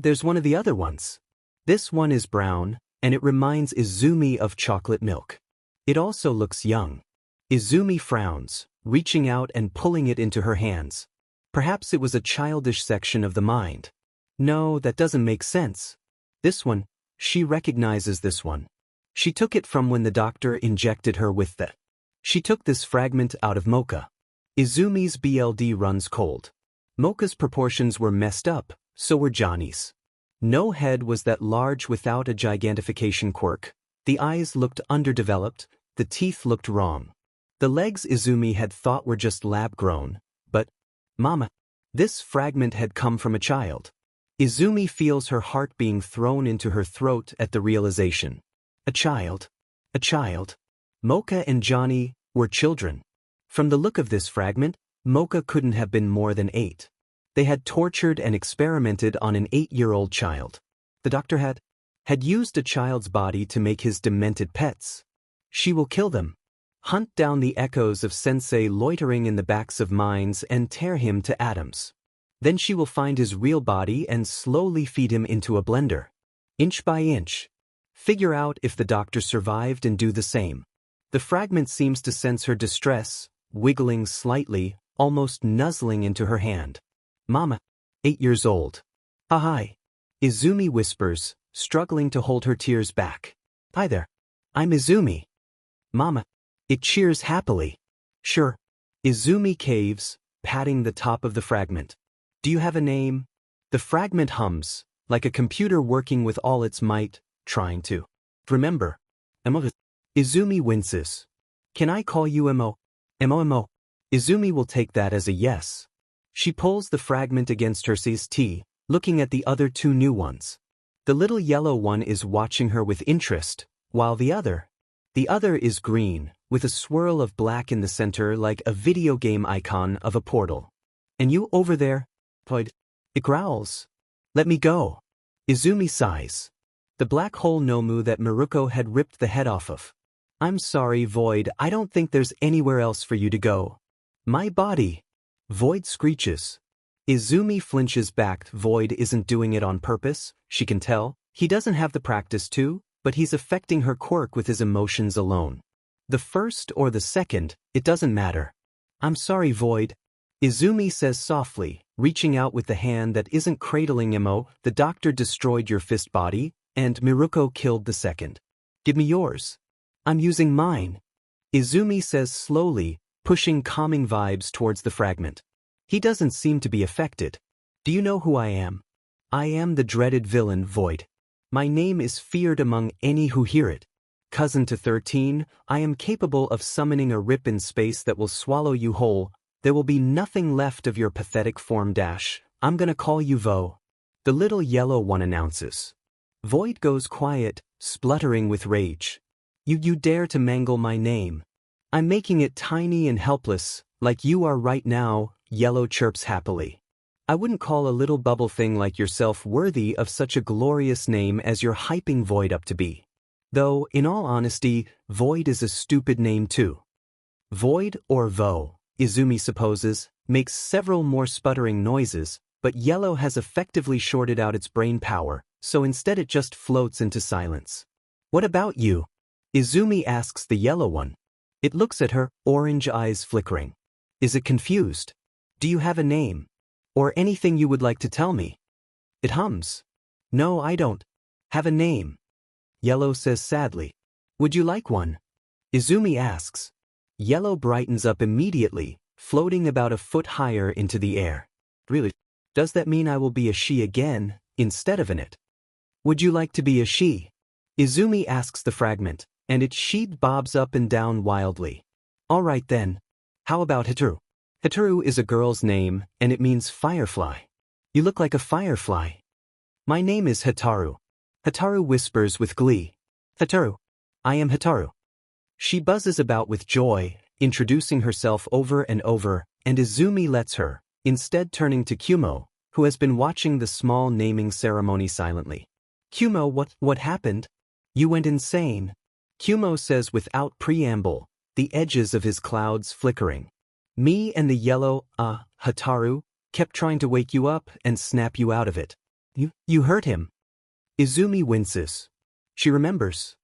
S1: There's one of the other ones. This one is brown, and it reminds Izumi of chocolate milk. It also looks young. Izumi frowns, reaching out and pulling it into her hands. Perhaps it was a childish section of the mind. No, that doesn't make sense. This one, she recognizes this one. She took it from when the doctor injected her with the. She took this fragment out of Mocha. Izumi's BLD runs cold. Mocha's proportions were messed up, so were Johnny's. No head was that large without a gigantification quirk. The eyes looked underdeveloped, the teeth looked wrong. The legs Izumi had thought were just lab-grown, but, Mama, this fragment had come from a child. Izumi feels her heart being thrown into her throat at the realization. A child. A child. Mocha and Johnny were children. From the look of this fragment, Mocha couldn't have been more than 8. They had tortured and experimented on an 8-year-old child. The doctor had used a child's body to make his demented pets. She will kill them. Hunt down the echoes of Sensei loitering in the backs of mines and tear him to atoms. Then she will find his real body and slowly feed him into a blender. Inch by inch. Figure out if the doctor survived and do the same. The fragment seems to sense her distress, wiggling slightly, almost nuzzling into her hand. Mama. 8 years old. Hi. Izumi whispers, struggling to hold her tears back. Hi there. I'm Izumi. Mama. It cheers happily. Sure. Izumi caves, patting the top of the fragment. Do you have a name? The fragment hums, like a computer working with all its might, trying to remember. Izumi winces. Can I call you Mo? Mo. Izumi will take that as a yes. She pulls the fragment against her CST, looking at the other 2 new ones. The little yellow one is watching her with interest, while the other is green, with a swirl of black in the center like a video game icon of a portal. And you over there? It growls. Let me go. Izumi sighs. The black hole Nomu that Maruko had ripped the head off of. I'm sorry, Void, I don't think there's anywhere else for you to go. My body. Void screeches. Izumi flinches back. Void isn't doing it on purpose, she can tell. He doesn't have the practice to, but he's affecting her quirk with his emotions alone. The first or the second, it doesn't matter. I'm sorry, Void. Izumi says softly, reaching out with the hand that isn't cradling Emo. The doctor destroyed your fist body, and Miruko killed the second. Give me yours. I'm using mine. Izumi says slowly, pushing calming vibes towards the fragment. He doesn't seem to be affected. Do you know who I am? I am the dreaded villain, Void. My name is feared among any who hear it. Cousin to 13, I am capable of summoning a rip in space that will swallow you whole. There will be nothing left of your pathetic form. I'm gonna call you Vo. The little yellow one announces. Void goes quiet, spluttering with rage. You dare to mangle my name. I'm making it tiny and helpless, like you are right now, Yellow chirps happily. I wouldn't call a little bubble thing like yourself worthy of such a glorious name as you're hyping Void up to be. Though, in all honesty, Void is a stupid name too. Void or Vo, Izumi supposes, makes several more sputtering noises, but Yellow has effectively shorted out its brain power, so instead it just floats into silence. What about you? Izumi asks the yellow one. It looks at her, orange eyes flickering. Is it confused? Do you have a name? Or anything you would like to tell me? It hums. No, I don't have a name. Yellow says sadly. Would you like one? Izumi asks. Yellow brightens up immediately, floating about a foot higher into the air. Really? Does that mean I will be a she again, instead of an it? Would you like to be a she? Izumi asks the fragment, and its sheet bobs up and down wildly. All right then. How about Hitaru? Hitaru is a girl's name, and it means firefly. You look like a firefly. My name is Hitaru. Hitaru whispers with glee. Hitaru. I am Hitaru. She buzzes about with joy, introducing herself over and over, and Izumi lets her, instead turning to Kumo, who has been watching the small naming ceremony silently. Kumo, what happened? You went insane. Kumo says without preamble, the edges of his clouds flickering. Me and the yellow, Hataru, kept trying to wake you up and snap you out of it. You hurt him. Izumi winces. She remembers.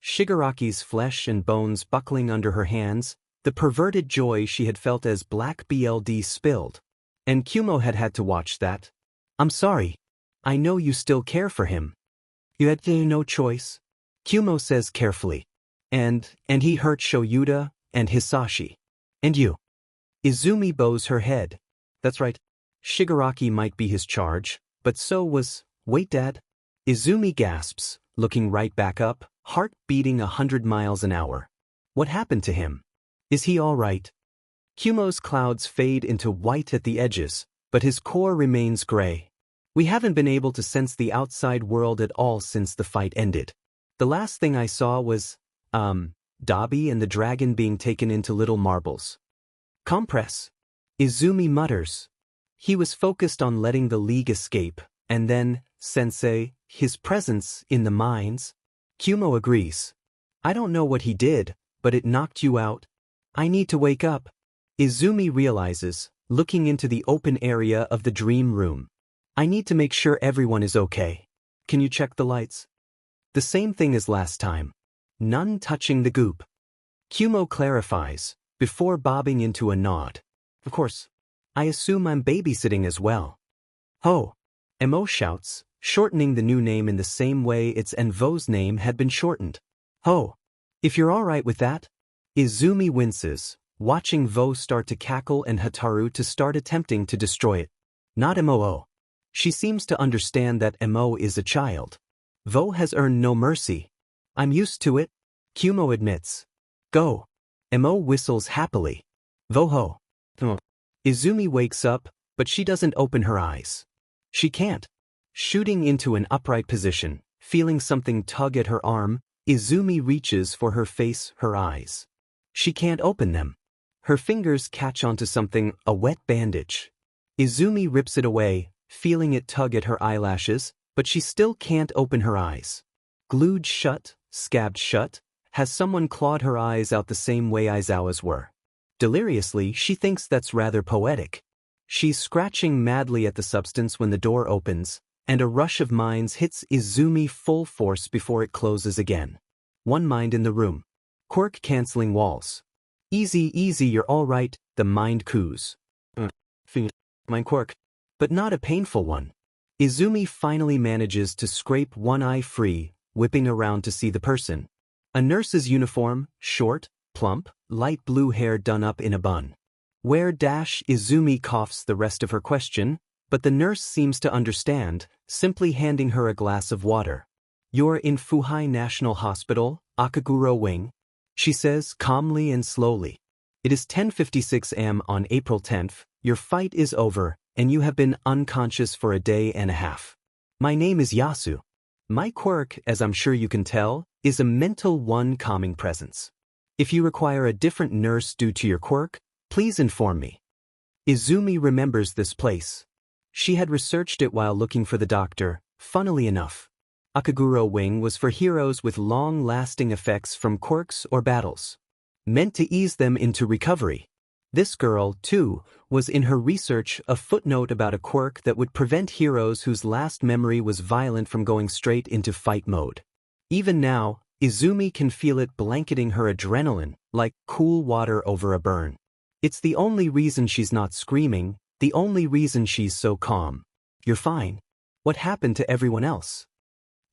S1: Shigaraki's flesh and bones buckling under her hands, the perverted joy she had felt as black BLD spilled. And Kumo had had to watch that. I'm sorry. I know you still care for him. You had no choice. Kumo says carefully. And he hurt Shoyuda and Hisashi. And you. Izumi bows her head. That's right. Shigaraki might be his charge, but so was, wait Dad. Izumi gasps, looking right back up, heart beating 100 miles an hour. What happened to him? Is he all right? Kumo's clouds fade into white at the edges, but his core remains gray. We haven't been able to sense the outside world at all since the fight ended. The last thing I saw was, Dabi and the dragon being taken into little marbles. Compress. Izumi mutters. He was focused on letting the League escape, and then, Sensei, his presence in the mines. Kumo agrees. I don't know what he did, but it knocked you out. I need to wake up. Izumi realizes, looking into the open area of the dream room. I need to make sure everyone is okay. Can you check the lights? The same thing as last time. None touching the goop. Kumo clarifies, before bobbing into a nod. Of course. I assume I'm babysitting as well. Ho! Mo shouts, shortening the new name in the same way its Envo's name had been shortened. Ho! If you're alright with that? Izumi winces, watching Vo start to cackle and Hataru to start attempting to destroy it. Not Mo. She seems to understand that Mo is a child. Vo has earned no mercy. I'm used to it, Kumo admits. Go. Mo whistles happily. Voho. Izumi wakes up, but she doesn't open her eyes. She can't. Shooting into an upright position, feeling something tug at her arm, Izumi reaches for her face, her eyes. She can't open them. Her fingers catch onto something, a wet bandage. Izumi rips it away, feeling it tug at her eyelashes, but she still can't open her eyes. Glued shut, scabbed shut, has someone clawed her eyes out the same way Aizawa's were. Deliriously, she thinks that's rather poetic. She's scratching madly at the substance when the door opens, and a rush of minds hits Izumi full force before it closes again. One mind in the room. Quirk canceling walls. Easy, you're all right, the mind coos. Mind Quirk. But not a painful one. Izumi finally manages to scrape one eye free, whipping around to see the person. A nurse's uniform, short, plump, light blue hair done up in a bun. Where Izumi coughs the rest of her question, but the nurse seems to understand, simply handing her a glass of water. You're in Fuhai National Hospital, Akaguro Wing, she says calmly and slowly. It is 10:56 am on April 10th, your fight is over, and you have been unconscious for a day and a half. My name is Yasu. My quirk, as I'm sure you can tell, is a mental one calming presence. If you require a different nurse due to your quirk, please inform me. Izumi remembers this place. She had researched it while looking for the doctor, funnily enough. Akaguro Wing was for heroes with long-lasting effects from quirks or battles. Meant to ease them into recovery. This girl, too, was in her research a footnote about a quirk that would prevent heroes whose last memory was violent from going straight into fight mode. Even now, Izumi can feel it blanketing her adrenaline, like cool water over a burn. It's the only reason she's not screaming, the only reason she's so calm. You're fine. What happened to everyone else?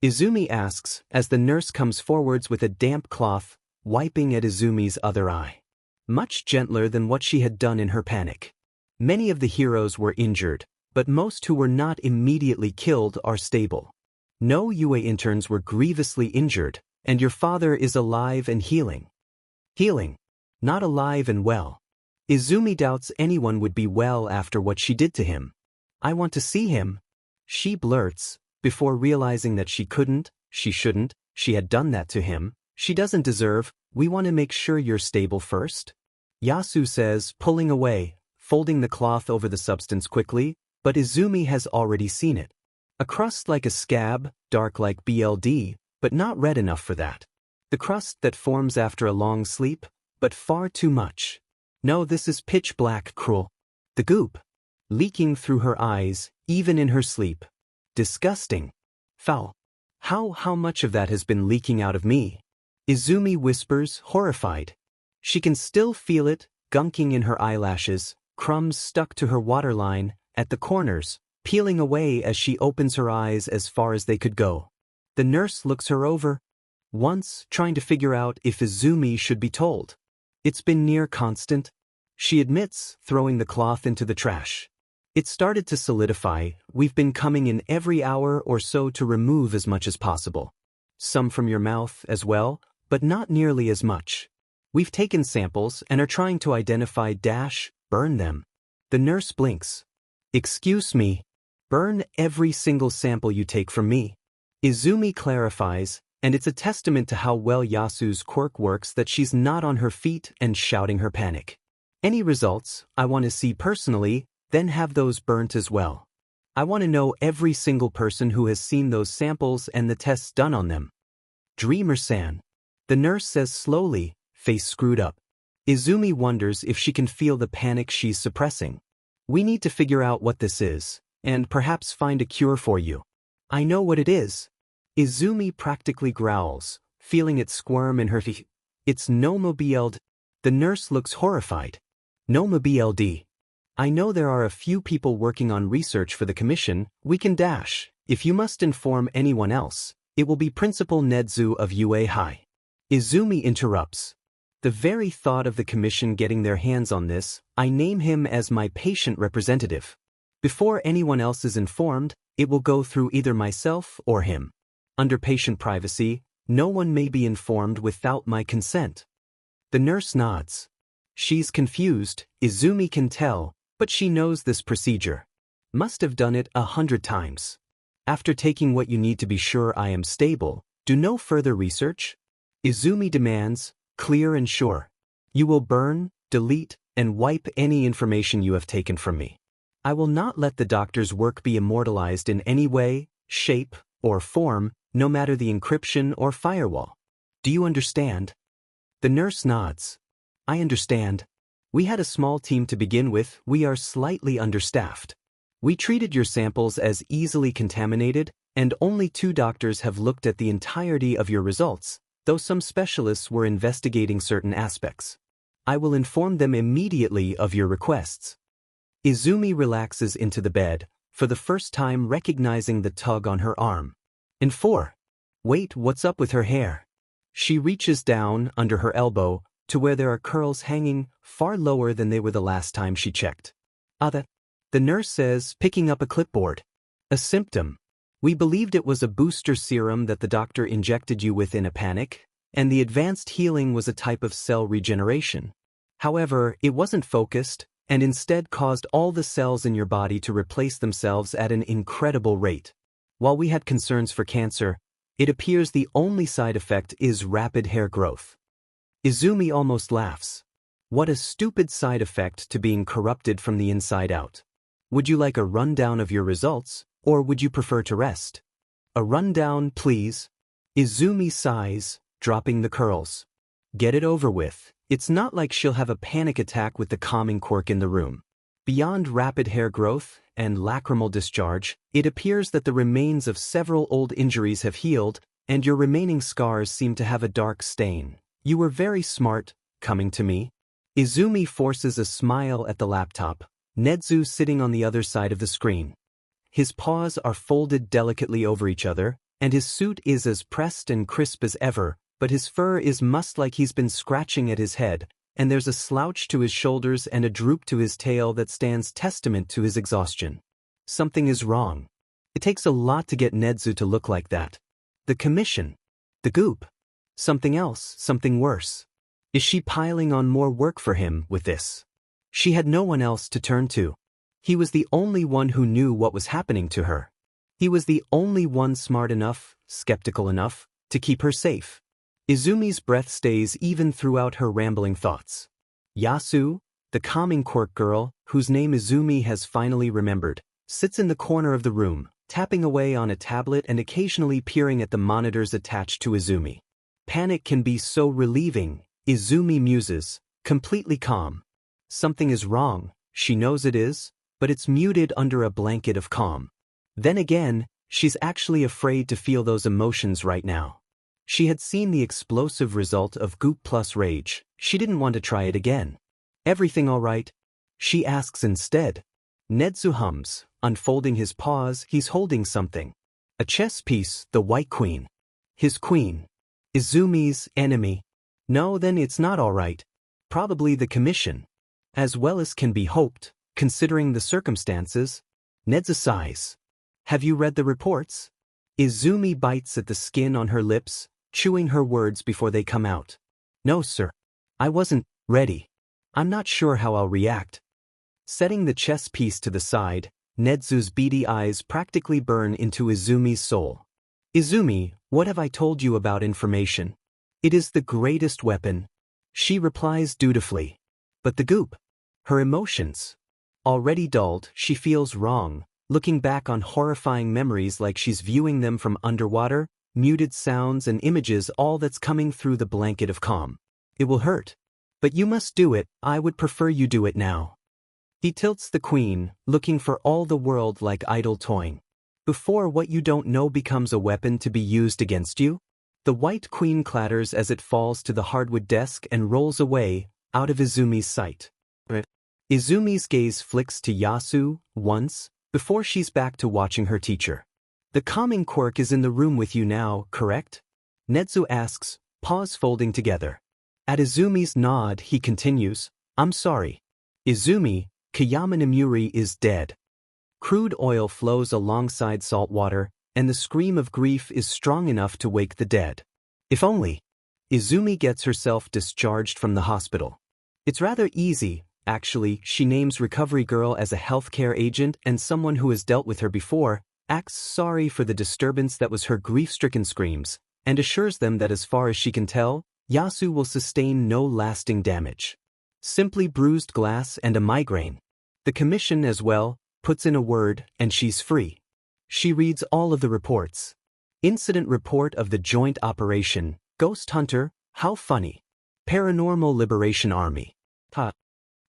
S1: Izumi asks as the nurse comes forwards with a damp cloth, wiping at Izumi's other eye. Much gentler than what she had done in her panic. Many of the heroes were injured, but most who were not immediately killed are stable. No UA interns were grievously injured, and your father is alive and healing. Healing. Not alive and well. Izumi doubts anyone would be well after what she did to him. I want to see him. She blurts, before realizing that she couldn't, she shouldn't, she had done that to him. She doesn't deserve, we want to make sure you're stable first. Yasu says, pulling away, folding the cloth over the substance quickly, but Izumi has already seen it. A crust like a scab, dark like BLD, but not red enough for that. The crust that forms after a long sleep, but far too much. No, this is pitch black cruel. The goop. Leaking through her eyes, even in her sleep. Disgusting. Foul. How much of that has been leaking out of me? Izumi whispers, horrified. She can still feel it, gunking in her eyelashes, crumbs stuck to her waterline, at the corners, peeling away as she opens her eyes as far as they could go. The nurse looks her over, once trying to figure out if Izumi should be told. It's been near constant, she admits, throwing the cloth into the trash. It started to solidify. We've been coming in every hour or so to remove as much as possible. Some from your mouth as well, but not nearly as much. We've taken samples and are trying to identify burn them. The nurse blinks. Excuse me. Burn every single sample you take from me. Izumi clarifies, and it's a testament to how well Yasu's quirk works that she's not on her feet and shouting her panic. Any results, I want to see personally, then have those burnt as well. I want to know every single person who has seen those samples and the tests done on them. Dreamer-san. The nurse says slowly, face screwed up. Izumi wonders if she can feel the panic she's suppressing. We need to figure out what this is, and perhaps find a cure for you. I know what it is. Izumi practically growls, feeling it squirm in her teeth. It's no-mobild. The nurse looks horrified. No-mobild. I know there are a few people working on research for the commission. We can if you must inform anyone else, it will be Principal Nedzu of UA High. Izumi interrupts. The very thought of the commission getting their hands on this, I name him as my patient representative. Before anyone else is informed, it will go through either myself or him. Under patient privacy, no one may be informed without my consent. The nurse nods. She's confused, Izumi can tell, but she knows this procedure. Must have done it 100 times. After taking what you need to be sure I am stable, do no further research? Izumi demands, clear and sure. You will burn, delete, and wipe any information you have taken from me. I will not let the doctor's work be immortalized in any way, shape, or form, no matter the encryption or firewall. Do you understand? The nurse nods. I understand. We had a small team to begin with. We are slightly understaffed. We treated your samples as easily contaminated, and only 2 doctors have looked at the entirety of your results, though some specialists were investigating certain aspects. I will inform them immediately of your requests. Izumi relaxes into the bed, for the first time recognizing the tug on her arm. And 4. Wait, what's up with her hair? She reaches down, under her elbow, to where there are curls hanging, far lower than they were the last time she checked. That. The nurse says, picking up a clipboard. A symptom. We believed it was a booster serum that the doctor injected you with in a panic, and the advanced healing was a type of cell regeneration. However, it wasn't focused, and instead caused all the cells in your body to replace themselves at an incredible rate. While we had concerns for cancer, it appears the only side effect is rapid hair growth. Izumi almost laughs. What a stupid side effect to being corrupted from the inside out. Would you like a rundown of your results, or would you prefer to rest? A rundown, please. Izumi sighs, dropping the curls. Get it over with. It's not like she'll have a panic attack with the calming quirk in the room. Beyond rapid hair growth and lacrimal discharge, it appears that the remains of several old injuries have healed, and your remaining scars seem to have a dark stain. You were very smart, coming to me. Izumi forces a smile at the laptop, Nedzu sitting on the other side of the screen. His paws are folded delicately over each other, and his suit is as pressed and crisp as ever, but his fur is mussed like he's been scratching at his head, and there's a slouch to his shoulders and a droop to his tail that stands testament to his exhaustion. Something is wrong. It takes a lot to get Nedzu to look like that. The commission. The goop. Something else, something worse. Is she piling on more work for him with this? She had no one else to turn to. He was the only one who knew what was happening to her. He was the only one smart enough, skeptical enough, to keep her safe. Izumi's breath stays even throughout her rambling thoughts. Yasu, the calming quirk girl, whose name Izumi has finally remembered, sits in the corner of the room, tapping away on a tablet and occasionally peering at the monitors attached to Izumi. Panic can be so relieving, Izumi muses, completely calm. Something is wrong, she knows it is, but it's muted under a blanket of calm. Then again, she's actually afraid to feel those emotions right now. She had seen the explosive result of goop plus rage. She didn't want to try it again. Everything all right? She asks instead. Nedzu hums, unfolding his paws. He's holding something. A chess piece, the White Queen. His queen. Izumi's enemy. No, then it's not all right. Probably the commission. As well as can be hoped, considering the circumstances. Nedzu sighs. Have you read the reports? Izumi bites at the skin on her lips, chewing her words before they come out. No, sir. I wasn't ready. I'm not sure how I'll react. Setting the chess piece to the side, Nedzu's beady eyes practically burn into Izumi's soul. Izumi, what have I told you about information? It is the greatest weapon. She replies dutifully. But the goop. Her emotions. Already dulled, she feels wrong, looking back on horrifying memories like she's viewing them from underwater, muted sounds and images, all that's coming through the blanket of calm. It will hurt. But you must do it. I would prefer you do it now. He tilts the queen, looking for all the world like idle toying. Before what you don't know becomes a weapon to be used against you? The White Queen clatters as it falls to the hardwood desk and rolls away, out of Izumi's sight. Izumi's gaze flicks to Yasu, once, before she's back to watching her teacher. The calming Quirk is in the room with you now, correct? Nedzu asks, paws folding together. At Izumi's nod, he continues, I'm sorry. Izumi, Kayama Nimuri is dead. Crude oil flows alongside salt water, and the scream of grief is strong enough to wake the dead. If only. Izumi gets herself discharged from the hospital. It's rather easy, actually. She names Recovery Girl as a healthcare agent and someone who has dealt with her before, acts sorry for the disturbance that was her grief-stricken screams, and assures them that as far as she can tell, Yasu will sustain no lasting damage. Simply bruised glass and a migraine. The commission as well, puts in a word, and she's free. She reads all of the reports. Incident report of the joint operation, Ghost Hunter, how funny. Paranormal Liberation Army.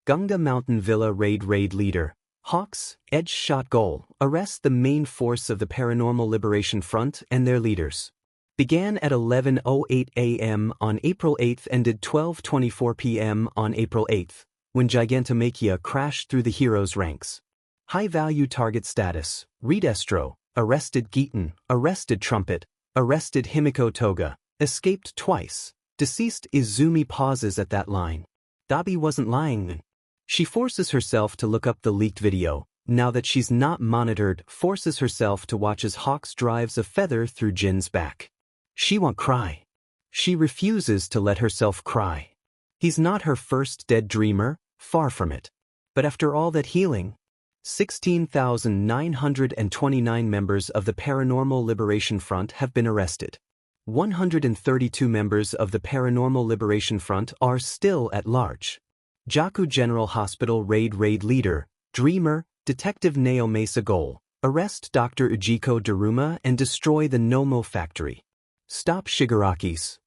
S1: Gunga Mountain Villa raid leader. Hawks, edge shot goal, arrest the main force of the Paranormal Liberation Front and their leaders. Began at 11:08 a.m. on April 8th, ended 12:24 p.m. on April 8th, when Gigantomachia crashed through the heroes' ranks. High-value target status, Reed Estro, arrested Geeton, arrested Trumpet, arrested Himiko Toga, escaped twice. Deceased Izumi pauses at that line. Dabi wasn't lying. She forces herself to look up the leaked video, now that she's not monitored, forces herself to watch as Hawks drives a feather through Jin's back. She won't cry. She refuses to let herself cry. He's not her first dead dreamer, far from it. But after all that healing, 16,929 members of the Paranormal Liberation Front have been arrested. 132 members of the Paranormal Liberation Front are still at large. Jaku General Hospital raid leader, Dreamer, Detective Nao Mesa goal, arrest Dr. Ujiko Daruma and destroy the Nomo factory. Stop Shigaraki's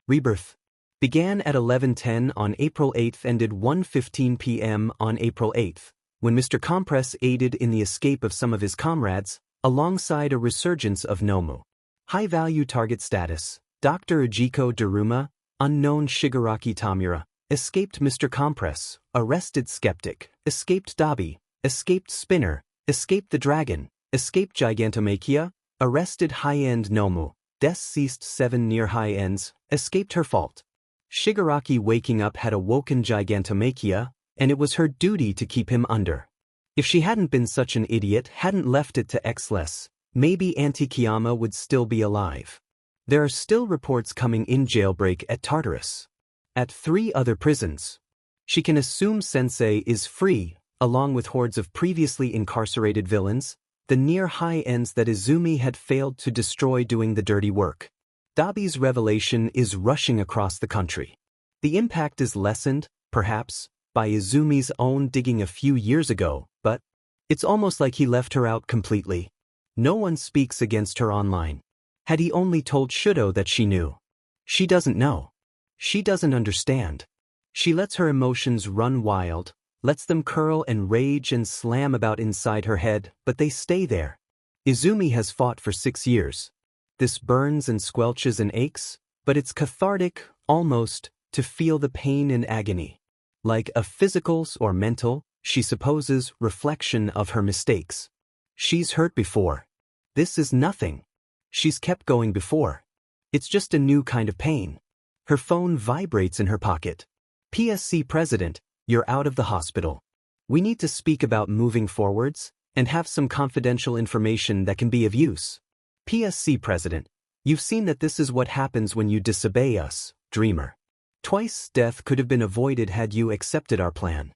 S1: rebirth. Began at 11:10 on April 8th, ended 1:15 p.m. on April 8th, when Mr. Compress aided in the escape of some of his comrades, alongside a resurgence of Nomu. High-value target status, Dr. Ujiko Daruma, unknown Shigaraki Tamura, escaped Mr. Compress, arrested Skeptic, escaped Dabi, escaped Spinner, escaped the Dragon, escaped Gigantomachia, arrested high-end Nomu, deceased 7 near high-ends, escaped her fault. Shigaraki waking up had awoken Gigantomachia, and it was her duty to keep him under. If she hadn't been such an idiot, hadn't left it to X-less, maybe Auntie Kiyama would still be alive. There are still reports coming in jailbreak at Tartarus. At 3 other prisons. She can assume Sensei is free, along with hordes of previously incarcerated villains, the near high ends that Izumi had failed to destroy doing the dirty work. Dabi's revelation is rushing across the country. The impact is lessened, perhaps, by Izumi's own digging a few years ago, but it's almost like he left her out completely. No one speaks against her online. Had he only told Shudo that she knew? She doesn't know. She doesn't understand. She lets her emotions run wild, lets them curl and rage and slam about inside her head, but they stay there. Izumi has fought for 6 years. This burns and squelches and aches, but it's cathartic, almost, to feel the pain and agony. Like a physical or mental, she supposes, reflection of her mistakes. She's hurt before. This is nothing. She's kept going before. It's just a new kind of pain. Her phone vibrates in her pocket. PSC President, you're out of the hospital. We need to speak about moving forwards and have some confidential information that can be of use. PSC President, you've seen that this is what happens when you disobey us, dreamer. Twice death could have been avoided had you accepted our plan.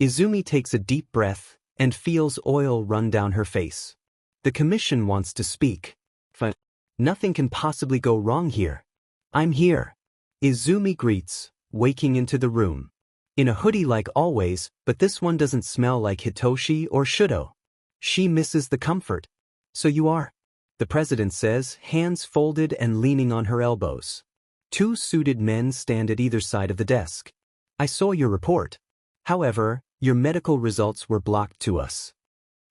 S1: Izumi takes a deep breath and feels oil run down her face. The commission wants to speak. Nothing can possibly go wrong here. I'm here. Izumi greets, waking into the room. In a hoodie like always, but this one doesn't smell like Hitoshi or Shudo. She misses the comfort. So you are? The president says, hands folded and leaning on her elbows. 2 suited men stand at either side of the desk. I saw your report. However, your medical results were blocked to us.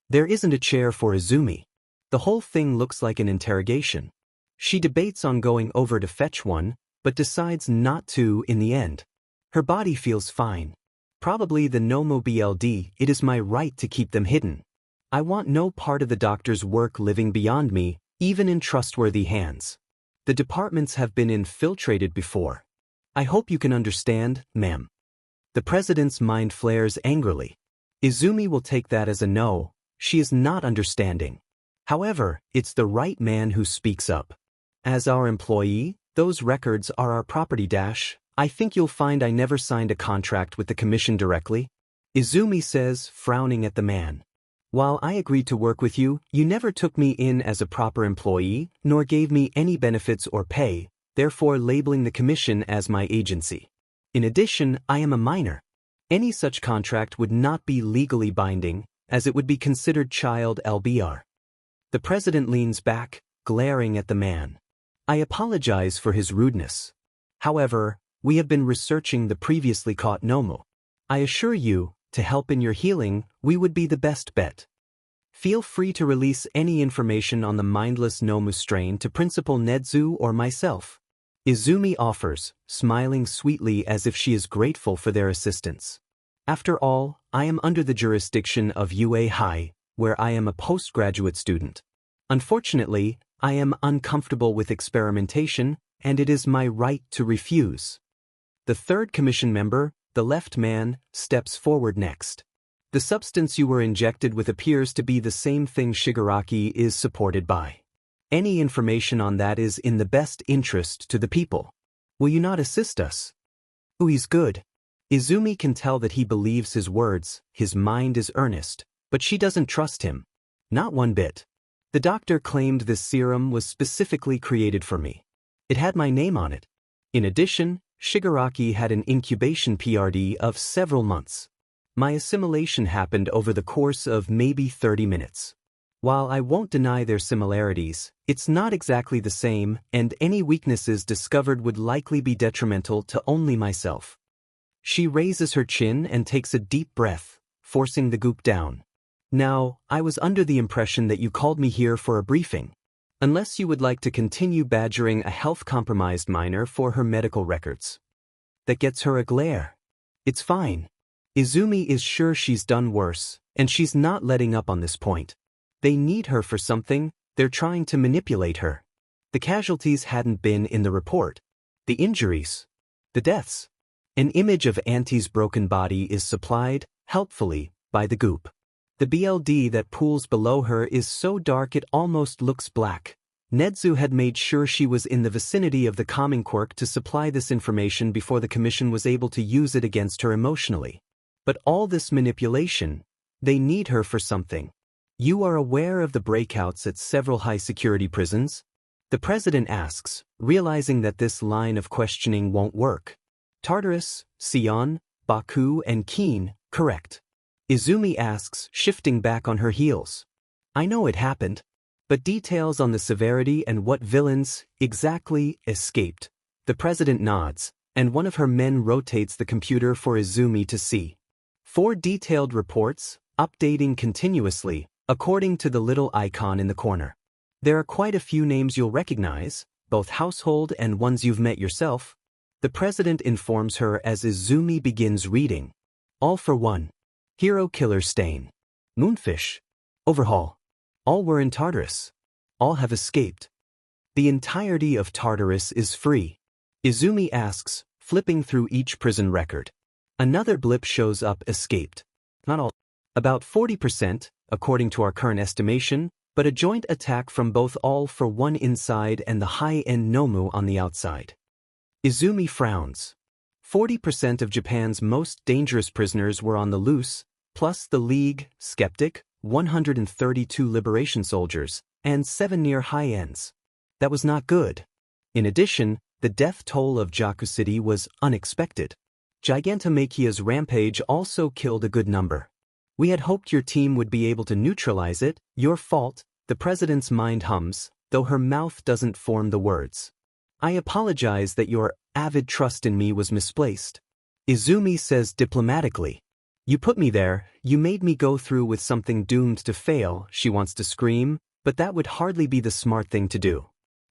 S1: There isn't a chair for Izumi. The whole thing looks like an interrogation. She debates on going over to fetch one, but decides not to in the end. Her body feels fine. Probably the Nomo BLD, it is my right to keep them hidden. I want no part of the doctor's work living beyond me, even in trustworthy hands. The departments have been infiltrated before. I hope you can understand, ma'am. The president's mind flares angrily. Izumi will take that as a no, she is not understanding. However, it's the right man who speaks up. As our employee, those records are our property. I think you'll find I never signed a contract with the commission directly. Izumi says, frowning at the man. While I agreed to work with you, you never took me in as a proper employee, nor gave me any benefits or pay, therefore labeling the commission as my agency. In addition, I am a minor. Any such contract would not be legally binding, as it would be considered child LBR. The president leans back, glaring at the man. I apologize for his rudeness. However, we have been researching the previously caught Nomu. I assure you, to help in your healing, we would be the best bet. Feel free to release any information on the mindless Nomu strain to Principal Nedzu or myself. Izumi offers, smiling sweetly as if she is grateful for their assistance. After all, I am under the jurisdiction of UA High, where I am a postgraduate student. Unfortunately, I am uncomfortable with experimentation, and it is my right to refuse. The third commission member, the left man, steps forward next. The substance you were injected with appears to be the same thing Shigaraki is supported by. Any information on that is in the best interest to the people. Will you not assist us? Oh, he's good. Izumi can tell that he believes his words, his mind is earnest, but she doesn't trust him. Not one bit. The doctor claimed this serum was specifically created for me. It had my name on it. In addition, Shigaraki had an incubation PRD of several months. My assimilation happened over the course of maybe 30 minutes. While I won't deny their similarities, it's not exactly the same, and any weaknesses discovered would likely be detrimental to only myself. She raises her chin and takes a deep breath, forcing the goop down. Now, I was under the impression that you called me here for a briefing. Unless you would like to continue badgering a health-compromised minor for her medical records. That gets her a glare. It's fine. Izumi is sure she's done worse, and she's not letting up on this point. They need her for something, they're trying to manipulate her. The casualties hadn't been in the report. The injuries. The deaths. An image of Auntie's broken body is supplied, helpfully, by the goop. The BLD that pools below her is so dark it almost looks black. Nedzu had made sure she was in the vicinity of the calming quirk to supply this information before the commission was able to use it against her emotionally. But all this manipulation, they need her for something. You are aware of the breakouts at several high-security prisons? The president asks, realizing that this line of questioning won't work. Tartarus, Sion, Baku, and Keen, correct. Izumi asks, shifting back on her heels. I know it happened, but details on the severity and what villains, exactly, escaped. The president nods, and one of her men rotates the computer for Izumi to see. 4 detailed reports, updating continuously, according to the little icon in the corner. There are quite a few names you'll recognize, both household and ones you've met yourself. The president informs her as Izumi begins reading. All for one. Hero killer stain. Moonfish. Overhaul. All were in Tartarus. All have escaped. The entirety of Tartarus is free. Izumi asks, flipping through each prison record. Another blip shows up escaped. Not all. About 40%, according to our current estimation, but a joint attack from both All for One inside and the high-end Nomu on the outside. Izumi frowns. 40% of Japan's most dangerous prisoners were on the loose, plus the League, Skeptic, 132 liberation soldiers, and 7 near high-ends. That was not good. In addition, the death toll of Jaku City was unexpected. Gigantamachia's rampage also killed a good number. We had hoped your team would be able to neutralize it. Your fault, the president's mind hums, though her mouth doesn't form the words. I apologize that your avid trust in me was misplaced. Izumi says diplomatically. You put me there, you made me go through with something doomed to fail, she wants to scream, but that would hardly be the smart thing to do.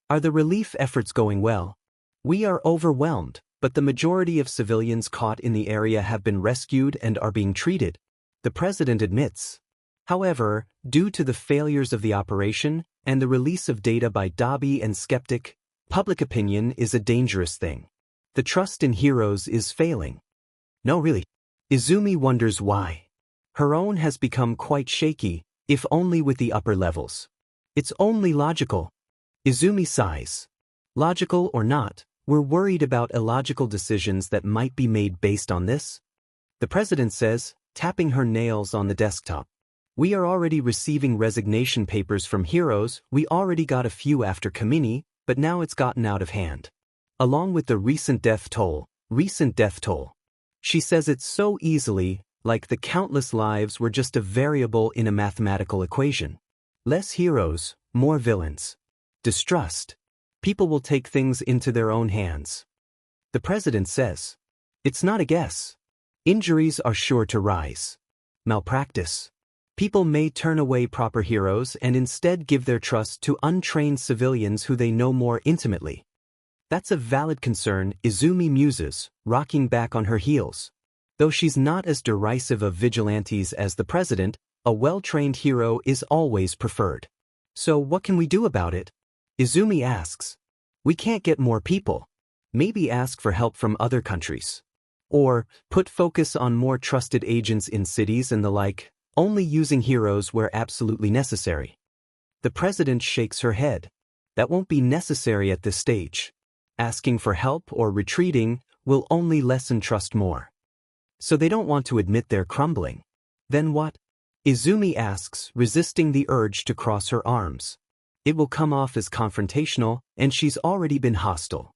S1: Are the relief efforts going well? We are overwhelmed, but the majority of civilians caught in the area have been rescued and are being treated, the president admits. However, due to the failures of the operation and the release of data by Dabi and Skeptic, public opinion is a dangerous thing. The trust in heroes is failing. No, really. Izumi wonders why. Her own has become quite shaky, if only with the upper levels. It's only logical. Izumi sighs. Logical or not, we're worried about illogical decisions that might be made based on this. The president says, tapping her nails on the desktop. We are already receiving resignation papers from heroes. We already got a few after Kamini, but now it's gotten out of hand. Along with the recent death toll. She says it so easily, like the countless lives were just a variable in a mathematical equation. Less heroes, more villains. Distrust. People will take things into their own hands. The president says. It's not a guess. Injuries are sure to rise. Malpractice. People may turn away proper heroes and instead give their trust to untrained civilians who they know more intimately. That's a valid concern, Izumi muses, rocking back on her heels. Though she's not as derisive of vigilantes as the president, a well-trained hero is always preferred. So what can we do about it? Izumi asks. We can't get more people. Maybe ask for help from other countries. Or, put focus on more trusted agents in cities and the like, only using heroes where absolutely necessary. The president shakes her head. That won't be necessary at this stage. Asking for help or retreating will only lessen trust more. So they don't want to admit they're crumbling. Then what? Izumi asks, resisting the urge to cross her arms. It will come off as confrontational, and she's already been hostile.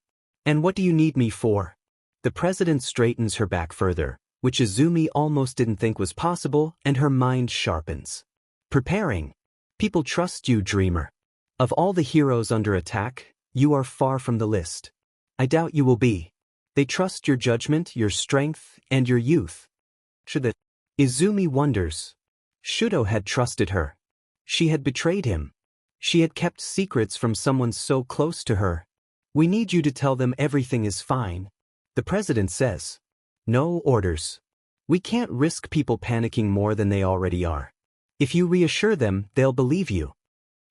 S1: And what do you need me for? The president straightens her back further, which Izumi almost didn't think was possible, and her mind sharpens. Preparing. People trust you, dreamer. Of all the heroes under attack, you are far from the list. I doubt you will be. They trust your judgment, your strength, and your youth. Izumi wonders. Shudo had trusted her. She had betrayed him. She had kept secrets from someone so close to her. We need you to tell them everything is fine. The president says. No orders. We can't risk people panicking more than they already are. If you reassure them, they'll believe you.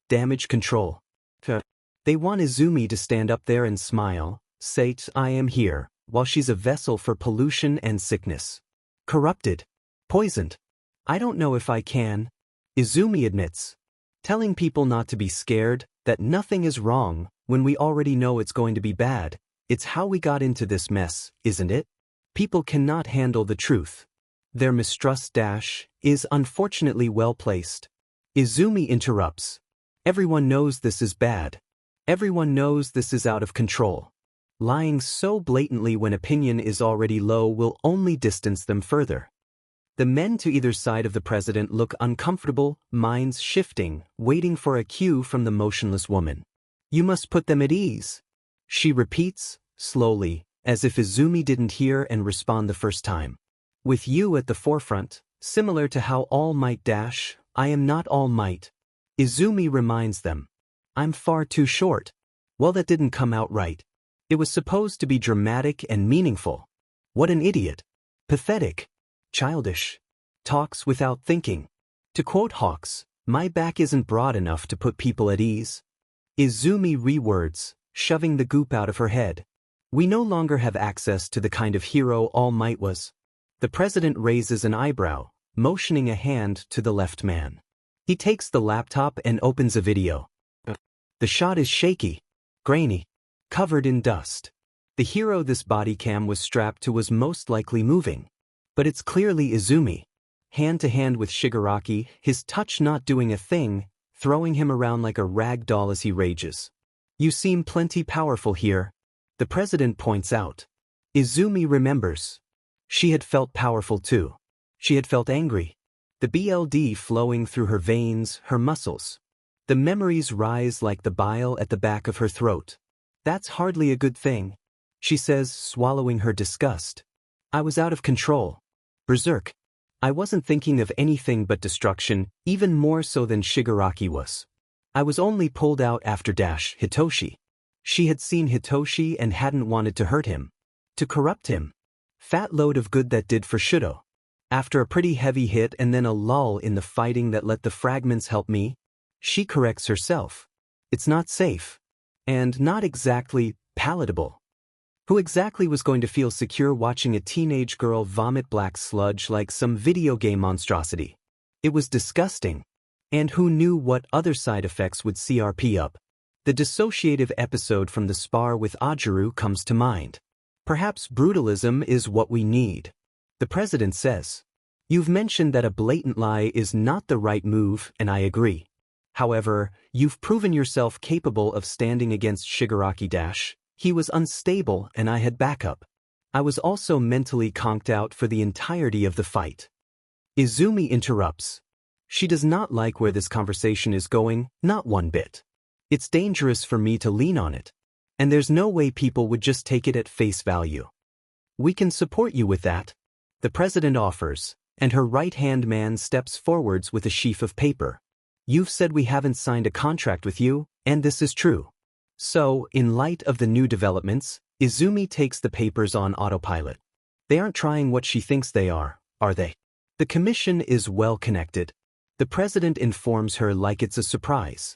S1: Damage control. They want Izumi to stand up there and smile, say, I am here, while she's a vessel for pollution and sickness. Corrupted. Poisoned. I don't know if I can. Izumi admits. Telling people not to be scared, that nothing is wrong, when we already know it's going to be bad, it's how we got into this mess, isn't it? People cannot handle the truth. Their mistrust is unfortunately well placed. Izumi interrupts. Everyone knows this is bad. Everyone knows this is out of control. Lying so blatantly when opinion is already low will only distance them further. The men to either side of the president look uncomfortable, minds shifting, waiting for a cue from the motionless woman. You must put them at ease. She repeats, slowly, as if Izumi didn't hear and respond the first time. With you at the forefront, similar to how All Might dash, I am not All Might. Izumi reminds them. I'm far too short. Well, that didn't come out right. It was supposed to be dramatic and meaningful. What an idiot. Pathetic. Childish. Talks without thinking. To quote Hawks, my back isn't broad enough to put people at ease. Izumi rewords, shoving the goop out of her head. We no longer have access to the kind of hero All Might was. The president raises an eyebrow, motioning a hand to the left man. He takes the laptop and opens a video. The shot is shaky, grainy, covered in dust. The hero this body cam was strapped to was most likely moving. But it's clearly Izumi. Hand to hand with Shigaraki, his touch not doing a thing, throwing him around like a rag doll as he rages. You seem plenty powerful here, the president points out. Izumi remembers. She had felt powerful too. She had felt angry. The blood flowing through her veins, her muscles. The memories rise like the bile at the back of her throat. That's hardly a good thing, she says, swallowing her disgust. I was out of control. Berserk. I wasn't thinking of anything but destruction, even more so than Shigaraki was. I was only pulled out after Hitoshi. She had seen Hitoshi and hadn't wanted to hurt him. To corrupt him. Fat load of good that did for Shudo. After a pretty heavy hit and then a lull in the fighting that let the fragments help me, she corrects herself. It's not safe. And not exactly palatable. Who exactly was going to feel secure watching a teenage girl vomit black sludge like some video game monstrosity? It was disgusting. And who knew what other side effects would CRP up? The dissociative episode from the spar with Ajiru comes to mind. Perhaps brutalism is what we need. The president says. You've mentioned that a blatant lie is not the right move, and I agree. However, you've proven yourself capable of standing against Shigaraki. He was unstable and I had backup. I was also mentally conked out for the entirety of the fight. Izumi interrupts. She does not like where this conversation is going, not one bit. It's dangerous for me to lean on it. And there's no way people would just take it at face value. We can support you with that, the president offers, and her right-hand man steps forwards with a sheaf of paper. You've said we haven't signed a contract with you, and this is true. So, in light of the new developments, Izumi takes the papers on autopilot. They aren't trying what she thinks they are they? The commission is well connected. The president informs her like it's a surprise.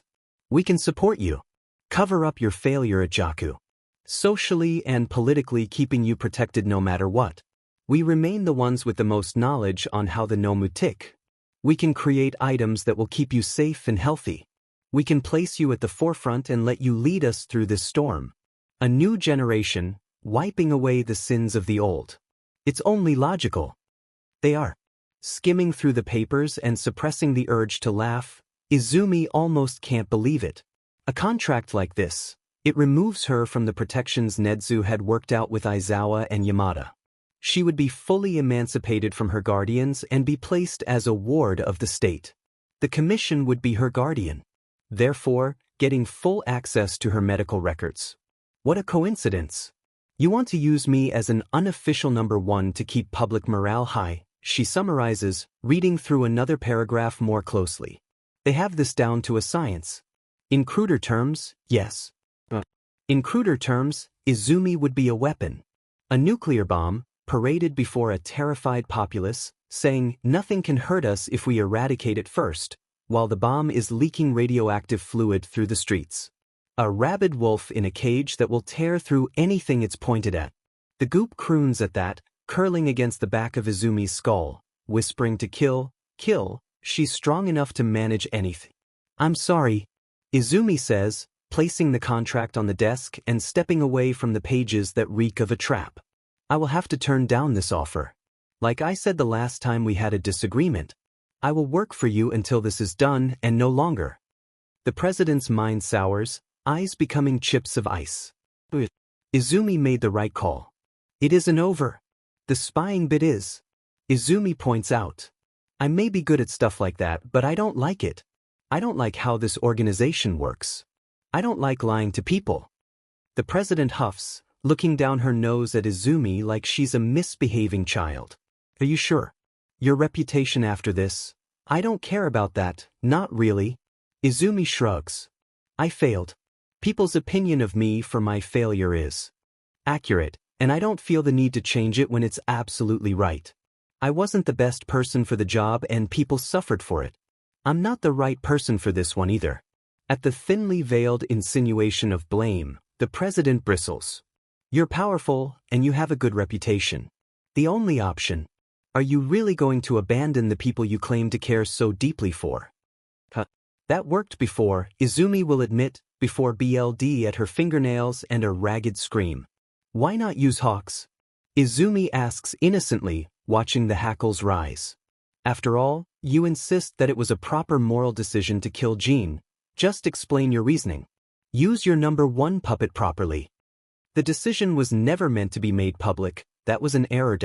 S1: We can support you. Cover up your failure at Jaku. Socially and politically keeping you protected no matter what. We remain the ones with the most knowledge on how the Nomu tick. We can create items that will keep you safe and healthy. We can place you at the forefront and let you lead us through this storm. A new generation, wiping away the sins of the old. It's only logical. They are. Skimming through the papers and suppressing the urge to laugh, Izumi almost can't believe it. A contract like this, it removes her from the protections Nedzu had worked out with Aizawa and Yamada. She would be fully emancipated from her guardians and be placed as a ward of the state. The commission would be her guardian. Therefore, getting full access to her medical records. What a coincidence. You want to use me as an unofficial number one to keep public morale high, she summarizes, reading through another paragraph more closely. They have this down to a science. In cruder terms, yes. In cruder terms, Izumi would be a weapon. A nuclear bomb, paraded before a terrified populace, saying, nothing can hurt us if we eradicate it first, while the bomb is leaking radioactive fluid through the streets. A rabid wolf in a cage that will tear through anything it's pointed at. The goop croons at that, curling against the back of Izumi's skull, whispering to kill, kill, she's strong enough to manage anything. I'm sorry, Izumi says, placing the contract on the desk and stepping away from the pages that reek of a trap. I will have to turn down this offer. Like I said the last time we had a disagreement. I will work for you until this is done and no longer. The president's mind sours, eyes becoming chips of ice. Izumi made the right call. It isn't over. The spying bit is. Izumi points out. I may be good at stuff like that, but I don't like it. I don't like how this organization works. I don't like lying to people. The president huffs, looking down her nose at Izumi like she's a misbehaving child. Are you sure? Your reputation after this? I don't care about that, not really. Izumi shrugs. I failed. People's opinion of me for my failure is accurate, and I don't feel the need to change it when it's absolutely right. I wasn't the best person for the job and people suffered for it. I'm not the right person for this one either. At the thinly veiled insinuation of blame, the president bristles. You're powerful, and you have a good reputation. The only option. Are you really going to abandon the people you claim to care so deeply for? That worked before, Izumi will admit, before BLD at her fingernails and a ragged scream. Why not use hawks? Izumi asks innocently, watching the hackles rise. After all, you insist that it was a proper moral decision to kill Jean. Just explain your reasoning. Use your number one puppet properly. The decision was never meant to be made public. That was an error.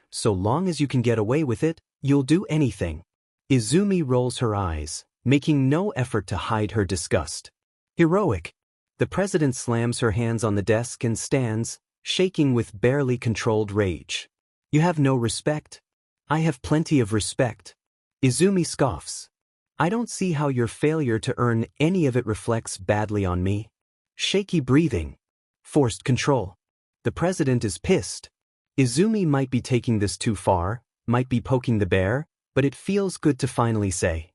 S1: So long as you can get away with it, you'll do anything. Izumi rolls her eyes, making no effort to hide her disgust. Heroic. The president slams her hands on the desk and stands, shaking with barely controlled rage. You have no respect? I have plenty of respect. Izumi scoffs. I don't see how your failure to earn any of it reflects badly on me. Shaky breathing. Forced control. The president is pissed. Izumi might be taking this too far, might be poking the bear, but it feels good to finally say.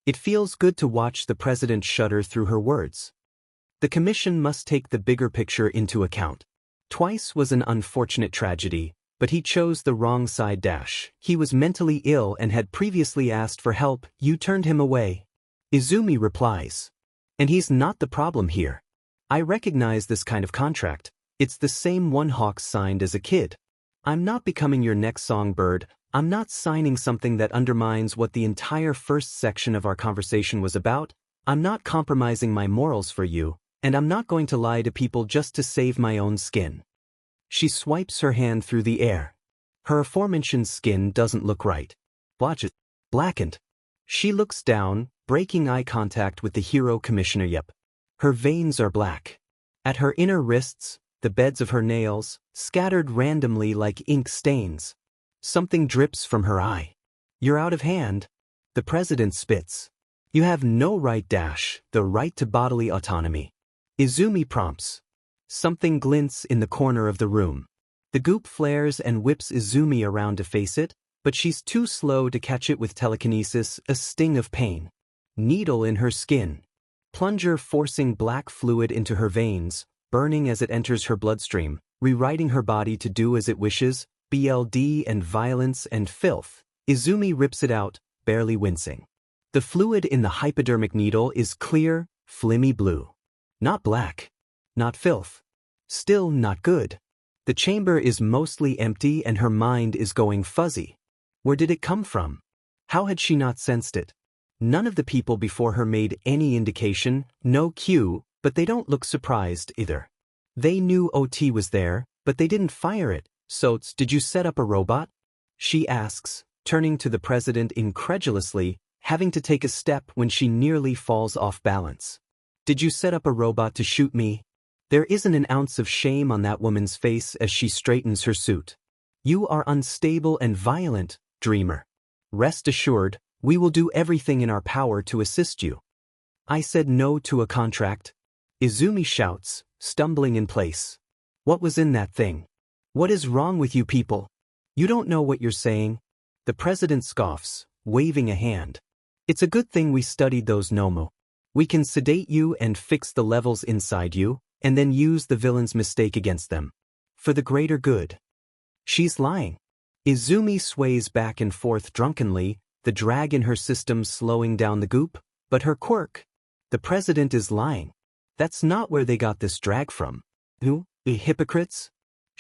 S1: It feels good to watch the president shudder through her words. The commission must take the bigger picture into account. Twice was an unfortunate tragedy, but he chose the wrong side. He was mentally ill and had previously asked for help. You turned him away. Izumi replies. And he's not the problem here. I recognize this kind of contract. It's the same one Hawks signed as a kid. I'm not becoming your next songbird. I'm not signing something that undermines what the entire first section of our conversation was about. I'm not compromising my morals for you, and I'm not going to lie to people just to save my own skin. She swipes her hand through the air. Her aforementioned skin doesn't look right. Watch it. Blackened. She looks down, breaking eye contact with the hero commissioner. Yep. Her veins are black. At her inner wrists, the beds of her nails, scattered randomly like ink stains. Something drips from her eye. You're out of hand. The president spits. You have no right. The right to bodily autonomy. Izumi prompts. Something glints in the corner of the room. The goop flares and whips Izumi around to face it, but she's too slow to catch it with telekinesis. A sting of pain. Needle in her skin. Plunger forcing black fluid into her veins, burning as it enters her bloodstream, rewriting her body to do as it wishes. BLD and violence and filth. Izumi rips it out, barely wincing. The fluid in the hypodermic needle is clear, flimmy blue. Not black. Not filth. Still not good. The chamber is mostly empty and her mind is going fuzzy. Where did it come from? How had she not sensed it? None of the people before her made any indication, no cue, but they don't look surprised either. They knew OT was there, but they didn't fire it. So, did you set up a robot? She asks, turning to the president incredulously, having to take a step when she nearly falls off balance. Did you set up a robot to shoot me? There isn't an ounce of shame on that woman's face as she straightens her suit. You are unstable and violent, dreamer. Rest assured, we will do everything in our power to assist you. I said no to a contract. Izumi shouts, stumbling in place. What was in that thing? What is wrong with you people? You don't know what you're saying. The president scoffs, waving a hand. It's a good thing we studied those Nomu. We can sedate you and fix the levels inside you, and then use the villain's mistake against them. For the greater good. She's lying. Izumi sways back and forth drunkenly, the drag in her system slowing down the goop, but her quirk. The president is lying. That's not where they got this drag from. Who? The hypocrites?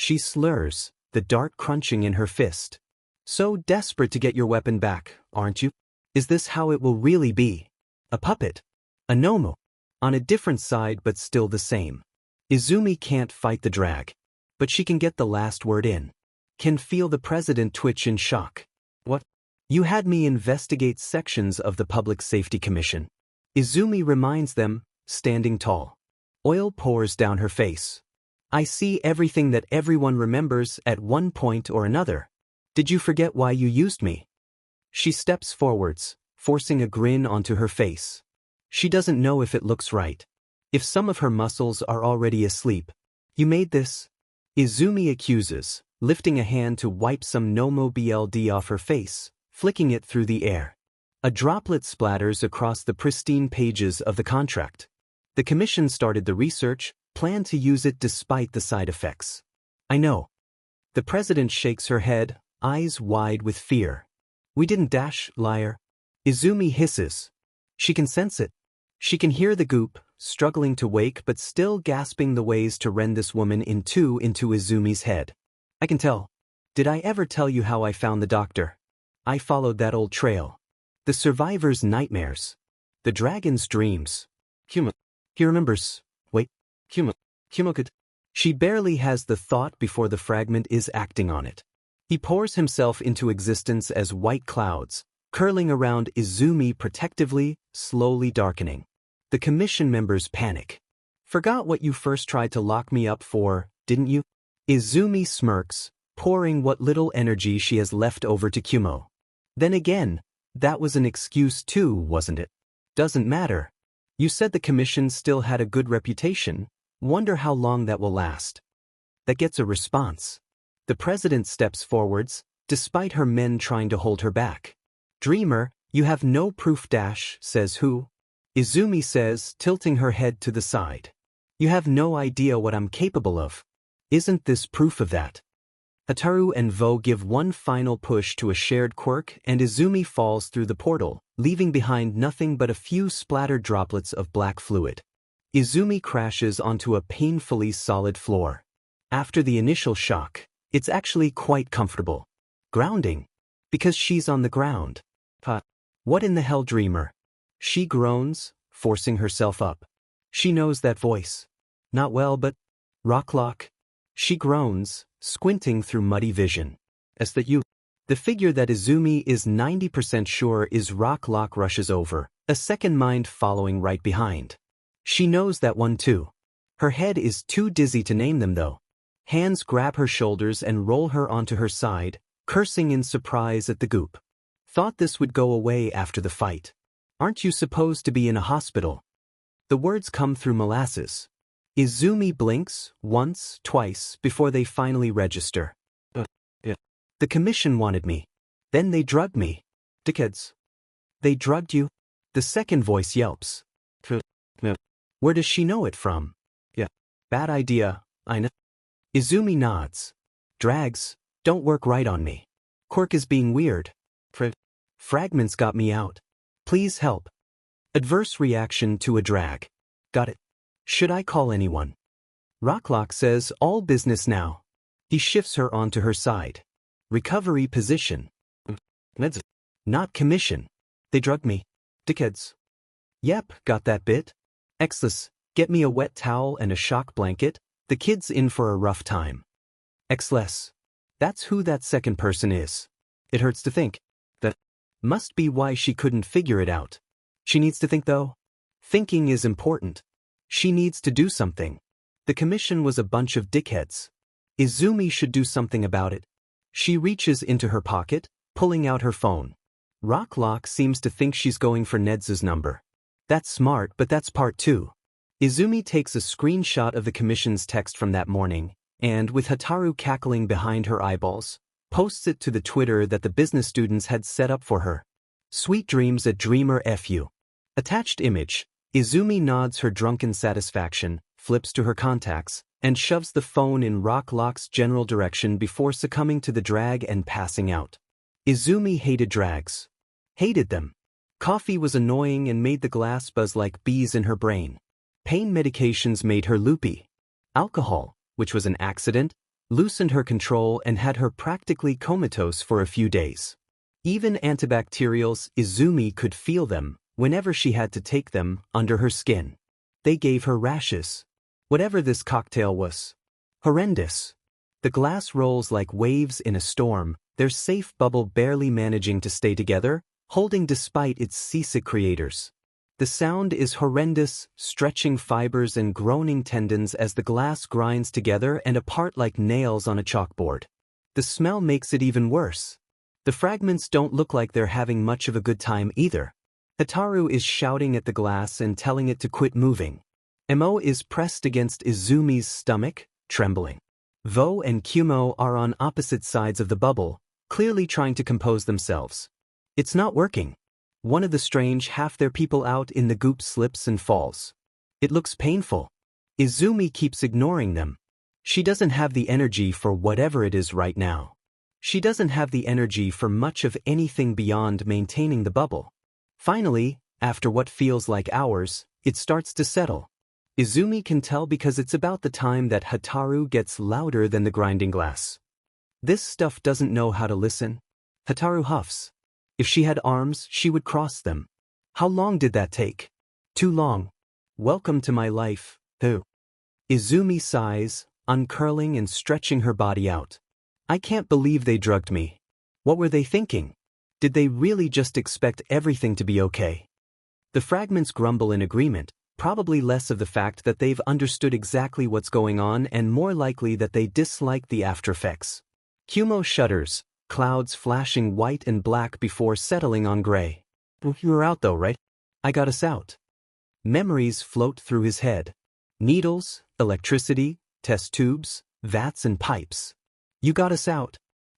S1: She slurs, the dart crunching in her fist. So desperate to get your weapon back, aren't you? Is this how it will really be? A puppet. A Nomu. On a different side but still the same. Izumi can't fight the drag. But she can get the last word in. Can feel the president twitch in shock. What? You had me investigate sections of the Public Safety Commission. Izumi reminds them, standing tall. Oil pours down her face. I see everything that everyone remembers at one point or another. Did you forget why you used me? She steps forwards, forcing a grin onto her face. She doesn't know if it looks right. If some of her muscles are already asleep. You made this? Izumi accuses, lifting a hand to wipe some Nomo BLD off her face, flicking it through the air. A droplet splatters across the pristine pages of the contract. The commission started the research, planned to use it despite the side effects. I know. The president shakes her head, eyes wide with fear. We didn't dash, liar. Izumi hisses. She can sense it. She can hear the goop, struggling to wake but still gasping the ways to rend this woman in two into Izumi's head. I can tell. Did I ever tell you how I found the doctor? I followed that old trail. The survivor's nightmares. The dragon's dreams. He remembers. Wait. Kumokud. She barely has the thought before the fragment is acting on it. He pours himself into existence as white clouds, curling around Izumi protectively, slowly darkening. The commission members panic. Forgot what you first tried to lock me up for, didn't you? Izumi smirks, pouring what little energy she has left over to Kumo. Then again, that was an excuse too, wasn't it? Doesn't matter. You said the commission still had a good reputation. Wonder how long that will last. That gets a response. The president steps forwards, despite her men trying to hold her back. Dreamer, you have no proof dash, says who? Izumi says, tilting her head to the side. You have no idea what I'm capable of. Isn't this proof of that? Hataru and Vo give one final push to a shared quirk and Izumi falls through the portal, leaving behind nothing but a few splattered droplets of black fluid. Izumi crashes onto a painfully solid floor. After the initial shock, it's actually quite comfortable. Grounding. Because she's on the ground. What in the hell, Dreamer? She groans, forcing herself up. She knows that voice. Not well, but... Rocklock. She groans, squinting through muddy vision. As that you... The figure that Izumi is 90% sure is Rocklock rushes over, a second mind following right behind. She knows that one too. Her head is too dizzy to name them though. Hands grab her shoulders and roll her onto her side, cursing in surprise at the goop. Thought this would go away after the fight. Aren't you supposed to be in a hospital? The words come through molasses. Izumi blinks, once, twice, before they finally register. The commission wanted me. Then they drugged me. Dickheads. They drugged you? The second voice yelps. Where does she know it from? Bad idea, I know. Izumi nods. Drags, don't work right on me. Quirk is being weird. Fragments got me out. Please help. Adverse reaction to a drag. Got it. Should I call anyone? Rocklock says all business now. He shifts her onto her side. Recovery position. Meds. Not commission. They drugged me. Dickheads. Yep, got that bit. Xless, get me a wet towel and a shock blanket. The kid's in for a rough time. Xless. That's who that second person is. It hurts to think. That must be why she couldn't figure it out. She needs to think though. Thinking is important. She needs to do something. The commission was a bunch of dickheads. Izumi should do something about it. She reaches into her pocket, pulling out her phone. Rocklock seems to think she's going for Ned's number. That's smart, but that's part two. Izumi takes a screenshot of the commission's text from that morning, and with Hataru cackling behind her eyeballs, posts it to the Twitter that the business students had set up for her. Sweet dreams at Dreamer FU. Attached image. Izumi nods her drunken satisfaction, flips to her contacts, and shoves the phone in Rocklock's general direction before succumbing to the drag and passing out. Izumi hated drags. Hated them. Coffee was annoying and made the glass buzz like bees in her brain. Pain medications made her loopy. Alcohol, which was an accident, loosened her control and had her practically comatose for a few days. Even antibacterials, Izumi could feel them, whenever she had to take them, under her skin. They gave her rashes. Whatever this cocktail was. Horrendous. The glass rolls like waves in a storm, their safe bubble barely managing to stay together, holding despite its seasick creators. The sound is horrendous, stretching fibers and groaning tendons as the glass grinds together and apart like nails on a chalkboard. The smell makes it even worse. The fragments don't look like they're having much of a good time either. Hataru is shouting at the glass and telling it to quit moving. Mo is pressed against Izumi's stomach, trembling. Vo and Kumo are on opposite sides of the bubble, clearly trying to compose themselves. It's not working. One of the strange half their people out in the goop slips and falls. It looks painful. Izumi keeps ignoring them. She doesn't have the energy for whatever it is right now. She doesn't have the energy for much of anything beyond maintaining the bubble. Finally, after what feels like hours, it starts to settle. Izumi can tell because it's about the time that Hataru gets louder than the grinding glass. This stuff doesn't know how to listen. Hataru huffs. If she had arms, she would cross them. How long did that take? Too long. Welcome to my life, too. Izumi sighs, uncurling and stretching her body out. I can't believe they drugged me. What were they thinking? Did they really just expect everything to be okay? The fragments grumble in agreement, probably less of the fact that they've understood exactly what's going on and more likely that they dislike the aftereffects. Kumo shudders, clouds flashing white and black before settling on gray. You were out though, right? I got us out. Memories float through his head. Needles, electricity, test tubes, vats and pipes. You got us out.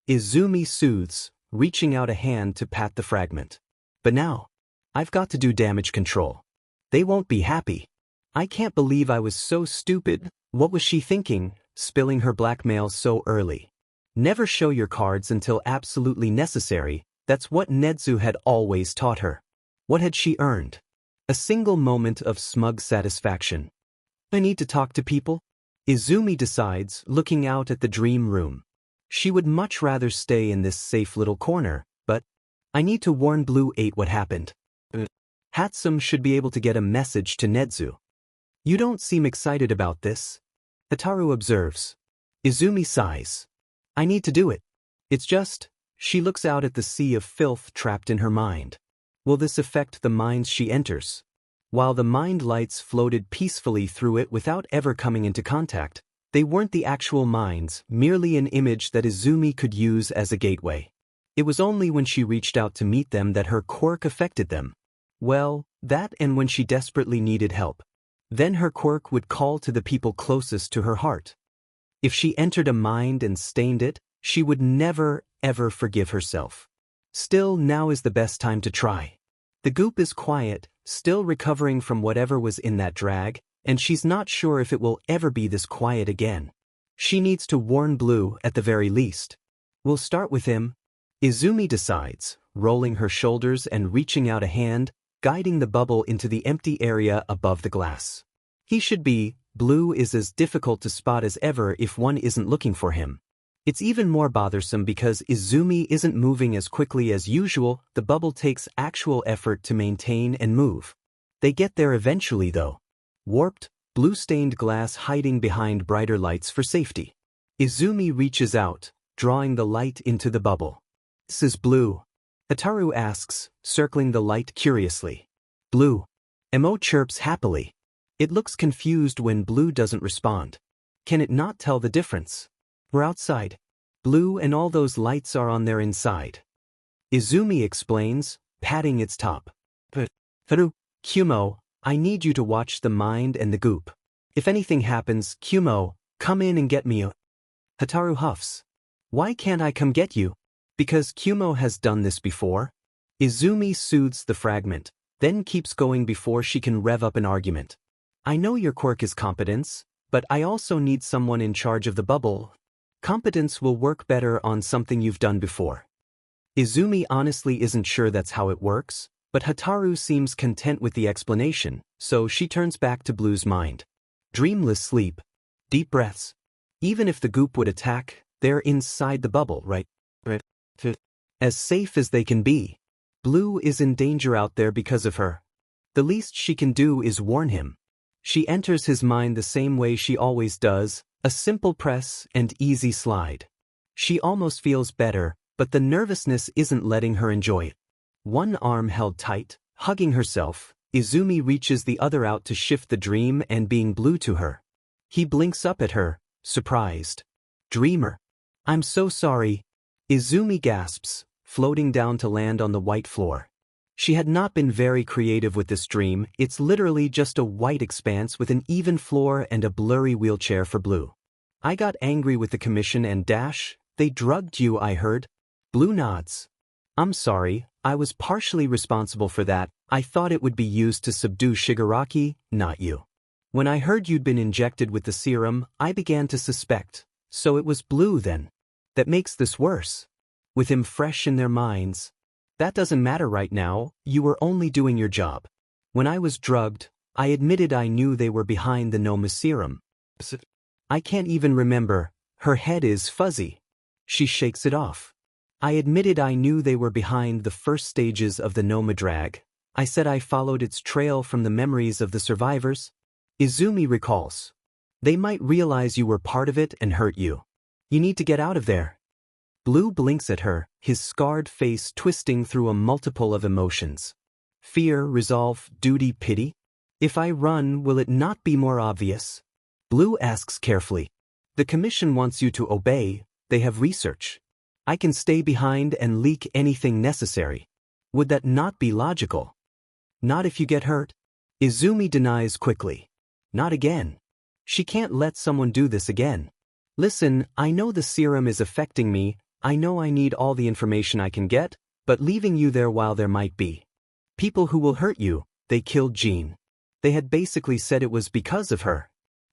S1: Izumi soothes, reaching out a hand to pat the fragment. But now, I've got to do damage control. They won't be happy. I can't believe I was so stupid. What was she thinking, spilling her blackmail so early? Never show your cards until absolutely necessary. That's what Netsu had always taught her. What had she earned? A single moment of smug satisfaction. I need to talk to people? Izumi decides, looking out at the dream room. She would much rather stay in this safe little corner, but I need to warn Blue 8 what happened. Hatsum should be able to get a message to Netsu. You don't seem excited about this. Hataru observes. Izumi sighs. I need to do it. It's just, she looks out at the sea of filth trapped in her mind. Will this affect the minds she enters? While the mind lights floated peacefully through it without ever coming into contact, they weren't the actual minds, merely an image that Izumi could use as a gateway. It was only when she reached out to meet them that her quirk affected them. Well, that and when she desperately needed help. Then her quirk would call to the people closest to her heart. If she entered a mind and stained it, she would never, ever forgive herself. Still, now is the best time to try. The goop is quiet, still recovering from whatever was in that drag, and she's not sure if it will ever be this quiet again. She needs to warn Blue at the very least. We'll start with him. Izumi decides, rolling her shoulders and reaching out a hand, guiding the bubble into the empty area above the glass. He should be. Blue is as difficult to spot as ever if one isn't looking for him. It's even more bothersome because Izumi isn't moving as quickly as usual. The bubble takes actual effort to maintain and move. They get there eventually though. Warped, blue-stained glass hiding behind brighter lights for safety. Izumi reaches out, drawing the light into the bubble. This is Blue. Hataru asks, circling the light curiously. Blue. Mo chirps happily. It looks confused when Blue doesn't respond. Can it not tell the difference? We're outside. Blue and all those lights are on their inside. Izumi explains, patting its top. Haru, Kumo, I need you to watch the mind and the goop. If anything happens, Kumo, come in and get me. Hataru huffs. Why can't I come get you? Because Kumo has done this before. Izumi soothes the fragment, then keeps going before she can rev up an argument. I know your quirk is competence, but I also need someone in charge of the bubble. Competence will work better on something you've done before. Izumi honestly isn't sure that's how it works, but Hataru seems content with the explanation, so she turns back to Blue's mind. Dreamless sleep. Deep breaths. Even if the goop would attack, they're inside the bubble, right? As safe as they can be. Blue is in danger out there because of her. The least she can do is warn him. She enters his mind the same way she always does, a simple press and easy slide. She almost feels better, but the nervousness isn't letting her enjoy it. One arm held tight, hugging herself, Izumi reaches the other out to shift the dream and being blue to her. He blinks up at her, surprised. Dreamer. I'm so sorry. Izumi gasps, floating down to land on the white floor. She had not been very creative with this dream. It's literally just a white expanse with an even floor and a blurry wheelchair for Blue. I got angry with the commission and dash, they drugged you, I heard. Blue nods. I'm sorry, I was partially responsible for that. I thought it would be used to subdue Shigaraki, not you. When I heard you'd been injected with the serum, I began to suspect. So it was Blue then. That makes this worse. With him fresh in their minds. That doesn't matter right now, you were only doing your job. When I was drugged, I admitted I knew they were behind the Noma serum. I can't even remember, her head is fuzzy. She shakes it off. I admitted I knew they were behind the first stages of the Noma drag. I said I followed its trail from the memories of the survivors. Izumi recalls. They might realize you were part of it and hurt you. You need to get out of there. Blue blinks at her, his scarred face twisting through a multiple of emotions. Fear, resolve, duty, pity? If I run, will it not be more obvious? Blue asks carefully. The commission wants you to obey, they have research. I can stay behind and leak anything necessary. Would that not be logical? Not if you get hurt. Izumi denies quickly. Not again. She can't let someone do this again. Listen, I know the serum is affecting me, I know I need all the information I can get, but leaving you there while there might be people who will hurt you, they killed Jean. They had basically said it was because of her.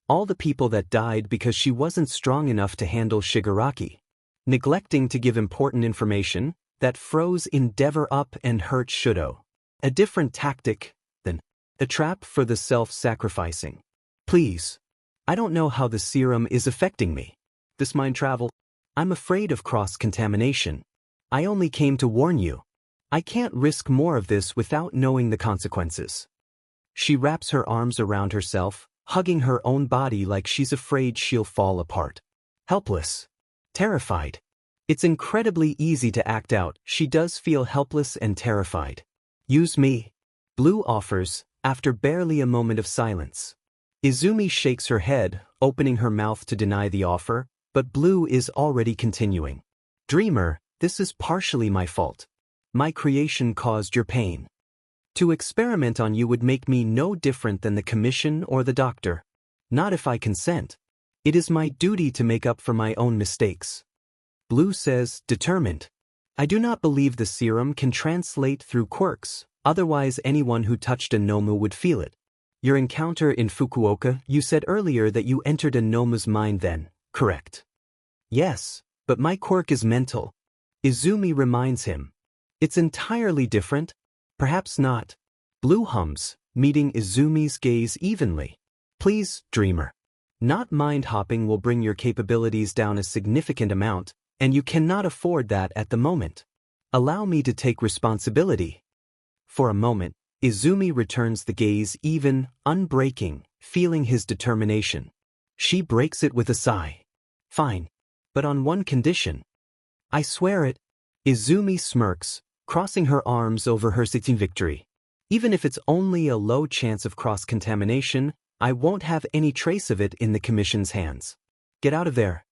S1: All the people that died because she wasn't strong enough to handle Shigaraki. Neglecting to give important information, that froze Endeavor up and hurt Shudo. A different tactic than a trap for the self-sacrificing. Please. I don't know how the serum is affecting me. This mind travel. I'm afraid of cross-contamination. I only came to warn you. I can't risk more of this without knowing the consequences. She wraps her arms around herself, hugging her own body like she's afraid she'll fall apart. Helpless. Terrified. It's incredibly easy to act out. She does feel helpless and terrified. Use me. Blue offers, after barely a moment of silence. Izumi shakes her head, opening her mouth to deny the offer, but Blue is already continuing. Dreamer, this is partially my fault. My creation caused your pain. To experiment on you would make me no different than the commission or the doctor. Not if I consent. It is my duty to make up for my own mistakes. Blue says, determined. I do not believe the serum can translate through quirks, otherwise anyone who touched a Nomu would feel it. Your encounter in Fukuoka, you said earlier that you entered a Nomu's mind then, correct? Yes, but my quirk is mental. Izumi reminds him. It's entirely different? Perhaps not. Blue hums, meeting Izumi's gaze evenly. Please, dreamer. Not mind-hopping will bring your capabilities down a significant amount, and you cannot afford that at the moment. Allow me to take responsibility. For a moment, Izumi returns the gaze even, unbreaking, feeling his determination. She breaks it with a sigh. Fine. But on one condition. I swear it. Izumi smirks, crossing her arms over her sitting victory. Even if it's only a low chance of cross-contamination, I won't have any trace of it in the commission's hands. Get out of there.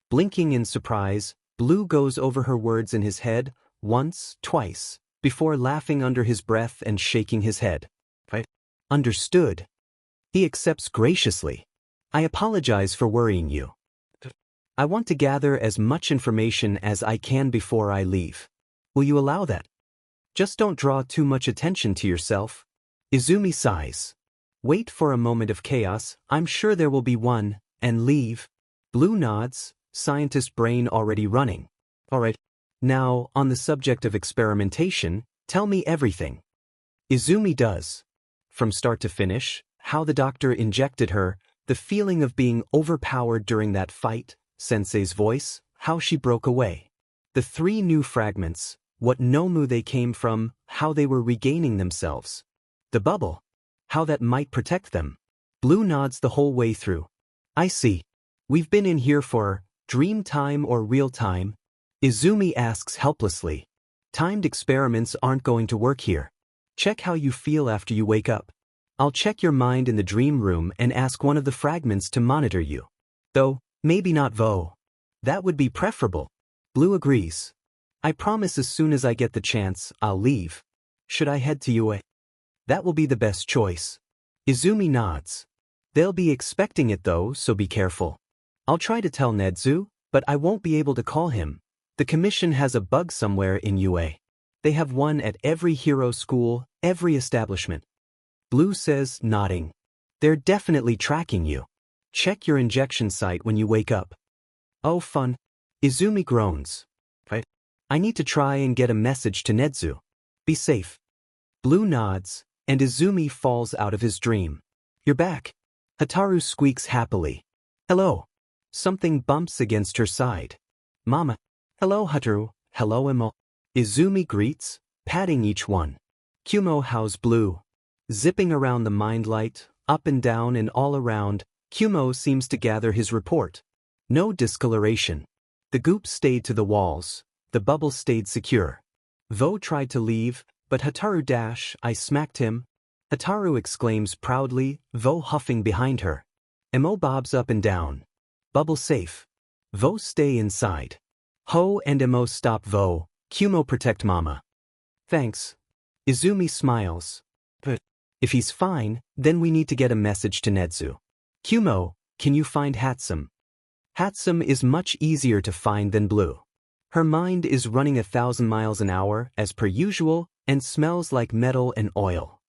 S1: Blinking in surprise, Blue goes over her words in his head, once, twice, before laughing under his breath and shaking his head. Right? Understood. He accepts graciously. I apologize for worrying you. I want to gather as much information as I can before I leave. Will you allow that? Just don't draw too much attention to yourself. Izumi sighs. Wait for a moment of chaos, I'm sure there will be one, and leave. Blue nods, scientist brain already running. Alright. Now, on the subject of experimentation, tell me everything. Izumi does. From start to finish, how the doctor injected her, the feeling of being overpowered during that fight, Sensei's voice, how she broke away. The 3 new fragments, what Nomu they came from, how they were regaining themselves. The bubble, how that might protect them. Blue nods the whole way through. I see. We've been in here for dream time or real time? Izumi asks helplessly. Timed experiments aren't going to work here. Check how you feel after you wake up. I'll check your mind in the dream room and ask one of the fragments to monitor you. Though, maybe not Vo. That would be preferable. Blue agrees. I promise as soon as I get the chance, I'll leave. Should I head to UA? That will be the best choice. Izumi nods. They'll be expecting it though, so be careful. I'll try to tell Nedzu, but I won't be able to call him. The commission has a bug somewhere in UA. They have one at every hero school, every establishment. Blue says, nodding. They're definitely tracking you. Check your injection site when you wake up. Oh fun. Izumi groans. Right? I need to try and get a message to Nedzu. Be safe. Blue nods, and Izumi falls out of his dream. You're back. Hataru squeaks happily. Hello. Something bumps against her side. Mama. Hello Hataru. Hello Emo. Izumi greets, patting each one. Kumo how's Blue? Zipping around the mind light, up and down and all around, Kumo seems to gather his report. No discoloration. The goop stayed to the walls. The bubble stayed secure. Vo tried to leave, but Hataru I smacked him. Hataru exclaims proudly, Vo huffing behind her. Emo bobs up and down. Bubble safe. Vo stay inside. Ho and Emo stop Vo. Kumo protect Mama. Thanks. Izumi smiles. But if he's fine, then we need to get a message to Nedzu. Kumo, can you find Hatsum? Hatsum is much easier to find than Blue. Her mind is running 1,000 miles an hour, as per usual, and smells like metal and oil.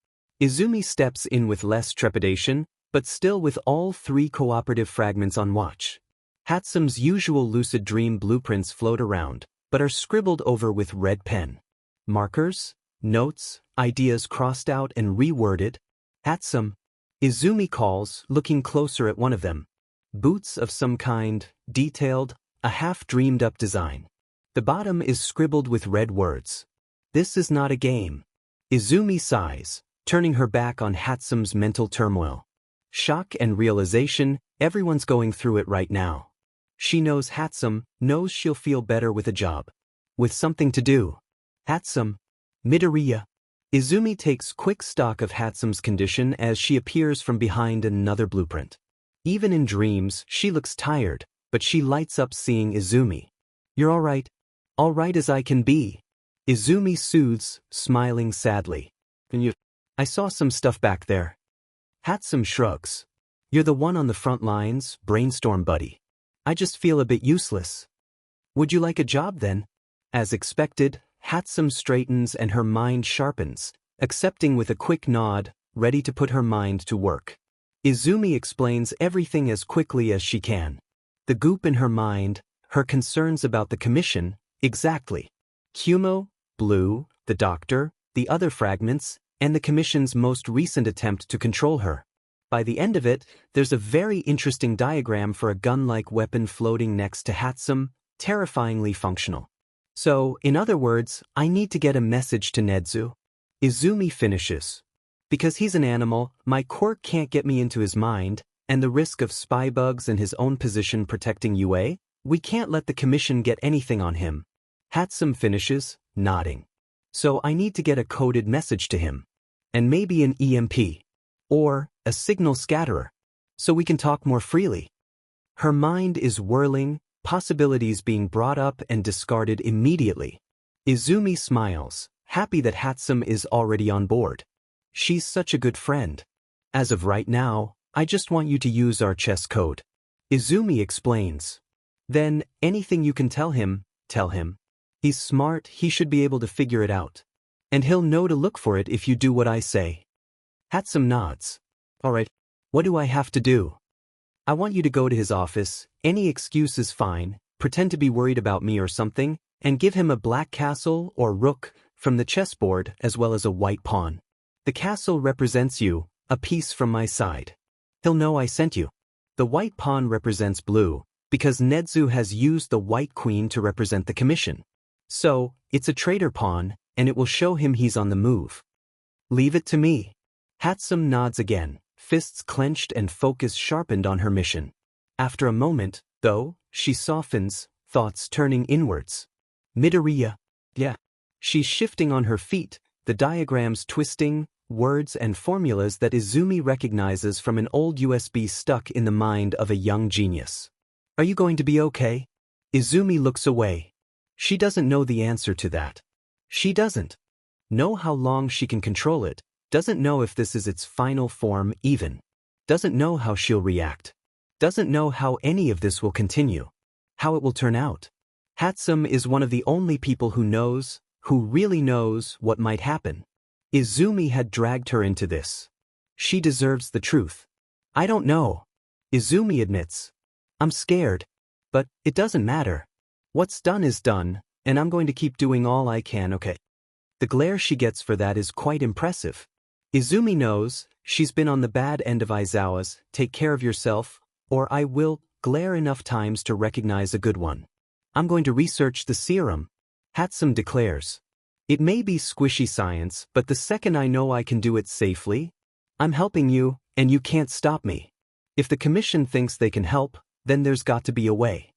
S1: Izumi steps in with less trepidation, but still with all 3 cooperative fragments on watch. Hatsum's usual lucid dream blueprints float around, but are scribbled over with red pen. Markers, notes, ideas crossed out and reworded. Hatsum. Izumi calls, looking closer at one of them. Boots of some kind, detailed, a half-dreamed-up design. The bottom is scribbled with red words. This is not a game. Izumi sighs, turning her back on Hatsum's mental turmoil. Shock and realization, everyone's going through it right now. She knows Hatsum, knows she'll feel better with a job. With something to do. Hatsum. Midoriya. Izumi takes quick stock of Hatsum's condition as she appears from behind another blueprint. Even in dreams, she looks tired, but she lights up seeing Izumi. You're all right. All right as I can be. Izumi soothes, smiling sadly. I saw some stuff back there. Hatsum shrugs. You're the one on the front lines, brainstorm buddy. I just feel a bit useless. Would you like a job then? As expected, Hatsum straightens and her mind sharpens, accepting with a quick nod, ready to put her mind to work. Izumi explains everything as quickly as she can. The goop in her mind, her concerns about the commission, exactly. Kumo, Blue, the doctor, the other fragments, and the commission's most recent attempt to control her. By the end of it, there's a very interesting diagram for a gun-like weapon floating next to Hatsum, terrifyingly functional. So, in other words, I need to get a message to Nedzu. Izumi finishes. Because he's an animal, my Quirk can't get me into his mind, and the risk of spy bugs and his own position protecting UA, we can't let the commission get anything on him. Hatsum finishes, nodding. So I need to get a coded message to him. And maybe an EMP. Or a signal scatterer. So we can talk more freely. Her mind is whirling, possibilities being brought up and discarded immediately. Izumi smiles, happy that Hatsum is already on board. She's such a good friend. As of right now, I just want you to use our chess code. Izumi explains. Then, anything you can tell him, tell him. He's smart, he should be able to figure it out. And he'll know to look for it if you do what I say. Hatsum nods. All right, what do I have to do? I want you to go to his office, any excuse is fine, pretend to be worried about me or something, and give him a black castle or rook from the chessboard as well as a white pawn. The castle represents you, a piece from my side. He'll know I sent you. The white pawn represents Blue, because Nedzu has used the white queen to represent the commission. So, it's a traitor pawn, and it will show him he's on the move. Leave it to me. Hatsum nods again, fists clenched and focus sharpened on her mission. After a moment, though, she softens, thoughts turning inwards. Midoriya. Yeah. She's shifting on her feet, the diagrams twisting, words and formulas that Izumi recognizes from an old USB stuck in the mind of a young genius. Are you going to be okay? Izumi looks away. She doesn't know the answer to that. She doesn't know how long she can control it, doesn't know if this is its final form even. Doesn't know how she'll react. Doesn't know how any of this will continue. How it will turn out. Hatsum is one of the only people who really knows what might happen. Izumi had dragged her into this. She deserves the truth. I don't know. Izumi admits. I'm scared. But it doesn't matter. What's done is done, and I'm going to keep doing all I can, okay? The glare she gets for that is quite impressive. Izumi knows she's been on the bad end of Aizawa's "take care of yourself, or I will" glare enough times to recognize a good one. I'm going to research the serum, Hatsum declares. It may be squishy science, but the second I know I can do it safely, I'm helping you, and you can't stop me. If the commission thinks they can help, then there's got to be a way.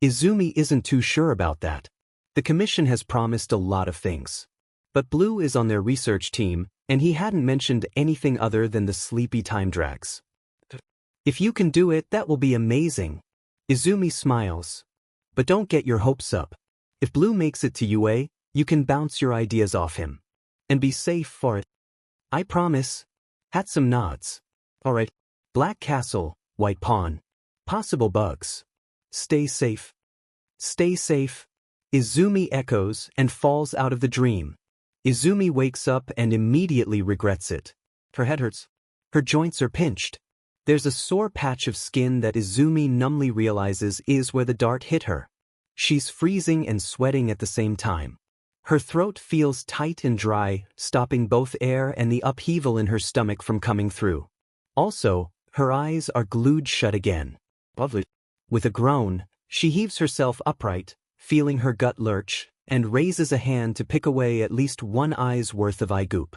S1: Izumi isn't too sure about that. The commission has promised a lot of things. But Blue is on their research team, and he hadn't mentioned anything other than the sleepy time drags. If you can do it, that will be amazing. Izumi smiles. But don't get your hopes up. If Blue makes it to UA, you can bounce your ideas off him. And be safe for it. I promise. Hatsum nods. Alright. Black Castle, White Pawn. Possible bugs. Stay safe. Stay safe. Izumi echoes and falls out of the dream. Izumi wakes up and immediately regrets it. Her head hurts. Her joints are pinched. There's a sore patch of skin that Izumi numbly realizes is where the dart hit her. She's freezing and sweating at the same time. Her throat feels tight and dry, stopping both air and the upheaval in her stomach from coming through. Also, her eyes are glued shut again. Lovely. With a groan, she heaves herself upright, feeling her gut lurch, and raises a hand to pick away at least one eye's worth of eye goop.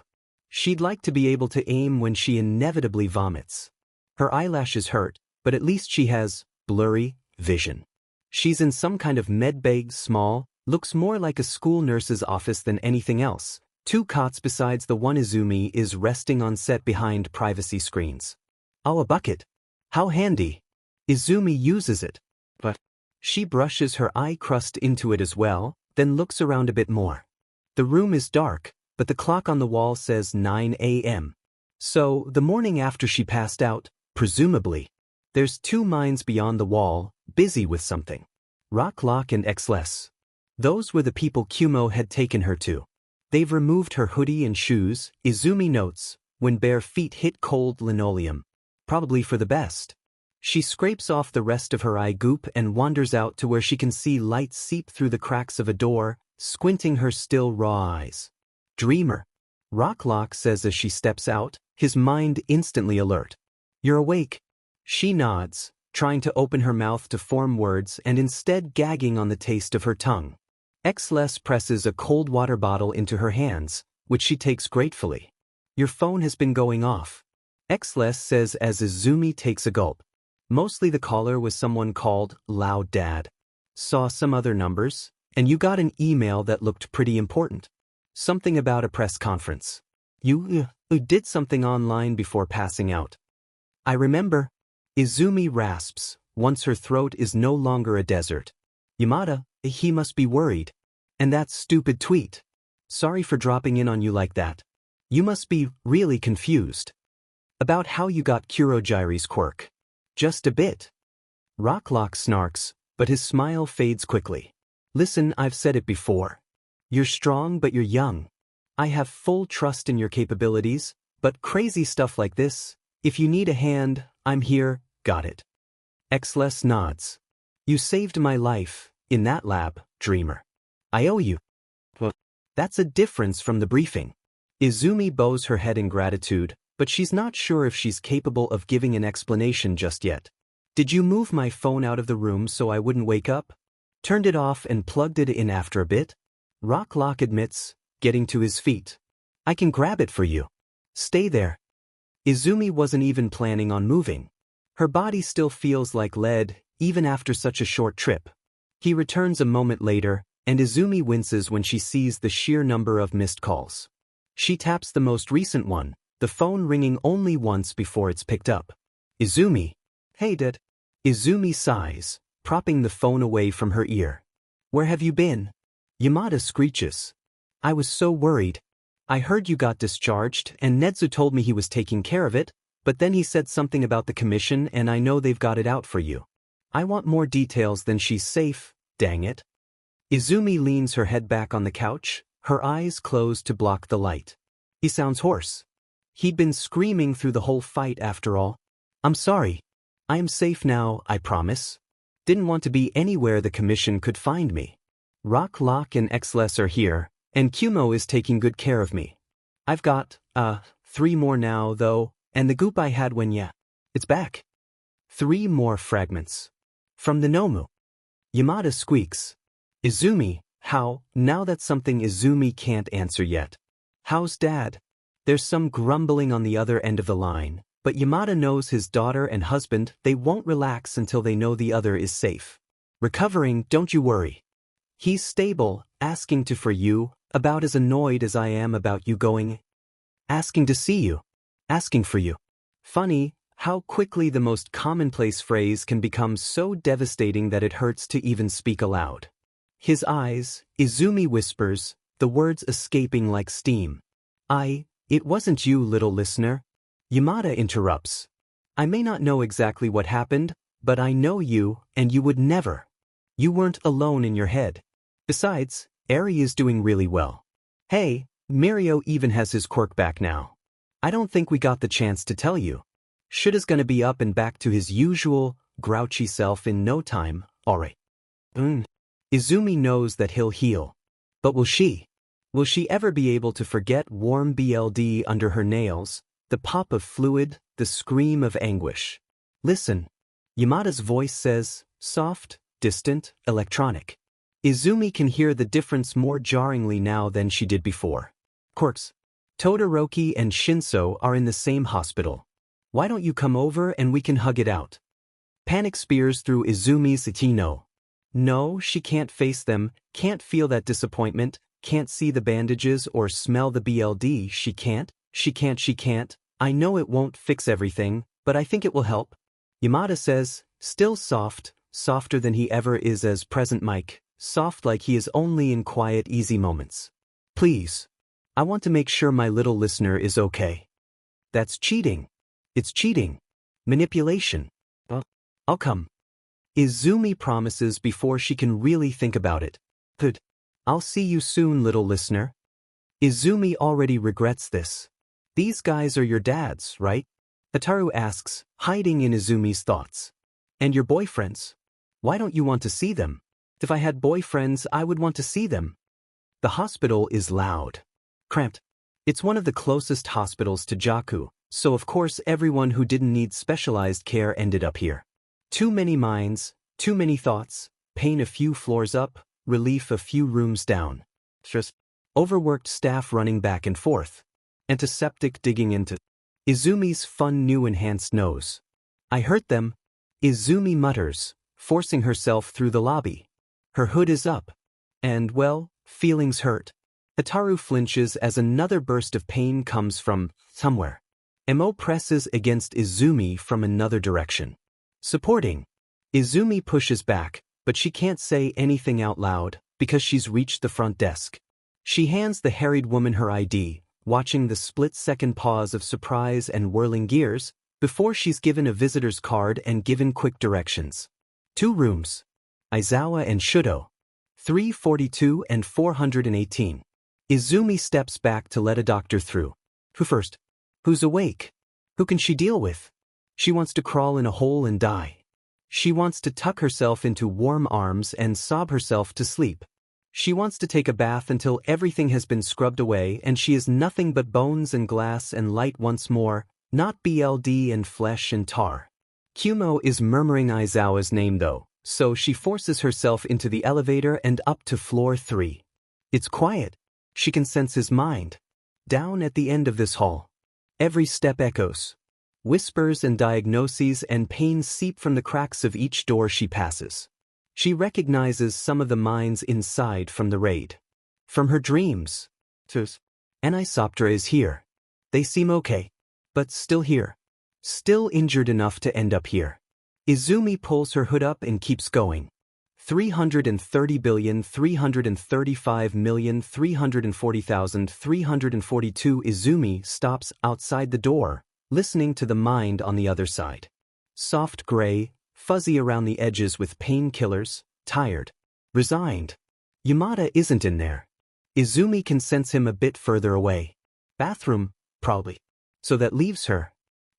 S1: She'd like to be able to aim when she inevitably vomits. Her eyelashes hurt, but at least she has blurry vision. She's in some kind of medbay, small, looks more like a school nurse's office than anything else. 2 cots besides the one Izumi is resting on set behind privacy screens. Oh, a bucket. How handy. Izumi uses it. But she brushes her eye crust into it as well, then looks around a bit more. The room is dark, but the clock on the wall says 9 a.m. So, the morning after she passed out, presumably. There's 2 minds beyond the wall, busy with something. Rocklock and Xless. Those were the people Kumo had taken her to. They've removed her hoodie and shoes, Izumi notes, when bare feet hit cold linoleum. Probably for the best. She scrapes off the rest of her eye goop and wanders out to where she can see light seep through the cracks of a door, squinting her still raw eyes. Dreamer. Rocklock says as she steps out, his mind instantly alert. You're awake. She nods, trying to open her mouth to form words and instead gagging on the taste of her tongue. Xless presses a cold water bottle into her hands, which she takes gratefully. Your phone has been going off. Xless says as Izumi takes a gulp. Mostly the caller was someone called Loud Dad. Saw some other numbers, and you got an email that looked pretty important. Something about a press conference. You did something online before passing out. I remember. Izumi rasps, once her throat is no longer a desert. Yamada, he must be worried. And that stupid tweet. Sorry for dropping in on you like that. You must be really confused. About how you got Kurogiri's quirk. Just a bit. Rocklock snarks, but his smile fades quickly. Listen, I've said it before. You're strong but you're young. I have full trust in your capabilities, but crazy stuff like this, if you need a hand, I'm here, got it. Xless nods. You saved my life, in that lab, Dreamer. I owe you. Well, that's a difference from the briefing. Izumi bows her head in gratitude, but she's not sure if she's capable of giving an explanation just yet. Did you move my phone out of the room so I wouldn't wake up? Turned it off and plugged it in after a bit? Rocklock admits, getting to his feet. I can grab it for you. Stay there. Izumi wasn't even planning on moving. Her body still feels like lead, even after such a short trip. He returns a moment later, and Izumi winces when she sees the sheer number of missed calls. She taps the most recent one, the phone ringing only once before it's picked up. Izumi. Hey Dad. Izumi sighs, propping the phone away from her ear. Where have you been? Yamada screeches. I was so worried. I heard you got discharged and Netsu told me he was taking care of it, but then he said something about the commission and I know they've got it out for you. I want more details than she's safe, dang it. Izumi leans her head back on the couch, her eyes closed to block the light. He sounds hoarse. He'd been screaming through the whole fight after all. I'm sorry. I am safe now, I promise. Didn't want to be anywhere the commission could find me. Rock, Lock and Xles are here, and Kumo is taking good care of me. I've got, 3 more now though, and the goop I had when it's back. 3 more fragments. From the Nomu. Yamada squeaks. Izumi, how? Now that's something Izumi can't answer yet. How's Dad? There's some grumbling on the other end of the line, but Yamada knows his daughter and husband, they won't relax until they know the other is safe. Recovering, don't you worry. He's stable, asking for you, about as annoyed as I am about you going. Asking to see you. Asking for you. Funny, how quickly the most commonplace phrase can become so devastating that it hurts to even speak aloud. His eyes, Izumi whispers, the words escaping like steam. It wasn't you, little listener. Yamada interrupts. I may not know exactly what happened, but I know you, and you would never. You weren't alone in your head. Besides, Eri is doing really well. Hey, Mirio even has his quirk back now. I don't think we got the chance to tell you. Shuta's gonna be up and back to his usual, grouchy self in no time, alright. Izumi knows that he'll heal. But will she? Will she ever be able to forget warm BLD under her nails, the pop of fluid, the scream of anguish? Listen. Yamada's voice says, soft, distant, electronic. Izumi can hear the difference more jarringly now than she did before. Quirks. Todoroki and Shinso are in the same hospital. Why don't you come over and we can hug it out? Panic spears through Izumi's Itino. No, she can't face them, can't feel that disappointment, can't see the bandages or smell the BLD, she can't. I know it won't fix everything, but I think it will help. Yamada says, still soft, softer than he ever is as present Mike, soft like he is only in quiet, easy moments. Please. I want to make sure my little listener is okay. That's cheating. It's cheating. Manipulation. I'll come. Izumi promises before she can really think about it. Good. I'll see you soon, little listener. Izumi already regrets this. These guys are your dads, right? Ataru asks, hiding in Izumi's thoughts. And your boyfriends? Why don't you want to see them? If I had boyfriends, I would want to see them. The hospital is loud. Cramped. It's one of the closest hospitals to Jaku, so of course everyone who didn't need specialized care ended up here. Too many minds, too many thoughts, pain a few floors up, relief a few rooms down. Just overworked staff running back and forth. Antiseptic digging into Izumi's fun new enhanced nose. I hurt them. Izumi mutters, forcing herself through the lobby. Her hood is up. And, well, feelings hurt. Ataru flinches as another burst of pain comes from somewhere. Mo presses against Izumi from another direction. Supporting. Izumi pushes back, but she can't say anything out loud because she's reached the front desk. She hands the harried woman her ID, watching the split-second pause of surprise and whirling gears before she's given a visitor's card and given quick directions. 2 rooms. Aizawa and Shudo. 342 and 418. Izumi steps back to let a doctor through. Who first? Who's awake? Who can she deal with? She wants to crawl in a hole and die. She wants to tuck herself into warm arms and sob herself to sleep. She wants to take a bath until everything has been scrubbed away and she is nothing but bones and glass and light once more, not BLD and flesh and tar. Kumo is murmuring Aizawa's name though, so she forces herself into the elevator and up to floor 3. It's quiet. She can sense his mind. Down at the end of this hall. Every step echoes. Whispers and diagnoses and pains seep from the cracks of each door she passes. She recognizes some of the minds inside from the raid. From her dreams. Anisoptera is here. They seem okay. But still here. Still injured enough to end up here. Izumi pulls her hood up and keeps going. 330,335,340,342 Izumi stops outside the door, listening to the mind on the other side. Soft gray, fuzzy around the edges with painkillers, tired, resigned. Yamada isn't in there. Izumi can sense him a bit further away. Bathroom, probably. So that leaves her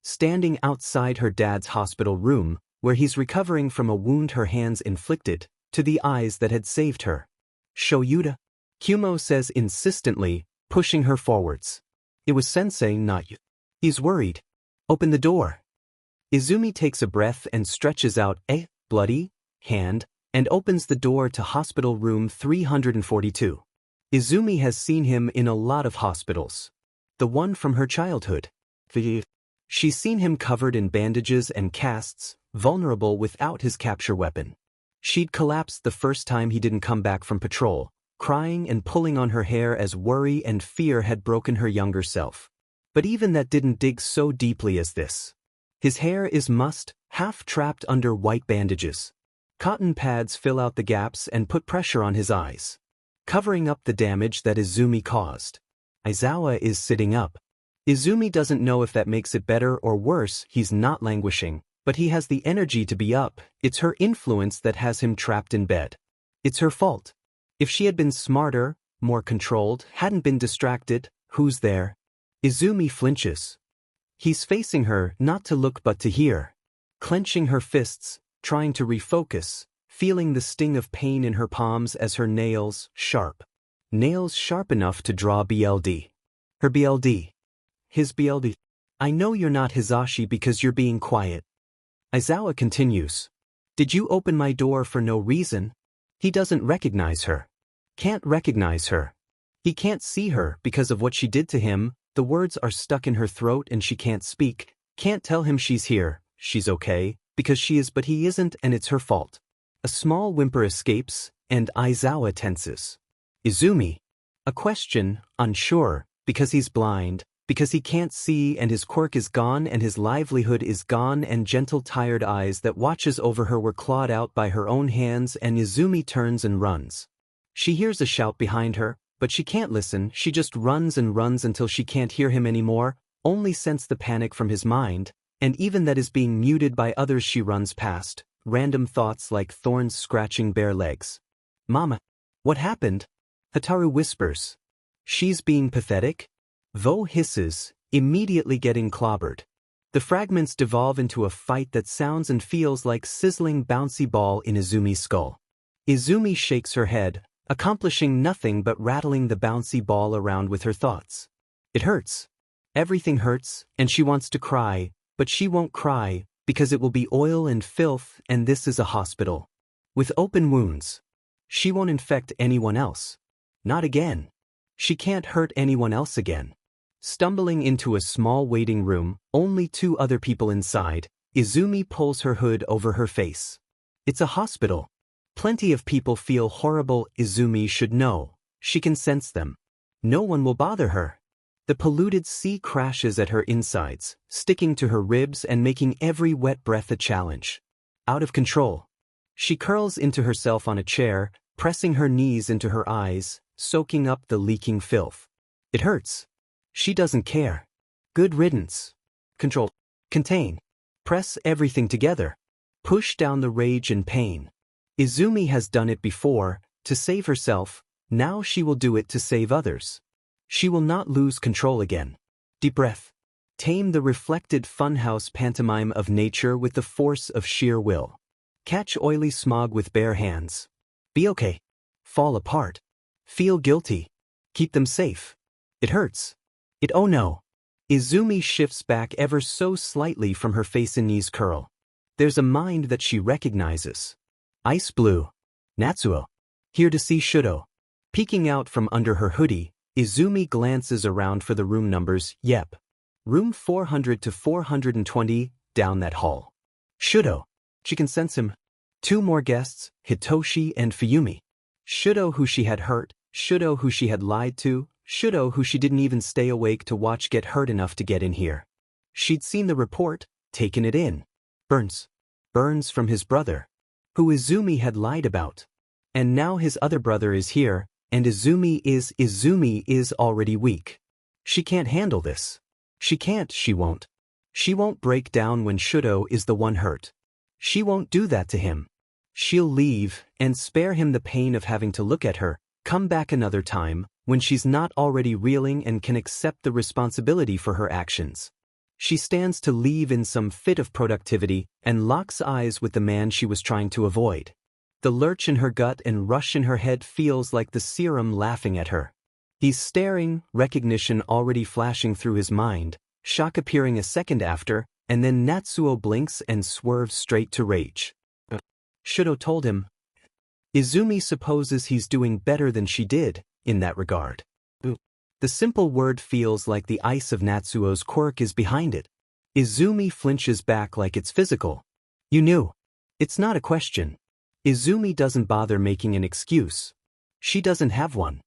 S1: standing outside her dad's hospital room, where he's recovering from a wound her hands inflicted, to the eyes that had saved her. Shoyuta? Kumo says insistently, pushing her forwards. It was Sensei, not you. He's worried. Open the door. Izumi takes a breath and stretches out a bloody hand and opens the door to hospital room 342. Izumi has seen him in a lot of hospitals. The one from her childhood. She's seen him covered in bandages and casts, vulnerable without his capture weapon. She'd collapsed the first time he didn't come back from patrol, crying and pulling on her hair as worry and fear had broken her younger self. But even that didn't dig so deeply as this. His hair is mussed, half trapped under white bandages. Cotton pads fill out the gaps and put pressure on his eyes, covering up the damage that Izumi caused. Aizawa is sitting up. Izumi doesn't know if that makes it better or worse. He's not languishing, but he has the energy to be up. It's her influence that has him trapped in bed. It's her fault. If she had been smarter, more controlled, hadn't been distracted, who's there? Izumi flinches. He's facing her, not to look but to hear. Clenching her fists, trying to refocus, feeling the sting of pain in her palms as her nails, sharp. Nails sharp enough to draw BLD. Her BLD. His BLD. I know you're not Hizashi because you're being quiet. Aizawa continues. Did you open my door for no reason? He doesn't recognize her. Can't recognize her. He can't see her because of what she did to him. The words are stuck in her throat and she can't speak. Can't tell him she's here, she's okay, because she is, but he isn't, and it's her fault. A small whimper escapes, and Aizawa tenses. Izumi. A question, unsure, because he's blind, because he can't see and his quirk is gone and his livelihood is gone, and gentle tired eyes that watches over her were clawed out by her own hands, and Izumi turns and runs. She hears a shout behind her, but she can't listen. She just runs and runs until she can't hear him anymore, only sense the panic from his mind, and even that is being muted by others she runs past, random thoughts like thorns scratching bare legs. Mama. What happened? Hataru whispers. She's being pathetic? Vo hisses, immediately getting clobbered. The fragments devolve into a fight that sounds and feels like sizzling bouncy ball in Izumi's skull. Izumi shakes her head, accomplishing nothing but rattling the bouncy ball around with her thoughts. It hurts. Everything hurts, and she wants to cry, but she won't cry, because it will be oil and filth, and this is a hospital. With open wounds. She won't infect anyone else. Not again. She can't hurt anyone else again. Stumbling into a small waiting room, only two other people inside, Izumi pulls her hood over her face. It's a hospital. Plenty of people feel horrible. Izumi should know. She can sense them. No one will bother her. The polluted sea crashes at her insides, sticking to her ribs and making every wet breath a challenge. Out of control. She curls into herself on a chair, pressing her knees into her eyes, soaking up the leaking filth. It hurts. She doesn't care. Good riddance. Control. Contain. Press everything together. Push down the rage and pain. Izumi has done it before, to save herself. Now she will do it to save others. She will not lose control again. Deep breath. Tame the reflected funhouse pantomime of nature with the force of sheer will. Catch oily smog with bare hands. Be okay. Fall apart. Feel guilty. Keep them safe. It hurts. Oh no. Izumi shifts back ever so slightly from her face and knees curl. There's a mind that she recognizes. Ice blue. Natsuo. Here to see Shudo. Peeking out from under her hoodie, Izumi glances around for the room numbers. Yep. Room 400 to 420, down that hall. Shudo. She can sense him. Two more guests, Hitoshi and Fuyumi. Shudo who she had hurt, Shudo who she had lied to, Shudo, who she didn't even stay awake to watch get hurt enough to get in here. She'd seen the report, taken it in. Burns from his brother, who Izumi had lied about. And now his other brother is here, and Izumi is already weak. She can't handle this. She can't, she won't. She won't break down when Shudo is the one hurt. She won't do that to him. She'll leave, and spare him the pain of having to look at her, come back another time, when she's not already reeling and can accept the responsibility for her actions. She stands to leave in some fit of productivity, and locks eyes with the man she was trying to avoid. The lurch in her gut and rush in her head feels like the serum laughing at her. He's staring, recognition already flashing through his mind, shock appearing a second after, and then Natsuo blinks and swerves straight to rage. Shudo told him. Izumi supposes he's doing better than she did, in that regard. The simple word feels like the ice of Natsuo's quirk is behind it. Izumi flinches back like it's physical. You knew. It's not a question. Izumi doesn't bother making an excuse. She doesn't have one.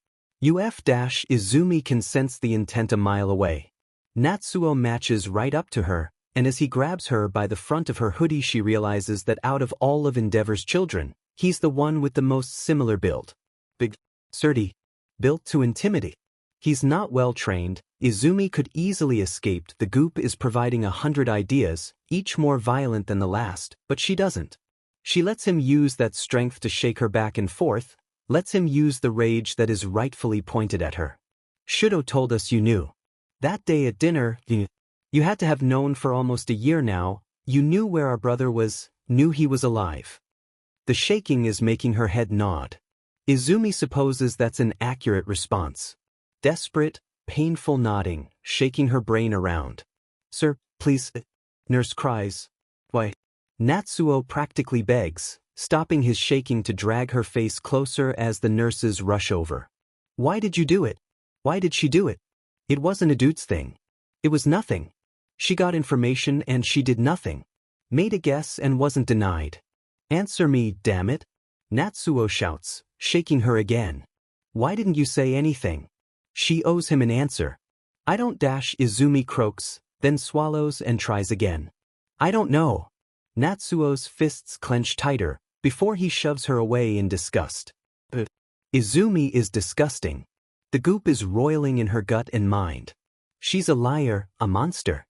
S1: Izumi can sense the intent a mile away. Natsuo matches right up to her, and as he grabs her by the front of her hoodie she realizes that out of all of Endeavor's children, he's the one with the most similar build. Big, sturdy, built to intimidate. He's not well trained. Izumi could easily escape. The goop is providing 100 ideas, each more violent than the last, but she doesn't. She lets him use that strength to shake her back and forth, lets him use the rage that is rightfully pointed at her. Shudo told us you knew. That day at dinner, you had to have known for almost a year now. You knew where our brother was, knew he was alive. The shaking is making her head nod. Izumi supposes that's an accurate response. Desperate, painful nodding, shaking her brain around. Sir, please. Nurse cries. Why? Natsuo practically begs, stopping his shaking to drag her face closer as the nurses rush over. Why did you do it? Why did she do it? It wasn't a dude's thing. It was nothing. She got information and she did nothing. Made a guess and wasn't denied. Answer me, damn it. Natsuo shouts, shaking her again. Why didn't you say anything? She owes him an answer. I don't. Izumi croaks, then swallows and tries again. I don't know. Natsuo's fists clench tighter, before he shoves her away in disgust. Izumi is disgusting. The goop is roiling in her gut and mind. She's a liar, a monster.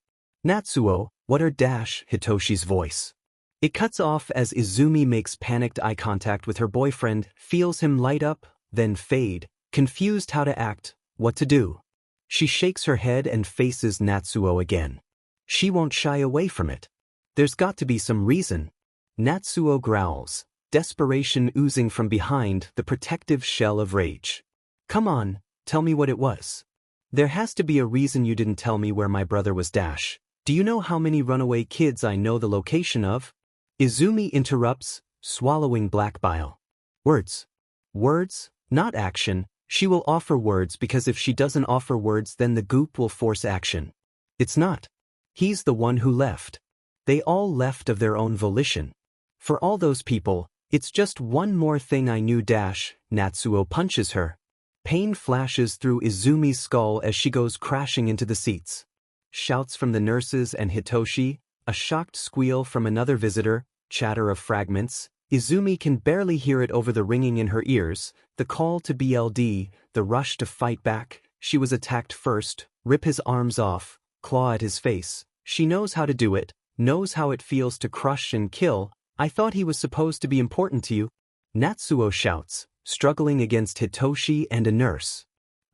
S1: Natsuo, what are Hitoshi's voice. It cuts off as Izumi makes panicked eye contact with her boyfriend, feels him light up, then fade, confused how to act, what to do. She shakes her head and faces Natsuo again. She won't shy away from it. There's got to be some reason. Natsuo growls, desperation oozing from behind the protective shell of rage. Come on, tell me what it was. There has to be a reason you didn't tell me where my brother was. Do you know how many runaway kids I know the location of? Izumi interrupts, swallowing black bile. Words. Words, not action. She will offer words because if she doesn't offer words then the goop will force action. It's not. He's the one who left. They all left of their own volition. For all those people, it's just one more thing I knew. Natsuo punches her. Pain flashes through Izumi's skull as she goes crashing into the seats. Shouts from the nurses and Hitoshi, a shocked squeal from another visitor, chatter of fragments. Izumi can barely hear it over the ringing in her ears, the call to BLD, the rush to fight back. She was attacked first, rip his arms off, claw at his face. She knows how to do it, knows how it feels to crush and kill. I thought he was supposed to be important to you. Natsuo shouts, struggling against Hitoshi and a nurse.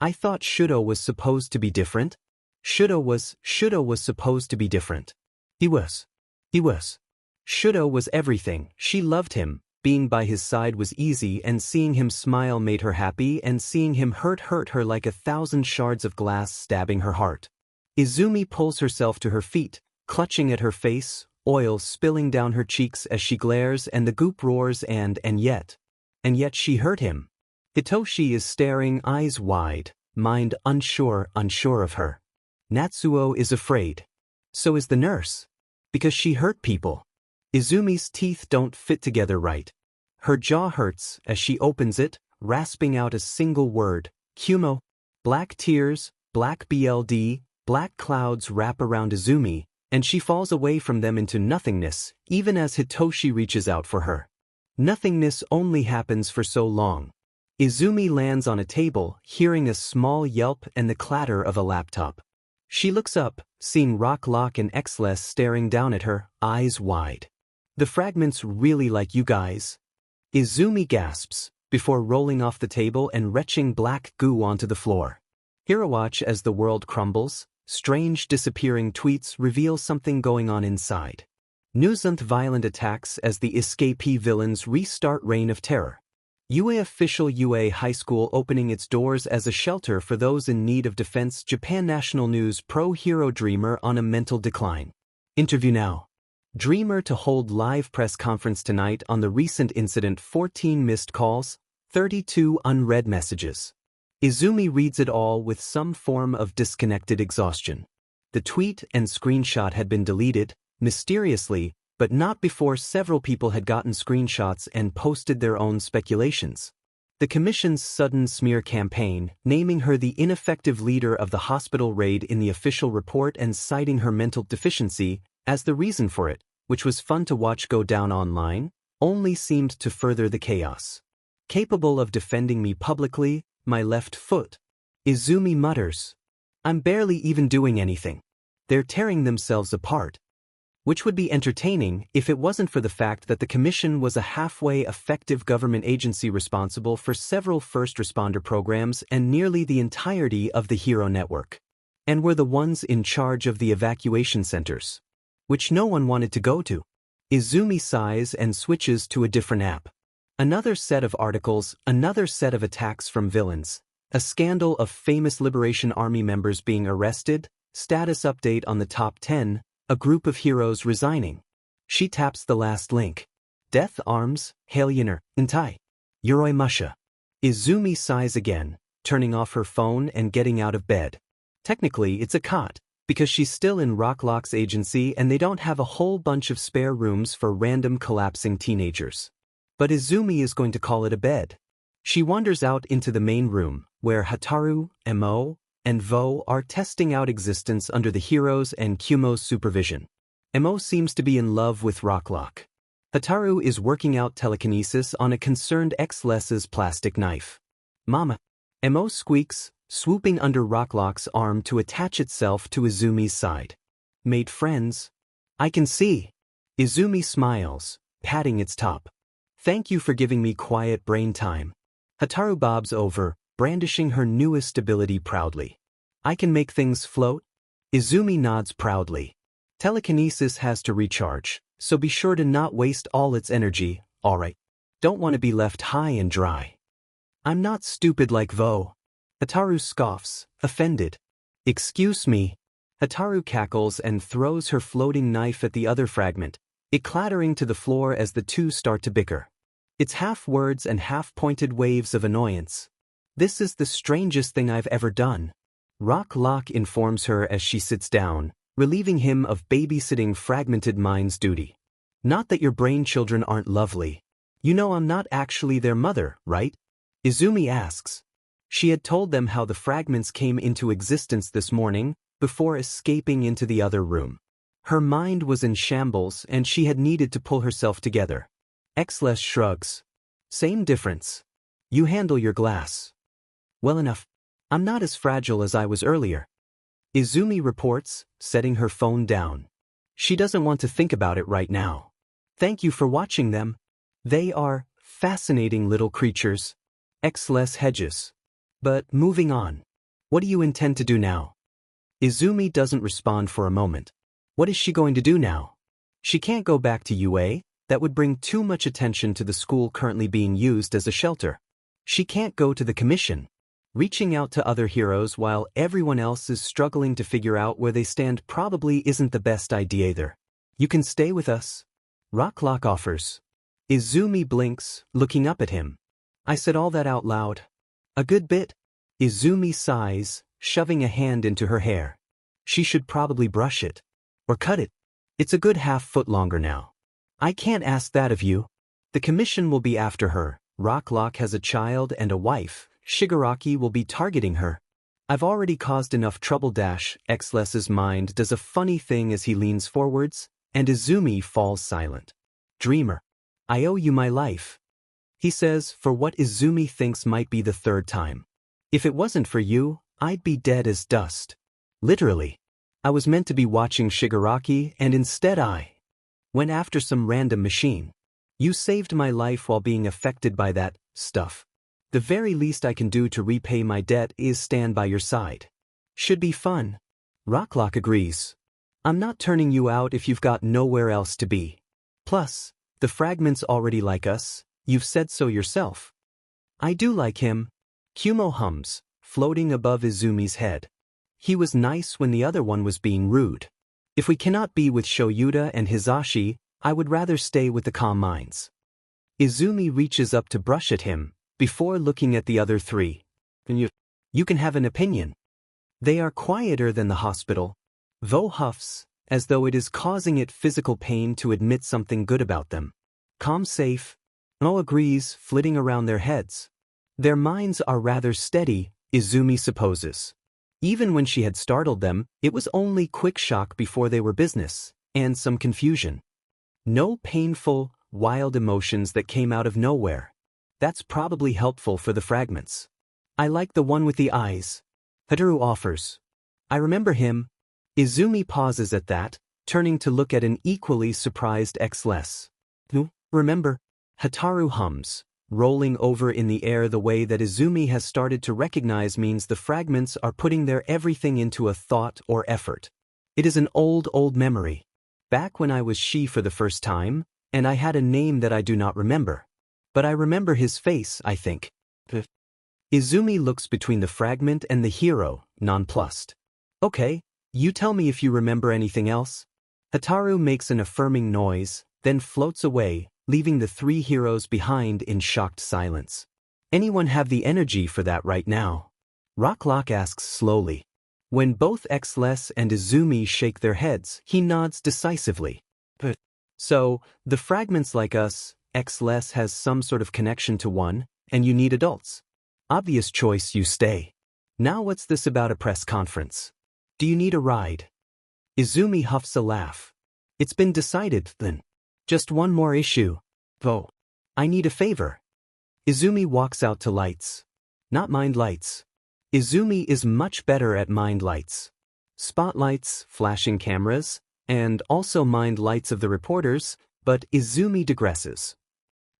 S1: I thought Shudo was supposed to be different. Shudo was supposed to be different. He was. Shudo was everything. She loved him. Being by his side was easy, and seeing him smile made her happy, and seeing him hurt her like 1,000 shards of glass stabbing her heart. Izumi pulls herself to her feet, clutching at her face, oil spilling down her cheeks as she glares, and the goop roars and yet she hurt him. Hitoshi is staring, eyes wide, mind unsure of her. Natsuo is afraid. So is the nurse. Because she hurt people. Izumi's teeth don't fit together right. Her jaw hurts as she opens it, rasping out a single word, Kumo. Black tears, black BLD, black clouds wrap around Izumi, and she falls away from them into nothingness, even as Hitoshi reaches out for her. Nothingness only happens for so long. Izumi lands on a table, hearing a small yelp and the clatter of a laptop. She looks up, seeing Rocklock and Xless staring down at her, eyes wide. The fragments really like you guys. Izumi gasps, before rolling off the table and retching black goo onto the floor. Watch as the world crumbles. Strange disappearing tweets reveal something going on inside. Newsant violent attacks as the escapee villains restart Reign of Terror. UA official UA High School opening its doors as a shelter for those in need of defense. Japan National News pro-hero Dreamer on a mental decline. Interview now. Dreamer to hold live press conference tonight on the recent incident. 14 missed calls, 32 unread messages. Izumi reads it all with some form of disconnected exhaustion. The tweet and screenshot had been deleted, mysteriously, but not before several people had gotten screenshots and posted their own speculations. The Commission's sudden smear campaign, naming her the ineffective leader of the hospital raid in the official report and citing her mental deficiency as the reason for it, which was fun to watch go down online, only seemed to further the chaos. Capable of defending me publicly, my left foot. Izumi mutters. I'm barely even doing anything. They're tearing themselves apart. Which would be entertaining if it wasn't for the fact that the Commission was a halfway effective government agency responsible for several first responder programs and nearly the entirety of the Hero Network. And were the ones in charge of the evacuation centers, which no one wanted to go to. Izumi sighs and switches to a different app. Another set of articles, another set of attacks from villains, a scandal of famous Liberation Army members being arrested, status update on the top 10, a group of heroes resigning. She taps the last link. Death Arms, Halioner, Intai. Yoroi Musha. Izumi sighs again, turning off her phone and getting out of bed. Technically it's a cot, because she's still in Rocklock's agency and they don't have a whole bunch of spare rooms for random collapsing teenagers. But Izumi is going to call it a bed. She wanders out into the main room, where Hataru, Mo, and Vo are testing out existence under the heroes and Kumo's supervision. Mo seems to be in love with Rocklock. Hataru is working out telekinesis on a concerned Xless's plastic knife. Mama. Mo squeaks, swooping under Rocklock's arm to attach itself to Izumi's side. Made friends? I can see. Izumi smiles, patting its top. Thank you for giving me quiet brain time. Hataru bobs over, brandishing her newest ability proudly. I can make things float? Izumi nods proudly. Telekinesis has to recharge, so be sure to not waste all its energy, alright. Don't want to be left high and dry. I'm not stupid like Vo. Hataru scoffs, offended. Excuse me. Hataru cackles and throws her floating knife at the other fragment, it clattering to the floor as the two start to bicker. It's half words and half pointed waves of annoyance. This is the strangest thing I've ever done. Rocklock informs her as she sits down, relieving him of babysitting fragmented minds duty. Not that your brain children aren't lovely. You know I'm not actually their mother, right? Izumi asks. She had told them how the fragments came into existence this morning, before escaping into the other room. Her mind was in shambles and she had needed to pull herself together. Xless shrugs. Same difference. You handle your glass well enough. I'm not as fragile as I was earlier. Izumi reports, setting her phone down. She doesn't want to think about it right now. Thank you for watching them. They are fascinating little creatures. Xless hedges. But moving on. What do you intend to do now? Izumi doesn't respond for a moment. What is she going to do now? She can't go back to UA. That would bring too much attention to the school currently being used as a shelter. She can't go to the Commission. Reaching out to other heroes while everyone else is struggling to figure out where they stand probably isn't the best idea either. You can stay with us. Rocklock offers. Izumi blinks, looking up at him. I said all that out loud. A good bit. Izumi sighs, shoving a hand into her hair. She should probably brush it. Or cut it. It's a good half-foot longer now. I can't ask that of you. The Commission will be after her. Rocklock has a child and a wife. Shigaraki will be targeting her. I've already caused enough trouble. Xless's mind does a funny thing as he leans forwards, and Izumi falls silent. Dreamer. I owe you my life. He says, for what Izumi thinks might be the third time. If it wasn't for you, I'd be dead as dust. Literally. I was meant to be watching Shigaraki, and instead I went after some random machine. You saved my life while being affected by that stuff. The very least I can do to repay my debt is stand by your side. Should be fun. Rocklock agrees. I'm not turning you out if you've got nowhere else to be. Plus, the fragments already like us, you've said so yourself. I do like him. Kumo hums, floating above Izumi's head. He was nice when the other one was being rude. If we cannot be with Shoyuta and Hisashi, I would rather stay with the calm minds. Izumi reaches up to brush at him, before looking at the other three. You can have an opinion. They are quieter than the hospital. Vo huffs, as though it is causing it physical pain to admit something good about them. Calm safe. Mo agrees, flitting around their heads. Their minds are rather steady, Izumi supposes. Even when she had startled them, it was only quick shock before they were business, and some confusion. No painful, wild emotions that came out of nowhere. That's probably helpful for the fragments. I like the one with the eyes. Hataru offers. I remember him. Izumi pauses at that, turning to look at an equally surprised Xless. Remember? Hataru hums, rolling over in the air the way that Izumi has started to recognize means the fragments are putting their everything into a thought or effort. It is an old memory. Back when I was she for the first time, and I had a name that I do not remember. But I remember his face, I think. Izumi looks between the fragment and the hero, nonplussed. Okay, you tell me if you remember anything else. Hataru makes an affirming noise, then floats away, leaving the three heroes behind in shocked silence. Anyone have the energy for that right now? Rocklock asks slowly. When both Xless and Izumi shake their heads, he nods decisively. So, the fragments like us, Xless has some sort of connection to one, and you need adults. Obvious choice, you stay. Now what's this about a press conference? Do you need a ride? Izumi huffs a laugh. It's been decided, then. Just one more issue. Vo. I need a favor. Izumi walks out to lights. Not mind lights. Izumi is much better at mind lights. Spotlights, flashing cameras, and also mind lights of the reporters, but Izumi digresses.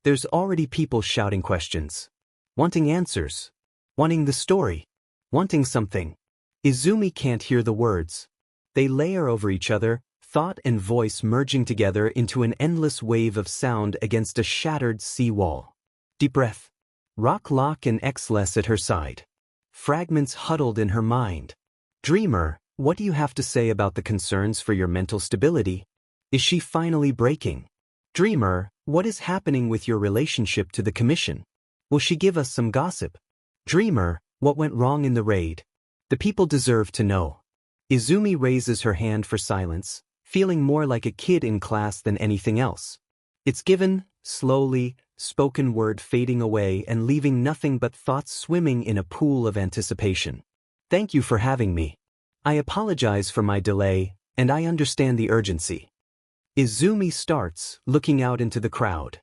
S1: There's already people shouting questions. Wanting answers. Wanting the story. Wanting something. Izumi can't hear the words. They layer over each other, thought and voice merging together into an endless wave of sound against a shattered seawall. Deep breath. Rocklock and Xless at her side. Fragments huddled in her mind. Dreamer, what do you have to say about the concerns for your mental stability? Is she finally breaking? Dreamer, what is happening with your relationship to the commission? Will she give us some gossip? Dreamer, what went wrong in the raid? The people deserve to know. Izumi raises her hand for silence, feeling more like a kid in class than anything else. It's given, slowly, spoken word fading away and leaving nothing but thoughts swimming in a pool of anticipation. Thank you for having me. I apologize for my delay, and I understand the urgency. Izumi starts, looking out into the crowd.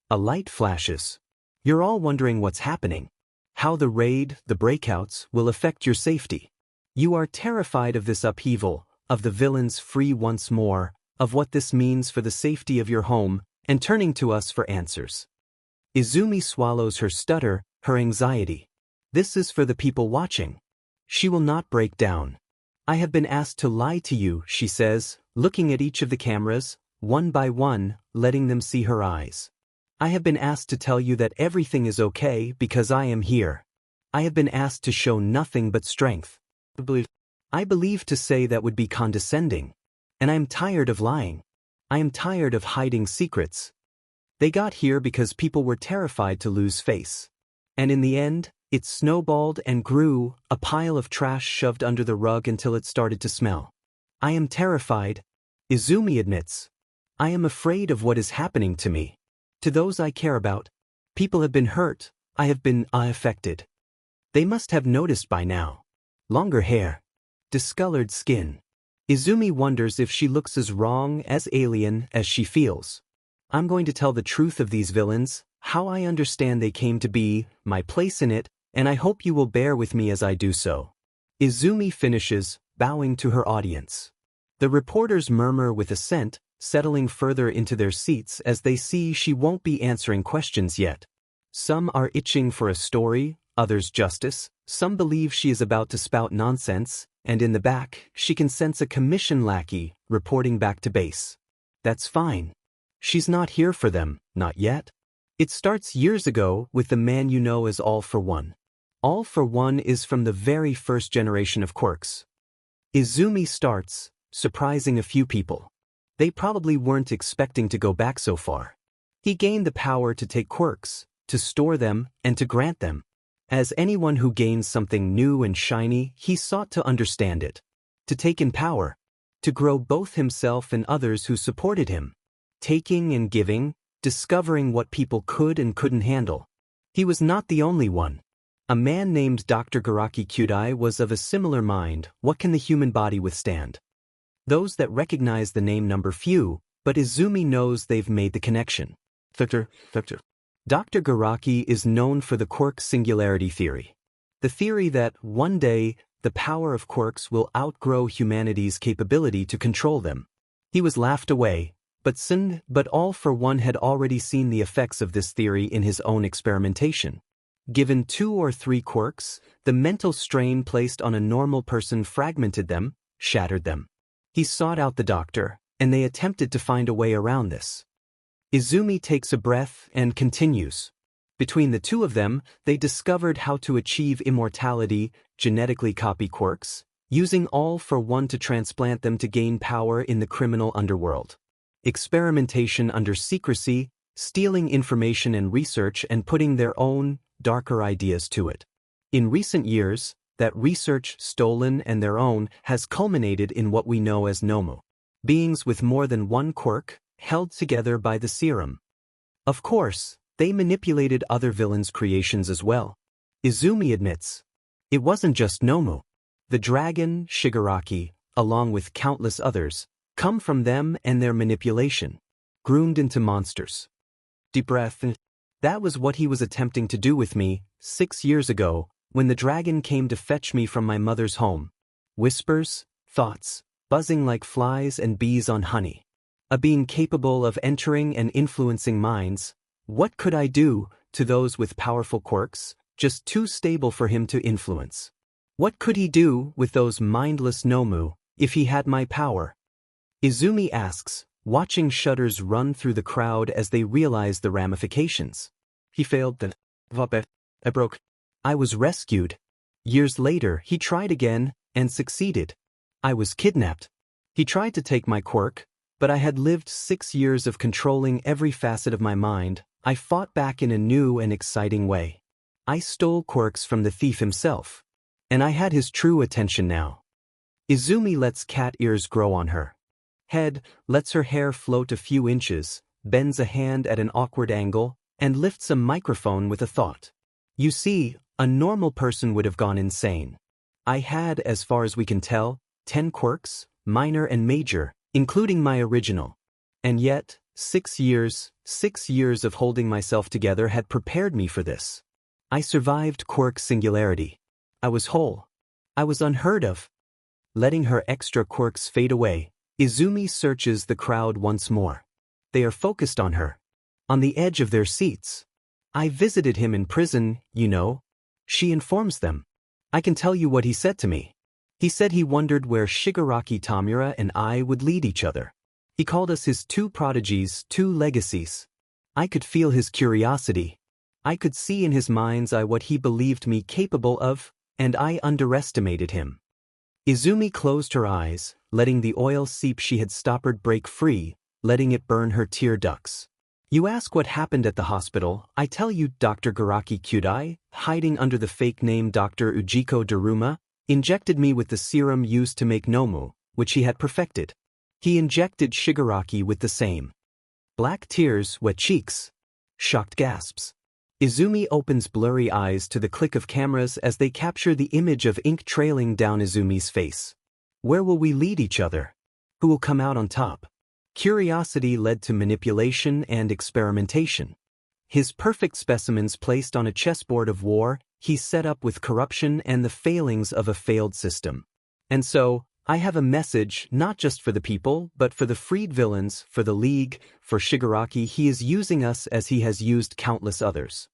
S1: A light flashes. You're all wondering what's happening. How the raid, the breakouts, will affect your safety. You are terrified of this upheaval, of the villains free once more, of what this means for the safety of your home, and turning to us for answers. Izumi swallows her stutter, her anxiety. This is for the people watching. She will not break down. I have been asked to lie to you, she says, looking at each of the cameras, one by one, letting them see her eyes. I have been asked to tell you that everything is okay because I am here. I have been asked to show nothing but strength. I believe to say that would be condescending. And I am tired of lying. I am tired of hiding secrets. They got here because people were terrified to lose face. And in the end, it snowballed and grew, a pile of trash shoved under the rug until it started to smell. I am terrified, Izumi admits. I am afraid of what is happening to me. To those I care about. People have been hurt, I have been affected. They must have noticed by now. longer hair, discolored skin. Izumi wonders if she looks as wrong, as alien, as she feels. I'm going to tell the truth of these villains, how I understand they came to be, my place in it, and I hope you will bear with me as I do so. Izumi finishes, bowing to her audience. The reporters murmur with assent, settling further into their seats as they see she won't be answering questions yet. Some are itching for a story, others justice, some believe she is about to spout nonsense, and in the back, she can sense a commission lackey, reporting back to base. That's fine. She's not here for them, not yet. It starts years ago with the man you know as All for One. All for One is from the very first generation of Quirks. Izumi starts, surprising a few people. They probably weren't expecting to go back so far. He gained the power to take Quirks, to store them, and to grant them. As anyone who gains something new and shiny, he sought to understand it, to take in power, to grow both himself and others who supported him, taking and giving, discovering what people could and couldn't handle. He was not the only one. A man named Dr. AlyaKtheDorkLord was of a similar mind. What can the human body withstand? Those that recognize the name number few, but Izumi knows they've made the connection. Dr. AlyaKtheDorkLord is known for the Quirk singularity theory. The theory that, one day, the power of Quirks will outgrow humanity's capability to control them. He was laughed away, but All for One had already seen the effects of this theory in his own experimentation. Given 2 or 3 Quirks, the mental strain placed on a normal person fragmented them, shattered them. He sought out the doctor, and they attempted to find a way around this. Izumi takes a breath and continues. Between the two of them, they discovered how to achieve immortality, genetically copy Quirks, using All for One to transplant them to gain power in the criminal underworld. Experimentation under secrecy, stealing information and research and putting their own, darker ideas to it. In recent years, that research, stolen and their own, has culminated in what we know as Nomu. Beings with more than one Quirk, held together by the serum. Of course, they manipulated other villains' creations as well. Izumi admits. It wasn't just Nomu. The dragon, Shigaraki, along with countless others, come from them and their manipulation. Groomed into monsters. Deep breath. That was what he was attempting to do with me, 6 years ago, when the dragon came to fetch me from my mother's home. Whispers, thoughts, buzzing like flies and bees on honey. A being capable of entering and influencing minds. What could I do to those with powerful Quirks, just too stable for him to influence? What could he do with those mindless Nomu, if he had my power? Izumi asks, watching shudders run through the crowd as they realize the ramifications. He failed then. I broke. I was rescued. Years later, he tried again, and succeeded. I was kidnapped. He tried to take my Quirk, but I had lived 6 years of controlling every facet of my mind. I fought back in a new and exciting way. I stole Quirks from the thief himself. And I had his true attention now. Izumi lets cat ears grow on her head, lets her hair float a few inches, bends a hand at an awkward angle, and lifts a microphone with a thought. You see, a normal person would have gone insane. I had, as far as we can tell, 10 Quirks, minor and major, including my original. And yet, 6 years of holding myself together had prepared me for this. I survived Quirk singularity. I was whole. I was unheard of. Letting her extra Quirks fade away, Izumi searches the crowd once more. They are focused on her. On the edge of their seats. I visited him in prison, you know. She informs them. I can tell you what he said to me. He said he wondered where Shigaraki Tamura and I would lead each other. He called us his 2 prodigies, 2 legacies. I could feel his curiosity. I could see in his mind's eye what he believed me capable of, and I underestimated him. Izumi closed her eyes, letting the oil seep she had stoppered break free, letting it burn her tear ducts. You ask what happened at the hospital, I tell you Dr. AlyaKtheDorkLord, hiding under the fake name Dr. Ujiko Daruma, injected me with the serum used to make Nomu, which he had perfected. He injected Shigaraki with the same. Black tears, wet cheeks. Shocked gasps. Izumi opens blurry eyes to the click of cameras as they capture the image of ink trailing down Izumi's face. Where will we lead each other? Who will come out on top? Curiosity led to manipulation and experimentation. His perfect specimens placed on a chessboard of war, he set up with corruption and the failings of a failed system. And so, I have a message not just for the people, but for the freed villains, for the League, for Shigaraki. He is using us as he has used countless others.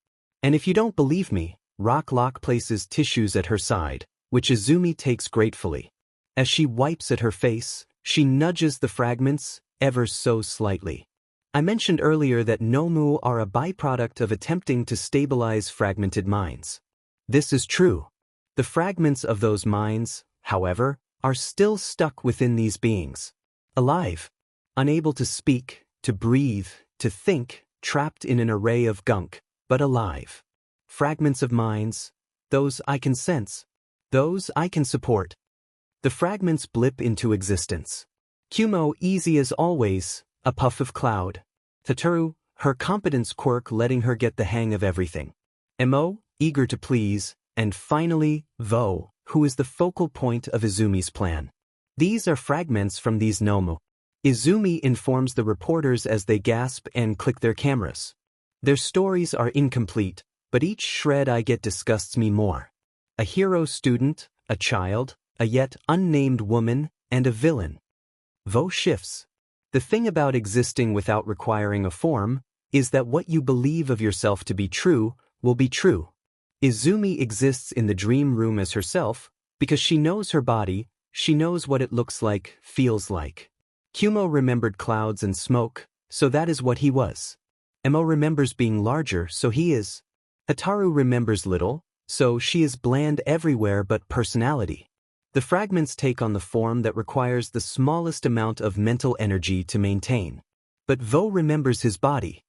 S1: And if you don't believe me, Rock places tissues at her side, which Izumi takes gratefully. As she wipes at her face, she nudges the fragments, ever so slightly. I mentioned earlier that Nomu are a byproduct of attempting to stabilize fragmented minds. This is true. The fragments of those minds, however, are still stuck within these beings. Alive. Unable to speak, to breathe, to think, trapped in an array of gunk, but alive. Fragments of minds, those I can sense. Those I can support. The fragments blip into existence. Kumo easy as always, a puff of cloud. Tataru, her competence Quirk letting her get the hang of everything. Mo, eager to please, and finally, Vo, who is the focal point of Izumi's plan. These are fragments from these Nomu. Izumi informs the reporters as they gasp and click their cameras. Their stories are incomplete, but each shred I get disgusts me more. A hero student, a child, a yet unnamed woman, and a villain. Vo shifts. The thing about existing without requiring a form is that what you believe of yourself to be true will be true. Izumi exists in the dream room as herself because she knows her body, she knows what it looks like, feels like. Kumo remembered clouds and smoke, so that is what he was. Mo remembers being larger, so he is. Hataru remembers little, so she is bland everywhere but personality. The fragments take on the form that requires the smallest amount of mental energy to maintain. But Vo remembers his body.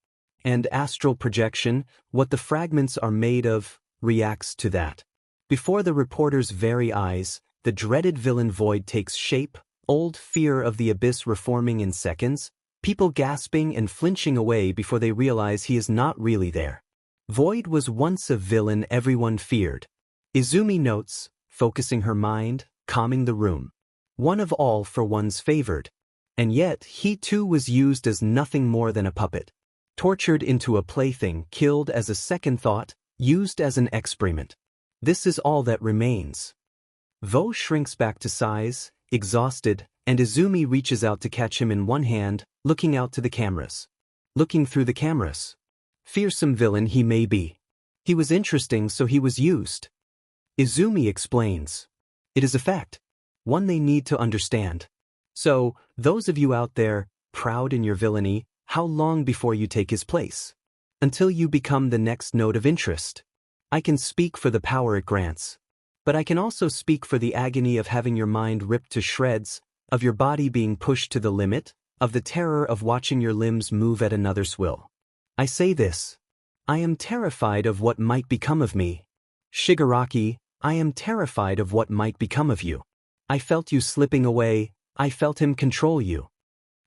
S1: And astral projection, what the fragments are made of, reacts to that. Before the reporter's very eyes, the dreaded villain Void takes shape, old fear of the abyss reforming in seconds, people gasping and flinching away before they realize he is not really there. Void was once a villain everyone feared. Izumi notes, focusing her mind, calming the room. One of all for one's favored. And yet, he too was used as nothing more than a puppet. Tortured into a plaything, killed as a second thought, used as an experiment. This is all that remains. Vo shrinks back to size, exhausted, and Izumi reaches out to catch him in one hand, looking out to the cameras. Looking through the cameras. Fearsome villain he may be. He was interesting so he was used. Izumi explains. It is a fact. One they need to understand. So, those of you out there, proud in your villainy, how long before you take his place? Until you become the next node of interest. I can speak for the power it grants. But I can also speak for the agony of having your mind ripped to shreds, of your body being pushed to the limit, of the terror of watching your limbs move at another's will. I say this. I am terrified of what might become of me. Shigaraki, I am terrified of what might become of you. I felt you slipping away, I felt him control you.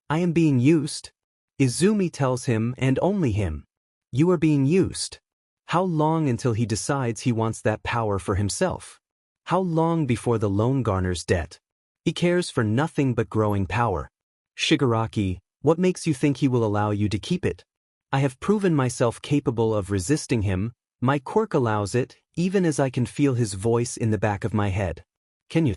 S1: I am being used. Izumi tells him and only him. You are being used. How long until he decides he wants that power for himself? How long before the loan garners debt? He cares for nothing but growing power. Shigaraki, what makes you think he will allow you to keep it? I have proven myself capable of resisting him, my quirk allows it, even as I can feel his voice in the back of my head. Can you?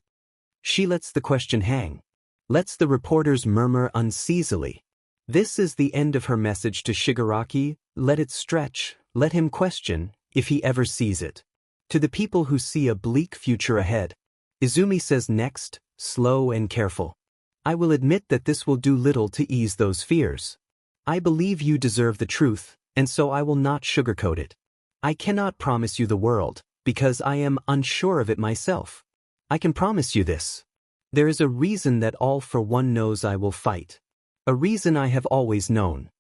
S1: She lets the question hang. Lets the reporters murmur unceasily. This is the end of her message to Shigaraki, let it stretch, let him question, if he ever sees it. To the people who see a bleak future ahead. Izumi says next, slow and careful. I will admit that this will do little to ease those fears. I believe you deserve the truth, and so I will not sugarcoat it. I cannot promise you the world, because I am unsure of it myself. I can promise you this. There is a reason that all for one knows I will fight. A reason I have always known.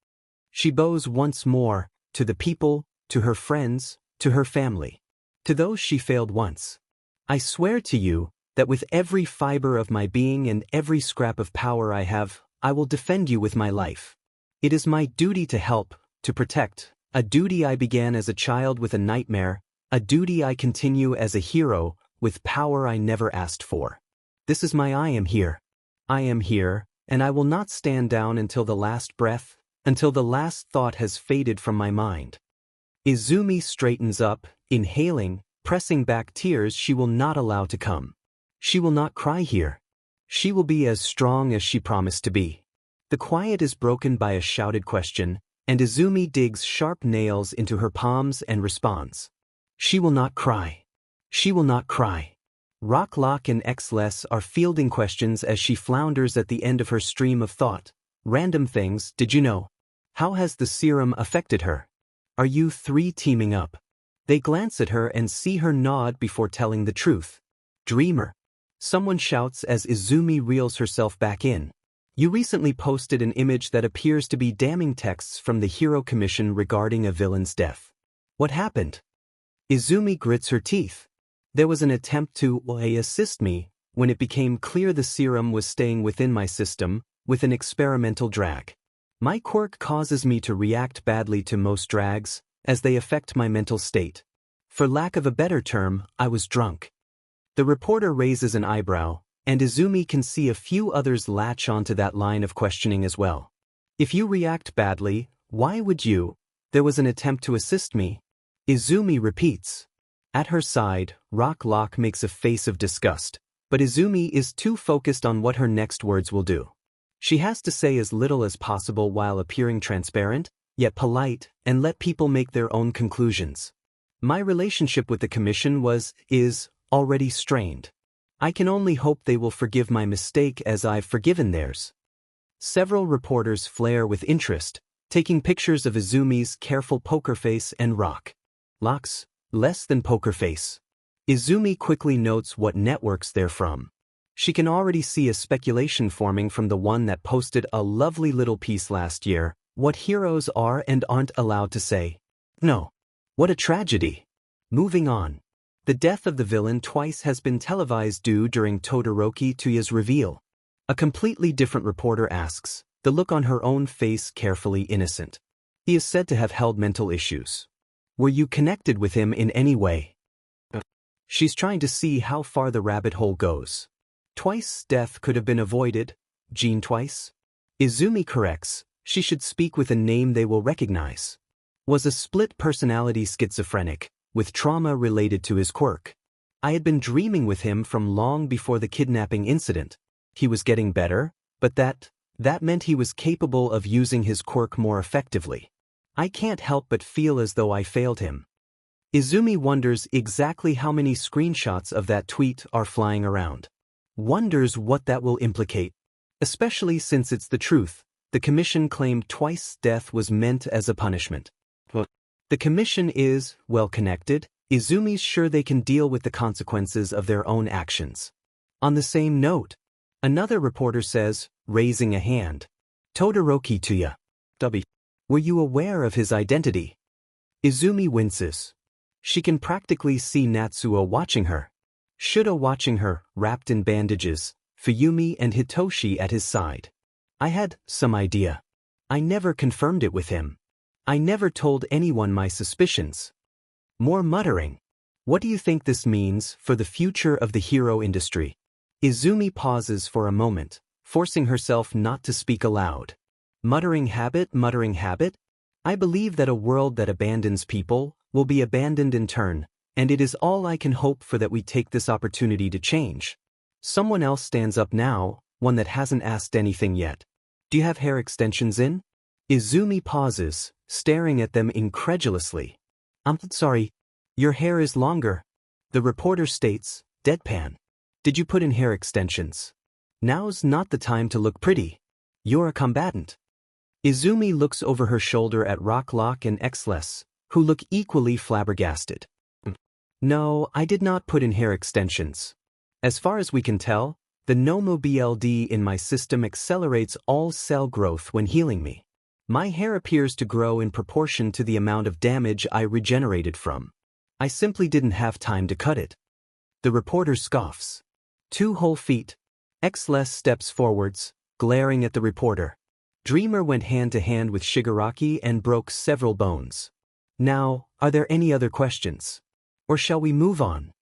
S1: She bows once more, to the people, to her friends, to her family. To those she failed once. I swear to you, that with every fiber of my being and every scrap of power I have, I will defend you with my life. It is my duty to help, to protect, A duty I began as a child with a nightmare, a duty I continue as a hero, with power I never asked for. This is my I am here. I am here, and I will not stand down until the last breath, until the last thought has faded from my mind. Izumi straightens up, inhaling, pressing back tears she will not allow to come. She will not cry here. She will be as strong as she promised to be. The quiet is broken by a shouted question, and Izumi digs sharp nails into her palms and responds. She will not cry. She will not cry. Rocklock and Xless are fielding questions as she flounders at the end of her stream of thought. Random things, did you know? How has the serum affected her? Are you three teaming up? They glance at her and see her nod before telling the truth. Dreamer. Someone shouts as Izumi reels herself back in. You recently posted an image that appears to be damning texts from the Hero Commission regarding a villain's death. What happened? Izumi grits her teeth. There was an attempt to assist me when it became clear the serum was staying within my system with an experimental drag. My quirk causes me to react badly to most drags, as they affect my mental state. For lack of a better term, I was drunk. The reporter raises an eyebrow, and Izumi can see a few others latch onto that line of questioning as well. If you react badly, why would you? There was an attempt to assist me. Izumi repeats. At her side, Rocklock makes a face of disgust, but Izumi is too focused on what her next words will do. She has to say as little as possible while appearing transparent, yet polite, and let people make their own conclusions. My relationship with the Commission is already strained. I can only hope they will forgive my mistake as I've forgiven theirs. Several reporters flare with interest, taking pictures of Izumi's careful poker face and Rocklock's less than poker face. Izumi quickly notes what networks they're from. She can already see a speculation forming from the one that posted a lovely little piece last year, what heroes are and aren't allowed to say. No. What a tragedy. Moving on. The death of the villain twice has been televised due during Todoroki Tsuya's reveal. A completely different reporter asks, the look on her own face carefully innocent. He is said to have held mental issues. Were you connected with him in any way? She's trying to see how far the rabbit hole goes. Twice death could have been avoided. Jean twice? Izumi corrects, she should speak with a name they will recognize. Was a split personality schizophrenic, with trauma related to his quirk. I had been dreaming with him from long before the kidnapping incident. He was getting better, but that meant he was capable of using his quirk more effectively. I can't help but feel as though I failed him. Izumi wonders exactly how many screenshots of that tweet are flying around. Wonders what that will implicate. Especially since it's the truth, the Commission claimed twice death was meant as a punishment. The Commission is, well connected, Izumi's sure they can deal with the consequences of their own actions. On the same note, another reporter says, raising a hand. Todoroki Tsuya. Were you aware of his identity? Izumi winces. She can practically see Natsuo watching her. Shuda watching her, wrapped in bandages, Fuyumi and Hitoshi at his side. I had some idea. I never confirmed it with him. I never told anyone my suspicions. More muttering. What do you think this means for the future of the hero industry? Izumi pauses for a moment, forcing herself not to speak aloud. Muttering habit, muttering habit? I believe that a world that abandons people will be abandoned in turn, and it is all I can hope for that we take this opportunity to change. Someone else stands up now, one that hasn't asked anything yet. Do you have hair extensions in? Izumi pauses, staring at them incredulously. I'm sorry. Your hair is longer. The reporter states, deadpan. Did you put in hair extensions? Now's not the time to look pretty. You're a combatant. Izumi looks over her shoulder at Rocklock and Xless, who look equally flabbergasted. No, I did not put in hair extensions. As far as we can tell, the Nomu BLD in my system accelerates all cell growth when healing me. My hair appears to grow in proportion to the amount of damage I regenerated from. I simply didn't have time to cut it. The reporter scoffs. 2 whole feet. Xless steps forwards, glaring at the reporter. Dreamer went hand to hand with Shigaraki and broke several bones. Now, are there any other questions? Or shall we move on?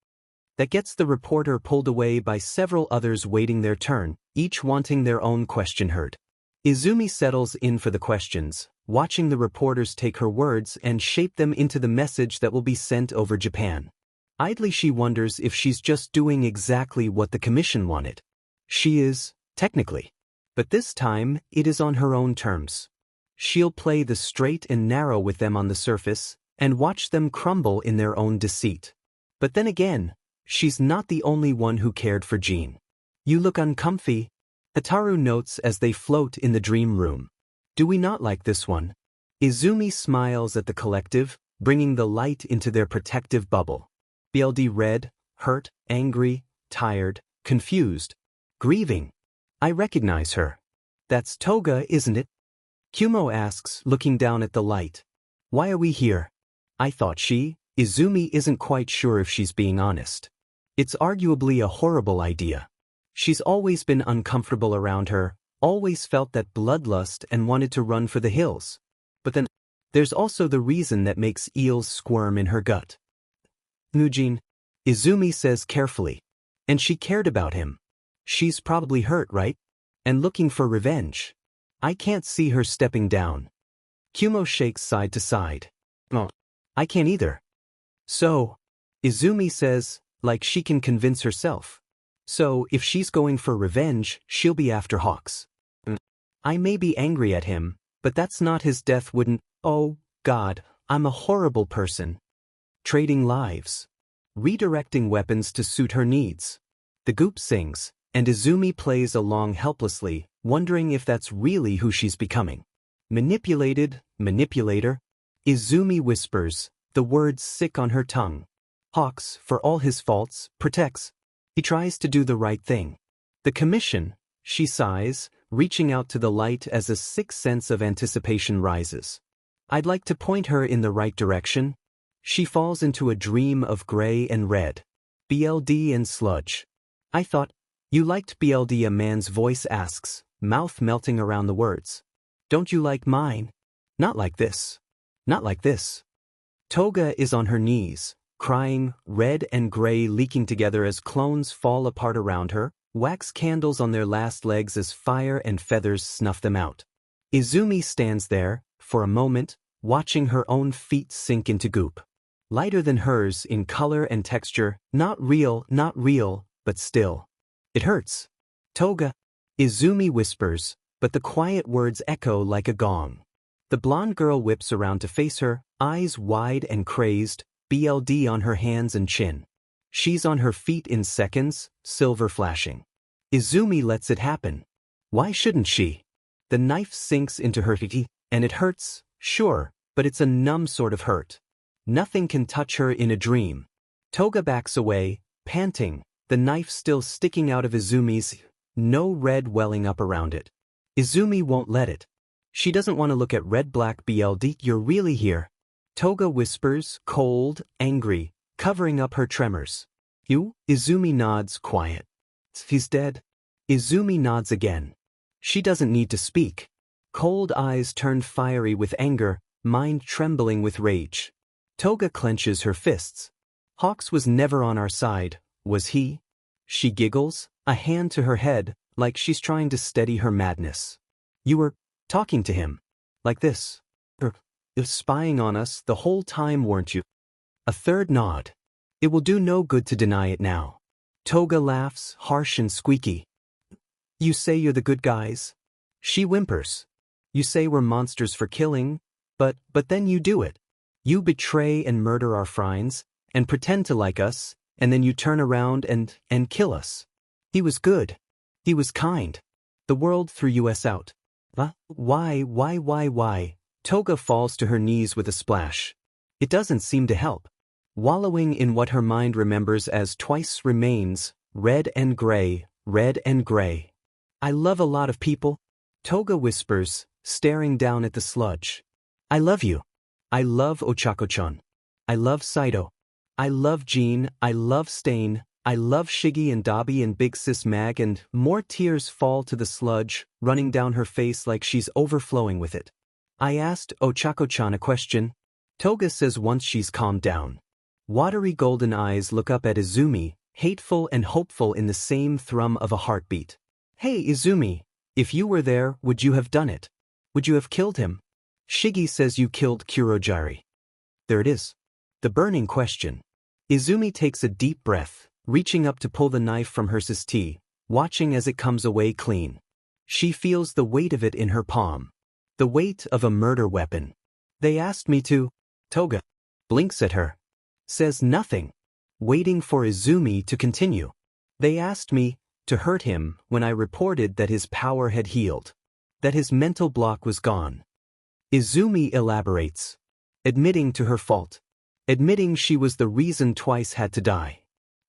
S1: That gets the reporter pulled away by several others waiting their turn, each wanting their own question heard. Izumi settles in for the questions, watching the reporters take her words and shape them into the message that will be sent over Japan. Idly she wonders if she's just doing exactly what the commission wanted. She is, technically. But this time, it is on her own terms. She'll play the straight and narrow with them on the surface, and watch them crumble in their own deceit. But then again, she's not the only one who cared for Jean. You look uncomfy, Hataru notes as they float in the dream room. Do we not like this one? Izumi smiles at the collective, bringing the light into their protective bubble. BLD red, hurt, angry, tired, confused, grieving. I recognize her. That's Toga, isn't it? Kumo asks, looking down at the light. Why are we here? I thought Izumi isn't quite sure if she's being honest. It's arguably a horrible idea. She's always been uncomfortable around her, always felt that bloodlust and wanted to run for the hills. But then, there's also the reason that makes eels squirm in her gut. Nujin, Izumi says carefully. And she cared about him. She's probably hurt, right? And looking for revenge. I can't see her stepping down. Kumo shakes side to side. Oh, I can't either. So, Izumi says, like she can convince herself. So, if she's going for revenge, she'll be after Hawks. I may be angry at him, but that's not his death wouldn't. Oh, God, I'm a horrible person. Trading lives. Redirecting weapons to suit her needs. The goop sings, and Izumi plays along helplessly, wondering if that's really who she's becoming. Manipulated, manipulator. Izumi whispers, the words sick on her tongue. Hawks, for all his faults, protects. He tries to do the right thing. The commission, she sighs, reaching out to the light as a sick sense of anticipation rises. I'd like to point her in the right direction. She falls into a dream of gray and red. BLD and sludge. I thought, you liked BLD, a man's voice asks, mouth melting around the words. Don't you like mine? Not like this. Not like this. Toga is on her knees, crying, red and gray leaking together as clones fall apart around her, wax candles on their last legs as fire and feathers snuff them out. Izumi stands there, for a moment, watching her own feet sink into goop. Lighter than hers in color and texture, not real, but still. It hurts. Toga. Izumi whispers, but the quiet words echo like a gong. The blonde girl whips around to face her, eyes wide and crazed, BLD on her hands and chin. She's on her feet in seconds, silver flashing. Izumi lets it happen. Why shouldn't she? The knife sinks into her feet, and it hurts, sure, but it's a numb sort of hurt. Nothing can touch her in a dream. Toga backs away, panting, the knife still sticking out of Izumi's, no red welling up around it. Izumi won't let it. She doesn't want to look at red-black BLD. You're really here. Toga whispers, cold, angry, covering up her tremors. You? Izumi nods, quiet. He's dead. Izumi nods again. She doesn't need to speak. Cold eyes turned fiery with anger, mind trembling with rage. Toga clenches her fists. Hawks was never on our side, was he? She giggles, a hand to her head, like she's trying to steady her madness. You were talking to him. Like this. Spying on us the whole time, weren't you? A third nod. It will do no good to deny it now. Toga laughs, harsh and squeaky. You say you're the good guys. She whimpers. You say we're monsters for killing, but then you do it. You betray and murder our friends, and pretend to like us, and then you turn around and kill us. He was good. He was kind. The world threw us out. Why? Toga falls to her knees with a splash. It doesn't seem to help. Wallowing in what her mind remembers as twice remains, red and gray, red and gray. I love a lot of people. Toga whispers, staring down at the sludge. I love you. I love Ochako-chan. I love Saito. I love Jean. I love Stain. I love Shiggy and Dabi and Big Sis Mag, and more tears fall to the sludge, running down her face like she's overflowing with it. I asked Ochako-chan a question. Toga says once she's calmed down. Watery golden eyes look up at Izumi, hateful and hopeful in the same thrum of a heartbeat. Hey Izumi, if you were there, would you have done it? Would you have killed him? Shigi says you killed Kurojiri. There it is. The burning question. Izumi takes a deep breath, reaching up to pull the knife from her tea, watching as it comes away clean. She feels the weight of it in her palm. The weight of a murder weapon. They asked me to. Toga blinks at her. Says nothing. Waiting for Izumi to continue. They asked me to hurt him when I reported that his power had healed. That his mental block was gone. Izumi elaborates. Admitting to her fault. Admitting she was the reason Twice had to die.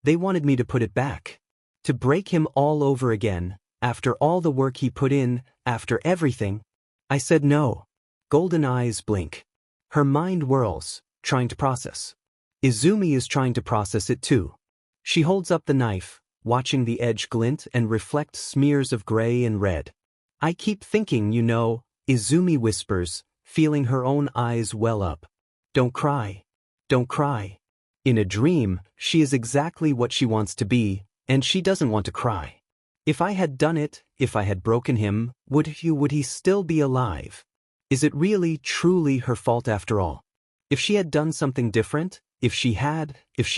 S1: They wanted me to put it back. To break him all over again, after all the work he put in, after everything. I said no. Golden eyes blink. Her mind whirls, trying to process. Izumi is trying to process it too. She holds up the knife, watching the edge glint and reflect smears of gray and red. I keep thinking, you know, Izumi whispers, feeling her own eyes well up. Don't cry. Don't cry. In a dream, she is exactly what she wants to be, and she doesn't want to cry. If I had done it, if I had broken him, would he still be alive? Is it really, truly her fault after all? If she had done something different, if she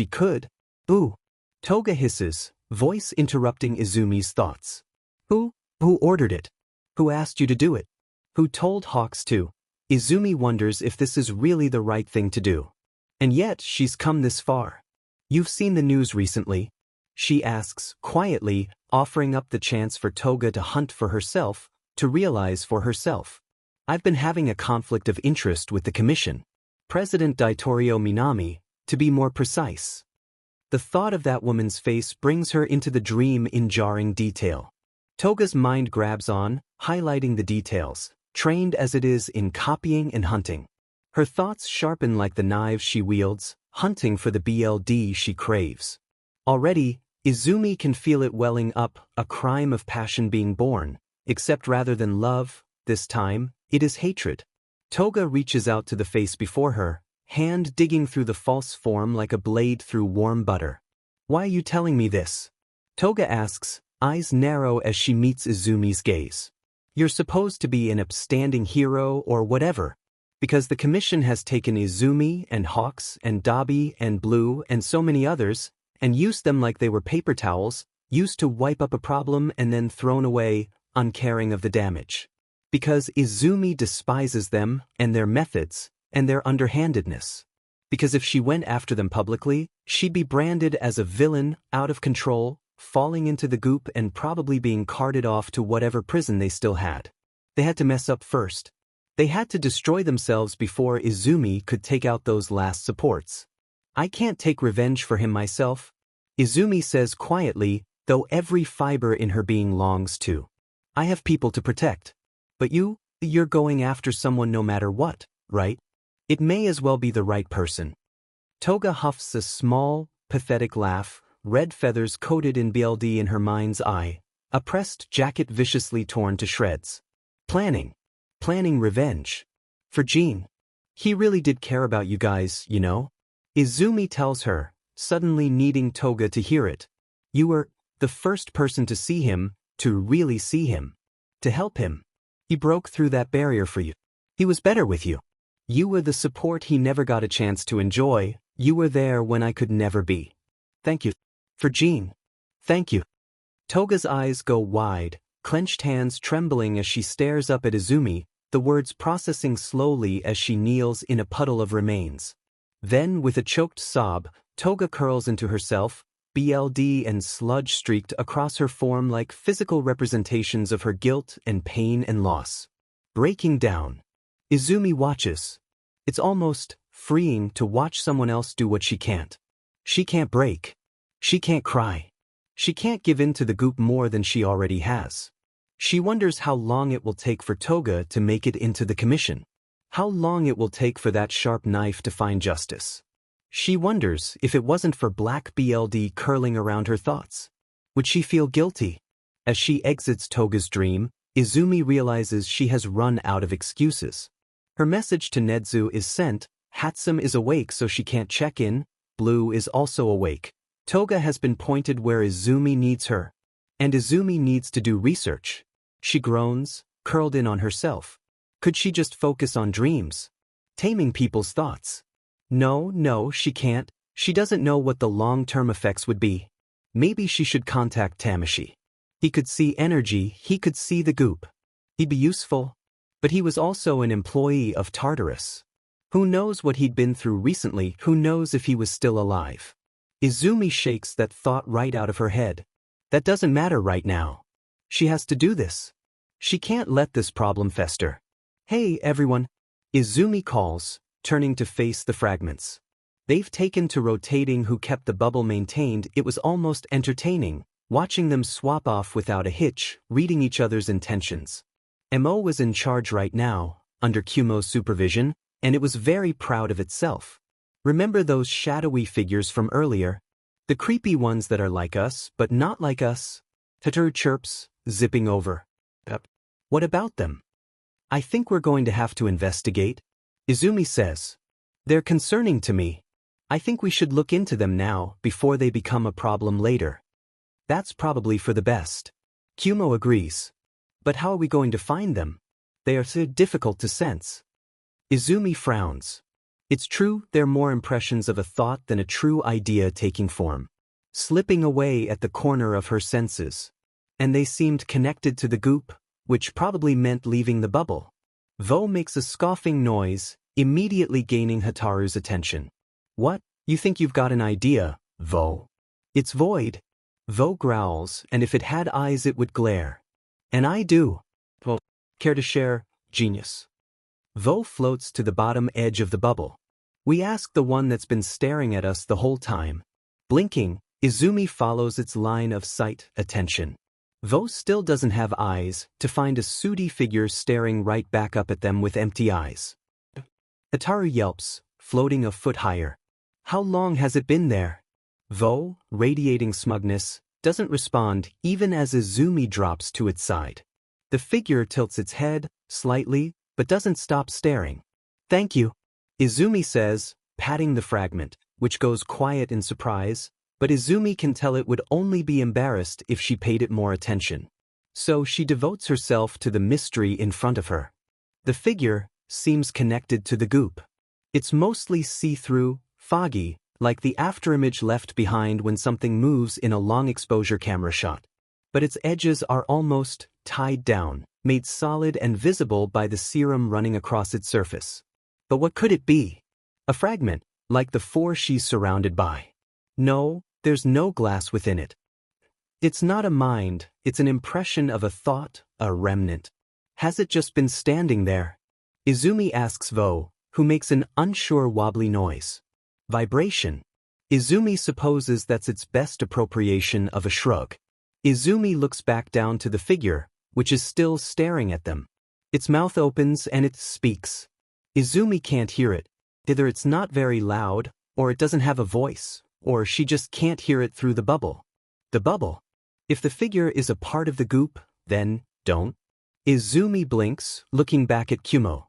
S1: could, Ooh. Toga hisses, voice interrupting Izumi's thoughts. Who ordered it? Who asked you to do it? Who told Hawks to? Izumi wonders if this is really the right thing to do. And yet she's come this far. You've seen the news recently? She asks, quietly, offering up the chance for Toga to hunt for herself, to realize for herself. I've been having a conflict of interest with the commission. President Daitorio Minami, to be more precise. The thought of that woman's face brings her into the dream in jarring detail. Toga's mind grabs on, highlighting the details, trained as it is in copying and hunting. Her thoughts sharpen like the knives she wields, hunting for the BLD she craves. Already, Izumi can feel it welling up, a crime of passion being born, except rather than love, this time, it is hatred. Toga reaches out to the face before her, hand digging through the false form like a blade through warm butter. Why are you telling me this? Toga asks, eyes narrow as she meets Izumi's gaze. You're supposed to be an upstanding hero or whatever. Because the commission has taken Izumi and Hawks and Dabi and Blue and so many others, and used them like they were paper towels, used to wipe up a problem and then thrown away, uncaring of the damage. Because Izumi despises them and their methods and their underhandedness. Because if she went after them publicly, she'd be branded as a villain, out of control, falling into the goop and probably being carted off to whatever prison they still had. They had to mess up first. They had to destroy themselves before Izumi could take out those last supports. I can't take revenge for him myself, Izumi says quietly, though every fiber in her being longs to. I have people to protect. But you're going after someone no matter what, right? It may as well be the right person. Toga huffs a small, pathetic laugh, red feathers coated in BLD in her mind's eye, a pressed jacket viciously torn to shreds. Planning revenge. For Jean. He really did care about you guys, you know? Izumi tells her, suddenly needing Toga to hear it. You were the first person to see him, to really see him. To help him. He broke through that barrier for you. He was better with you. You were the support he never got a chance to enjoy. You were there when I could never be. Thank you. For Jean. Thank you. Toga's eyes go wide, clenched hands trembling as she stares up at Izumi, the words processing slowly as she kneels in a puddle of remains. Then, with a choked sob, Toga curls into herself, BLD and sludge streaked across her form like physical representations of her guilt and pain and loss. Breaking down. Izumi watches. It's almost freeing to watch someone else do what she can't. She can't break. She can't cry. She can't give in to the goop more than she already has. She wonders how long it will take for Toga to make it into the commission. How long it will take for that sharp knife to find justice. She wonders if it wasn't for black BLD curling around her thoughts. Would she feel guilty? As she exits Toga's dream, Izumi realizes she has run out of excuses. Her message to Nedzu is sent, Hatsum is awake so she can't check in. Blue is also awake. Toga has been pointed where Izumi needs her. And Izumi needs to do research. She groans, curled in on herself. Could she just focus on dreams? Taming people's thoughts. No, she can't. She doesn't know what the long-term effects would be. Maybe she should contact Tamashi. He could see energy, he could see the goop. He'd be useful. But he was also an employee of Tartarus. Who knows what he'd been through recently, who knows if he was still alive. Izumi shakes that thought right out of her head. That doesn't matter right now. She has to do this. She can't let this problem fester. Hey everyone. Izumi calls, turning to face the fragments. They've taken to rotating who kept the bubble maintained. It was almost entertaining, watching them swap off without a hitch, reading each other's intentions. Mo was in charge right now, under Kumo's supervision, and it was very proud of itself. Remember those shadowy figures from earlier? The creepy ones that are like us, but not like us? Tataru chirps, zipping over. What about them? I think we're going to have to investigate. Izumi says. They're concerning to me. I think we should look into them now, before they become a problem later. That's probably for the best. Kumo agrees. But how are we going to find them? They are so difficult to sense. Izumi frowns. It's true, they're more impressions of a thought than a true idea taking form. Slipping away at the corner of her senses. And they seemed connected to the goop, which probably meant leaving the bubble. Vo makes a scoffing noise, immediately gaining Hataru's attention. What? You think you've got an idea, Vo? It's void. Vo growls, and if it had eyes it would glare. And I do. Well, care to share, genius? Vo floats to the bottom edge of the bubble. We ask the one that's been staring at us the whole time. Blinking, Izumi follows its line of sight, attention. Vo still doesn't have eyes, to find a sooty figure staring right back up at them with empty eyes. Hataru yelps, floating a foot higher. How long has it been there? Vo, radiating smugness, doesn't respond even as Izumi drops to its side. The figure tilts its head, slightly, but doesn't stop staring. Thank you, Izumi says, patting the fragment, which goes quiet in surprise, but Izumi can tell it would only be embarrassed if she paid it more attention. So she devotes herself to the mystery in front of her. The figure seems connected to the goop. It's mostly see-through, foggy, like the afterimage left behind when something moves in a long-exposure camera shot. But its edges are almost tied down, made solid and visible by the serum running across its surface. But what could it be? A fragment, like the four she's surrounded by. No, there's no glass within it. It's not a mind, it's an impression of a thought, a remnant. Has it just been standing there? Izumi asks Vo, who makes an unsure wobbly noise. Vibration. Izumi supposes that's its best appropriation of a shrug. Izumi looks back down to the figure, which is still staring at them. Its mouth opens and it speaks. Izumi can't hear it. Either it's not very loud, or it doesn't have a voice, or she just can't hear it through the bubble. The bubble. If the figure is a part of the goop, then don't. Izumi blinks, looking back at Kumo.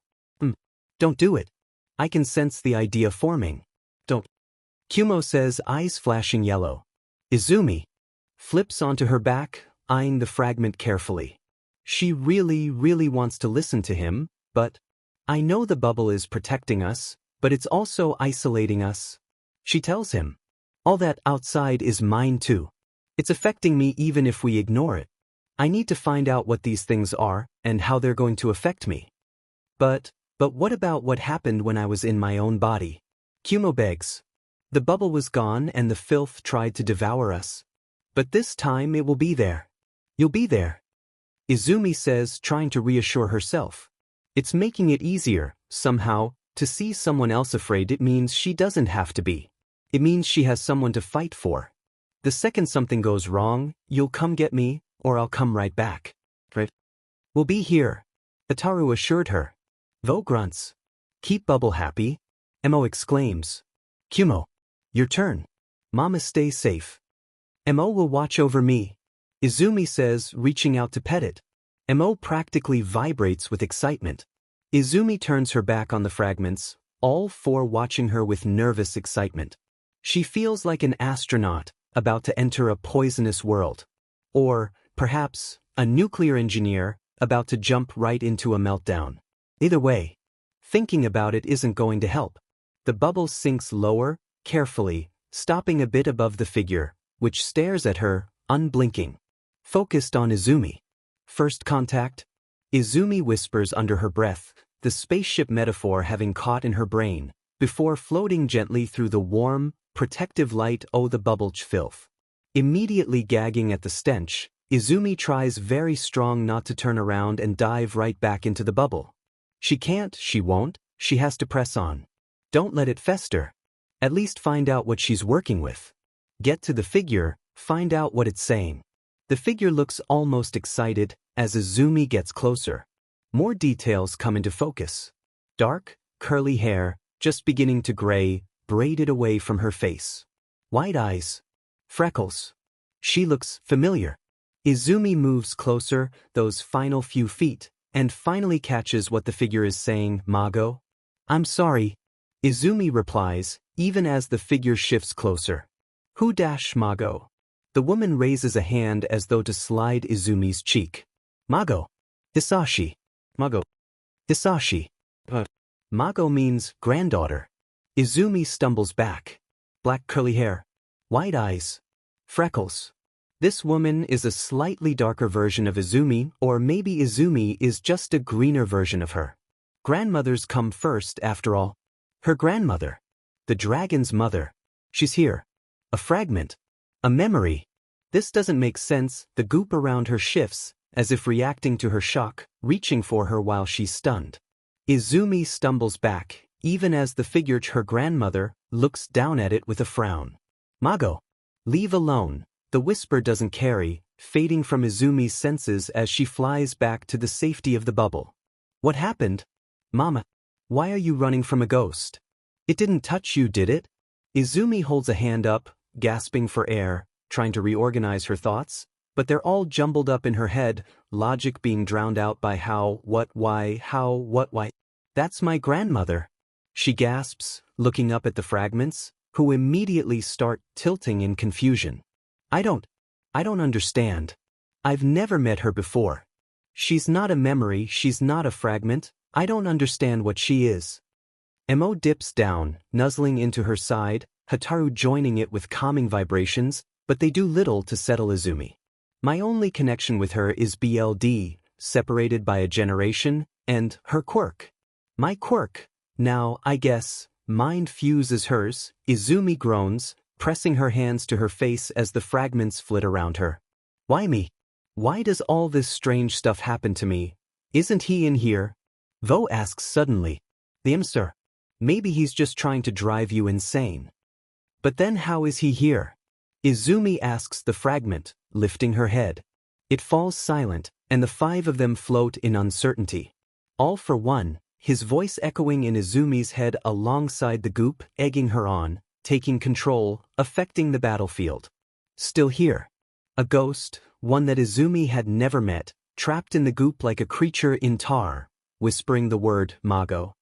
S1: Don't do it. I can sense the idea forming. Don't. Kumo says, eyes flashing yellow. Izumi flips onto her back, eyeing the fragment carefully. She really wants to listen to him, but I know the bubble is protecting us, but it's also isolating us. She tells him, all that outside is mine too. It's affecting me even if we ignore it. I need to find out what these things are, and how they're going to affect me. But what about what happened when I was in my own body? Kumo begs. The bubble was gone and the filth tried to devour us. But this time it will be there. You'll be there. Izumi says, trying to reassure herself. It's making it easier, somehow, to see someone else afraid. It means she doesn't have to be. It means she has someone to fight for. The second something goes wrong, you'll come get me, or I'll come right back. Right? We'll be here, Hataru assured her. Vo grunts. Keep Bubble happy, Mo exclaims. Kumo, your turn. Mama stay safe. Mo will watch over me, Izumi says, reaching out to pet it. Mo practically vibrates with excitement. Izumi turns her back on the fragments, all four watching her with nervous excitement. She feels like an astronaut about to enter a poisonous world. Or, perhaps, a nuclear engineer about to jump right into a meltdown. Either way, thinking about it isn't going to help. The bubble sinks lower, carefully, stopping a bit above the figure, which stares at her, unblinking. Focused on Izumi. First contact? Izumi whispers under her breath, the spaceship metaphor having caught in her brain, before floating gently through the warm, protective light. Oh, the bubble filth. Immediately gagging at the stench, Izumi tries very strong not to turn around and dive right back into the bubble. She can't, she won't, she has to press on. Don't let it fester. At least find out what she's working with. Get to the figure, find out what it's saying. The figure looks almost excited as Izumi gets closer. More details come into focus. Dark, curly hair, just beginning to gray, braided away from her face. White eyes. Freckles. She looks familiar. Izumi moves closer, those final few feet, and finally catches what the figure is saying. Mago? I'm sorry. Izumi replies, even as the figure shifts closer. Who dash Mago? The woman raises a hand as though to slide Izumi's cheek. Mago. Hisashi. Mago. Hisashi. Mago means granddaughter. Izumi stumbles back. Black curly hair. White eyes. Freckles. This woman is a slightly darker version of Izumi, or maybe Izumi is just a greener version of her. Grandmothers come first, after all. Her grandmother. The dragon's mother. She's here. A fragment. A memory. This doesn't make sense. The goop around her shifts, as if reacting to her shock, reaching for her while she's stunned. Izumi stumbles back, even as the figure, her grandmother, looks down at it with a frown. Mago. Leave alone. The whisper doesn't carry, fading from Izumi's senses as she flies back to the safety of the bubble. What happened? Mama. Why are you running from a ghost? It didn't touch you, did it? Izumi holds a hand up, gasping for air, trying to reorganize her thoughts, but they're all jumbled up in her head, logic being drowned out by how, what, why, how, what, why. That's my grandmother. She gasps, looking up at the fragments, who immediately start tilting in confusion. I don't understand. I've never met her before. She's not a memory, she's not a fragment, I don't understand what she is. Mo dips down, nuzzling into her side, Hataru joining it with calming vibrations, but they do little to settle Izumi. My only connection with her is BLD, separated by a generation, and her quirk. My quirk. Now, I guess, mind fuse is hers. Izumi groans, pressing her hands to her face as the fragments flit around her. Why me? Why does all this strange stuff happen to me? Isn't he in here? Vo asks suddenly. Sir. Maybe he's just trying to drive you insane. But then how is he here? Izumi asks the fragment, lifting her head. It falls silent, and the five of them float in uncertainty. All for one, his voice echoing in Izumi's head alongside the goop, egging her on, taking control, affecting the battlefield. Still here. A ghost, one that Izumi had never met, trapped in the goop like a creature in tar, whispering the word Mago.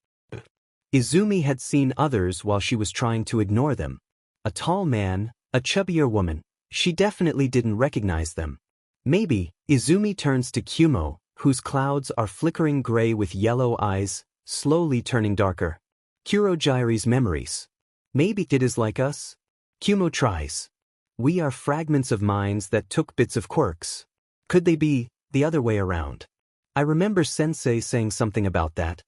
S1: Izumi had seen others while she was trying to ignore them. A tall man, a chubbier woman. She definitely didn't recognize them. Maybe. Izumi turns to Kumo, whose clouds are flickering gray with yellow eyes, slowly turning darker. Kurojire's memories. Maybe it is like us? Kumo tries. We are fragments of minds that took bits of quirks. Could they be the other way around? I remember Sensei saying something about that.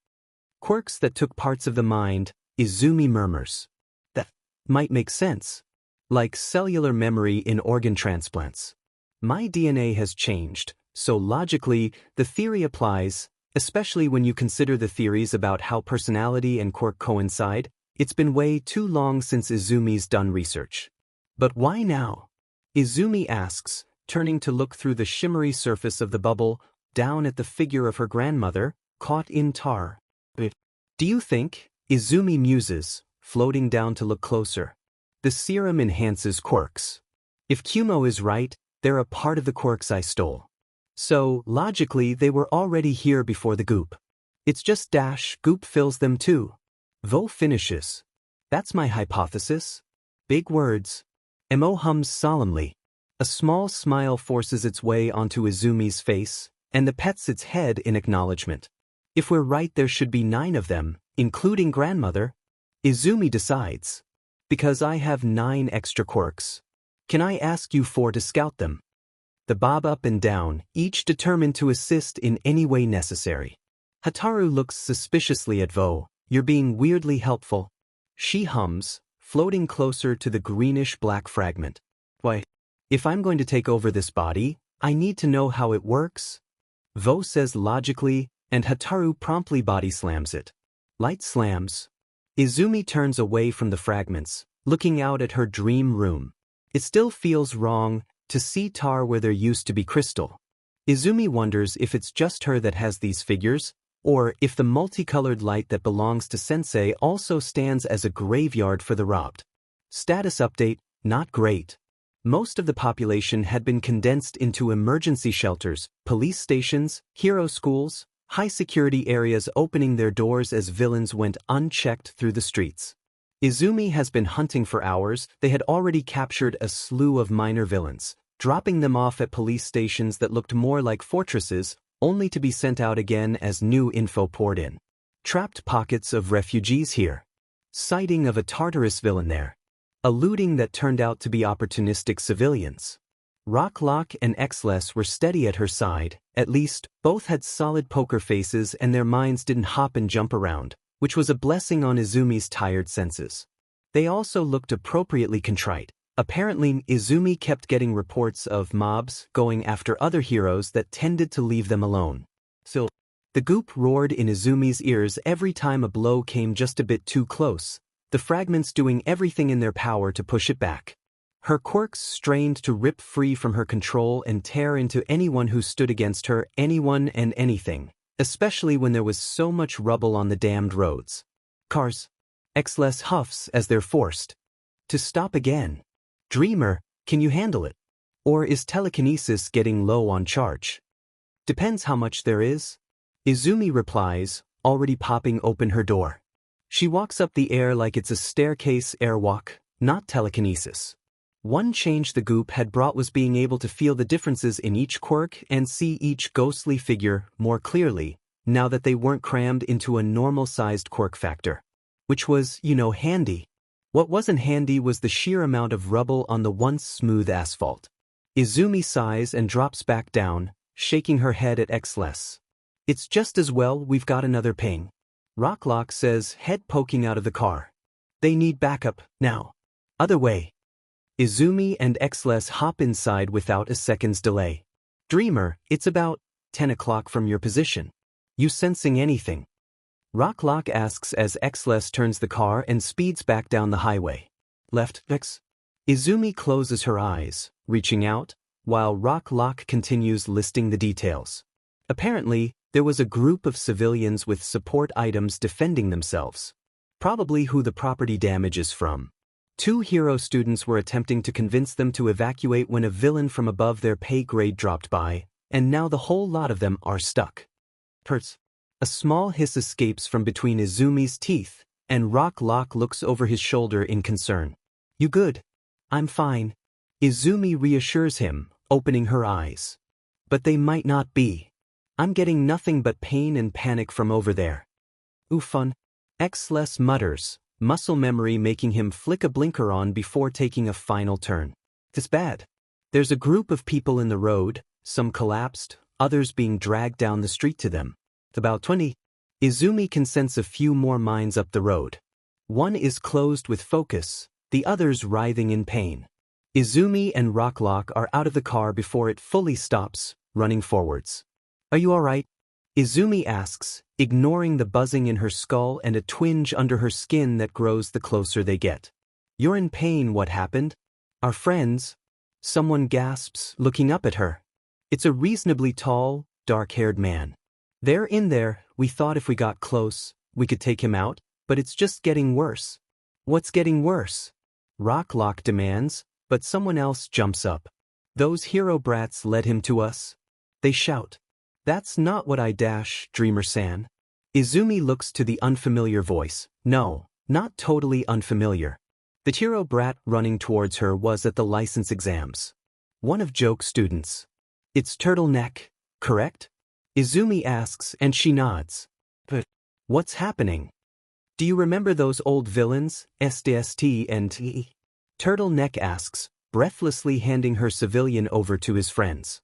S1: Quirks that took parts of the mind, Izumi murmurs. That might make sense. Like cellular memory in organ transplants. My DNA has changed, so logically, the theory applies, especially when you consider the theories about how personality and quirk coincide. It's been way too long since Izumi's done research. But why now? Izumi asks, turning to look through the shimmery surface of the bubble, down at the figure of her grandmother, caught in tar. Do you think? Izumi muses, floating down to look closer. The serum enhances quirks. If Kumo is right, they're a part of the quirks I stole. So, logically, they were already here before the goop. It's just goop fills them too. Vo finishes. That's my hypothesis. Big words. Mo hums solemnly. A small smile forces its way onto Izumi's face, and the pets its head in acknowledgement. If we're right, there should be 9 of them, including grandmother. Izumi decides. Because I have 9 extra quirks. Can I ask you 4 to scout them? The bob up and down, each determined to assist in any way necessary. Hataru looks suspiciously at Vo. You're being weirdly helpful. She hums, floating closer to the greenish-black fragment. Why? If I'm going to take over this body, I need to know how it works. Vo says logically, and Hataru promptly body slams it. Light slams. Izumi turns away from the fragments, looking out at her dream room. It still feels wrong to see tar where there used to be crystal. Izumi wonders if it's just her that has these figures, or if the multicolored light that belongs to Sensei also stands as a graveyard for the robbed. Status update, not great. Most of the population had been condensed into emergency shelters, police stations, hero schools, high-security areas opening their doors as villains went unchecked through the streets. Izumi has been hunting for hours. They had already captured a slew of minor villains, dropping them off at police stations that looked more like fortresses, only to be sent out again as new info poured in. Trapped pockets of refugees here. Sighting of a Tartarus villain there. A looting that turned out to be opportunistic civilians. Rocklock and Xless were steady at her side, at least, both had solid poker faces and their minds didn't hop and jump around, which was a blessing on Izumi's tired senses. They also looked appropriately contrite. Apparently, Izumi kept getting reports of mobs going after other heroes that tended to leave them alone. So, the goop roared in Izumi's ears every time a blow came just a bit too close, the fragments doing everything in their power to push it back. Her quirks strained to rip free from her control and tear into anyone who stood against her, anyone and anything, especially when there was so much rubble on the damned roads. Cars. Xless huffs as they're forced to stop again. Dreamer, can you handle it? Or is telekinesis getting low on charge? Depends how much there is. Izumi replies, already popping open her door. She walks up the air like it's a staircase airwalk, not telekinesis. One change the goop had brought was being able to feel the differences in each quirk and see each ghostly figure more clearly, now that they weren't crammed into a normal-sized quirk factor. Which was, handy. What wasn't handy was the sheer amount of rubble on the once smooth asphalt. Izumi sighs and drops back down, shaking her head at Xless. It's just as well we've got another ping. Rocklock says, head poking out of the car. They need backup, now. Other way. Izumi and Xless hop inside without a second's delay. Dreamer, it's about 10 o'clock from your position. You sensing anything? Rocklock asks as Xless turns the car and speeds back down the highway. Left, X. Izumi closes her eyes, reaching out, while Rocklock continues listing the details. Apparently, there was a group of civilians with support items defending themselves. Probably who the property damage is from. 2 hero students were attempting to convince them to evacuate when a villain from above their pay grade dropped by, and now the whole lot of them are stuck. Hurts. A small hiss escapes from between Izumi's teeth, and Rocklock looks over his shoulder in concern. You good? I'm fine. Izumi reassures him, opening her eyes. But they might not be. I'm getting nothing but pain and panic from over there. Fun. Xless mutters, muscle memory making him flick a blinker on before taking a final turn. It's bad. There's a group of people in the road, some collapsed, others being dragged down the street to them. About 20. Izumi can sense a few more minds up the road. One is closed with focus, the other's writhing in pain. Izumi and Rocklock are out of the car before it fully stops, running forwards. Are you alright? Izumi asks, ignoring the buzzing in her skull and a twinge under her skin that grows the closer they get. You're in pain, what happened? Our friends? Someone gasps, looking up at her. It's a reasonably tall, dark-haired man. They're in there. We thought if we got close, we could take him out, but it's just getting worse. What's getting worse? Rocklock demands, but someone else jumps up. Those hero brats led him to us. They shout. That's not what I Dreamer-san. Izumi looks to the unfamiliar voice. No, not totally unfamiliar. The hero brat running towards her was at the license exams. One of Joke's students. It's Turtleneck, correct? Izumi asks and she nods. But what's happening? Do you remember those old villains, SDST and E? Turtleneck asks, breathlessly handing her civilian over to his friends.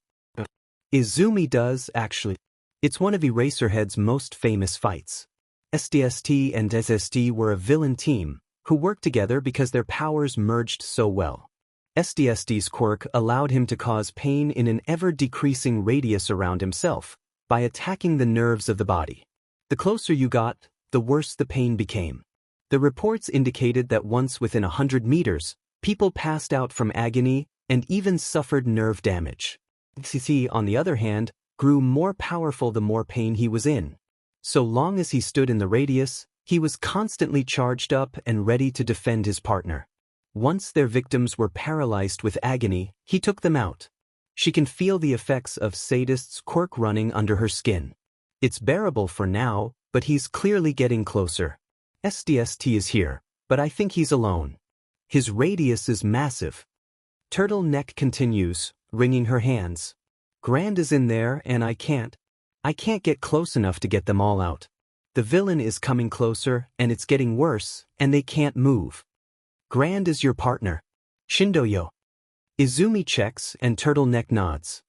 S1: Izumi does, actually. It's one of Eraserhead's most famous fights. SDST and SST were a villain team, who worked together because their powers merged so well. SDST's quirk allowed him to cause pain in an ever-decreasing radius around himself, by attacking the nerves of the body. The closer you got, the worse the pain became. The reports indicated that once within 100 meters, people passed out from agony and even suffered nerve damage. CC, on the other hand, grew more powerful the more pain he was in. So long as he stood in the radius, he was constantly charged up and ready to defend his partner. Once their victims were paralyzed with agony, he took them out. She can feel the effects of Sadist's quirk running under her skin. It's bearable for now, but he's clearly getting closer. SDST is here, but I think he's alone. His radius is massive. Turtleneck continues, wringing her hands. Grand is in there and I can't get close enough to get them all out. The villain is coming closer and it's getting worse and they can't move. Grand is your partner. Shindoyo. Izumi checks and Turtleneck nods.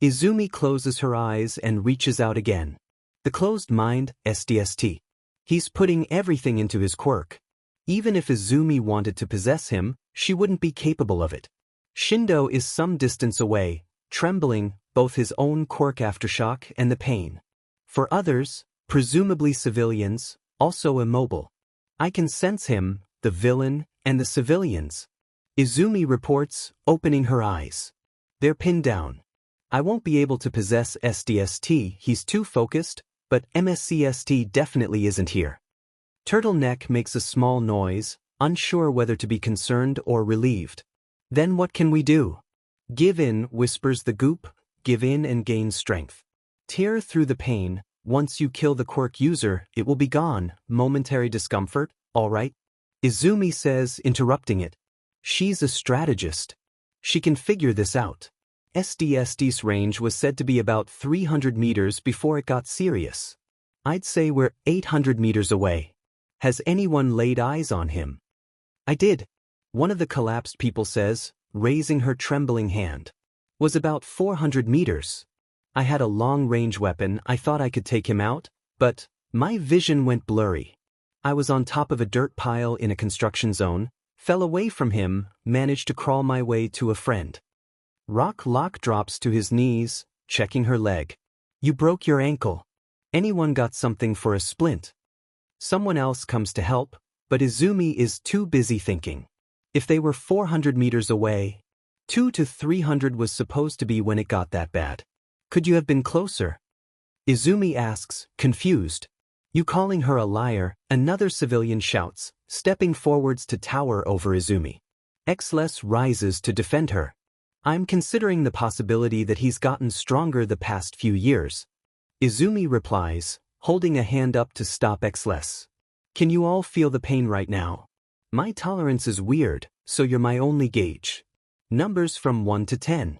S1: Izumi closes her eyes and reaches out again. The closed mind, SDST. He's putting everything into his quirk. Even if Izumi wanted to possess him, she wouldn't be capable of it. Shindo is some distance away, trembling, both his own quirk aftershock and the pain. For others, presumably civilians, also immobile. I can sense him, the villain, and the civilians. Izumi reports, opening her eyes. They're pinned down. I won't be able to possess SDST, he's too focused, but MSCST definitely isn't here. Turtleneck makes a small noise, unsure whether to be concerned or relieved. Then what can we do? Give in, whispers the goop, give in and gain strength. Tear through the pain, once you kill the quirk user, it will be gone, momentary discomfort, alright? Izumi says, interrupting it. She's a strategist. She can figure this out. SDST's range was said to be about 300 meters before it got serious. I'd say we're 800 meters away. Has anyone laid eyes on him? I did. One of the collapsed people says, raising her trembling hand. Was about 400 meters. I had a long-range weapon, I thought I could take him out, but my vision went blurry. I was on top of a dirt pile in a construction zone, fell away from him, managed to crawl my way to a friend. Lock drops to his knees, checking her leg. You broke your ankle. Anyone got something for a splint? Someone else comes to help, but Izumi is too busy thinking. If they were 400 meters away, 200 to 300 was supposed to be when it got that bad. Could you have been closer? Izumi asks, confused. You calling her a liar, another civilian shouts, stepping forwards to tower over Izumi. Xless rises to defend her. I'm considering the possibility that he's gotten stronger the past few years. Izumi replies, holding a hand up to stop Xless. Can you all feel the pain right now? My tolerance is weird, so you're my only gauge. Numbers from 1 to 10.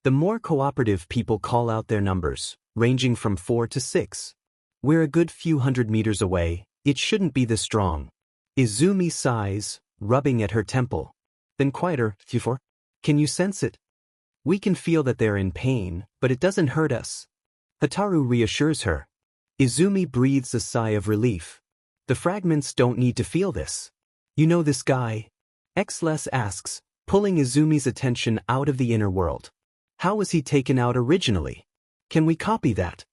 S1: The more cooperative people call out their numbers, ranging from 4 to 6. We're a good few hundred meters away, it shouldn't be this strong. Izumi sighs, rubbing at her temple. Then quieter, Q4. Can you sense it? We can feel that they're in pain, but it doesn't hurt us. Hataru reassures her. Izumi breathes a sigh of relief. The fragments don't need to feel this. You know this guy? Xless asks, pulling Izumi's attention out of the inner world. How was he taken out originally? Can we copy that?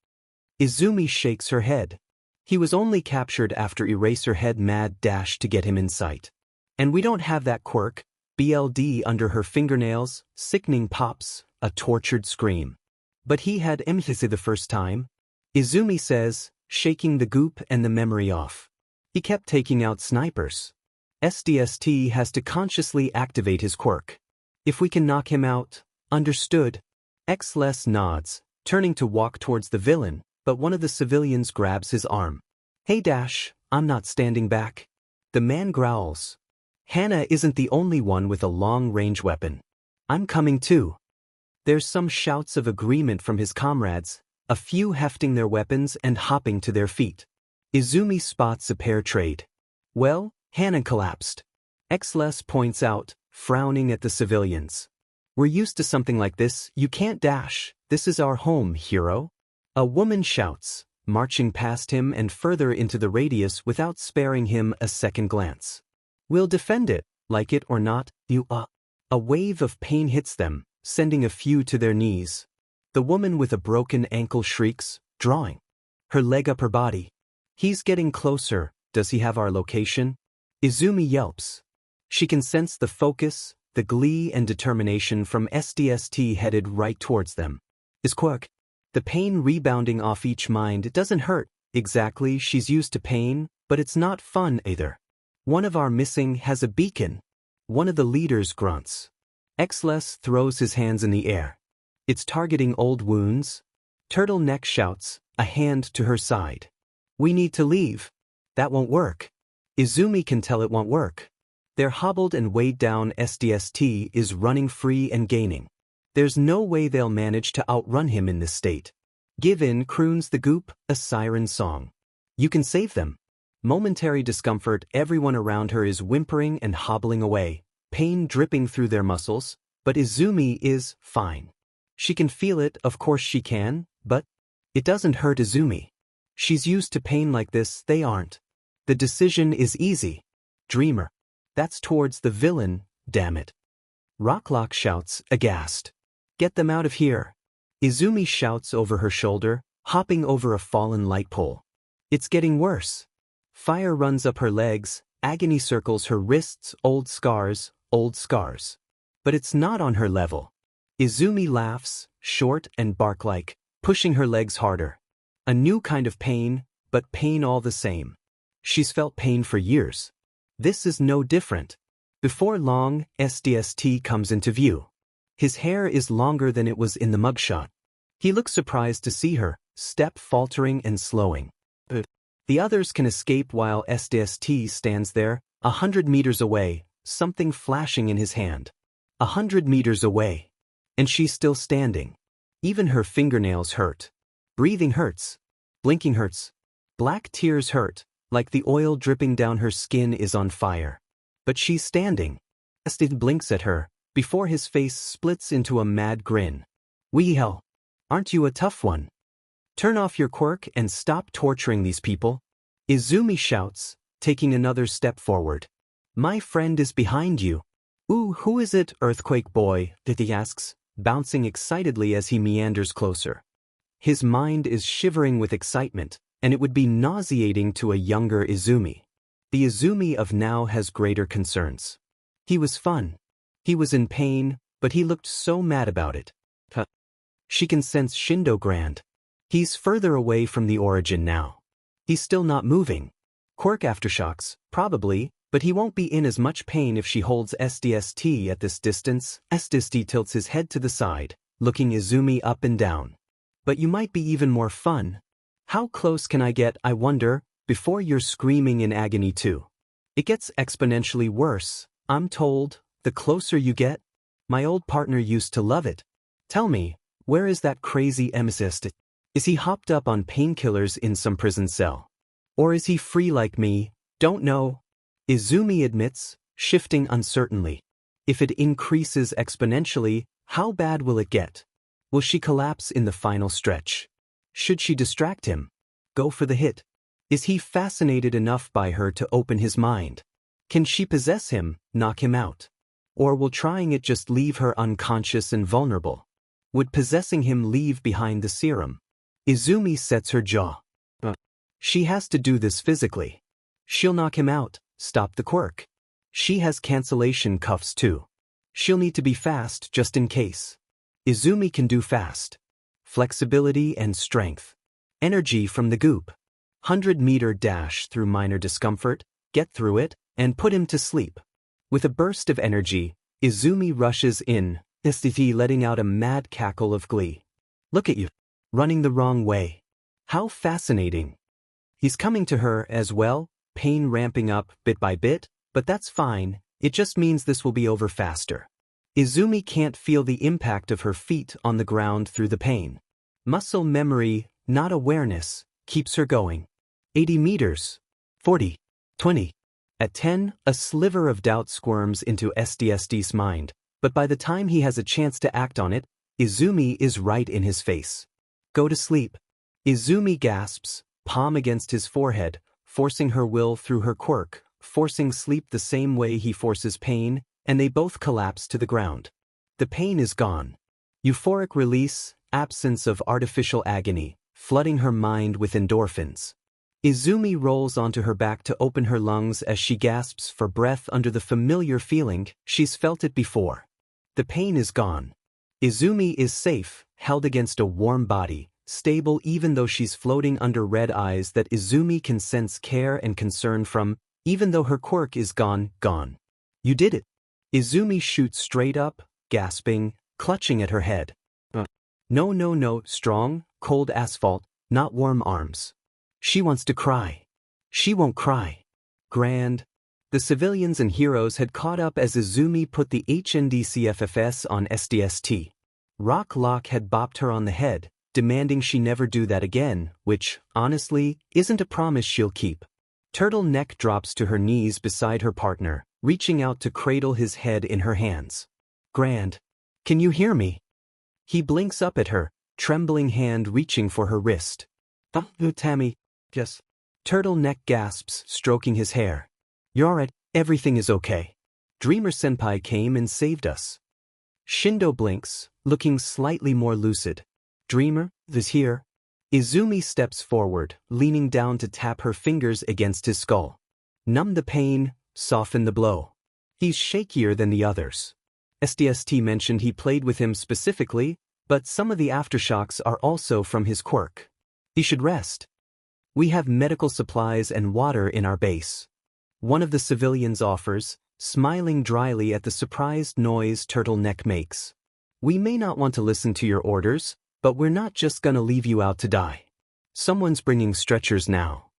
S1: Izumi shakes her head. He was only captured after Eraserhead mad dash to get him in sight. And we don't have that quirk, BLD under her fingernails, sickening pops, a tortured scream. But he had empathy the first time. Izumi says, shaking the goop and the memory off. He kept taking out snipers. SDST has to consciously activate his quirk. If we can knock him out, understood. Xless nods, turning to walk towards the villain, but one of the civilians grabs his arm. Hey Dash, I'm not standing back. The man growls. Hannah isn't the only one with a long-range weapon. I'm coming too. There's some shouts of agreement from his comrades, a few hefting their weapons and hopping to their feet. Izumi spots a pair trade. Well, Hannah collapsed. Xles points out, frowning at the civilians. We're used to something like this, you can't dash, this is our home, hero. A woman shouts, marching past him and further into the radius without sparing him a second glance. We'll defend it, like it or not, you A wave of pain hits them, sending a few to their knees. The woman with a broken ankle shrieks, drawing her leg up her body. He's getting closer, does he have our location? Izumi yelps. She can sense the focus, the glee and determination from SDST headed right towards them. Is Quirk? The pain rebounding off each mind doesn't hurt, exactly, she's used to pain, but it's not fun either. One of our missing has a beacon. One of the leaders grunts. Xles throws his hands in the air. It's targeting old wounds. Turtleneck shouts, a hand to her side. We need to leave. That won't work. Izumi can tell it won't work. They're hobbled and weighed down. SDST is running free and gaining. There's no way they'll manage to outrun him in this state. Give in, croons the goop, a siren song. You can save them. Momentary discomfort, everyone around her is whimpering and hobbling away, pain dripping through their muscles, but Izumi is fine. She can feel it, of course she can, but it doesn't hurt Izumi. She's used to pain like this, they aren't. The decision is easy. Dreamer. That's towards the villain, damn it. Rocklock shouts, aghast. Get them out of here. Izumi shouts over her shoulder, hopping over a fallen light pole. It's getting worse. Fire runs up her legs, agony circles her wrists, old scars. But it's not on her level. Izumi laughs, short and bark-like, pushing her legs harder. A new kind of pain, but pain all the same. She's felt pain for years. This is no different. Before long, SDST comes into view. His hair is longer than it was in the mugshot. He looks surprised to see her, step faltering and slowing. The others can escape while SDST stands there, 100 meters away, something flashing in his hand. 100 meters away. And she's still standing. Even her fingernails hurt. Breathing hurts. Blinking hurts. Black tears hurt, like the oil dripping down her skin is on fire. But she's standing. SDST blinks at her, before his face splits into a mad grin. We hell. Aren't you a tough one? Turn off your quirk and stop torturing these people. Izumi shouts, taking another step forward. My friend is behind you. Ooh, who is it, Earthquake Boy? He asks, bouncing excitedly as he meanders closer. His mind is shivering with excitement, and it would be nauseating to a younger Izumi. The Izumi of now has greater concerns. He was fun. He was in pain, but he looked so mad about it. She can sense Shindo Grand. He's further away from the origin now. He's still not moving. Quirk aftershocks, probably, but he won't be in as much pain if she holds SDST at this distance. SDST tilts his head to the side, looking Izumi up and down. But you might be even more fun. How close can I get, I wonder, before you're screaming in agony too? It gets exponentially worse, I'm told, the closer you get. My old partner used to love it. Tell me, where is that crazy emissist? Is he hopped up on painkillers in some prison cell? Or is he free like me? Don't know. Izumi admits, shifting uncertainly. If it increases exponentially, how bad will it get? Will she collapse in the final stretch? Should she distract him? Go for the hit? Is he fascinated enough by her to open his mind? Can she possess him, knock him out? Or will trying it just leave her unconscious and vulnerable? Would possessing him leave behind the serum? Izumi sets her jaw. She has to do this physically. She'll knock him out, stop the quirk. She has cancellation cuffs too. She'll need to be fast just in case. Izumi can do fast. Flexibility and strength. Energy from the goop. 100-meter dash through minor discomfort, get through it, and put him to sleep. With a burst of energy, Izumi rushes in, SDT letting out a mad cackle of glee. Look at you. Running the wrong way. How fascinating. He's coming to her as well, pain ramping up bit by bit, but that's fine, it just means this will be over faster. Izumi can't feel the impact of her feet on the ground through the pain. Muscle memory, not awareness, keeps her going. 80 meters. 40. 20. At 10, a sliver of doubt squirms into SDSD's mind, but by the time he has a chance to act on it, Izumi is right in his face. Go to sleep. Izumi gasps, palm against his forehead, forcing her will through her quirk, forcing sleep the same way he forces pain, and they both collapse to the ground. The pain is gone. Euphoric release, absence of artificial agony, flooding her mind with endorphins. Izumi rolls onto her back to open her lungs as she gasps for breath under the familiar feeling, she's felt it before. The pain is gone. Izumi is safe, held against a warm body, stable even though she's floating under red eyes that Izumi can sense care and concern from, even though her quirk is gone. You did it. Izumi shoots straight up, gasping, clutching at her head. No, strong, cold asphalt, not warm arms. She wants to cry. She won't cry. Grand. The civilians and heroes had caught up as Izumi put the HNDCFFS on SDST. Rock Lock had bopped her on the head, demanding she never do that again, which, honestly, isn't a promise she'll keep. Turtleneck drops to her knees beside her partner, reaching out to cradle his head in her hands. Grand. Can you hear me? He blinks up at her, trembling hand reaching for her wrist. Tammy. Yes. Turtleneck gasps, stroking his hair. You're alright, everything is okay. Dreamer-senpai came and saved us. Shindo blinks, looking slightly more lucid. Dreamer, is here. Izumi steps forward, leaning down to tap her fingers against his skull. Numb the pain, soften the blow. He's shakier than the others. SDST mentioned he played with him specifically, but some of the aftershocks are also from his quirk. He should rest. We have medical supplies and water in our base. One of the civilians offers, smiling dryly at the surprised noise Turtleneck makes. We may not want to listen to your orders, but we're not just gonna leave you out to die. Someone's bringing stretchers now.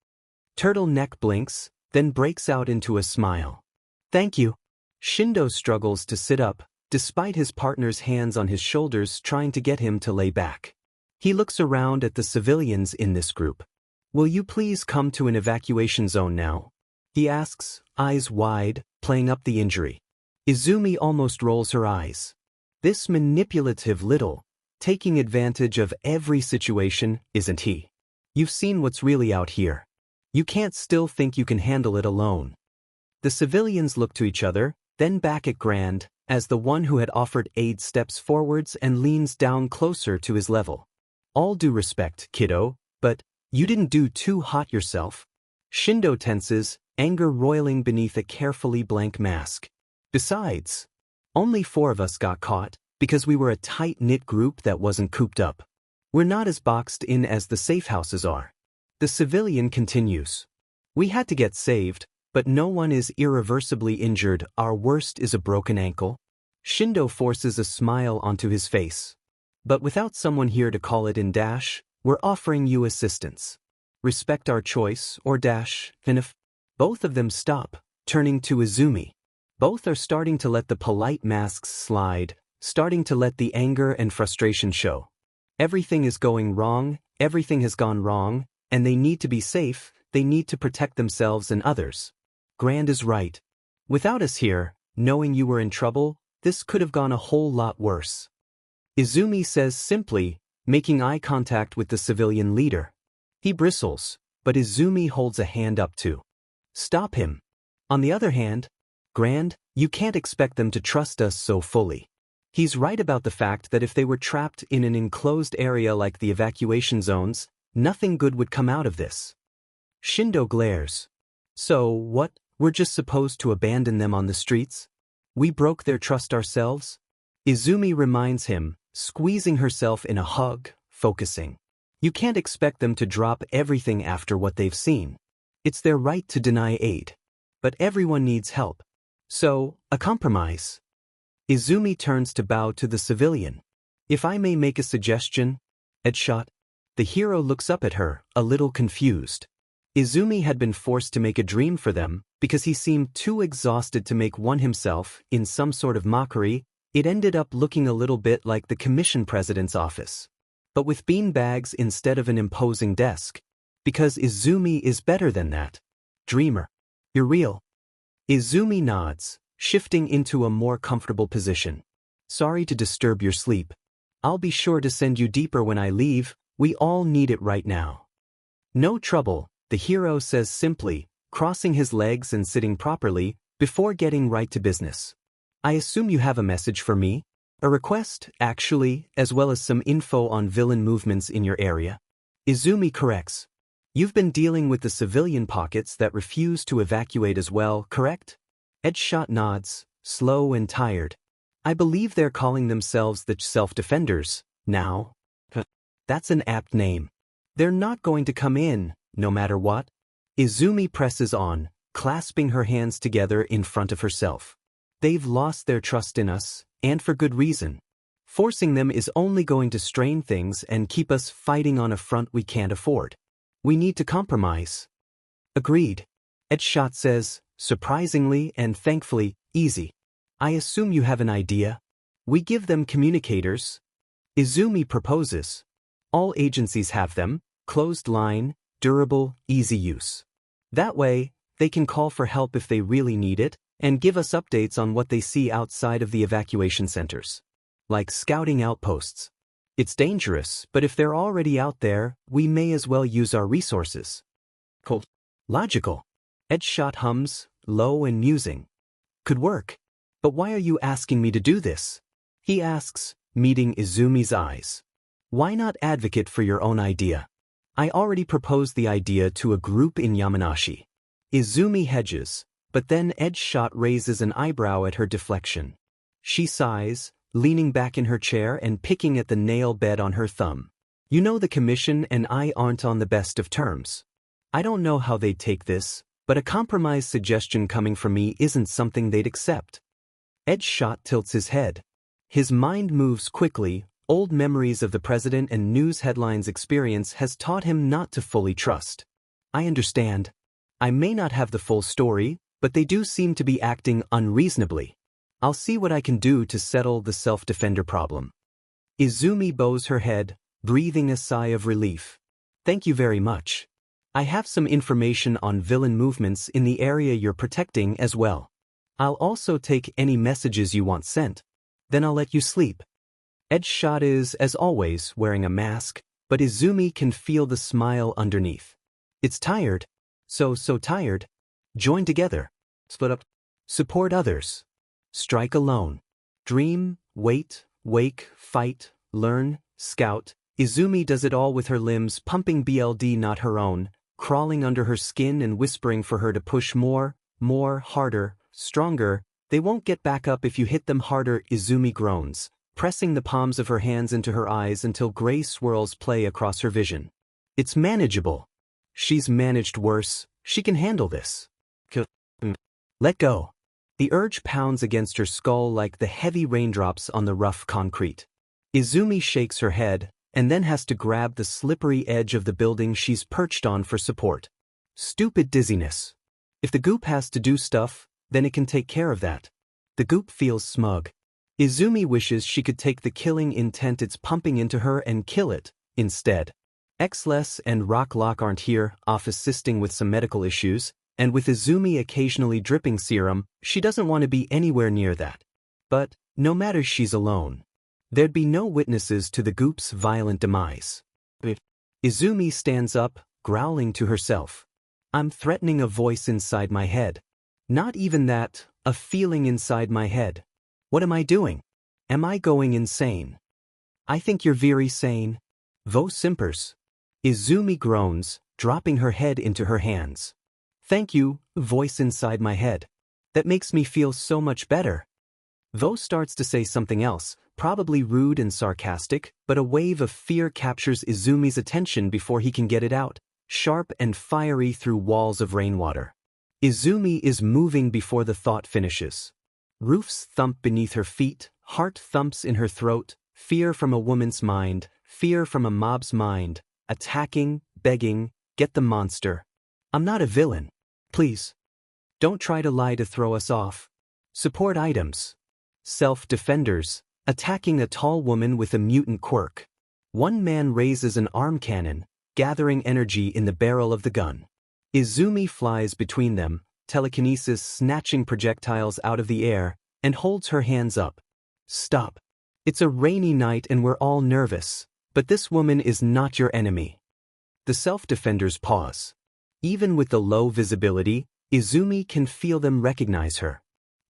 S1: Turtleneck blinks, then breaks out into a smile. Thank you. Shindo struggles to sit up, despite his partner's hands on his shoulders trying to get him to lay back. He looks around at the civilians in this group. Will you please come to an evacuation zone now? He asks, eyes wide, playing up the injury. Izumi almost rolls her eyes. This manipulative little, taking advantage of every situation, isn't he? You've seen what's really out here. You can't still think you can handle it alone. The civilians look to each other, then back at Grand, as the one who had offered aid steps forwards and leans down closer to his level. All due respect, kiddo, but you didn't do too hot yourself. Shindo tenses, anger roiling beneath a carefully blank mask. Besides, only 4 of us got caught, because we were a tight-knit group that wasn't cooped up. We're not as boxed in as the safe houses are. The civilian continues. We had to get saved, but no one is irreversibly injured. Our worst is a broken ankle. Shindo forces a smile onto his face. But without someone here to call it in dash, we're offering you assistance. Respect our choice, or dash, and if both of them stop, turning to Izumi. Both are starting to let the polite masks slide, starting to let the anger and frustration show. Everything is going wrong, everything has gone wrong, and they need to be safe, they need to protect themselves and others. Grand is right. Without us here, knowing you were in trouble, this could have gone a whole lot worse. Izumi says simply, making eye contact with the civilian leader. He bristles, but Izumi holds a hand up to stop him. On the other hand, Grand, you can't expect them to trust us so fully. He's right about the fact that if they were trapped in an enclosed area like the evacuation zones, nothing good would come out of this. Shindo glares. So, what, we're just supposed to abandon them on the streets? We broke their trust ourselves? Izumi reminds him, squeezing herself in a hug, focusing. You can't expect them to drop everything after what they've seen. It's their right to deny aid. But everyone needs help. So, a compromise. Izumi turns to bow to the civilian. If I may make a suggestion? Headshot. The hero looks up at her, a little confused. Izumi had been forced to make a dream for them, because he seemed too exhausted to make one himself. In some sort of mockery, it ended up looking a little bit like the commission president's office. But with beanbags instead of an imposing desk. Because Izumi is better than that. Dreamer. You're real. Izumi nods, shifting into a more comfortable position. Sorry to disturb your sleep. I'll be sure to send you deeper when I leave. We all need it right now. No trouble, the hero says simply, crossing his legs and sitting properly, before getting right to business. I assume you have a message for me? A request, actually, as well as some info on villain movements in your area. Izumi corrects. You've been dealing with the civilian pockets that refuse to evacuate as well, correct? Edgeshot nods, slow and tired. I believe they're calling themselves the Self-Defenders, now. That's an apt name. They're not going to come in, no matter what. Izumi presses on, clasping her hands together in front of herself. They've lost their trust in us, and for good reason. Forcing them is only going to strain things and keep us fighting on a front we can't afford. We need to compromise. Agreed. Edgeshot says, surprisingly and thankfully, easy. I assume you have an idea. We give them communicators. Izumi proposes. All agencies have them, closed line, durable, easy use. That way, they can call for help if they really need it, and give us updates on what they see outside of the evacuation centers. Like scouting outposts. It's dangerous, but if they're already out there, we may as well use our resources. Cool. Logical. Edgeshot hums, low and musing. Could work. But why are you asking me to do this? He asks, meeting Izumi's eyes. Why not advocate for your own idea? I already proposed the idea to a group in Yamanashi. Izumi hedges, but then Edgeshot raises an eyebrow at her deflection. She sighs, leaning back in her chair and picking at the nail bed on her thumb. You know the commission and I aren't on the best of terms. I don't know how they'd take this, but a compromise suggestion coming from me isn't something they'd accept. Edgeshot tilts his head. His mind moves quickly. Old memories of the president and news headlines experience has taught him not to fully trust. I understand. I may not have the full story, but they do seem to be acting unreasonably. I'll see what I can do to settle the self-defender problem. Izumi bows her head, breathing a sigh of relief. Thank you very much. I have some information on villain movements in the area you're protecting as well. I'll also take any messages you want sent. Then I'll let you sleep. Edgeshot is, as always, wearing a mask, but Izumi can feel the smile underneath. It's tired. So tired. Join together. Split up. Support others. Strike alone. Dream, wait, wake, fight, learn, scout. Izumi does it all with her limbs pumping BLD not her own, crawling under her skin and whispering for her to push more, harder, stronger. They won't get back up if you hit them harder, Izumi groans, pressing the palms of her hands into her eyes until gray swirls play across her vision. It's manageable. She's managed worse. She can handle this. Let go. The urge pounds against her skull like the heavy raindrops on the rough concrete. Izumi shakes her head, and then has to grab the slippery edge of the building she's perched on for support. Stupid dizziness. If the goop has to do stuff, then it can take care of that. The goop feels smug. Izumi wishes she could take the killing intent it's pumping into her and kill it, instead. Xles and Rocklock aren't here, off assisting with some medical issues, and with Izumi occasionally dripping serum, she doesn't want to be anywhere near that. But, no matter she's alone, there'd be no witnesses to the goop's violent demise. Izumi stands up, growling to herself. I'm threatening a voice inside my head. Not even that, a feeling inside my head. What am I doing? Am I going insane? I think you're very sane. Vo simpers. Izumi groans, dropping her head into her hands. Thank you, voice inside my head. That makes me feel so much better. Vo starts to say something else, probably rude and sarcastic, but a wave of fear captures Izumi's attention before he can get it out, sharp and fiery through walls of rainwater. Izumi is moving before the thought finishes. Roofs thump beneath her feet, heart thumps in her throat, fear from a woman's mind, fear from a mob's mind, attacking, begging, get the monster. I'm not a villain. Please. Don't try to lie to throw us off. Support items. Self-defenders, attacking a tall woman with a mutant quirk. One man raises an arm cannon, gathering energy in the barrel of the gun. Izumi flies between them, telekinesis snatching projectiles out of the air, and holds her hands up. Stop. It's a rainy night and we're all nervous, but this woman is not your enemy. The self-defenders pause. Even with the low visibility, Izumi can feel them recognize her.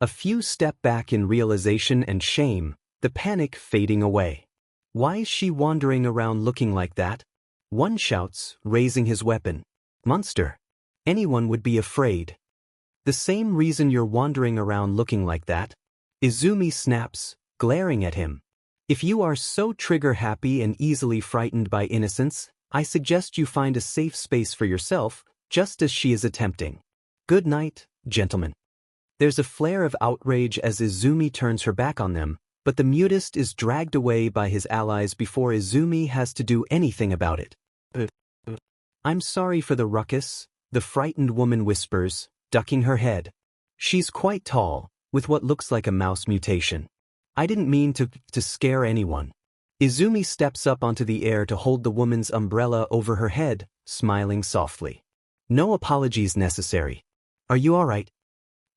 S1: A few step back in realization and shame, the panic fading away. Why is she wandering around looking like that? One shouts, raising his weapon. Monster. Anyone would be afraid. The same reason you're wandering around looking like that? Izumi snaps, glaring at him. If you are so trigger-happy and easily frightened by innocence, I suggest you find a safe space for yourself, just as she is attempting. Good night, gentlemen. There's a flare of outrage as Izumi turns her back on them, but the mutist is dragged away by his allies before Izumi has to do anything about it. I'm sorry for the ruckus, the frightened woman whispers, ducking her head. She's quite tall, with what looks like a mouse mutation. I didn't mean to scare anyone. Izumi steps up onto the air to hold the woman's umbrella over her head, smiling softly. No apologies necessary. Are you all right?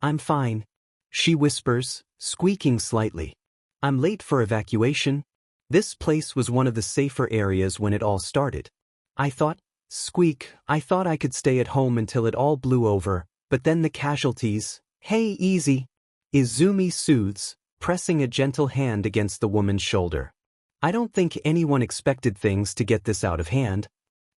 S1: I'm fine, she whispers, squeaking slightly. I'm late for evacuation. This place was one of the safer areas when it all started. I thought I could stay at home until it all blew over, but then the casualties. Hey, easy. Izumi soothes, pressing a gentle hand against the woman's shoulder. I don't think anyone expected things to get this out of hand.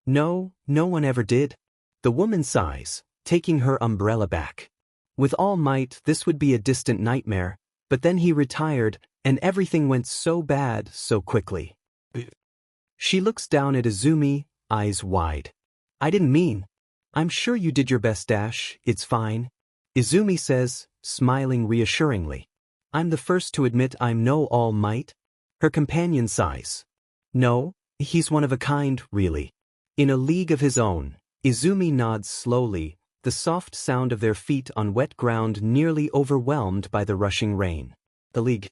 S1: No, no one ever did. The woman sighs, taking her umbrella back. With All Might, this would be a distant nightmare, but then he retired, and everything went so bad so quickly. She looks down at Izumi, eyes wide. I didn't mean. I'm sure you did your best, Dash, it's fine. Izumi says, smiling reassuringly. I'm the first to admit I'm no All Might. Her companion sighs. No, he's one of a kind, really. In a league of his own. Izumi nods slowly, the soft sound of their feet on wet ground nearly overwhelmed by the rushing rain. The league.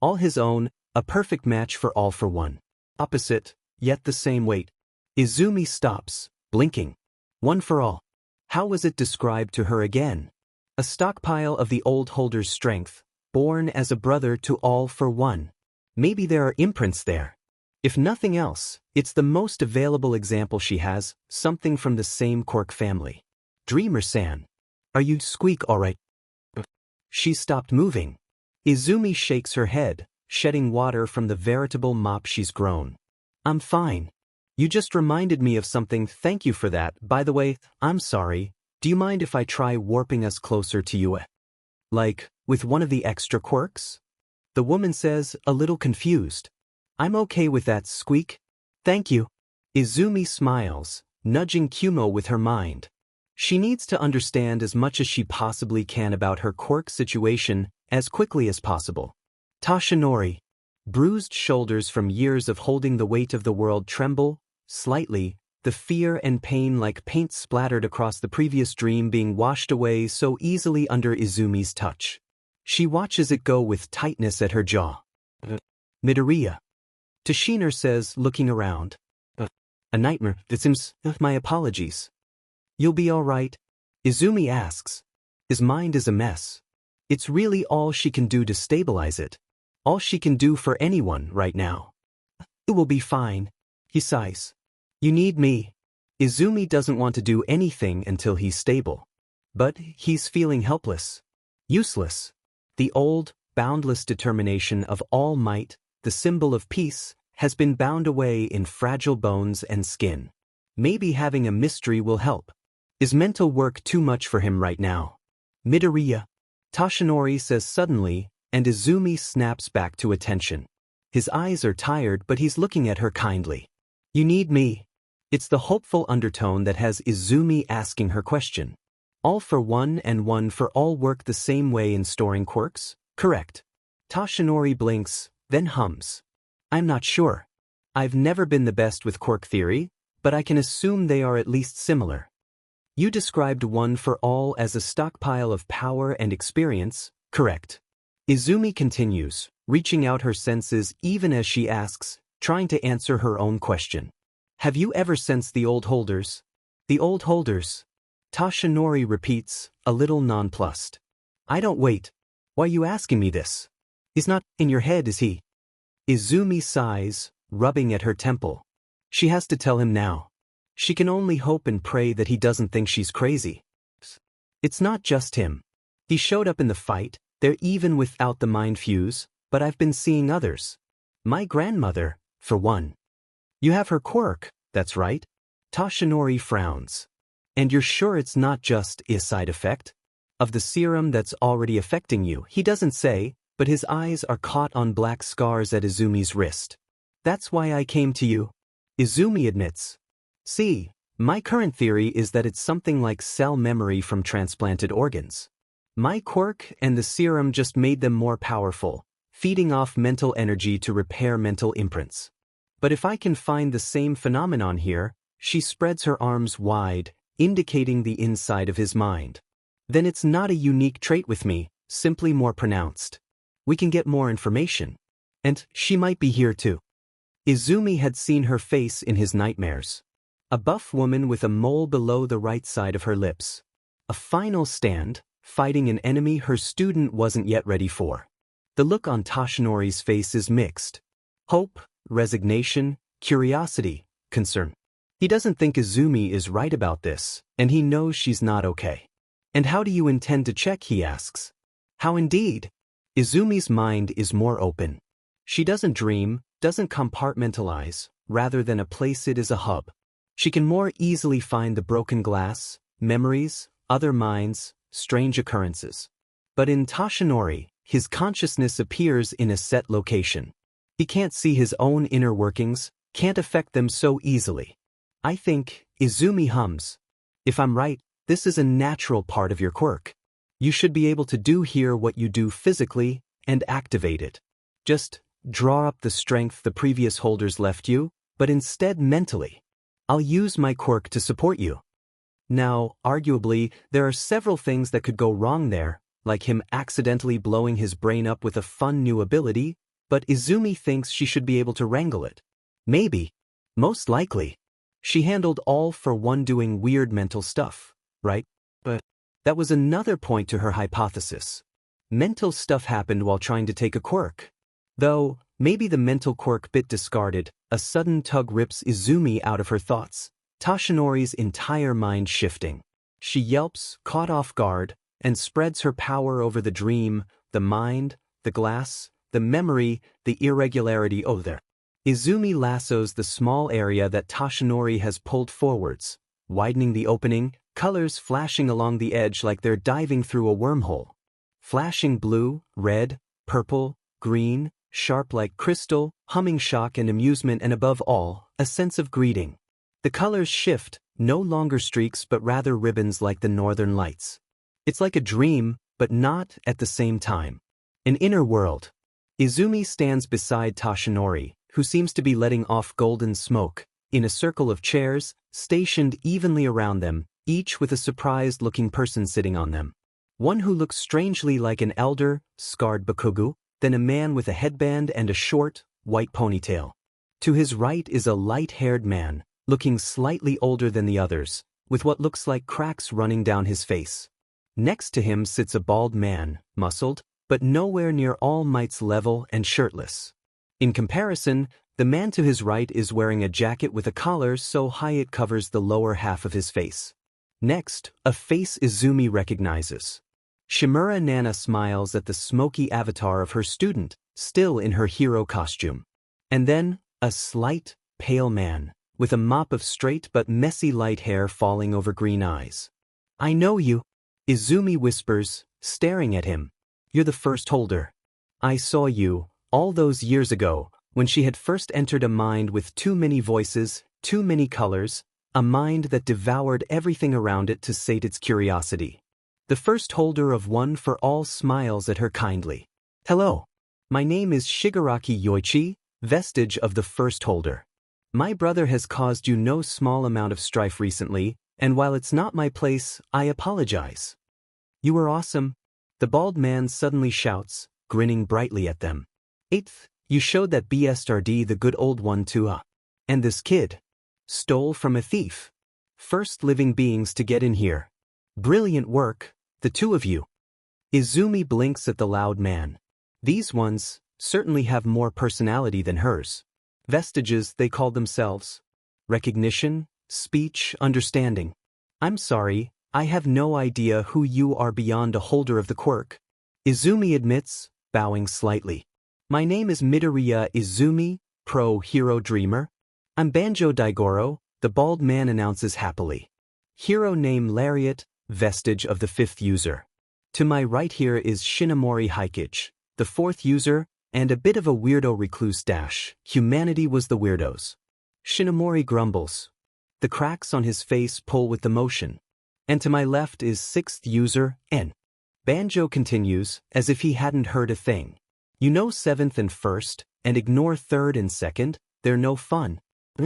S1: All his own, a perfect match for All for One. Opposite, yet the same weight. Izumi stops, blinking. One for all. How was it described to her again? A stockpile of the old holder's strength, born as a brother to All for One. Maybe there are imprints there. If nothing else, it's the most available example she has, something from the same Quirk family. Dreamer-san. Are you squeak all right? She stopped moving. Izumi shakes her head, shedding water from the veritable mop she's grown. I'm fine. You just reminded me of something, thank you for that. By the way, I'm sorry. Do you mind if I try warping us closer to you? Like, with one of the extra quirks? The woman says, a little confused. I'm okay with that, squeak. Thank you. Izumi smiles, nudging Kumo with her mind. She needs to understand as much as she possibly can about her quirk situation as quickly as possible. Tashinori. Bruised shoulders from years of holding the weight of the world tremble, slightly, the fear and pain like paint splattered across the previous dream being washed away so easily under Izumi's touch. She watches it go with tightness at her jaw. Midoriya. Tashiner says, looking around. A nightmare, that seems, my apologies. You'll be all right? Izumi asks. His mind is a mess. It's really all she can do to stabilize it. All she can do for anyone right now. It will be fine. He sighs. You need me. Izumi doesn't want to do anything until he's stable. But he's feeling helpless. Useless. The old, boundless determination of All Might, the symbol of peace, has been bound away in fragile bones and skin. Maybe having a mystery will help. Is mental work too much for him right now? Midoriya. Tashinori says suddenly, and Izumi snaps back to attention. His eyes are tired but he's looking at her kindly. You need me. It's the hopeful undertone that has Izumi asking her question. All for one and one for all work the same way in storing quirks? Correct. Tashinori blinks, then hums. I'm not sure. I've never been the best with quirk theory, but I can assume they are at least similar. You described one for all as a stockpile of power and experience, correct? Izumi continues, reaching out her senses even as she asks, trying to answer her own question. Have you ever sensed the old holders? The old holders? Tashinori repeats, a little nonplussed. I don't wait. Why are you asking me this? He's not in your head, is he? Izumi sighs, rubbing at her temple. She has to tell him now. She can only hope and pray that he doesn't think she's crazy. It's not just him. He showed up in the fight, there even without the mind fuse, but I've been seeing others. My grandmother, for one. You have her quirk, that's right? Tashinori frowns. And you're sure it's not just a side effect? Of the serum that's already affecting you, he doesn't say, but his eyes are caught on black scars at Izumi's wrist. That's why I came to you. Izumi admits. See, my current theory is that it's something like cell memory from transplanted organs. My quirk and the serum just made them more powerful, feeding off mental energy to repair mental imprints. But if I can find the same phenomenon here, she spreads her arms wide, indicating the inside of his mind. Then it's not a unique trait with me, simply more pronounced. We can get more information. And she might be here too. Izumi had seen her face in his nightmares. A buff woman with a mole below the right side of her lips. A final stand, fighting an enemy her student wasn't yet ready for. The look on Tashinori's face is mixed. Hope, resignation, curiosity, concern. He doesn't think Izumi is right about this, and he knows she's not okay. And how do you intend to check, he asks. How indeed? Izumi's mind is more open. She doesn't dream, doesn't compartmentalize, rather than a place it is a hub. She can more easily find the broken glass, memories, other minds, strange occurrences. But in Tashinori, his consciousness appears in a set location. He can't see his own inner workings, can't affect them so easily. I think, Izumi hums. If I'm right, this is a natural part of your quirk. You should be able to do here what you do physically, and activate it. Just draw up the strength the previous holders left you, but instead mentally. I'll use my quirk to support you. Now, arguably, there are several things that could go wrong there, like him accidentally blowing his brain up with a fun new ability, but Izumi thinks she should be able to wrangle it. Maybe. Most likely. She handled all for one doing weird mental stuff, right? But that was another point to her hypothesis. Mental stuff happened while trying to take a quirk. Though, maybe the mental quirk bit discarded, a sudden tug rips Izumi out of her thoughts, Tashinori's entire mind shifting. She yelps, caught off guard, and spreads her power over the dream, the mind, the glass, the memory, the irregularity there. Izumi lassos the small area that Tashinori has pulled forwards, widening the opening, colors flashing along the edge like they're diving through a wormhole. Flashing blue, red, purple, green, sharp like crystal, humming shock and amusement, and above all, a sense of greeting. The colors shift, no longer streaks but rather ribbons like the northern lights. It's like a dream, but not at the same time. An inner world. Izumi stands beside Tashinori, who seems to be letting off golden smoke, in a circle of chairs, stationed evenly around them, each with a surprised-looking person sitting on them. One who looks strangely like an elder, scarred bakugu, then a man with a headband and a short, white ponytail. To his right is a light-haired man, looking slightly older than the others, with what looks like cracks running down his face. Next to him sits a bald man, muscled, but nowhere near All Might's level and shirtless. In comparison, the man to his right is wearing a jacket with a collar so high it covers the lower half of his face. Next, a face Izumi recognizes. Shimura Nana smiles at the smoky avatar of her student, still in her hero costume. And then, a slight, pale man, with a mop of straight but messy light hair falling over green eyes. I know you, Izumi whispers, staring at him. You're the first holder. I saw you, all those years ago, when she had first entered a mind with too many voices, too many colors, a mind that devoured everything around it to sate its curiosity. The first holder of One for All smiles at her kindly. Hello. My name is Shigaraki Yoichi, vestige of the first holder. My brother has caused you no small amount of strife recently, And while it's not my place, I apologize. You were awesome. The bald man suddenly shouts, grinning brightly at them. 8th, you showed that BSRD the good old one too. And this kid stole from a thief. First living beings to get in here. Brilliant work, the two of you. Izumi blinks at the loud man. These ones certainly have more personality than hers. Vestiges, they call themselves. Recognition, speech, understanding. I'm sorry, I have no idea who you are beyond a holder of the quirk. Izumi admits, bowing slightly. My name is Midoriya Izumi, pro-hero dreamer. I'm Banjo Daigoro, the bald man announces happily. Hero name Lariat, vestige of the 5th user. To my right here is Shinomori Hikage, the 4th user, and a bit of a weirdo recluse dash. Humanity was the weirdos. Shinomori grumbles. The cracks on his face pull with the motion. And to my left is 6th user, N. Banjo continues, as if he hadn't heard a thing. You know 7th and 1st, and ignore 3rd and 2nd, they're no fun.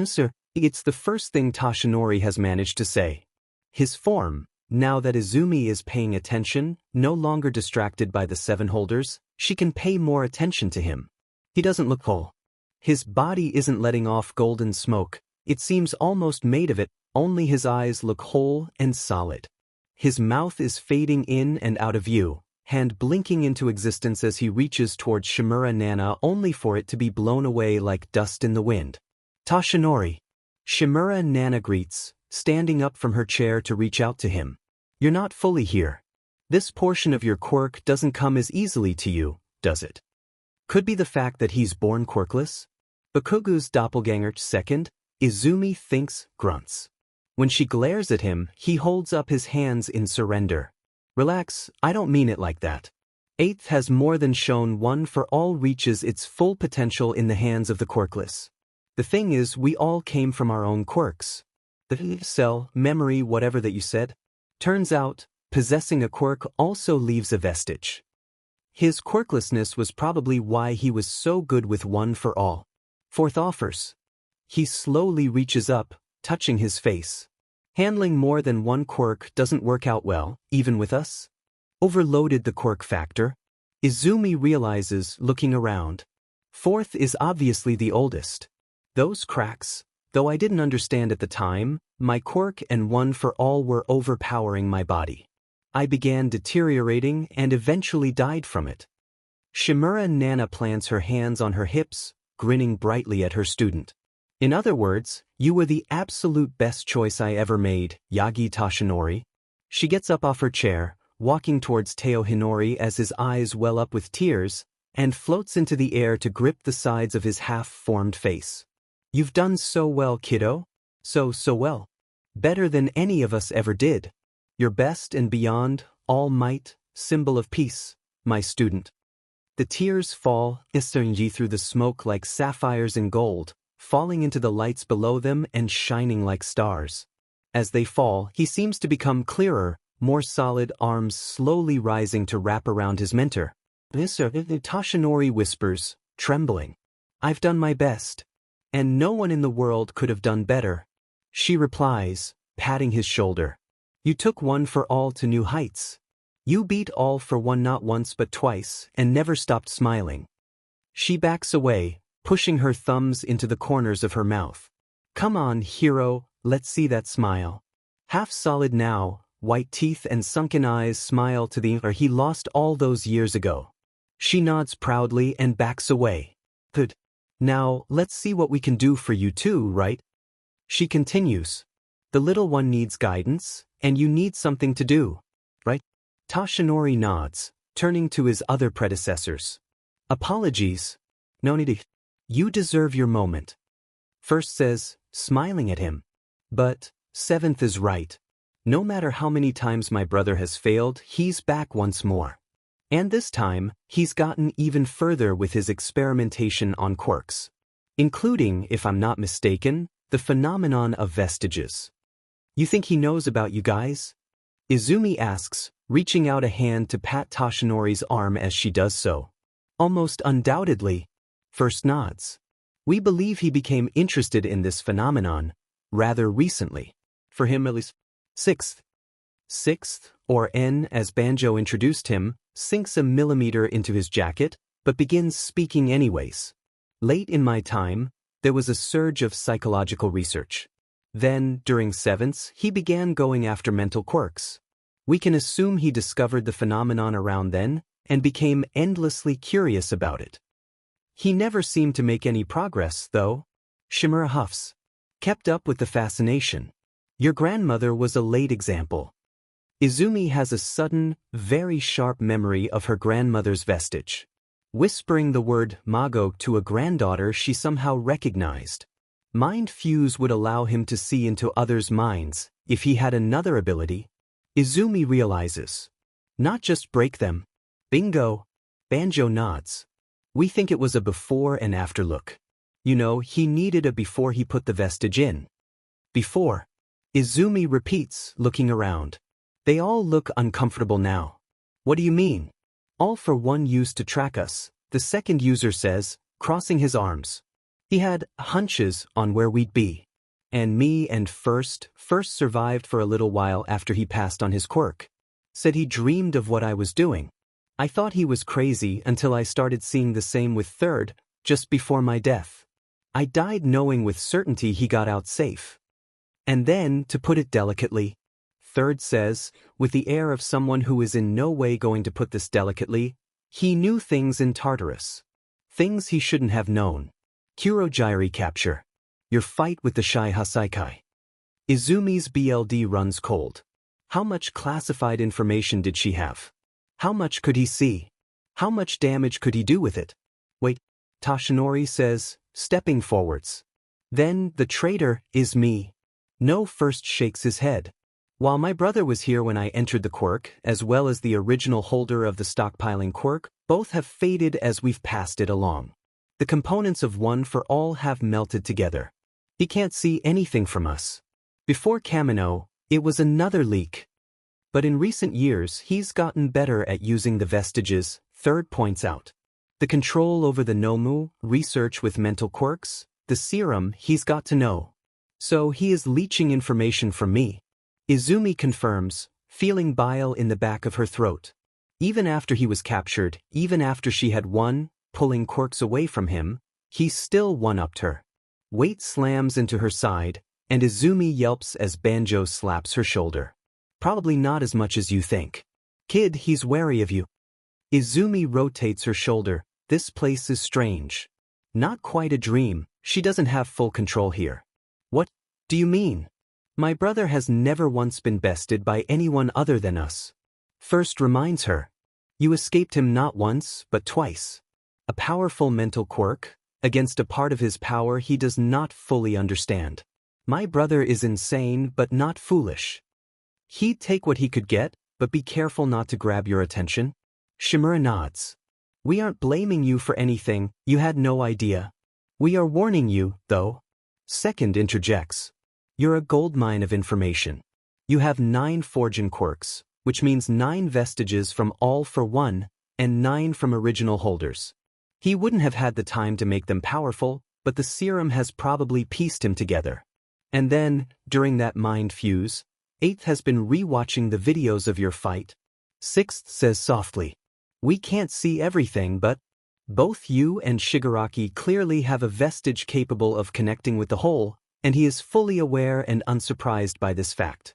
S1: Sir, it's the first thing Toshinori has managed to say. His form, now that Izumi is paying attention, no longer distracted by the 7 holders, she can pay more attention to him. He doesn't look whole. His body isn't letting off golden smoke, it seems almost made of it, only his eyes look whole and solid. His mouth is fading in and out of view, hand blinking into existence as he reaches towards Shimura Nana only for it to be blown away like dust in the wind. Toshinori. Shimura Nana greets, standing up from her chair to reach out to him. You're not fully here. This portion of your quirk doesn't come as easily to you, does it? Could be the fact that he's born quirkless? Bakugu's doppelganger 2nd, Izumi thinks, grunts. When she glares at him, he holds up his hands in surrender. Relax, I don't mean it like that. 8th has more than shown one for all reaches its full potential in the hands of the quirkless. The thing is, we all came from our own quirks. The cell, memory, whatever that you said. Turns out, possessing a quirk also leaves a vestige. His quirklessness was probably why he was so good with one for all. 4th offers. He slowly reaches up, touching his face. Handling more than one quirk doesn't work out well, even with us. Overloaded the quirk factor. Izumi realizes, looking around. 4th is obviously the oldest. Those cracks, though I didn't understand at the time, my quirk and one for all were overpowering my body. I began deteriorating and eventually died from it. Shimura Nana plants her hands on her hips, grinning brightly at her student. In other words, you were the absolute best choice I ever made, Yagi Toshinori. She gets up off her chair, walking towards Teo Hinori as his eyes well up with tears, and floats into the air to grip the sides of his half-formed face. You've done so well, kiddo. So well. Better than any of us ever did. Your best and beyond, all might, symbol of peace, my student. The tears fall, Isunji through the smoke like sapphires in gold, falling into the lights below them and shining like stars. As they fall, he seems to become clearer, more solid, arms slowly rising to wrap around his mentor. Toshinori whispers, trembling. I've done my best. And no one in the world could have done better. She replies, patting his shoulder. You took one for all to new heights. You beat all for one not once but twice and never stopped smiling. She backs away, pushing her thumbs into the corners of her mouth. Come on, hero, let's see that smile. Half solid now, white teeth and sunken eyes smile to the he lost all those years ago. She nods proudly and backs away. Good. Now, let's see what we can do for you too, right? She continues. The little one needs guidance, and you need something to do, right? Toshinori nods, turning to his other predecessors. Apologies. No need to. You deserve your moment. First says, smiling at him. But, 7th is right. No matter how many times my brother has failed, he's back once more. And this time, he's gotten even further with his experimentation on quirks. Including, if I'm not mistaken, the phenomenon of vestiges. You think he knows about you guys? Izumi asks, reaching out a hand to pat Toshinori's arm as she does so. Almost undoubtedly. First nods. We believe he became interested in this phenomenon, rather recently. For him at least. Sixth. Sixth, or N as Banjo introduced him, sinks a millimeter into his jacket, but begins speaking anyways. Late in my time, there was a surge of psychological research. Then, during sevenths, he began going after mental quirks. We can assume he discovered the phenomenon around then, and became endlessly curious about it. He never seemed to make any progress, though. Shimura huffs. Kept up with the fascination. Your grandmother was a late example. Izumi has a sudden, very sharp memory of her grandmother's vestige. Whispering the word mago to a granddaughter she somehow recognized. Mind Fuse would allow him to see into others' minds, if he had another ability. Izumi realizes. Not just break them. Bingo. Banjo nods. We think it was a before and after look. You know, he needed a before he put the vestige in. Before. Izumi repeats, looking around. They all look uncomfortable now. What do you mean? All for one used to track us, the second user says, crossing his arms. He had hunches on where we'd be. And me and First survived for a little while after he passed on his quirk. Said he dreamed of what I was doing. I thought he was crazy until I started seeing the same with Third, just before my death. I died knowing with certainty he got out safe. And then, to put it delicately, Third says, with the air of someone who is in no way going to put this delicately, he knew things in Tartarus. Things he shouldn't have known. Kurogyri capture. Your fight with the Shai Hasaikai. Izumi's BLD runs cold. How much classified information did she have? How much could he see? How much damage could he do with it? Wait, Tashinori says, stepping forwards. Then, the traitor is me. No First shakes his head. While my brother was here when I entered the quirk, as well as the original holder of the stockpiling quirk, both have faded as we've passed it along. The components of One for All have melted together. He can't see anything from us. Before Kamino, it was another leak. But in recent years, he's gotten better at using the vestiges, Third points out. The control over the Nomu, research with mental quirks, the serum he's got to know. So he is leeching information from me. Izumi confirms, feeling bile in the back of her throat. Even after he was captured, even after she had won, pulling quirks away from him, he still one-upped her. Weight slams into her side, and Izumi yelps as Banjo slaps her shoulder. Probably not as much as you think. Kid, he's wary of you. Izumi rotates her shoulder. This place is strange. Not quite a dream, she doesn't have full control here. What do you mean? My brother has never once been bested by anyone other than us. First reminds her. You escaped him not once, but twice. A powerful mental quirk, against a part of his power he does not fully understand. My brother is insane but not foolish. He'd take what he could get, but be careful not to grab your attention. Shimura nods. We aren't blaming you for anything, you had no idea. We are warning you, though. Second interjects. You're a goldmine of information. You have 9 Forgin quirks, which means 9 vestiges from All for One, and 9 from original holders. He wouldn't have had the time to make them powerful, but the serum has probably pieced him together. And then, during that mind fuse, 8th has been re-watching the videos of your fight. 6th says softly. We can't see everything, but both you and Shigaraki clearly have a vestige capable of connecting with the whole, and he is fully aware and unsurprised by this fact.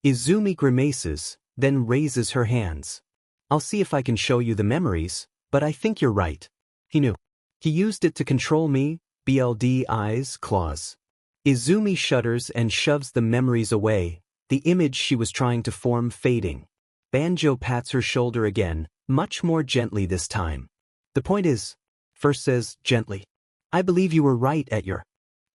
S1: Izumi grimaces, then raises her hands. I'll see if I can show you the memories, but I think you're right. He knew. He used it to control me, BLD eyes, claws. Izumi shudders and shoves the memories away, the image she was trying to form fading. Banjo pats her shoulder again, much more gently this time. The point is, First says, gently. I believe you were right at your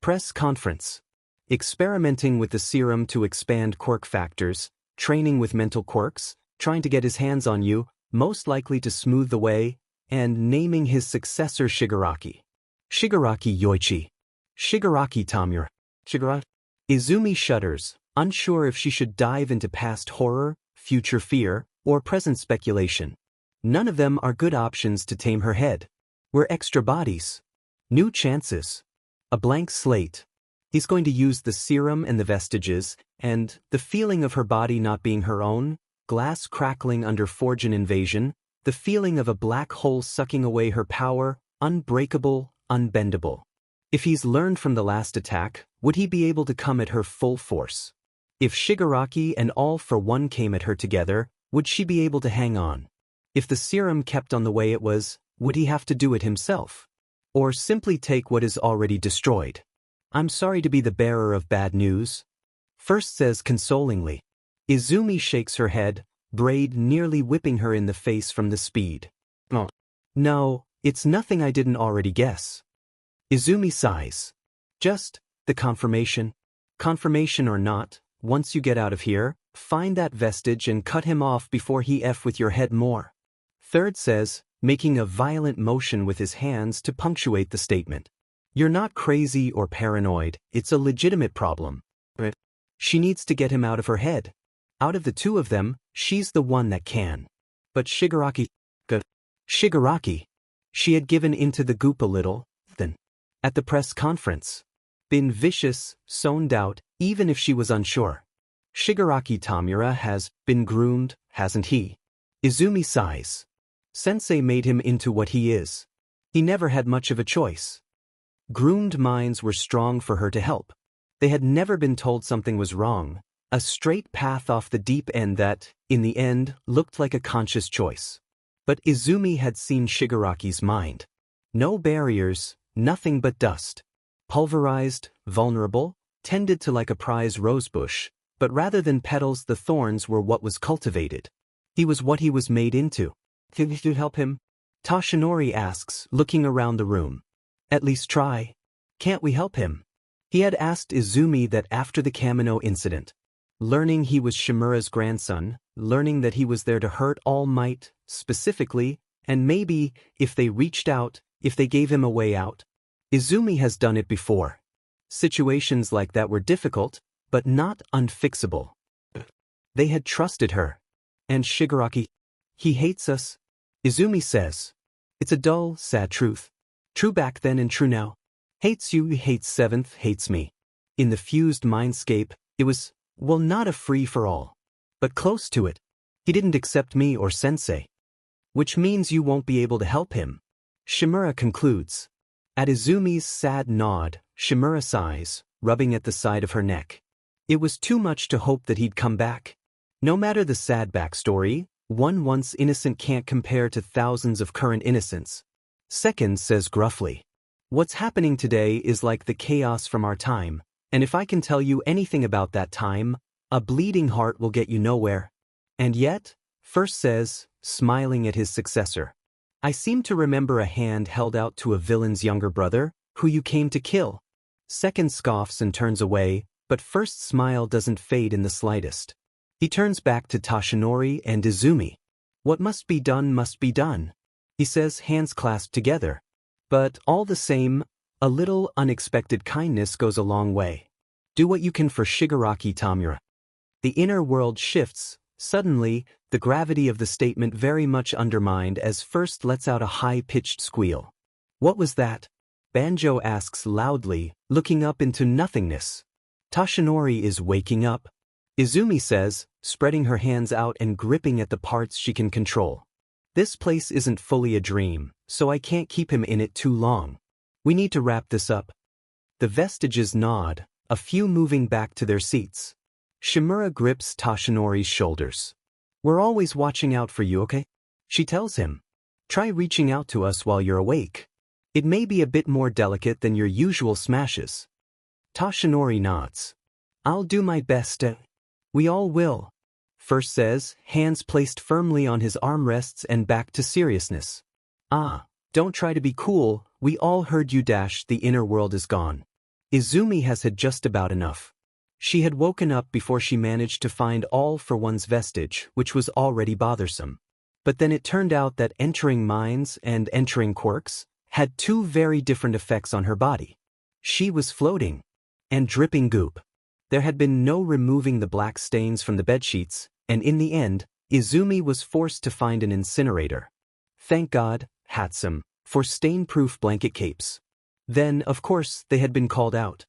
S1: press conference. Experimenting with the serum to expand quirk factors, training with mental quirks, trying to get his hands on you, most likely to smooth the way, and naming his successor Shigaraki. Shigaraki Yoichi. Shigaraki Tamura. Shigaraki. Izumi shudders, unsure if she should dive into past horror, future fear, or present speculation. None of them are good options to tame her head. We're extra bodies. New chances. A blank slate. He's going to use the serum and the vestiges, and the feeling of her body not being her own, glass crackling under Forgian invasion, the feeling of a black hole sucking away her power, unbreakable, unbendable. If he's learned from the last attack, would he be able to come at her full force? If Shigaraki and All for One came at her together, would she be able to hang on? If the serum kept on the way it was, would he have to do it himself? Or simply take what is already destroyed? I'm sorry to be the bearer of bad news. First says consolingly. Izumi shakes her head, braid nearly whipping her in the face from the speed. Oh. No, it's nothing I didn't already guess. Izumi sighs. Just the confirmation. Confirmation or not, once you get out of here, find that vestige and cut him off before he F with your head more. Third says, making a violent motion with his hands to punctuate the statement. You're not crazy or paranoid, it's a legitimate problem. She needs to get him out of her head. Out of the two of them, she's the one that can. But Shigaraki. She had given into the goop a little, then. At the press conference. Been vicious, zoned out, even if she was unsure. Shigaraki Tamura has been groomed, hasn't he? Izumi sighs. Sensei made him into what he is. He never had much of a choice. Groomed minds were strong for her to help. They had never been told something was wrong, a straight path off the deep end that, in the end, looked like a conscious choice. But Izumi had seen Shigaraki's mind. No barriers, nothing but dust. Pulverized, vulnerable, tended to like a prize rosebush, but rather than petals the thorns were what was cultivated. He was what he was made into. Can you help him? Toshinori asks, looking around the room. At least try. Can't we help him? He had asked Izumi that after the Kamino incident. Learning he was Shimura's grandson, learning that he was there to hurt All Might, specifically, and maybe, if they reached out, if they gave him a way out. Izumi has done it before. Situations like that were difficult, but not unfixable. They had trusted her. And Shigaraki, he hates us. Izumi says. It's a dull, sad truth. True back then and true now. Hates you, hates Seventh, hates me. In the fused mindscape, it was, well, not a free-for-all. But close to it. He didn't accept me or Sensei. Which means you won't be able to help him. Shimura concludes. At Izumi's sad nod, Shimura sighs, rubbing at the side of her neck. It was too much to hope that he'd come back. No matter the sad backstory, one once innocent can't compare to thousands of current innocents. Second says gruffly. What's happening today is like the chaos from our time, and if I can tell you anything about that time, a bleeding heart will get you nowhere. And yet, First says, smiling at his successor. I seem to remember a hand held out to a villain's younger brother, who you came to kill. Second scoffs and turns away, but First's smile doesn't fade in the slightest. He turns back to Toshinori and Izumi. What must be done, he says, hands clasped together. But all the same, a little unexpected kindness goes a long way. Do what you can for Shigaraki Tamura. The inner world shifts. Suddenly, the gravity of the statement very much undermined as First lets out a high-pitched squeal. What was that? Banjo asks loudly, looking up into nothingness. Toshinori is waking up. Izumi says, spreading her hands out and gripping at the parts she can control. This place isn't fully a dream, so I can't keep him in it too long. We need to wrap this up. The vestiges nod, a few moving back to their seats. Shimura grips Toshinori's shoulders. We're always watching out for you, okay? She tells him. Try reaching out to us while you're awake. It may be a bit more delicate than your usual smashes. Toshinori nods. I'll do my best. We all will. First says, hands placed firmly on his armrests and back to seriousness. Ah, don't try to be cool, we all heard you. The inner world is gone. Izumi has had just about enough. She had woken up before she managed to find All for One's vestige, which was already bothersome. But then it turned out that entering minds and entering quirks had two very different effects on her body. She was floating and dripping goop. There had been no removing the black stains from the bedsheets, and in the end, Izumi was forced to find an incinerator. Thank God, Hatsum, for stain-proof blanket capes. Then, of course, they had been called out.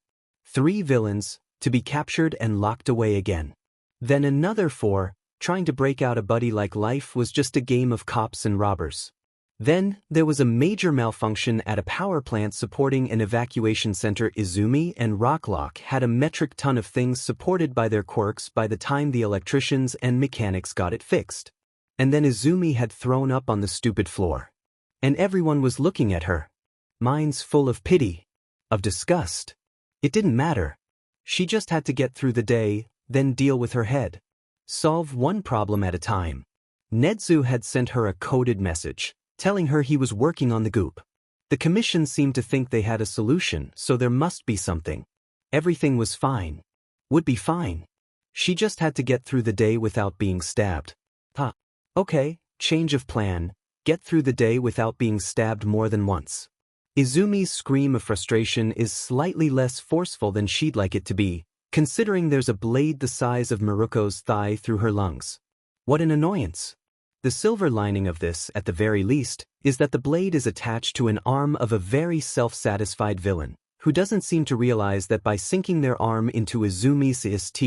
S1: 3 villains, to be captured and locked away again. Then another 4, trying to break out a buddy-like life was just a game of cops and robbers. Then, there was a major malfunction at a power plant supporting an evacuation center. Izumi and Rocklock had a metric ton of things supported by their quirks by the time the electricians and mechanics got it fixed. And then Izumi had thrown up on the stupid floor. And everyone was looking at her. Minds full of pity, of disgust. It didn't matter. She just had to get through the day, then deal with her head. Solve one problem at a time. Nedzu had sent her a coded message, telling her he was working on the goop. The commission seemed to think they had a solution, so there must be something. Everything was fine. Would be fine. She just had to get through the day without being stabbed. Okay, change of plan. Get through the day without being stabbed more than once. Izumi's scream of frustration is slightly less forceful than she'd like it to be, considering there's a blade the size of Maruko's thigh through her lungs. What an annoyance. The silver lining of this, at the very least, is that the blade is attached to an arm of a very self-satisfied villain, who doesn't seem to realize that by sinking their arm into Izumi's ist,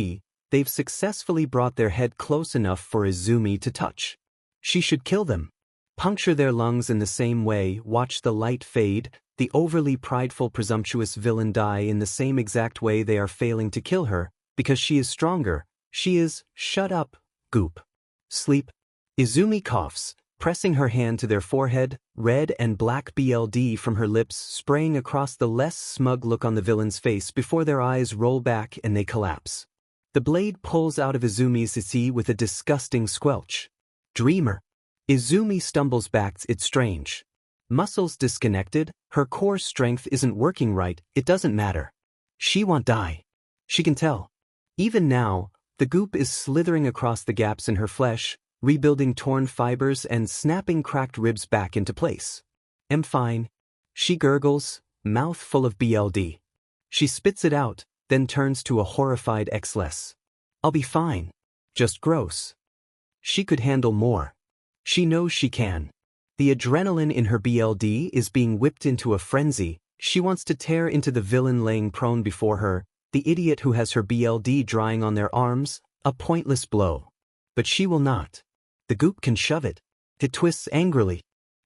S1: they've successfully brought their head close enough for Izumi to touch. She should kill them. Puncture their lungs in the same way, watch the light fade, the overly prideful presumptuous villain die in the same exact way they are failing to kill her, because she is stronger. She is, shut up, goop. Sleep. Izumi coughs, pressing her hand to their forehead, red and black blood from her lips spraying across the less smug look on the villain's face before their eyes roll back and they collapse. The blade pulls out of Izumi's itsy with a disgusting squelch. Dreamer. Izumi stumbles back. It's strange. Muscles disconnected, her core strength isn't working right, it doesn't matter. She won't die. She can tell. Even now, the goop is slithering across the gaps in her flesh, rebuilding torn fibers and snapping cracked ribs back into place. I'm fine. She gurgles, mouth full of BLD. She spits it out, then turns to a horrified Xless. I'll be fine. Just gross. She could handle more. She knows she can. The adrenaline in her BLD is being whipped into a frenzy. She wants to tear into the villain laying prone before her, the idiot who has her BLD drying on their arms, a pointless blow. But she will not. The goop can shove it. It twists angrily.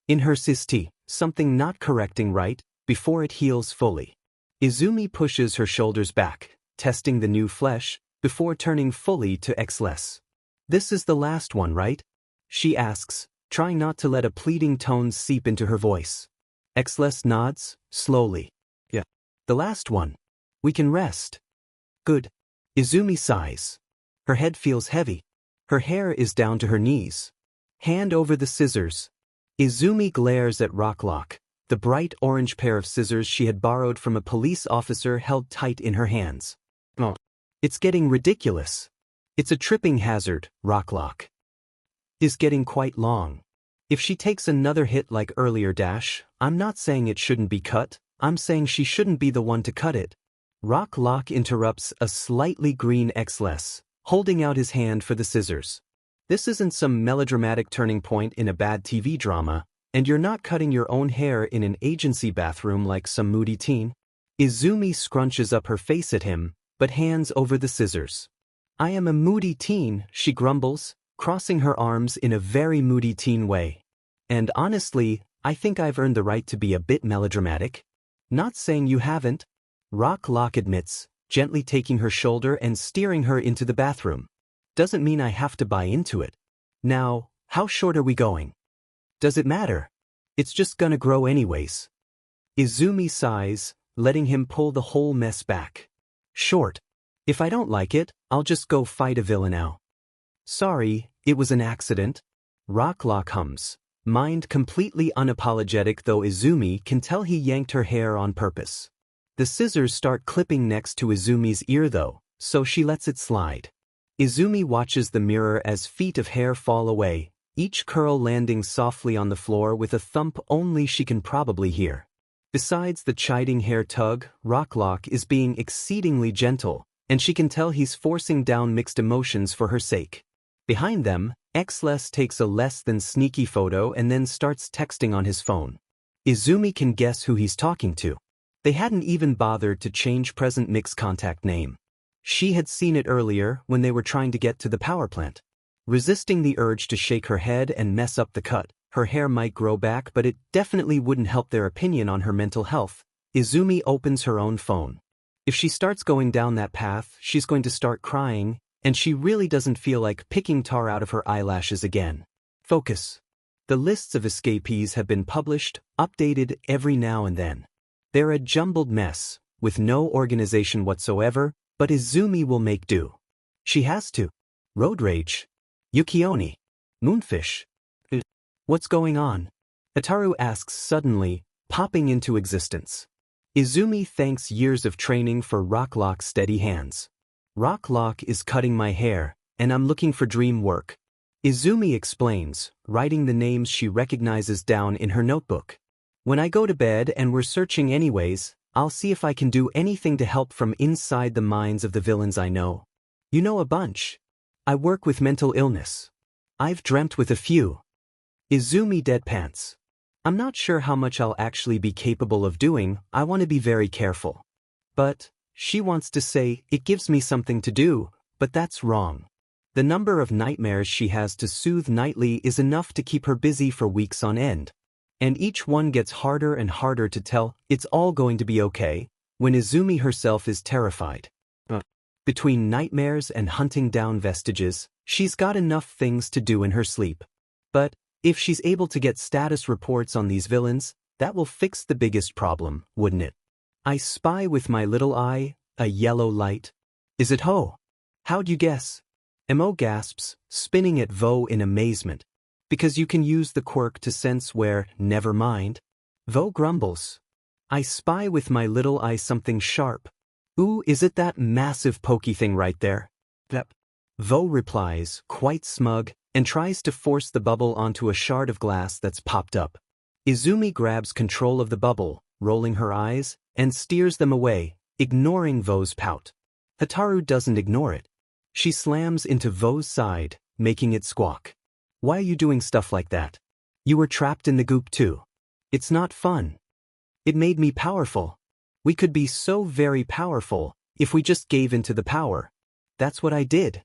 S1: In her cysti, something not correcting right, before it heals fully. Izumi pushes her shoulders back, testing the new flesh, before turning fully to Xless. This is the last one, right? She asks, trying not to let a pleading tone seep into her voice. Xless nods, slowly. Yeah. The last one. We can rest. Good. Izumi sighs. Her head feels heavy. Her hair is down to her knees. Hand over the scissors. Izumi glares at Rocklock, the bright orange pair of scissors she had borrowed from a police officer held tight in her hands. Oh. It's getting ridiculous. It's a tripping hazard, Rocklock. Is getting quite long. If she takes another hit like earlier I'm not saying it shouldn't be cut, I'm saying she shouldn't be the one to cut it. Rocklock interrupts a slightly green Xless, holding out his hand for the scissors. This isn't some melodramatic turning point in a bad TV drama, and you're not cutting your own hair in an agency bathroom like some moody teen. Izumi scrunches up her face at him, but hands over the scissors. I am a moody teen, she grumbles, crossing her arms in a very moody teen way. And honestly, I think I've earned the right to be a bit melodramatic. Not saying you haven't. Rocklock admits, gently taking her shoulder and steering her into the bathroom. Doesn't mean I have to buy into it. Now, how short are we going? Does it matter? It's just gonna grow anyways. Izumi sighs, letting him pull the whole mess back. Short. If I don't like it, I'll just go fight a villain now. Sorry, it was an accident. Rocklock hums, mind completely unapologetic though Izumi can tell he yanked her hair on purpose. The scissors start clipping next to Izumi's ear though, so she lets it slide. Izumi watches the mirror as feet of hair fall away, each curl landing softly on the floor with a thump only she can probably hear. Besides the chiding hair tug, Rocklock is being exceedingly gentle, and she can tell he's forcing down mixed emotions for her sake. Behind them, Xless takes a less than sneaky photo and then starts texting on his phone. Izumi can guess who he's talking to. They hadn't even bothered to change present Mick's contact name. She had seen it earlier when they were trying to get to the power plant. Resisting the urge to shake her head and mess up the cut, her hair might grow back but it definitely wouldn't help their opinion on her mental health. Izumi opens her own phone. If she starts going down that path, she's going to start crying, and she really doesn't feel like picking tar out of her eyelashes again. Focus. The lists of escapees have been published, updated every now and then. They're a jumbled mess, with no organization whatsoever, but Izumi will make do. She has to. Road rage. Yukioni. Moonfish. What's going on? Ataru asks suddenly, popping into existence. Izumi thanks years of training for Rocklock's steady hands. Rocklock is cutting my hair, and I'm looking for dream work. Izumi explains, writing the names she recognizes down in her notebook. When I go to bed and we're searching anyways, I'll see if I can do anything to help from inside the minds of the villains I know. You know a bunch. I work with mental illness. I've dreamt with a few. Izumi deadpants. I'm not sure how much I'll actually be capable of doing, I want to be very careful. But, she wants to say, it gives me something to do, but that's wrong. The number of nightmares she has to soothe nightly is enough to keep her busy for weeks on end. And each one gets harder and harder to tell, it's all going to be okay, when Izumi herself is terrified. Between nightmares and hunting down vestiges, she's got enough things to do in her sleep. But, if she's able to get status reports on these villains, that will fix the biggest problem, wouldn't it? I spy with my little eye, a yellow light. Is it Ho? How'd you guess? Mo gasps, spinning at Vo in amazement. Because you can use the quirk to sense where, never mind. Vo grumbles. I spy with my little eye something sharp. Ooh, is it that massive pokey thing right there? Yep. Vo replies, quite smug, and tries to force the bubble onto a shard of glass that's popped up. Izumi grabs control of the bubble, rolling her eyes, and steers them away, ignoring Vo's pout. Hataru doesn't ignore it. She slams into Vo's side, making it squawk. Why are you doing stuff like that? You were trapped in the goop too. It's not fun. It made me powerful. We could be so very powerful, if we just gave into the power. That's what I did.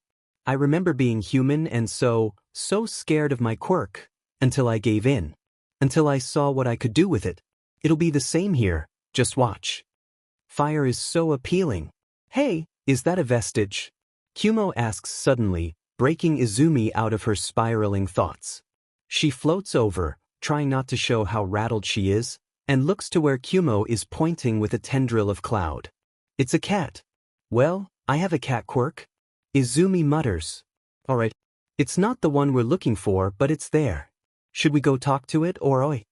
S1: I remember being human and so scared of my quirk, until I gave in. Until I saw what I could do with it. It'll be the same here, just watch. Fire is so appealing. Hey, is that a vestige? Kumo asks suddenly, breaking Izumi out of her spiraling thoughts. She floats over, trying not to show how rattled she is, and looks to where Kumo is pointing with a tendril of cloud. It's a cat. Well, I have a cat quirk. Izumi mutters. Alright. It's not the one we're looking for, but it's there. Should we go talk to it or oi?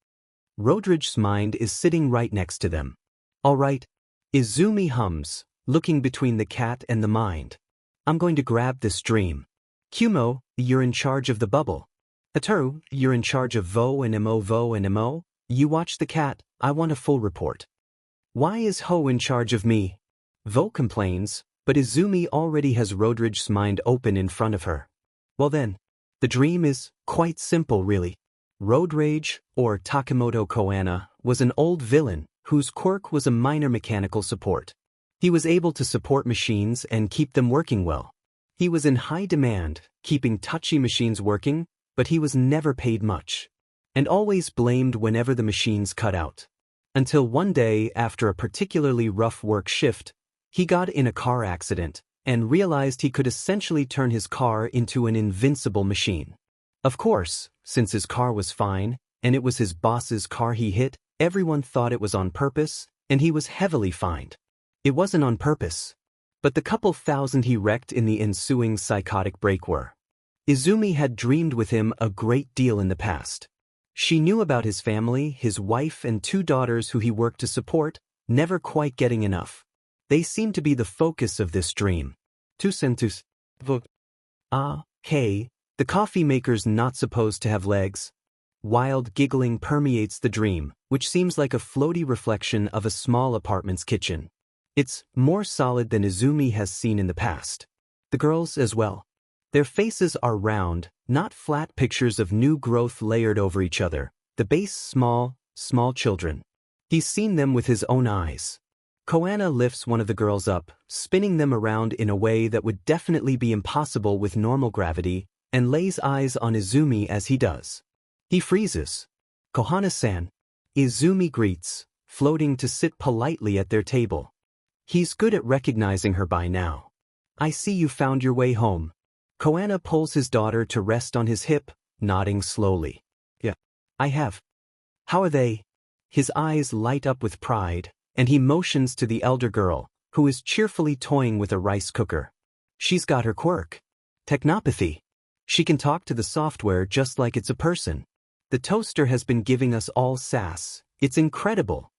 S1: Rodridge's mind is sitting right next to them. Alright. Izumi hums, looking between the cat and the mind. I'm going to grab this dream. Kumo, you're in charge of the bubble. Hataru, you're in charge of Vo and Mo. You watch the cat, I want a full report. Why is Ho in charge of me? Vo complains, but Izumi already has Rodridge's mind open in front of her. Well then, the dream is quite simple really. Road Rage, or Takemoto Koana, was an old villain whose quirk was a minor mechanical support. He was able to support machines and keep them working well. He was in high demand, keeping touchy machines working, but he was never paid much. And always blamed whenever the machines cut out. Until one day, after a particularly rough work shift, he got in a car accident and realized he could essentially turn his car into an invincible machine. Of course, since his car was fine, and it was his boss's car he hit, everyone thought it was on purpose, and he was heavily fined. It wasn't on purpose. But the couple thousand he wrecked in the ensuing psychotic break were. Izumi had dreamed with him a great deal in the past. She knew about his family, his wife and 2 daughters who he worked to support, never quite getting enough. They seemed to be the focus of this dream. Tusentus. Hey, the coffee maker's not supposed to have legs. Wild giggling permeates the dream, which seems like a floaty reflection of a small apartment's kitchen. It's more solid than Izumi has seen in the past. The girls as well. Their faces are round, not flat pictures of new growth layered over each other, the base small children. He's seen them with his own eyes. Koana lifts one of the girls up, spinning them around in a way that would definitely be impossible with normal gravity, and lays eyes on Izumi as he does. He freezes. Kohana-san. Izumi greets, floating to sit politely at their table. He's good at recognizing her by now. I see you found your way home. Koana pulls his daughter to rest on his hip, nodding slowly. Yeah, I have. How are they? His eyes light up with pride, and he motions to the elder girl, who is cheerfully toying with a rice cooker. She's got her quirk. Technopathy. She can talk to the software just like it's a person. The toaster has been giving us all sass. It's incredible.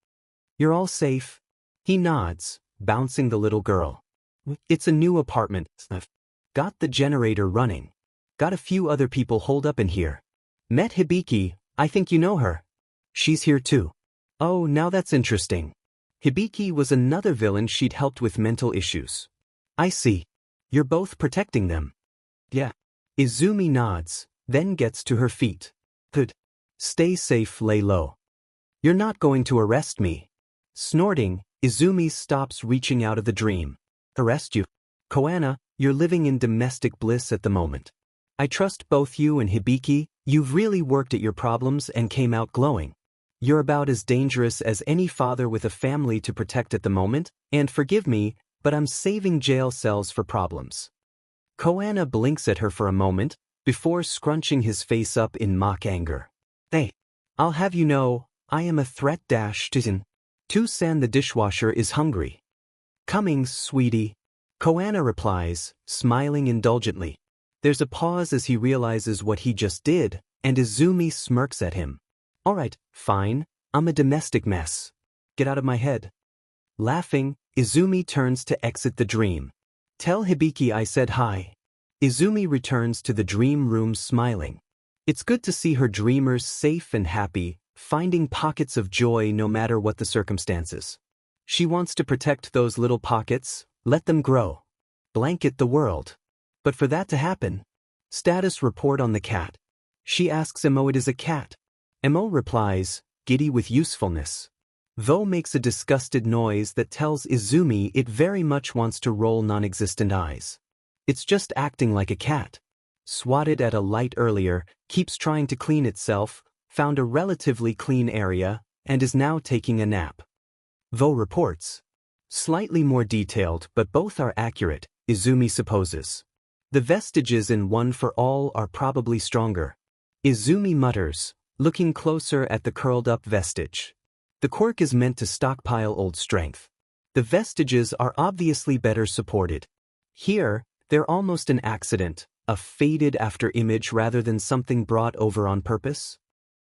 S1: You're all safe? He nods, bouncing the little girl. It's a new apartment. I've got the generator running. Got a few other people holed up in here. Met Hibiki, I think you know her. She's here too. Oh, now that's interesting. Hibiki was another villain she'd helped with mental issues. I see. You're both protecting them. Yeah. Izumi nods, then gets to her feet. Good. Stay safe, lay low. You're not going to arrest me. Snorting, Izumi stops reaching out of the dream. Arrest you? Koana, you're living in domestic bliss at the moment. I trust both you and Hibiki. You've really worked at your problems and came out glowing. You're about as dangerous as any father with a family to protect at the moment, and forgive me, but I'm saving jail cells for problems. Koana blinks at her for a moment, before scrunching his face up in mock anger. Hey, I'll have you know, I am a threat to San the dishwasher is hungry. Coming, sweetie. Koana replies, smiling indulgently. There's a pause as he realizes what he just did, and Izumi smirks at him. Alright, fine, I'm a domestic mess. Get out of my head. Laughing, Izumi turns to exit the dream. Tell Hibiki I said hi. Izumi returns to the dream room smiling. It's good to see her dreamers safe and happy, finding pockets of joy no matter what the circumstances. She wants to protect those little pockets, let them grow. Blanket the world. But for that to happen, status report on the cat. She asks Emo it is a cat. Emo replies, giddy with usefulness. Vo makes a disgusted noise that tells Izumi it very much wants to roll non-existent eyes. It's just acting like a cat. Swatted at a light earlier, keeps trying to clean itself, found a relatively clean area, and is now taking a nap. Vo reports. Slightly more detailed, but both are accurate, Izumi supposes. The vestiges in One for All are probably stronger. Izumi mutters, looking closer at the curled-up vestige. The quirk is meant to stockpile old strength. The vestiges are obviously better supported. Here, they're almost an accident, a faded after image rather than something brought over on purpose.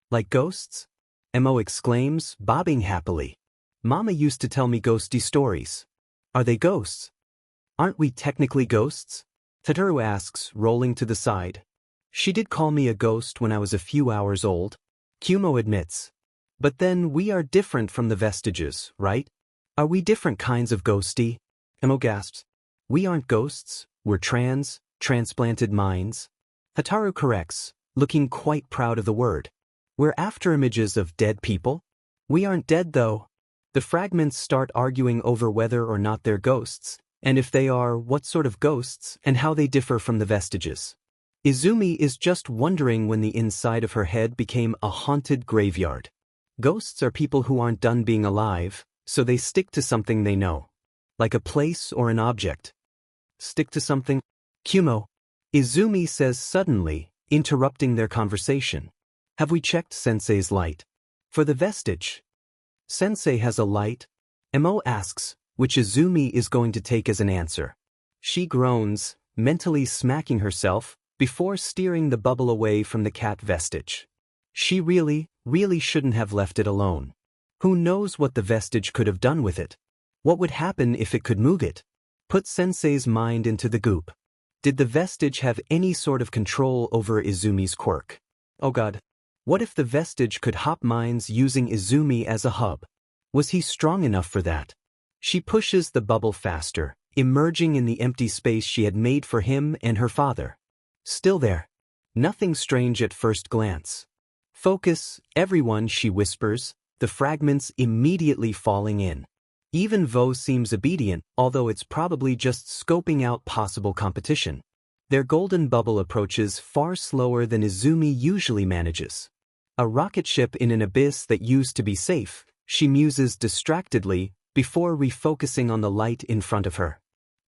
S1: Like ghosts? Emo exclaims, bobbing happily. Mama used to tell me ghosty stories. Are they ghosts? Aren't we technically ghosts? Tataru asks, rolling to the side. She did call me a ghost when I was a few hours old. Kumo admits. But then we are different from the vestiges, right? Are we different kinds of ghosty? Emo gasps. We aren't ghosts, we're transplanted minds. Hataru corrects, looking quite proud of the word. We're afterimages of dead people? We aren't dead though. The fragments start arguing over whether or not they're ghosts, and if they are, what sort of ghosts, and how they differ from the vestiges. Izumi is just wondering when the inside of her head became a haunted graveyard. Ghosts are people who aren't done being alive, so they stick to something they know. Like a place or an object. Stick to something? Kumo. Izumi says suddenly, interrupting their conversation. Have we checked Sensei's light? For the vestige. Sensei has a light? Emo asks, which Izumi is going to take as an answer. She groans, mentally smacking herself, before steering the bubble away from the cat vestige. She really shouldn't have left it alone. Who knows what the vestige could have done with it? What would happen if it could move it? Put Sensei's mind into the goop. Did the vestige have any sort of control over Izumi's quirk? Oh god. What if the vestige could hop minds using Izumi as a hub? Was he strong enough for that? She pushes the bubble faster, emerging in the empty space she had made for him and her father. Still there. Nothing strange at first glance. Focus, everyone, she whispers, the fragments immediately falling in. Even Vo seems obedient, although it's probably just scoping out possible competition. Their golden bubble approaches far slower than Izumi usually manages. A rocket ship in an abyss that used to be safe, she muses distractedly before refocusing on the light in front of her.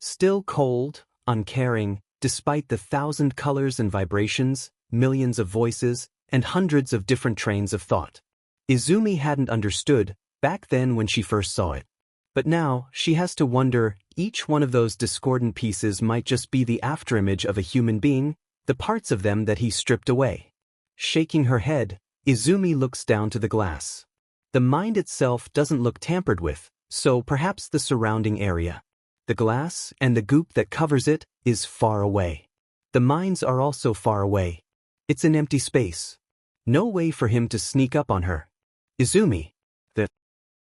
S1: Still cold, uncaring, despite the 1,000 colors and vibrations, millions of voices, and hundreds of different trains of thought. Izumi hadn't understood back then when she first saw it. But now, she has to wonder, each one of those discordant pieces might just be the afterimage of a human being, the parts of them that he stripped away. Shaking her head, Izumi looks down to the glass. The mind itself doesn't look tampered with, so perhaps the surrounding area. The glass and the goop that covers it is far away. The minds are also far away. It's an empty space. No way for him to sneak up on her. Izumi. The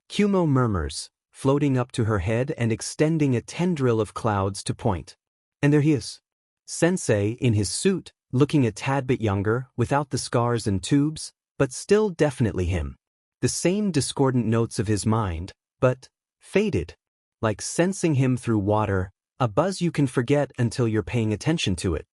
S1: Kumo murmurs, floating up to her head and extending a tendril of clouds to point. And there he is. Sensei in his suit, looking a tad bit younger, without the scars and tubes, but still definitely him. The same discordant notes of his mind, but faded. Like sensing him through water, a buzz you can forget until you're paying attention to it.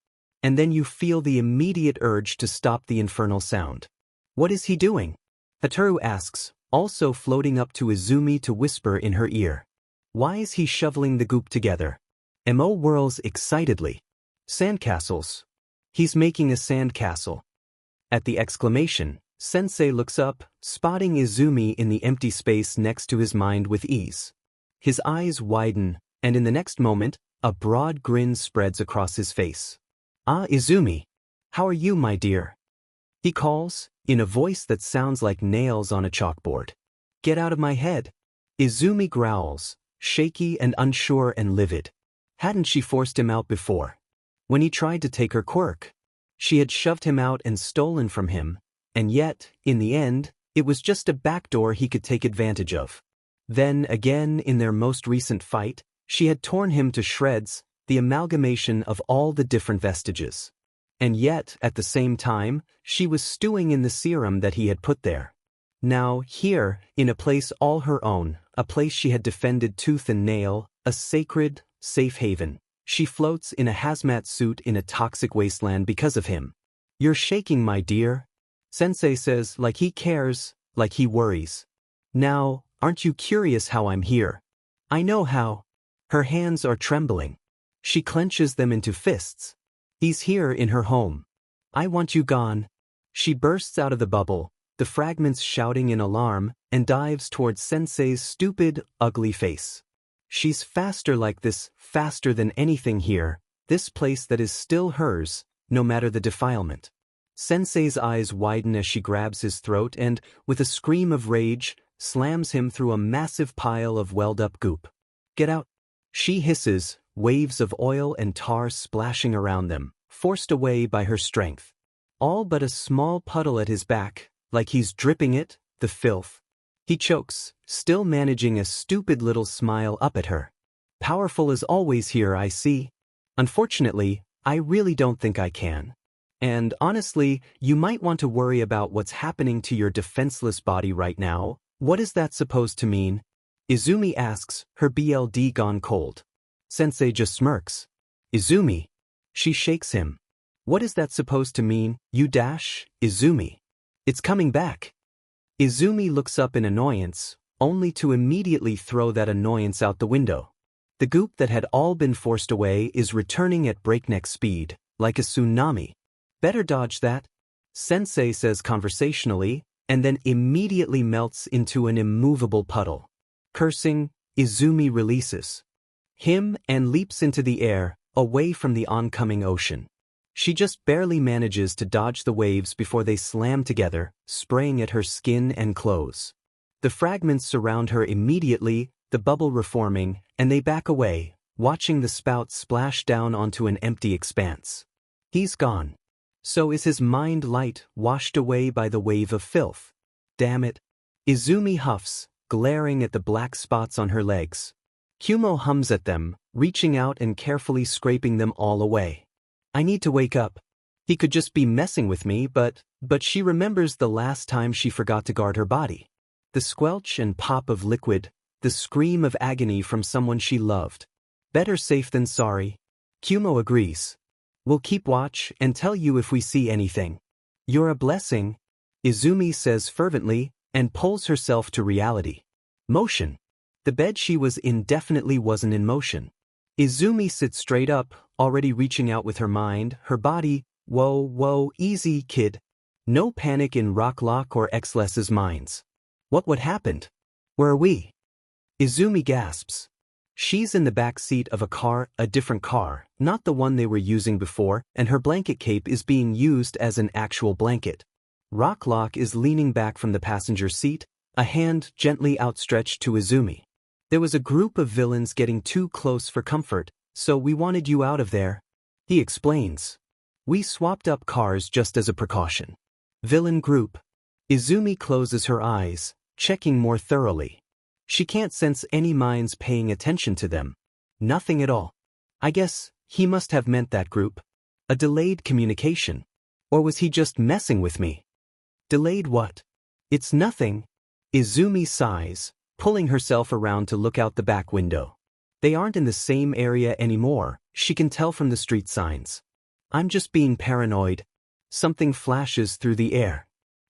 S1: And then you feel the immediate urge to stop the infernal sound. What is he doing? Hataru asks, also floating up to Izumi to whisper in her ear. Why is he shoveling the goop together? Mo whirls excitedly. Sandcastles. He's making a sandcastle. At the exclamation, Sensei looks up, spotting Izumi in the empty space next to his mind with ease. His eyes widen, and in the next moment, a broad grin spreads across his face. Ah, Izumi. How are you, my dear? He calls, in a voice that sounds like nails on a chalkboard. Get out of my head. Izumi growls, shaky and unsure and livid. Hadn't she forced him out before? When he tried to take her quirk. She had shoved him out and stolen from him, and yet, in the end, it was just a backdoor he could take advantage of. Then, again in their most recent fight, she had torn him to shreds, the amalgamation of all the different vestiges. And yet, at the same time, she was stewing in the serum that he had put there. Now, here, in a place all her own, a place she had defended tooth and nail, a sacred, safe haven, she floats in a hazmat suit in a toxic wasteland because of him. You're shaking, my dear. Sensei says, like he cares, like he worries. Now, aren't you curious how I'm here? I know how. Her hands are trembling. She clenches them into fists. He's here in her home. I want you gone. She bursts out of the bubble, the fragments shouting in alarm, and dives towards Sensei's stupid, ugly face. She's faster like this, faster than anything here, this place that is still hers, no matter the defilement. Sensei's eyes widen as she grabs his throat and, with a scream of rage, slams him through a massive pile of welled-up goop. Get out. She hisses, waves of oil and tar splashing around them, forced away by her strength. All but a small puddle at his back, like he's dripping it, the filth. He chokes, still managing a stupid little smile up at her. Powerful as always here, I see. Unfortunately, I really don't think I can. And honestly, you might want to worry about what's happening to your defenseless body right now. What is that supposed to mean? Izumi asks, her BLD gone cold. Sensei just smirks. Izumi. She shakes him. What is that supposed to mean, you dash, Izumi? It's coming back. Izumi looks up in annoyance, only to immediately throw that annoyance out the window. The goop that had all been forced away is returning at breakneck speed, like a tsunami. Better dodge that, Sensei says conversationally, and then immediately melts into an immovable puddle. Cursing, Izumi releases him and leaps into the air, away from the oncoming ocean. She just barely manages to dodge the waves before they slam together, spraying at her skin and clothes. The fragments surround her immediately, the bubble reforming, and they back away, watching the spout splash down onto an empty expanse. He's gone. So is his mind light, washed away by the wave of filth. Damn it. Izumi huffs, glaring at the black spots on her legs. Kumo hums at them, reaching out and carefully scraping them all away. I need to wake up. He could just be messing with me, but she remembers the last time she forgot to guard her body. The squelch and pop of liquid, the scream of agony from someone she loved. Better safe than sorry. Kumo agrees. We'll keep watch and tell you if we see anything. You're a blessing, Izumi says fervently, and pulls herself to reality. Motion. The bed she was in definitely wasn't in motion. Izumi sits straight up, already reaching out with her mind, her body. Whoa, easy, kid. No panic in Rocklock or Xless's minds. What happened? Where are we? Izumi gasps. She's in the back seat of a different car, not the one they were using before, and her blanket cape is being used as an actual blanket. Rocklock is leaning back from the passenger seat, a hand gently outstretched to Izumi. There was a group of villains getting too close for comfort, so we wanted you out of there. He explains. We swapped up cars just as a precaution. Villain group. Izumi closes her eyes, checking more thoroughly. She can't sense any minds paying attention to them. Nothing at all. I guess he must have meant that group. A delayed communication. Or was he just messing with me? Delayed what? It's nothing. Izumi sighs, pulling herself around to look out the back window. They aren't in the same area anymore, she can tell from the street signs. I'm just being paranoid. Something flashes through the air.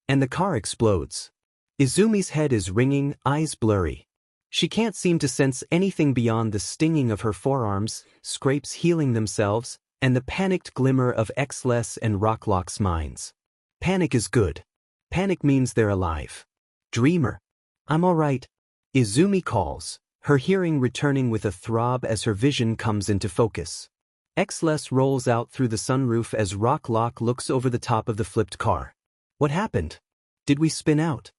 S1: And the car explodes. Izumi's head is ringing, eyes blurry. She can't seem to sense anything beyond the stinging of her forearms, scrapes healing themselves, and the panicked glimmer of Xless and Rocklock's minds. Panic is good. Panic means they're alive. Dreamer. I'm alright. Izumi calls, her hearing returning with a throb as her vision comes into focus. Xless rolls out through the sunroof as Rocklock looks over the top of the flipped car. What happened? Did we spin out?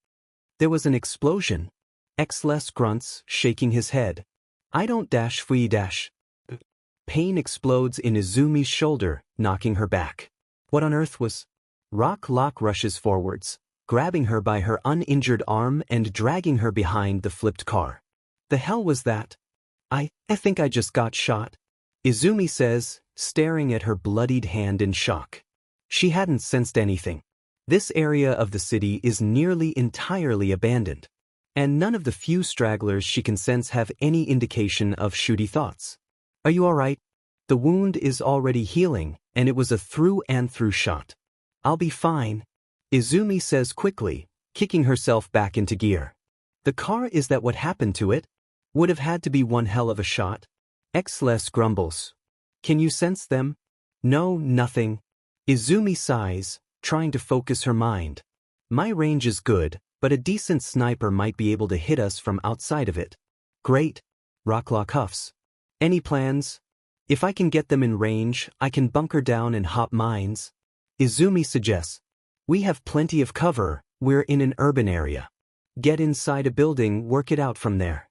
S1: There was an explosion. Xless grunts, shaking his head. I don't fui. Pain explodes in Izumi's shoulder, knocking her back. What on earth was? Rocklock rushes forwards, grabbing her by her uninjured arm and dragging her behind the flipped car. The hell was that? I think I just got shot, Izumi says, staring at her bloodied hand in shock. She hadn't sensed anything. This area of the city is nearly entirely abandoned. And none of the few stragglers she can sense have any indication of shooty thoughts. Are you alright? The wound is already healing, and it was a through-and-through shot. I'll be fine, Izumi says quickly, kicking herself back into gear. The car, is that what happened to it? Would have had to be one hell of a shot. Xless grumbles. Can you sense them? No, nothing. Izumi sighs, trying to focus her mind. My range is good, but a decent sniper might be able to hit us from outside of it. Great. Rocklock huffs. Any plans? If I can get them in range, I can bunker down and hop mines. Izumi suggests. We have plenty of cover, we're in an urban area. Get inside a building, work it out from there.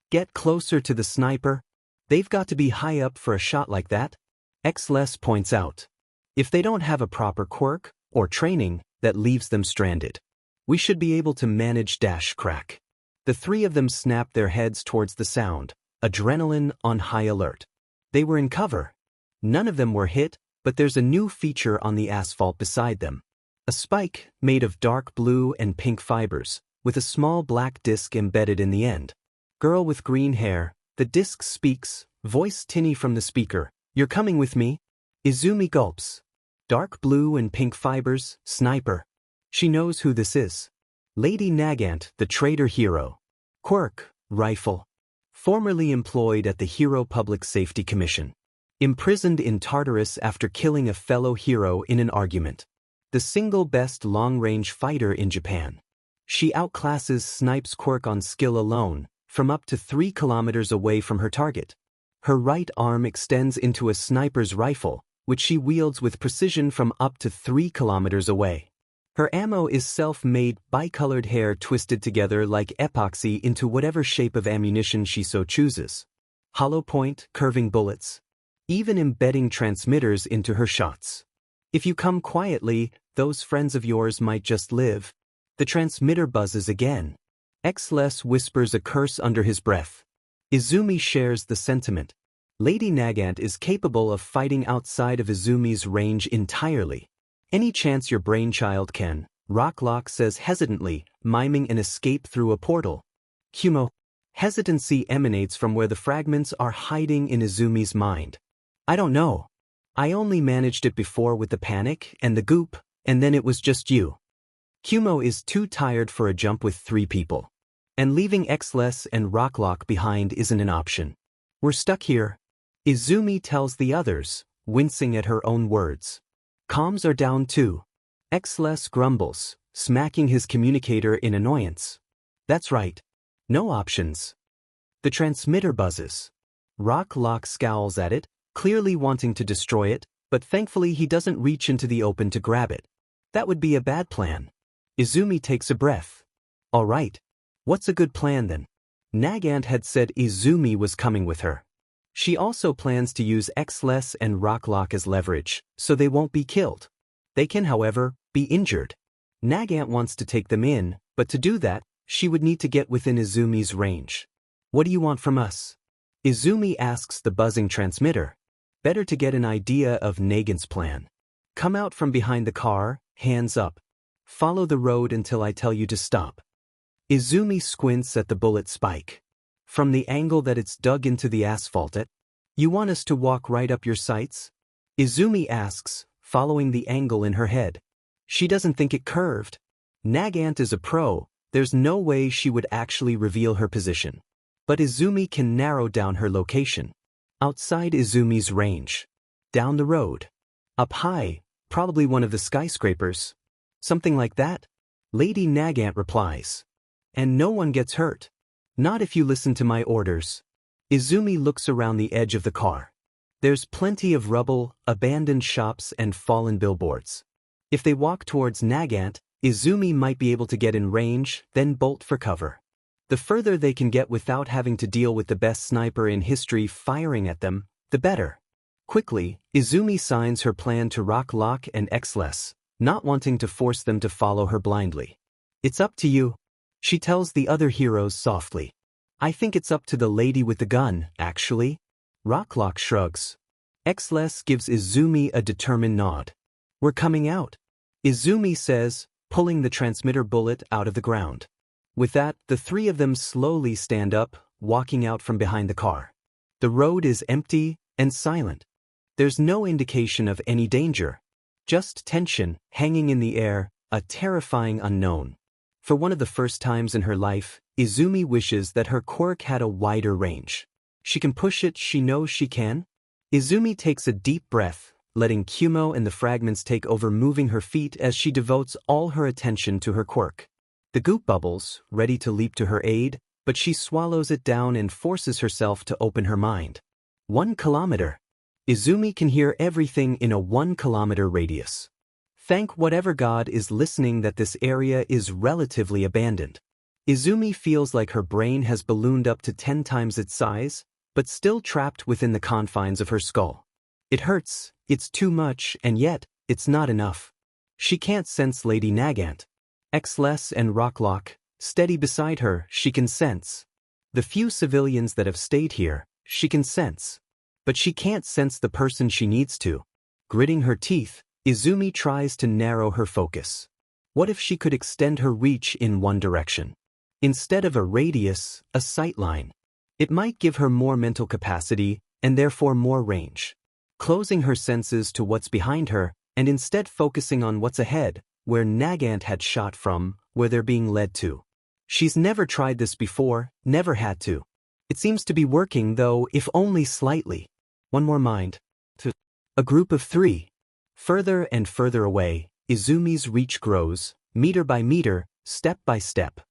S1: Get closer to the sniper. They've got to be high up for a shot like that, Xless points out. If they don't have a proper quirk, or training, that leaves them stranded. We should be able to manage crack. The three of them snapped their heads towards the sound, adrenaline on high alert. They were in cover. None of them were hit, but there's a new feature on the asphalt beside them. A spike made of dark blue and pink fibers, with a small black disc embedded in the end. Girl with green hair, the disc speaks, voice tinny from the speaker. You're coming with me? Izumi gulps. Dark blue and pink fibers, sniper. She knows who this is. Lady Nagant, the traitor hero. Quirk, rifle. Formerly employed at the Hero Public Safety Commission. Imprisoned in Tartarus after killing a fellow hero in an argument. The single best long-range fighter in Japan. She outclasses Snipe's Quirk on skill alone, from up to 3 kilometers away from her target. Her right arm extends into a sniper's rifle, which she wields with precision from up to 3 kilometers away. Her ammo is self-made bicolored hair twisted together like epoxy into whatever shape of ammunition she so chooses. Hollow point, curving bullets. Even embedding transmitters into her shots. If you come quietly, those friends of yours might just live. The transmitter buzzes again. Xless whispers a curse under his breath. Izumi shares the sentiment. Lady Nagant is capable of fighting outside of Izumi's range entirely. Any chance your brainchild can, Rocklock says hesitantly, miming an escape through a portal. Kumo. Hesitancy emanates from where the fragments are hiding in Izumi's mind. I don't know. I only managed it before with the panic and the goop, and then it was just you. Kumo is too tired for a jump with 3 people. And leaving Xless and Rocklock behind isn't an option. We're stuck here. Izumi tells the others, wincing at her own words. Comms are down too. Xless grumbles, smacking his communicator in annoyance. That's right. No options. The transmitter buzzes. Rocklock scowls at it, clearly wanting to destroy it, but thankfully he doesn't reach into the open to grab it. That would be a bad plan. Izumi takes a breath. All right. What's a good plan then? Nagant had said Izumi was coming with her. She also plans to use Xless and Rocklock as leverage, so they won't be killed. They can, however, be injured. Nagant wants to take them in, but to do that, she would need to get within Izumi's range. What do you want from us? Izumi asks the buzzing transmitter. Better to get an idea of Nagant's plan. Come out from behind the car, hands up. Follow the road until I tell you to stop. Izumi squints at the bullet spike. From the angle that it's dug into the asphalt at. You want us to walk right up your sights? Izumi asks, following the angle in her head. She doesn't think it curved. Nagant is a pro, there's no way she would actually reveal her position. But Izumi can narrow down her location. Outside Izumi's range. Down the road. Up high, probably one of the skyscrapers. Something like that? Lady Nagant replies. And no one gets hurt. Not if you listen to my orders. Izumi looks around the edge of the car. There's plenty of rubble, abandoned shops and fallen billboards. If they walk towards Nagant, Izumi might be able to get in range, then bolt for cover. The further they can get without having to deal with the best sniper in history firing at them, the better. Quickly, Izumi signs her plan to Rocklock and Xless, not wanting to force them to follow her blindly. It's up to you. She tells the other heroes softly. I think it's up to the lady with the gun, actually. Rocklock shrugs. Xless gives Izumi a determined nod. We're coming out. Izumi says, pulling the transmitter bullet out of the ground. With that, the 3 of them slowly stand up, walking out from behind the car. The road is empty and silent. There's no indication of any danger. Just tension, hanging in the air, a terrifying unknown. For one of the first times in her life, Izumi wishes that her quirk had a wider range. She can push it, she knows she can. Izumi takes a deep breath, letting Kumo and the fragments take over, moving her feet as she devotes all her attention to her quirk. The goop bubbles, ready to leap to her aid, but she swallows it down and forces herself to open her mind. 1 kilometer. Izumi can hear everything in a 1 kilometer radius. Thank whatever god is listening that this area is relatively abandoned. Izumi feels like her brain has ballooned up to 10 times its size, but still trapped within the confines of her skull. It hurts, it's too much, and yet, it's not enough. She can't sense Lady Nagant. Xless and Rocklock, steady beside her, she can sense. The few civilians that have stayed here, she can sense. But she can't sense the person she needs to. Gritting her teeth, Izumi tries to narrow her focus. What if she could extend her reach in one direction? Instead of a radius, a sightline. It might give her more mental capacity, and therefore more range. Closing her senses to what's behind her, and instead focusing on what's ahead, where Nagant had shot from, where they're being led to. She's never tried this before, never had to. It seems to be working though, if only slightly. One more mind. A group of 3. Further and further away, Izumi's reach grows, meter by meter, step by step.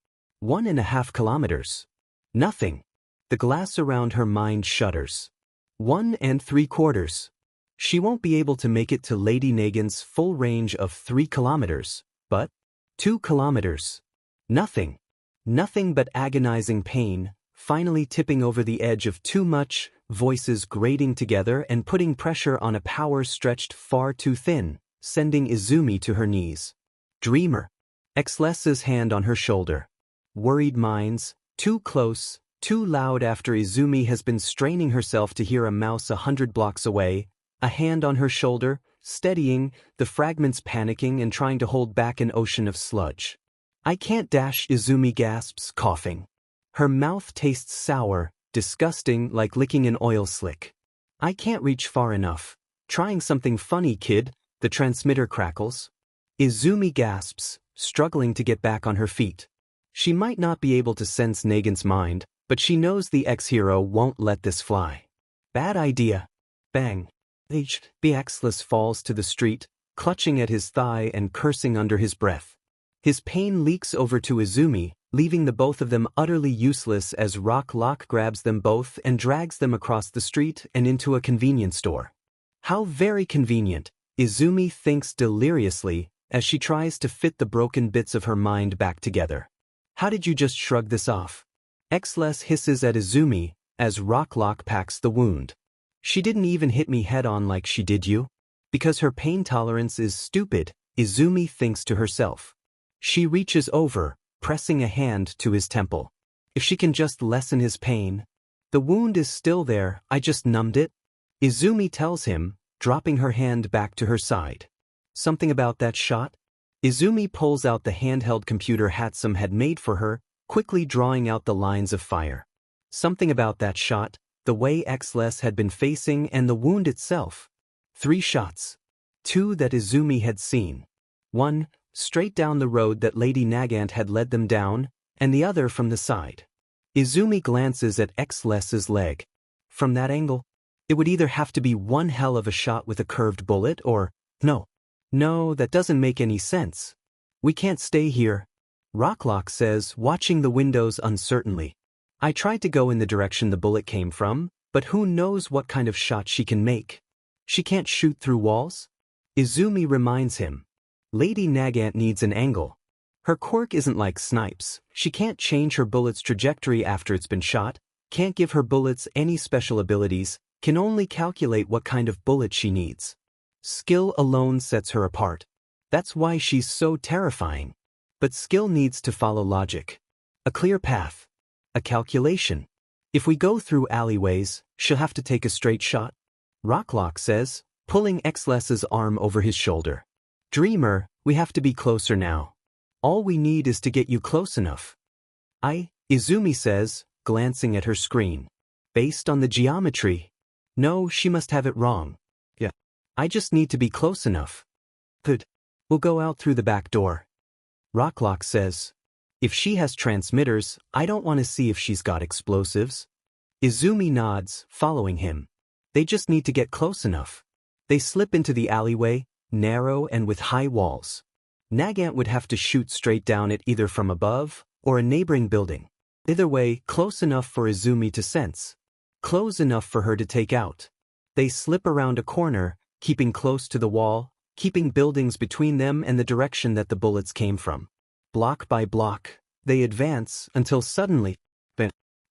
S1: 1.5 kilometers. Nothing. The glass around her mind shudders. 1 3/4. She won't be able to make it to Lady Nagant's full range of 3 kilometers, but 2 kilometers. Nothing. Nothing but agonizing pain, finally tipping over the edge of too much, voices grating together and putting pressure on a power stretched far too thin, sending Izumi to her knees. Dreamer. Xless's hand on her shoulder. Worried minds, too close, too loud after Izumi has been straining herself to hear a mouse 100 blocks away, a hand on her shoulder, steadying, the fragments panicking and trying to hold back an ocean of sludge. I can't dash, Izumi gasps, coughing. Her mouth tastes sour, disgusting, like licking an oil slick. I can't reach far enough. Trying something funny, kid, the transmitter crackles. Izumi gasps, struggling to get back on her feet. She might not be able to sense Nagant's mind, but she knows the ex-hero won't let this fly. Bad idea. Bang. Bxless falls to the street, clutching at his thigh and cursing under his breath. His pain leaks over to Izumi, leaving the both of them utterly useless as Rock grabs them both and drags them across the street and into a convenience store. How very convenient, Izumi thinks deliriously as she tries to fit the broken bits of her mind back together. How did you just shrug this off? Xless hisses at Izumi as Rock packs the wound. She didn't even hit me head-on like she did you? Because her pain tolerance is stupid, Izumi thinks to herself. She reaches over, pressing a hand to his temple. If she can just lessen his pain. The wound is still there, I just numbed it. Izumi tells him, dropping her hand back to her side. Something about that shot? Izumi pulls out the handheld computer Hatsum had made for her, quickly drawing out the lines of fire. Something about that shot, the way Xless had been facing and the wound itself. 3 shots. 2 that Izumi had seen. 1, straight down the road that Lady Nagant had led them down, and the other from the side. Izumi glances at Xless's leg. From that angle, it would either have to be one hell of a shot with a curved bullet or, no, that doesn't make any sense. We can't stay here. Rocklock says, watching the windows uncertainly. I tried to go in the direction the bullet came from, but who knows what kind of shot she can make. She can't shoot through walls? Izumi reminds him. Lady Nagant needs an angle. Her quirk isn't like Snipes. She can't change her bullet's trajectory after it's been shot, can't give her bullets any special abilities, can only calculate what kind of bullet she needs. Skill alone sets her apart. That's why she's so terrifying. But skill needs to follow logic. A clear path. A calculation. If we go through alleyways, she'll have to take a straight shot. Rocklock says, pulling Xless's arm over his shoulder. Dreamer, we have to be closer now. All we need is to get you close enough. Izumi says, glancing at her screen. Based on the geometry. No, she must have it wrong. Yeah. I just need to be close enough. Good. We'll go out through the back door. Rocklock says. If she has transmitters, I don't want to see if she's got explosives. Izumi nods, following him. They just need to get close enough. They slip into the alleyway, narrow and with high walls. Nagant would have to shoot straight down it either from above or a neighboring building. Either way, close enough for Izumi to sense. Close enough for her to take out. They slip around a corner, keeping close to the wall, keeping buildings between them and the direction that the bullets came from. Block by block, they advance until suddenly,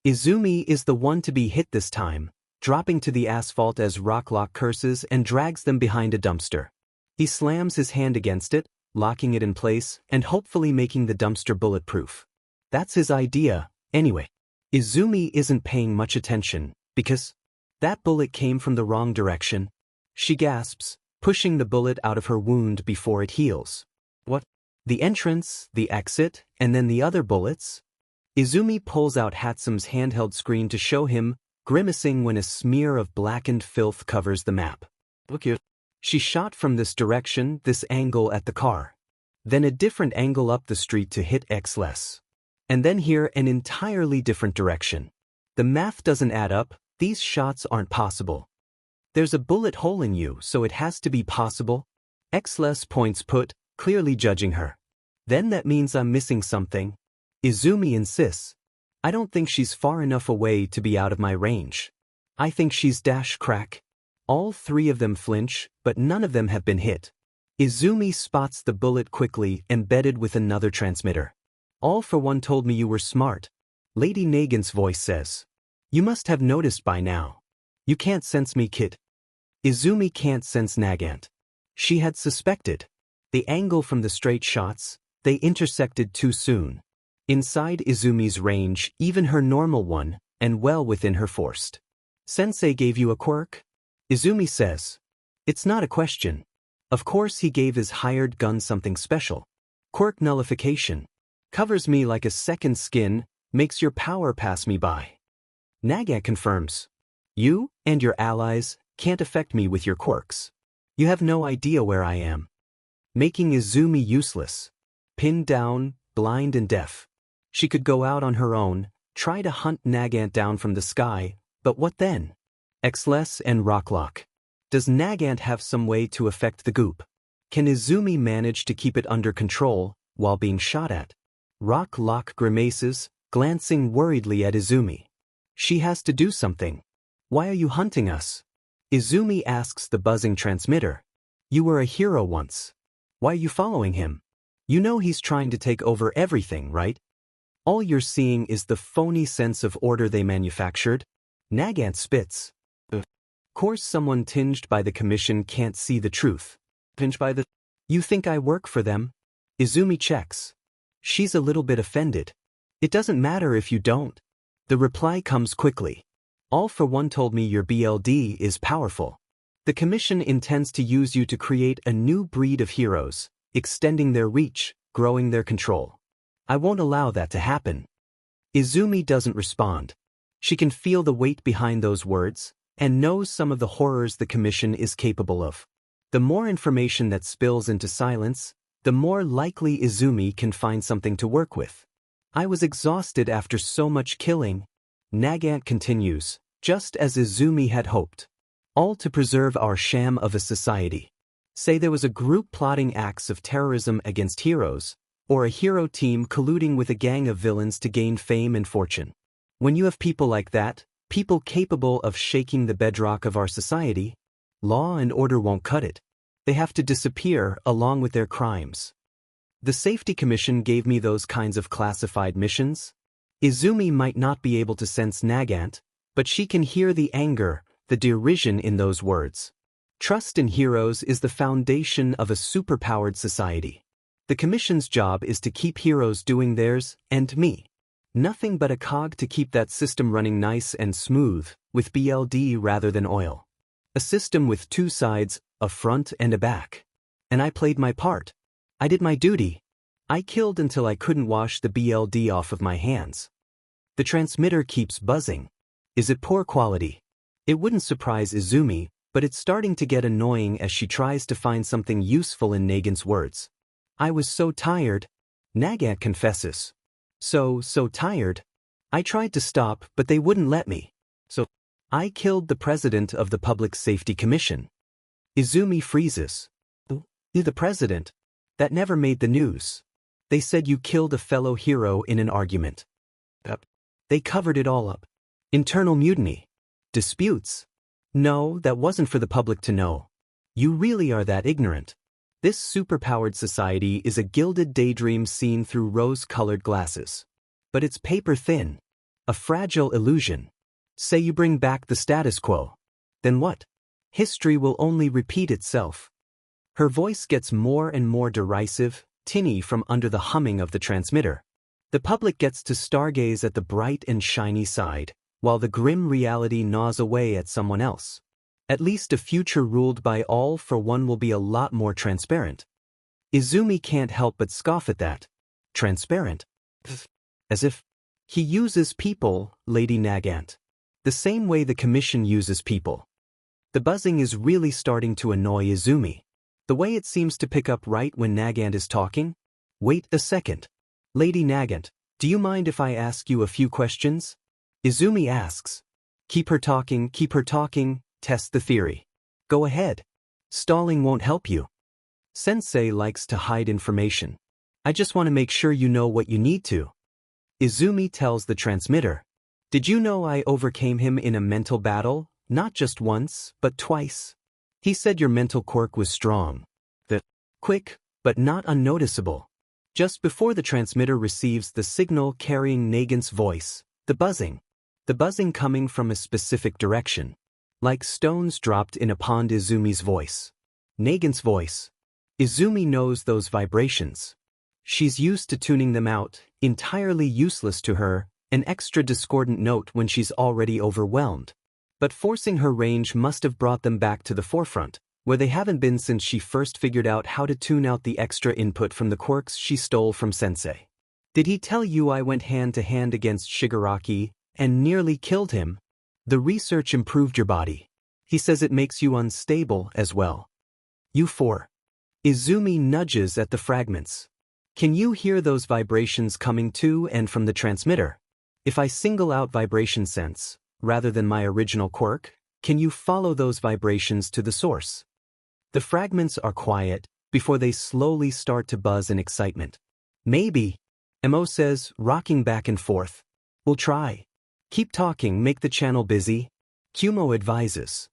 S1: Izumi is the one to be hit this time, dropping to the asphalt as Rocklock curses and drags them behind a dumpster. He slams his hand against it, locking it in place and hopefully making the dumpster bulletproof. That's his idea, anyway. Izumi isn't paying much attention, because that bullet came from the wrong direction. She gasps, pushing the bullet out of her wound before it heals. What? The entrance, the exit, and then the other bullets? Izumi pulls out Hatsum's handheld screen to show him, grimacing when a smear of blackened filth covers the map. Look here. She shot from this direction, this angle at the car. Then a different angle up the street to hit Xless. And then here an entirely different direction. The math doesn't add up, these shots aren't possible. There's a bullet hole in you, so it has to be possible. Xless points put, clearly judging her. Then that means I'm missing something. Izumi insists. I don't think she's far enough away to be out of my range. I think she's dash crack. All 3 of them flinch, but none of them have been hit. Izumi spots the bullet quickly embedded with another transmitter. All for one told me you were smart. Lady Nagant's voice says. You must have noticed by now. You can't sense me, kid. Izumi can't sense Nagant. She had suspected. The angle from the straight shots, they intersected too soon. Inside Izumi's range, even her normal one, and well within her forced. Sensei gave you a quirk? Izumi says. It's not a question. Of course he gave his hired gun something special. Quirk nullification. Covers me like a second skin, makes your power pass me by. Nagant confirms. You and your allies can't affect me with your quirks. You have no idea where I am. Making Izumi useless. Pinned down, blind and deaf. She could go out on her own, try to hunt Nagant down from the sky, but what then? Xless and Rocklock. Does Nagant have some way to affect the goop? Can Izumi manage to keep it under control while being shot at? Rocklock grimaces, glancing worriedly at Izumi. She has to do something. Why are you hunting us? Izumi asks the buzzing transmitter. You were a hero once. Why are you following him? You know he's trying to take over everything, right? All you're seeing is the phony sense of order they manufactured. Nagant spits. Of course someone tinged by the commission can't see the truth. Tinged by the... You think I work for them? Izumi checks. She's a little bit offended. It doesn't matter if you don't. The reply comes quickly. All for One told me your BLD is powerful. The commission intends to use you to create a new breed of heroes, extending their reach, growing their control. I won't allow that to happen. Izumi doesn't respond. She can feel the weight behind those words, and knows some of the horrors the commission is capable of. The more information that spills into silence, the more likely Izumi can find something to work with. I was exhausted after so much killing. Nagant continues, just as Izumi had hoped. All to preserve our sham of a society. Say there was a group plotting acts of terrorism against heroes, or a hero team colluding with a gang of villains to gain fame and fortune. When you have people like that, people capable of shaking the bedrock of our society, law and order won't cut it. They have to disappear along with their crimes. The Safety Commission gave me those kinds of classified missions. Izumi might not be able to sense Nagant, but she can hear the anger, the derision in those words. Trust in heroes is the foundation of a superpowered society. The Commission's job is to keep heroes doing theirs, and me. Nothing but a cog to keep that system running nice and smooth, with BLD rather than oil. A system with two sides, a front and a back. And I played my part. I did my duty. I killed until I couldn't wash the BLD off of my hands. The transmitter keeps buzzing. Is it poor quality? It wouldn't surprise Izumi, but it's starting to get annoying as she tries to find something useful in Nagant's words. I was so tired. Nagant confesses. So tired. I tried to stop, but they wouldn't let me. So I killed the president of the Public Safety Commission. Izumi freezes. The president? That never made the news. They said you killed a fellow hero in an argument. They covered it all up. Internal mutiny. Disputes. No, that wasn't for the public to know. You really are that ignorant. This superpowered society is a gilded daydream seen through rose-colored glasses. But it's paper-thin. A fragile illusion. Say you bring back the status quo. Then what? History will only repeat itself. Her voice gets more and more derisive, tinny from under the humming of the transmitter. The public gets to stargaze at the bright and shiny side, while the grim reality gnaws away at someone else. At least a future ruled by all for one will be a lot more transparent. Izumi can't help but scoff at that. Transparent? As if he uses people, Lady Nagant. The same way the Commission uses people. The buzzing is really starting to annoy Izumi. The way it seems to pick up right when Nagant is talking. Wait a second. Lady Nagant, do you mind if I ask you a few questions? Izumi asks. Keep her talking, test the theory. Go ahead. Stalling won't help you. Sensei likes to hide information. I just want to make sure you know what you need to. Izumi tells the transmitter. Did you know I overcame him in a mental battle, not just once, but twice? He said your mental quirk was strong. Quick, but not unnoticeable. Just before the transmitter receives the signal carrying Nagant's voice, the buzzing coming from a specific direction. Like stones dropped in a pond. Izumi's voice. Nagant's voice. Izumi knows those vibrations. She's used to tuning them out, entirely useless to her, an extra discordant note when she's already overwhelmed. But forcing her range must have brought them back to the forefront. where they haven't been since she first figured out how to tune out the extra input from the quirks she stole from Sensei. Did he tell you I went hand-to-hand against Shigaraki and nearly killed him? The research improved your body. He says it makes you unstable as well. You 4. Izumi nudges at the fragments. Can you hear those vibrations coming to and from the transmitter? If I single out vibration sense, rather than my original quirk, can you follow those vibrations to the source? The fragments are quiet before they slowly start to buzz in excitement. Maybe, Mo says, rocking back and forth. We'll try. Keep talking, make the channel busy. Kumo advises.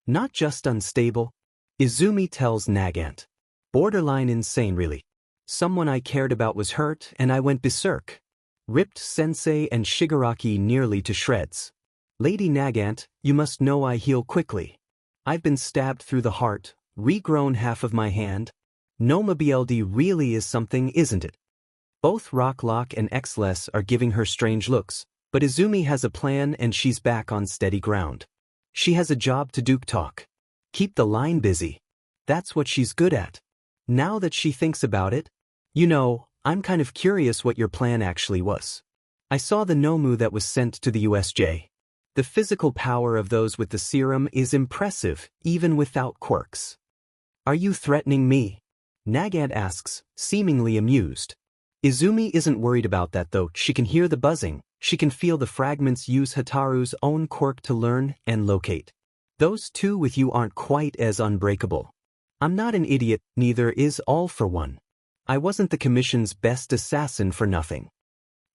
S1: Not just unstable. Izumi tells Nagant. Borderline insane really. Someone I cared about was hurt and I went berserk. Ripped Sensei and Shigaraki nearly to shreds. Lady Nagant, you must know I heal quickly. I've been stabbed through the heart, regrown half of my hand. Noma BLD really is something, isn't it? Both Rocklock and Xless are giving her strange looks, but Izumi has a plan and she's back on steady ground. She has a job to do, talk. Keep the line busy. That's what she's good at. Now that she thinks about it, you know, I'm kind of curious what your plan actually was. I saw the Nomu that was sent to the USJ. The physical power of those with the serum is impressive, even without quirks. Are you threatening me? Nagant asks, seemingly amused. Izumi isn't worried about that though. She can hear the buzzing. She can feel the fragments use Hataru's own quirk to learn and locate. Those two with you aren't quite as unbreakable. I'm not an idiot, neither is All for One. I wasn't the Commission's best assassin for nothing.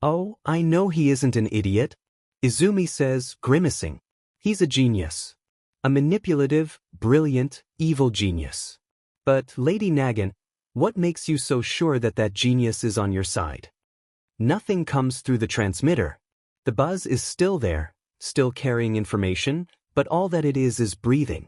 S1: Oh, I know he isn't an idiot, Izumi says, grimacing. He's a genius. A manipulative, brilliant, evil genius. But, Lady Nagant, what makes you so sure that that genius is on your side? Nothing comes through the transmitter. The buzz is still there, still carrying information, but all that it is breathing.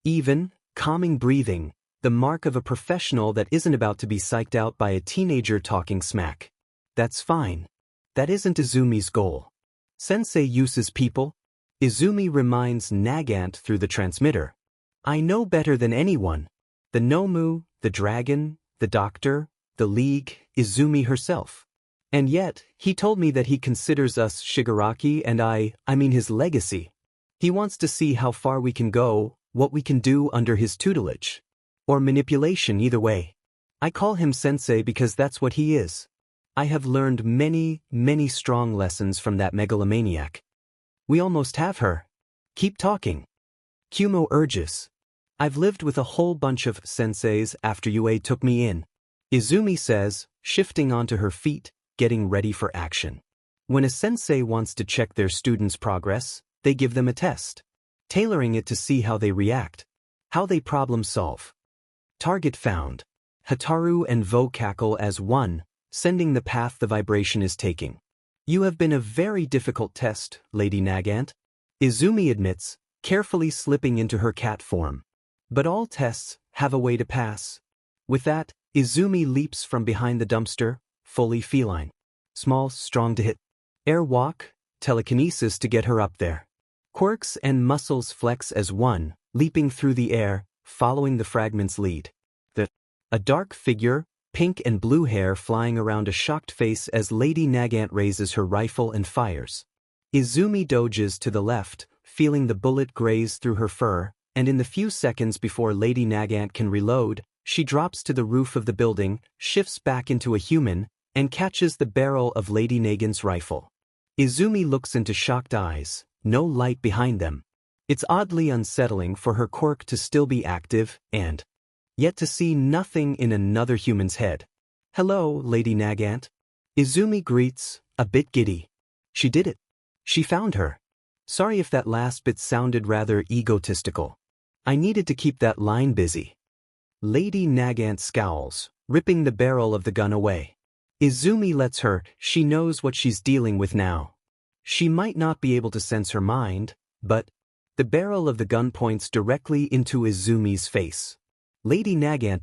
S1: Even, calming breathing, the mark of a professional that isn't about to be psyched out by a teenager talking smack. That's fine. That isn't Izumi's goal. Sensei uses people. Izumi reminds Nagant through the transmitter. I know better than anyone. The Nomu, the dragon, the doctor, the league, Izumi herself. And yet, he told me that he considers us Shigaraki and I mean his legacy. He wants to see how far we can go, what we can do under his tutelage. Or manipulation, either way. I call him Sensei because that's what he is. I have learned many, many strong lessons from that megalomaniac. We almost have her. Keep talking. Kumo urges. I've lived with a whole bunch of senseis after UA took me in. Izumi says, shifting onto her feet, getting ready for action. When a sensei wants to check their students' progress, they give them a test, tailoring it to see how they react, how they problem solve. Target found. Hataru and Vo cackle as one, sending the path the vibration is taking. You have been a very difficult test, Lady Nagant. Izumi admits, carefully slipping into her cat form. But all tests have a way to pass. With that, Izumi leaps from behind the dumpster, fully feline. Small, strong to hit. Air walk, telekinesis to get her up there. Quirks and muscles flex as one, leaping through the air, following the fragment's lead. A dark figure, pink and blue hair flying around a shocked face as Lady Nagant raises her rifle and fires. Izumi dodges to the left, feeling the bullet graze through her fur, and in the few seconds before Lady Nagant can reload, she drops to the roof of the building, shifts back into a human, and catches the barrel of Lady Nagant's rifle. Izumi looks into shocked eyes, no light behind them. It's oddly unsettling for her quirk to still be active, and yet to see nothing in another human's head. Hello, Lady Nagant. Izumi greets, a bit giddy. She did it. She found her. Sorry if that last bit sounded rather egotistical. I needed to keep that line busy. Lady Nagant scowls, ripping the barrel of the gun away. Izumi lets her, she knows what she's dealing with now. She might not be able to sense her mind, but the barrel of the gun points directly into Izumi's face. Lady Nagant